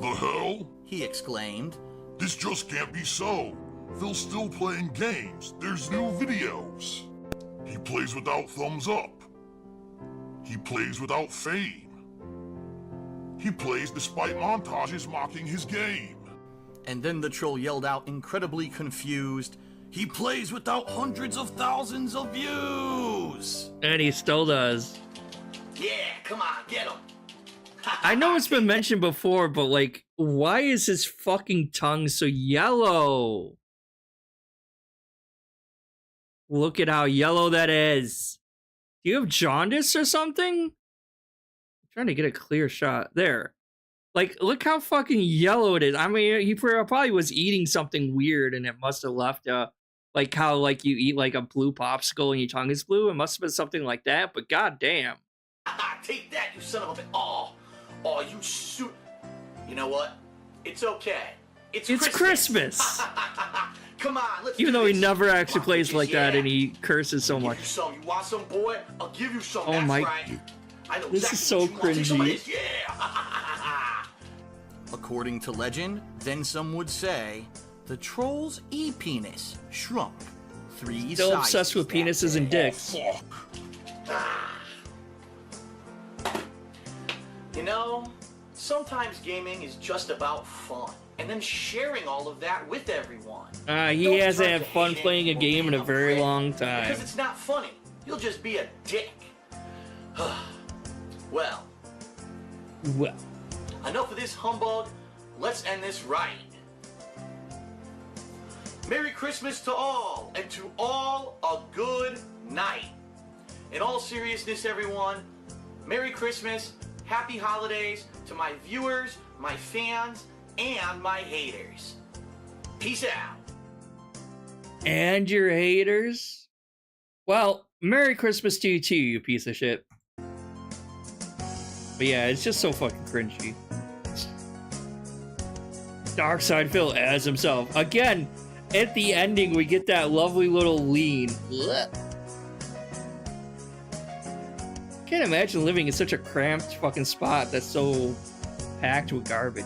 The hell? He exclaimed. This just can't be so. Phil's still playing games. There's new videos. He plays without thumbs up. He plays without fame. He plays despite montages mocking his game. And then the troll yelled out, incredibly confused, he plays without hundreds of thousands of views! And he still does. Yeah, come on, get him! I know it's been mentioned before, but like, why is his fucking tongue so yellow? Look at how yellow that is. Do you have jaundice or something? I'm trying to get a clear shot. There. Like, look how fucking yellow it is. I mean, he probably was eating something weird and it must have left a... Like how, like, you eat, like, a blue popsicle and your tongue is blue. It must have been something like that, but goddamn. Take that, you son of a... Oh, you shoot... You know what? It's okay. It's Christmas. Come on, let's Even do though he this. never actually plays like that Yeah. and he curses so much. Give you some. You want some, boy? I'll give you some. Oh That's my- right. I know This is exactly so what you want. Take some of cringy. this. Yeah. According to legend, then some would say, the troll's e-penis shrunk 3 Still sizes obsessed with that penises and day. dicks. You know, Sometimes gaming is just about fun, and then sharing all of that with everyone. He Don't hasn't start had to fun hate playing a it or game in a being very prick, long time. Because it's not funny. You'll just be a dick. Well, Well, enough of this humbug. Let's end this right. Merry Christmas to all, and to all a good night. In all seriousness, everyone, Merry Christmas, Happy Holidays to my viewers, my fans, and my haters. Peace out. and your haters? Well, Merry Christmas to you too, you piece of shit. But yeah, it's just so fucking cringy. Darksydephil as himself. Again, at the ending, we get that lovely little lean. Can't imagine living in such a cramped fucking spot that's so packed with garbage.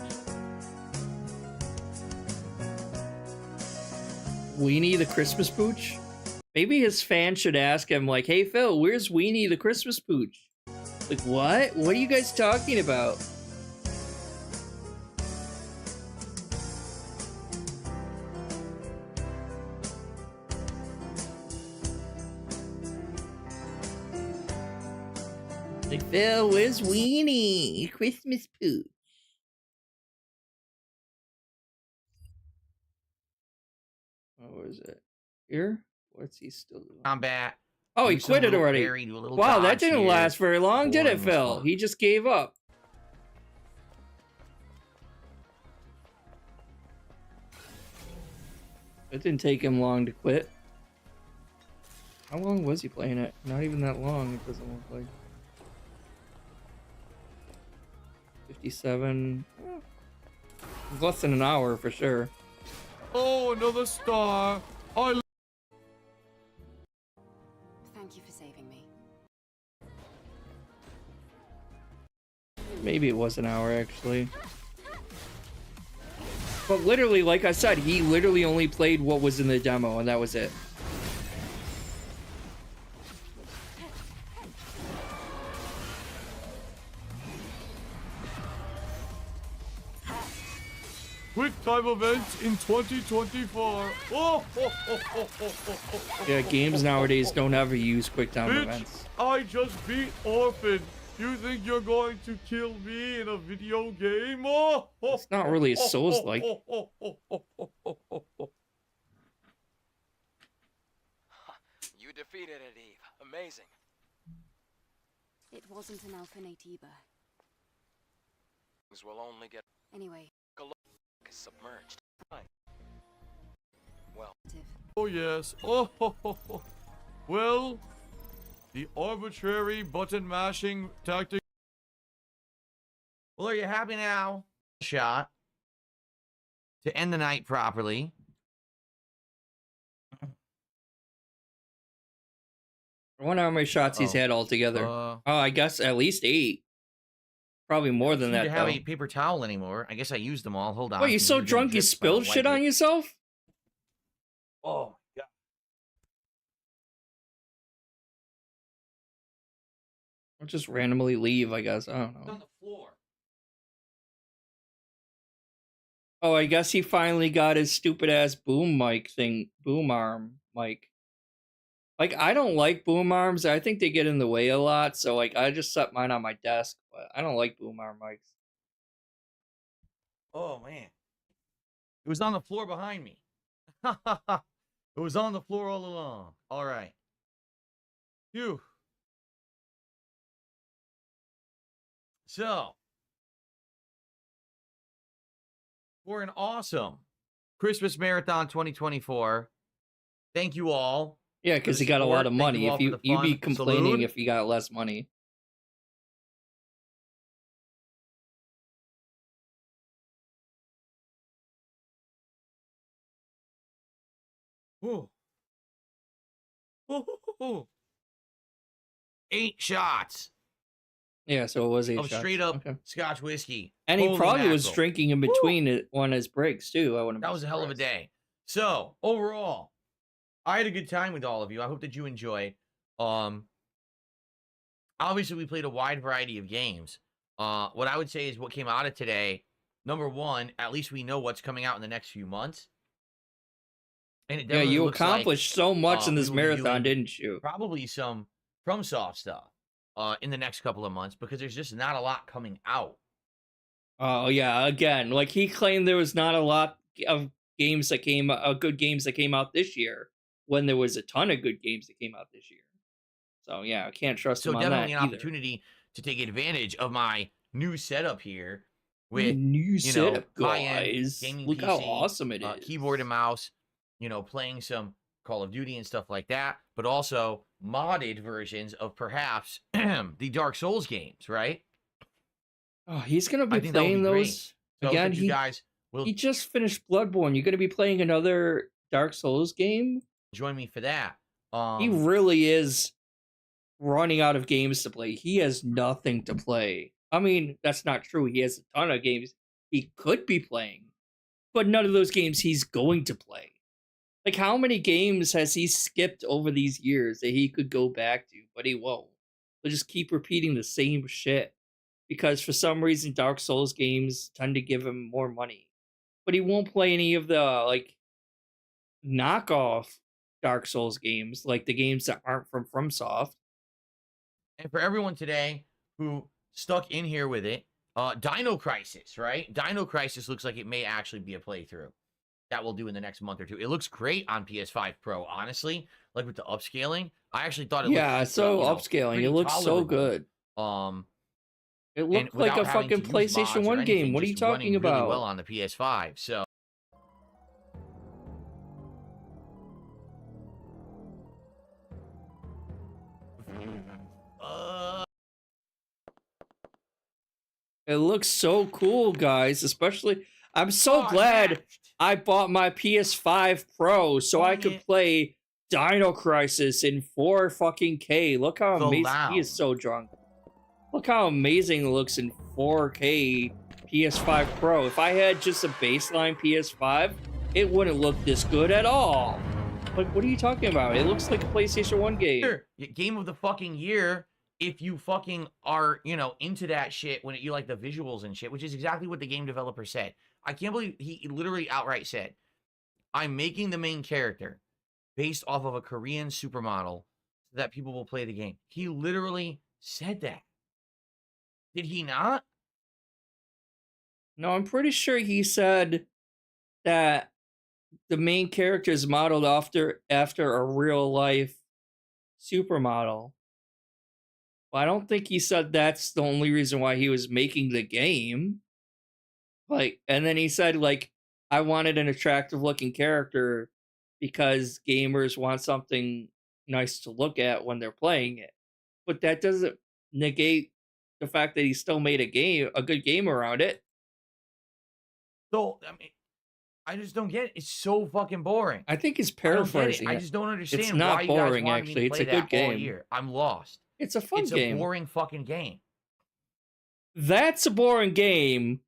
Weenie the Christmas Pooch? Maybe his fans should ask him, like, hey Phil, where's Weenie the Christmas Pooch? Like, what? What are you guys talking about? Like, Phil, where's Weenie? Christmas Pooch. What was it? Here? What's he still doing? Combat. Oh, he Do some quit it little already. parry, do a little Wow, that dodge didn't here. last very long, did it, Boring as Phil? fuck. He just gave up. It didn't take him long to quit. How long was he playing it? Not even that long, it doesn't look like. 57. Less than an hour for sure. Oh, another star. I Thank you for saving me. Maybe it was an hour actually. But literally, like I said, he literally only played what was in the demo and that was it. quick time events in 2024. Oh, Yeah, games nowadays don't ever use quick time Bitch, events. I just beat Orphan. You think you're going to kill me in a video game? Oh, It's not really a Souls-like. You defeated it, Eve. Amazing. It wasn't an Alphanate either. Things will only get Anyway, submerged. Fine. Well, Oh yes. Oh, well, the arbitrary button mashing tactic. Well, are you happy now? Shot to end the night properly. I wonder how many shots he's had altogether. Oh, I guess at least 8. Probably more than that, I don't have though. a paper towel anymore. I guess I used them all. Hold on. What, you so drunk you spilled shit on yourself? Oh, my God. Or just randomly leave, I guess. I don't It's know. on the floor. Oh, I guess he finally got his stupid ass boom mic thing. Boom arm mic. Like, I don't like boom arms. I think they get in the way a lot. So, like, I just set mine on my desk. But I don't like boom arm mics. Oh, man. It was on the floor behind me. It was on the floor all along. All right. Phew. So, for an awesome Christmas Marathon 2024, thank you all. Yeah, because he got a lot of money. If you'd be complaining if you got less money. Ooh. Ooh. 8 shots Yeah, so it was 8 of shots. straight up Okay. Scotch whiskey. And he Holy probably was mackerel. drinking in between it on his breaks, too. I wouldn't That be was a hell of a surprised. day. So, overall, I had a good time with all of you. I hope that you enjoyed. Obviously, we played a wide variety of games. What I would say is what came out of today. Number one, at least we know what's coming out in the next few months. And it Yeah, definitely you looks like, accomplished so much in we this will be marathon, doing didn't you? probably some FromSoft stuff in the next couple of months because there's just not a lot coming out. Oh yeah, again, like he claimed there was not a lot of games that came, good games that came out this year, when there was a ton of good games that came out this year. So yeah, I can't trust So him on that definitely an either. opportunity to take advantage of my new setup here Your with new setup, high-end guys. gaming Look PC, how awesome it is. keyboard and mouse, playing some Call of Duty and stuff like that, but also modded versions of perhaps the Dark Souls games, right? Oh, he's gonna I be think that would playing be great. those So again. that you guys will He just finished Bloodborne. You're gonna be playing another Dark Souls game. join me for that. He really is running out of games to play. He has nothing to play. I mean, that's not true. He has a ton of games he could be playing, but none of those games he's going to play. Like, how many games has he skipped over these years that he could go back to, but he won't? He'll just keep repeating the same shit because for some reason Dark Souls games tend to give him more money. But he won't play any of the, like, knockoff Dark Souls games, like the games that aren't from FromSoft. And for everyone today who stuck in here with it, Dino Crisis, right? Dino Crisis looks like it may actually be a playthrough that we'll do in the next month or two. It looks great on PS5 Pro, honestly. Like with the upscaling, I actually thought it looked upscaling. pretty It looks so tolerable. good. It looked like a without having to fucking use mods PlayStation or 1 game. anything, What are you just running talking really about? well on the PS5. So It looks so cool, guys. Especially, I'm so glad I bought my PS5 Pro so I could play Dino Crisis in 4 fucking K. Look how So amazing loud. he is. So drunk. Look how amazing it looks in 4K PS5 Pro. If I had just a baseline PS5, it wouldn't look this good at all. Like, what are you talking about? It looks like a PlayStation 1 game. Sure, game of the fucking year if you fucking are, into that shit when you like the visuals and shit, which is exactly what the game developer said. I can't believe he literally outright said, I'm making the main character based off of a Korean supermodel so that people will play the game. He literally said that. Did he not? No, I'm pretty sure he said that the main character is modeled after a real life supermodel. But I don't think he said that's the only reason why he was making the game. Like, and then he said, like, I wanted an attractive looking character because gamers want something nice to look at when they're playing it. But that doesn't negate the fact that he still made a good game around it. So, I mean, I just don't get it. It's so fucking boring. I think he's I don't get it. paraphrasing. I just don't understand It's not why boring, you guys wanted me actually. to It's play a good that all game. year. I'm lost. It's a fun It's game. a boring fucking game. That's a boring game,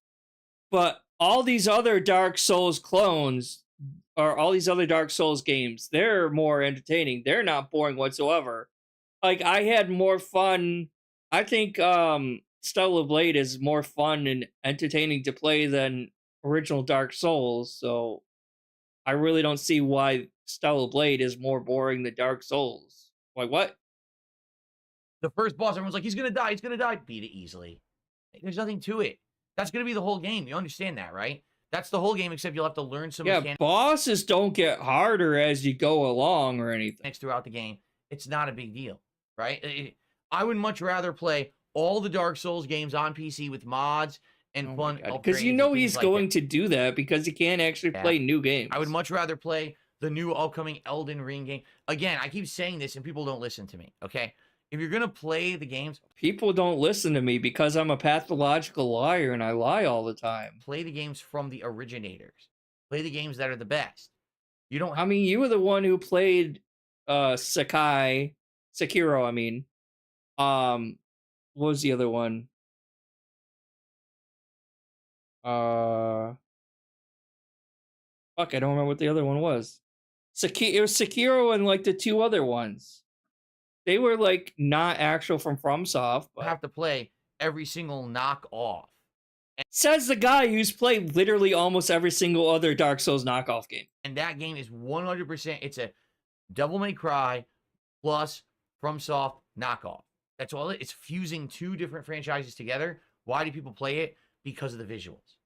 but all these other Dark Souls clones or all these other Dark Souls games, they're more entertaining. They're not boring whatsoever. Like, I had more fun. I think Stellar Blade is more fun and entertaining to play than original Dark Souls, so I really don't see why Stellar Blade is more boring than Dark Souls. Like, what? The first boss, everyone's like, he's going to die. He's going to die. Beat it easily. There's nothing to it. That's going to be the whole game. You understand that, right? That's the whole game, except you'll have to learn some mechanics Bosses don't get harder as you go along or anything. throughout the game. It's not a big deal, right? I would much rather play all the Dark Souls games on PC with mods and fun upgrades. Because you know he's going to do that because he can't actually play new games. I would much rather play the new upcoming Elden Ring game. Again, I keep saying this and people don't listen to me, okay? If you're going to play the games... People don't listen to me because I'm a pathological liar and I lie all the time. Play the games from the originators. Play the games that are the best. You don't... I mean, you were the one who played Sekiro, I mean. What was the other one? Fuck, I don't remember what the other one was. It was Sekiro and like the 2 other ones. They were like not actual from FromSoft, but have to play every single knockoff. Says the guy who's played literally almost every single other Dark Souls knockoff game. And that game is 100%, it's a Devil May Cry plus FromSoft knockoff. That's all it's fusing two different franchises together. Why do people play it? Because of the visuals,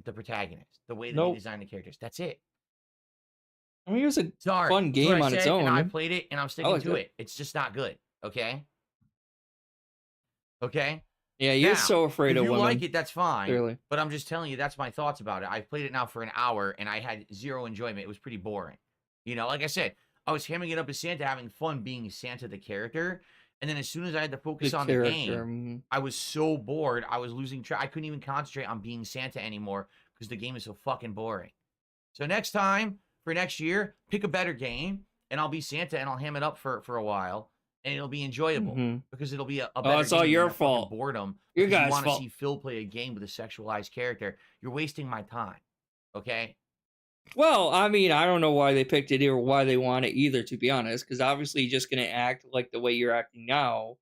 the protagonist, the way that they design the characters. That's it. I mean, it was a Sorry. fun game on its own. And I played it, and I'm sticking to it. it. It's just not good. Okay? Okay? Yeah, you're now, so afraid of women. If you like it, that's fine. Clearly. But I'm just telling you, that's my thoughts about it. I've played it now for an hour, and I had zero enjoyment. It was pretty boring. You know, like I said, I was hamming it up as Santa, having fun being Santa the character. And then as soon as I had to focus on the game, I was so bored. I was losing track. I couldn't even concentrate on being Santa anymore because the game is so fucking boring. So next time, for next year, pick a better game, and I'll be Santa, and I'll ham it up for a while. And it'll be enjoyable because it'll be a better it's all game your than fault. Boredom. Your Because guys' you want to fault. see Phil play a game with a sexualized character. You're wasting my time. Okay? Well, I mean, I don't know why they picked it or why they want it either, to be honest, because obviously you're just going to act like the way you're acting now,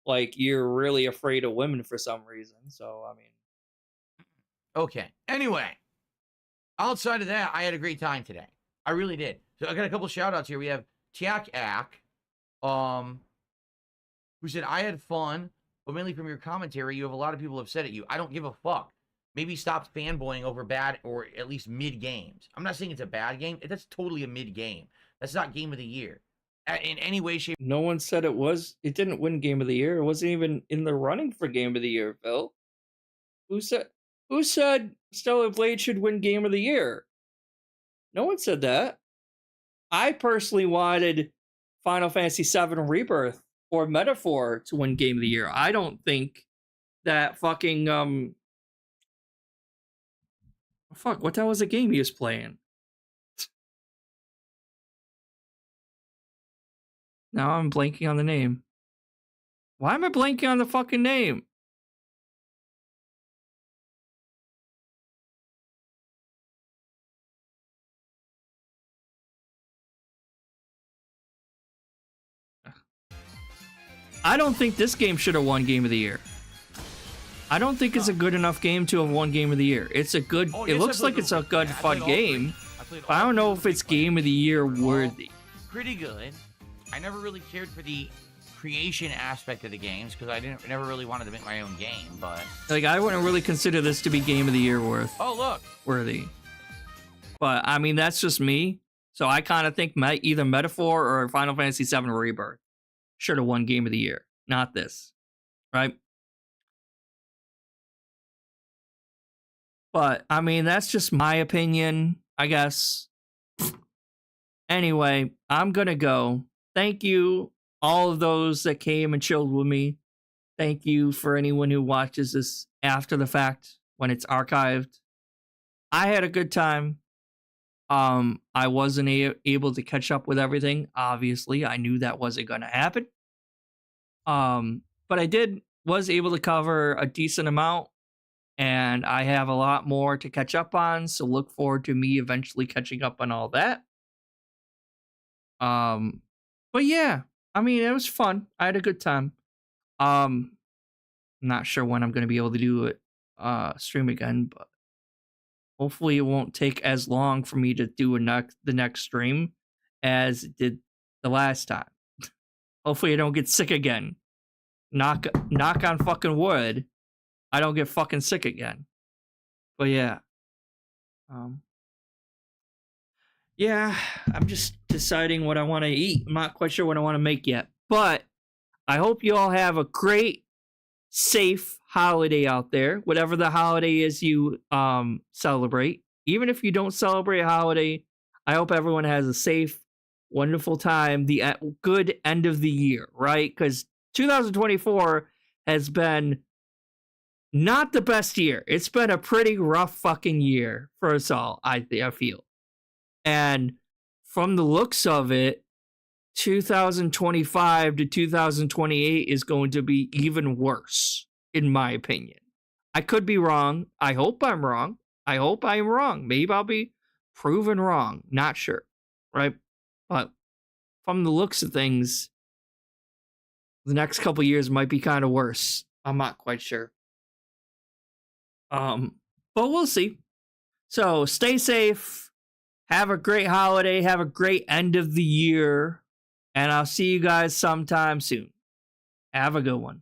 like you're really afraid of women for some reason. So, I mean. Okay. Anyway, outside of that, I had a great time today. I really did. So I got a couple shout outs here. We have Tiak Ak, who said, I had fun, but mainly from your commentary, you have a lot of people upset at you. I don't give a fuck. Maybe stop fanboying over bad or at least mid games. I'm not saying it's a bad game. That's totally a mid game. That's not game of the year. In any way, shape. No one said it was. It didn't win Game of the Year. It wasn't even in the running for Game of the Year, Phil. Who said Stellar Blade should win Game of the Year? No one said that. I personally wanted Final Fantasy VII Rebirth or Metaphor to win Game of the Year. I don't think that fucking fuck, what the hell was the game he was playing? Now I'm blanking on the name. Why am I blanking on the fucking name? I don't think this game should have won Game of the Year. I don't think it's a good enough game to have won Game of the Year. It's a good. It looks like it's a good, fun game. But I don't know if it's Game of the Year worthy. Pretty good. I never really cared for the creation aspect of the games because I never really wanted to make my own game. But like, I wouldn't really consider this to be Game of the Year worthy. But I mean, that's just me. So I kind of think either Metaphor or Final Fantasy VII Rebirth should have won Game of the Year, not this, right? But, I mean, that's just my opinion, I guess. Anyway, I'm gonna go. Thank you, all of those that came and chilled with me. Thank you for anyone who watches this after the fact, when it's archived. I had a good time. I wasn't able to catch up with everything, obviously. I knew that wasn't gonna happen. But I was able to cover a decent amount. And I have a lot more to catch up on, so look forward to me eventually catching up on all that. But yeah, I mean, it was fun. I had a good time. I'm not sure when I'm going to be able to do it, stream again, but hopefully it won't take as long for me to do the next stream as it did the last time. Hopefully I don't get sick again. Knock on fucking wood. I don't get fucking sick again. But yeah. Yeah, I'm just deciding what I want to eat. I'm not quite sure what I want to make yet. But I hope you all have a great, safe holiday out there. Whatever the holiday is you celebrate. Even if you don't celebrate a holiday, I hope everyone has a safe, wonderful time. The good end of the year, right? Because 2024 has been not the best year. It's been a pretty rough fucking year for us all, I feel. And from the looks of it, 2025 to 2028 is going to be even worse, in my opinion. I could be wrong. I hope I'm wrong. I hope I'm wrong. Maybe I'll be proven wrong. Not sure, right? But from the looks of things, the next couple years might be kind of worse I'm not quite sure. But we'll see. So stay safe. Have a great holiday. Have a great end of the year. And I'll see you guys sometime soon. Have a good one.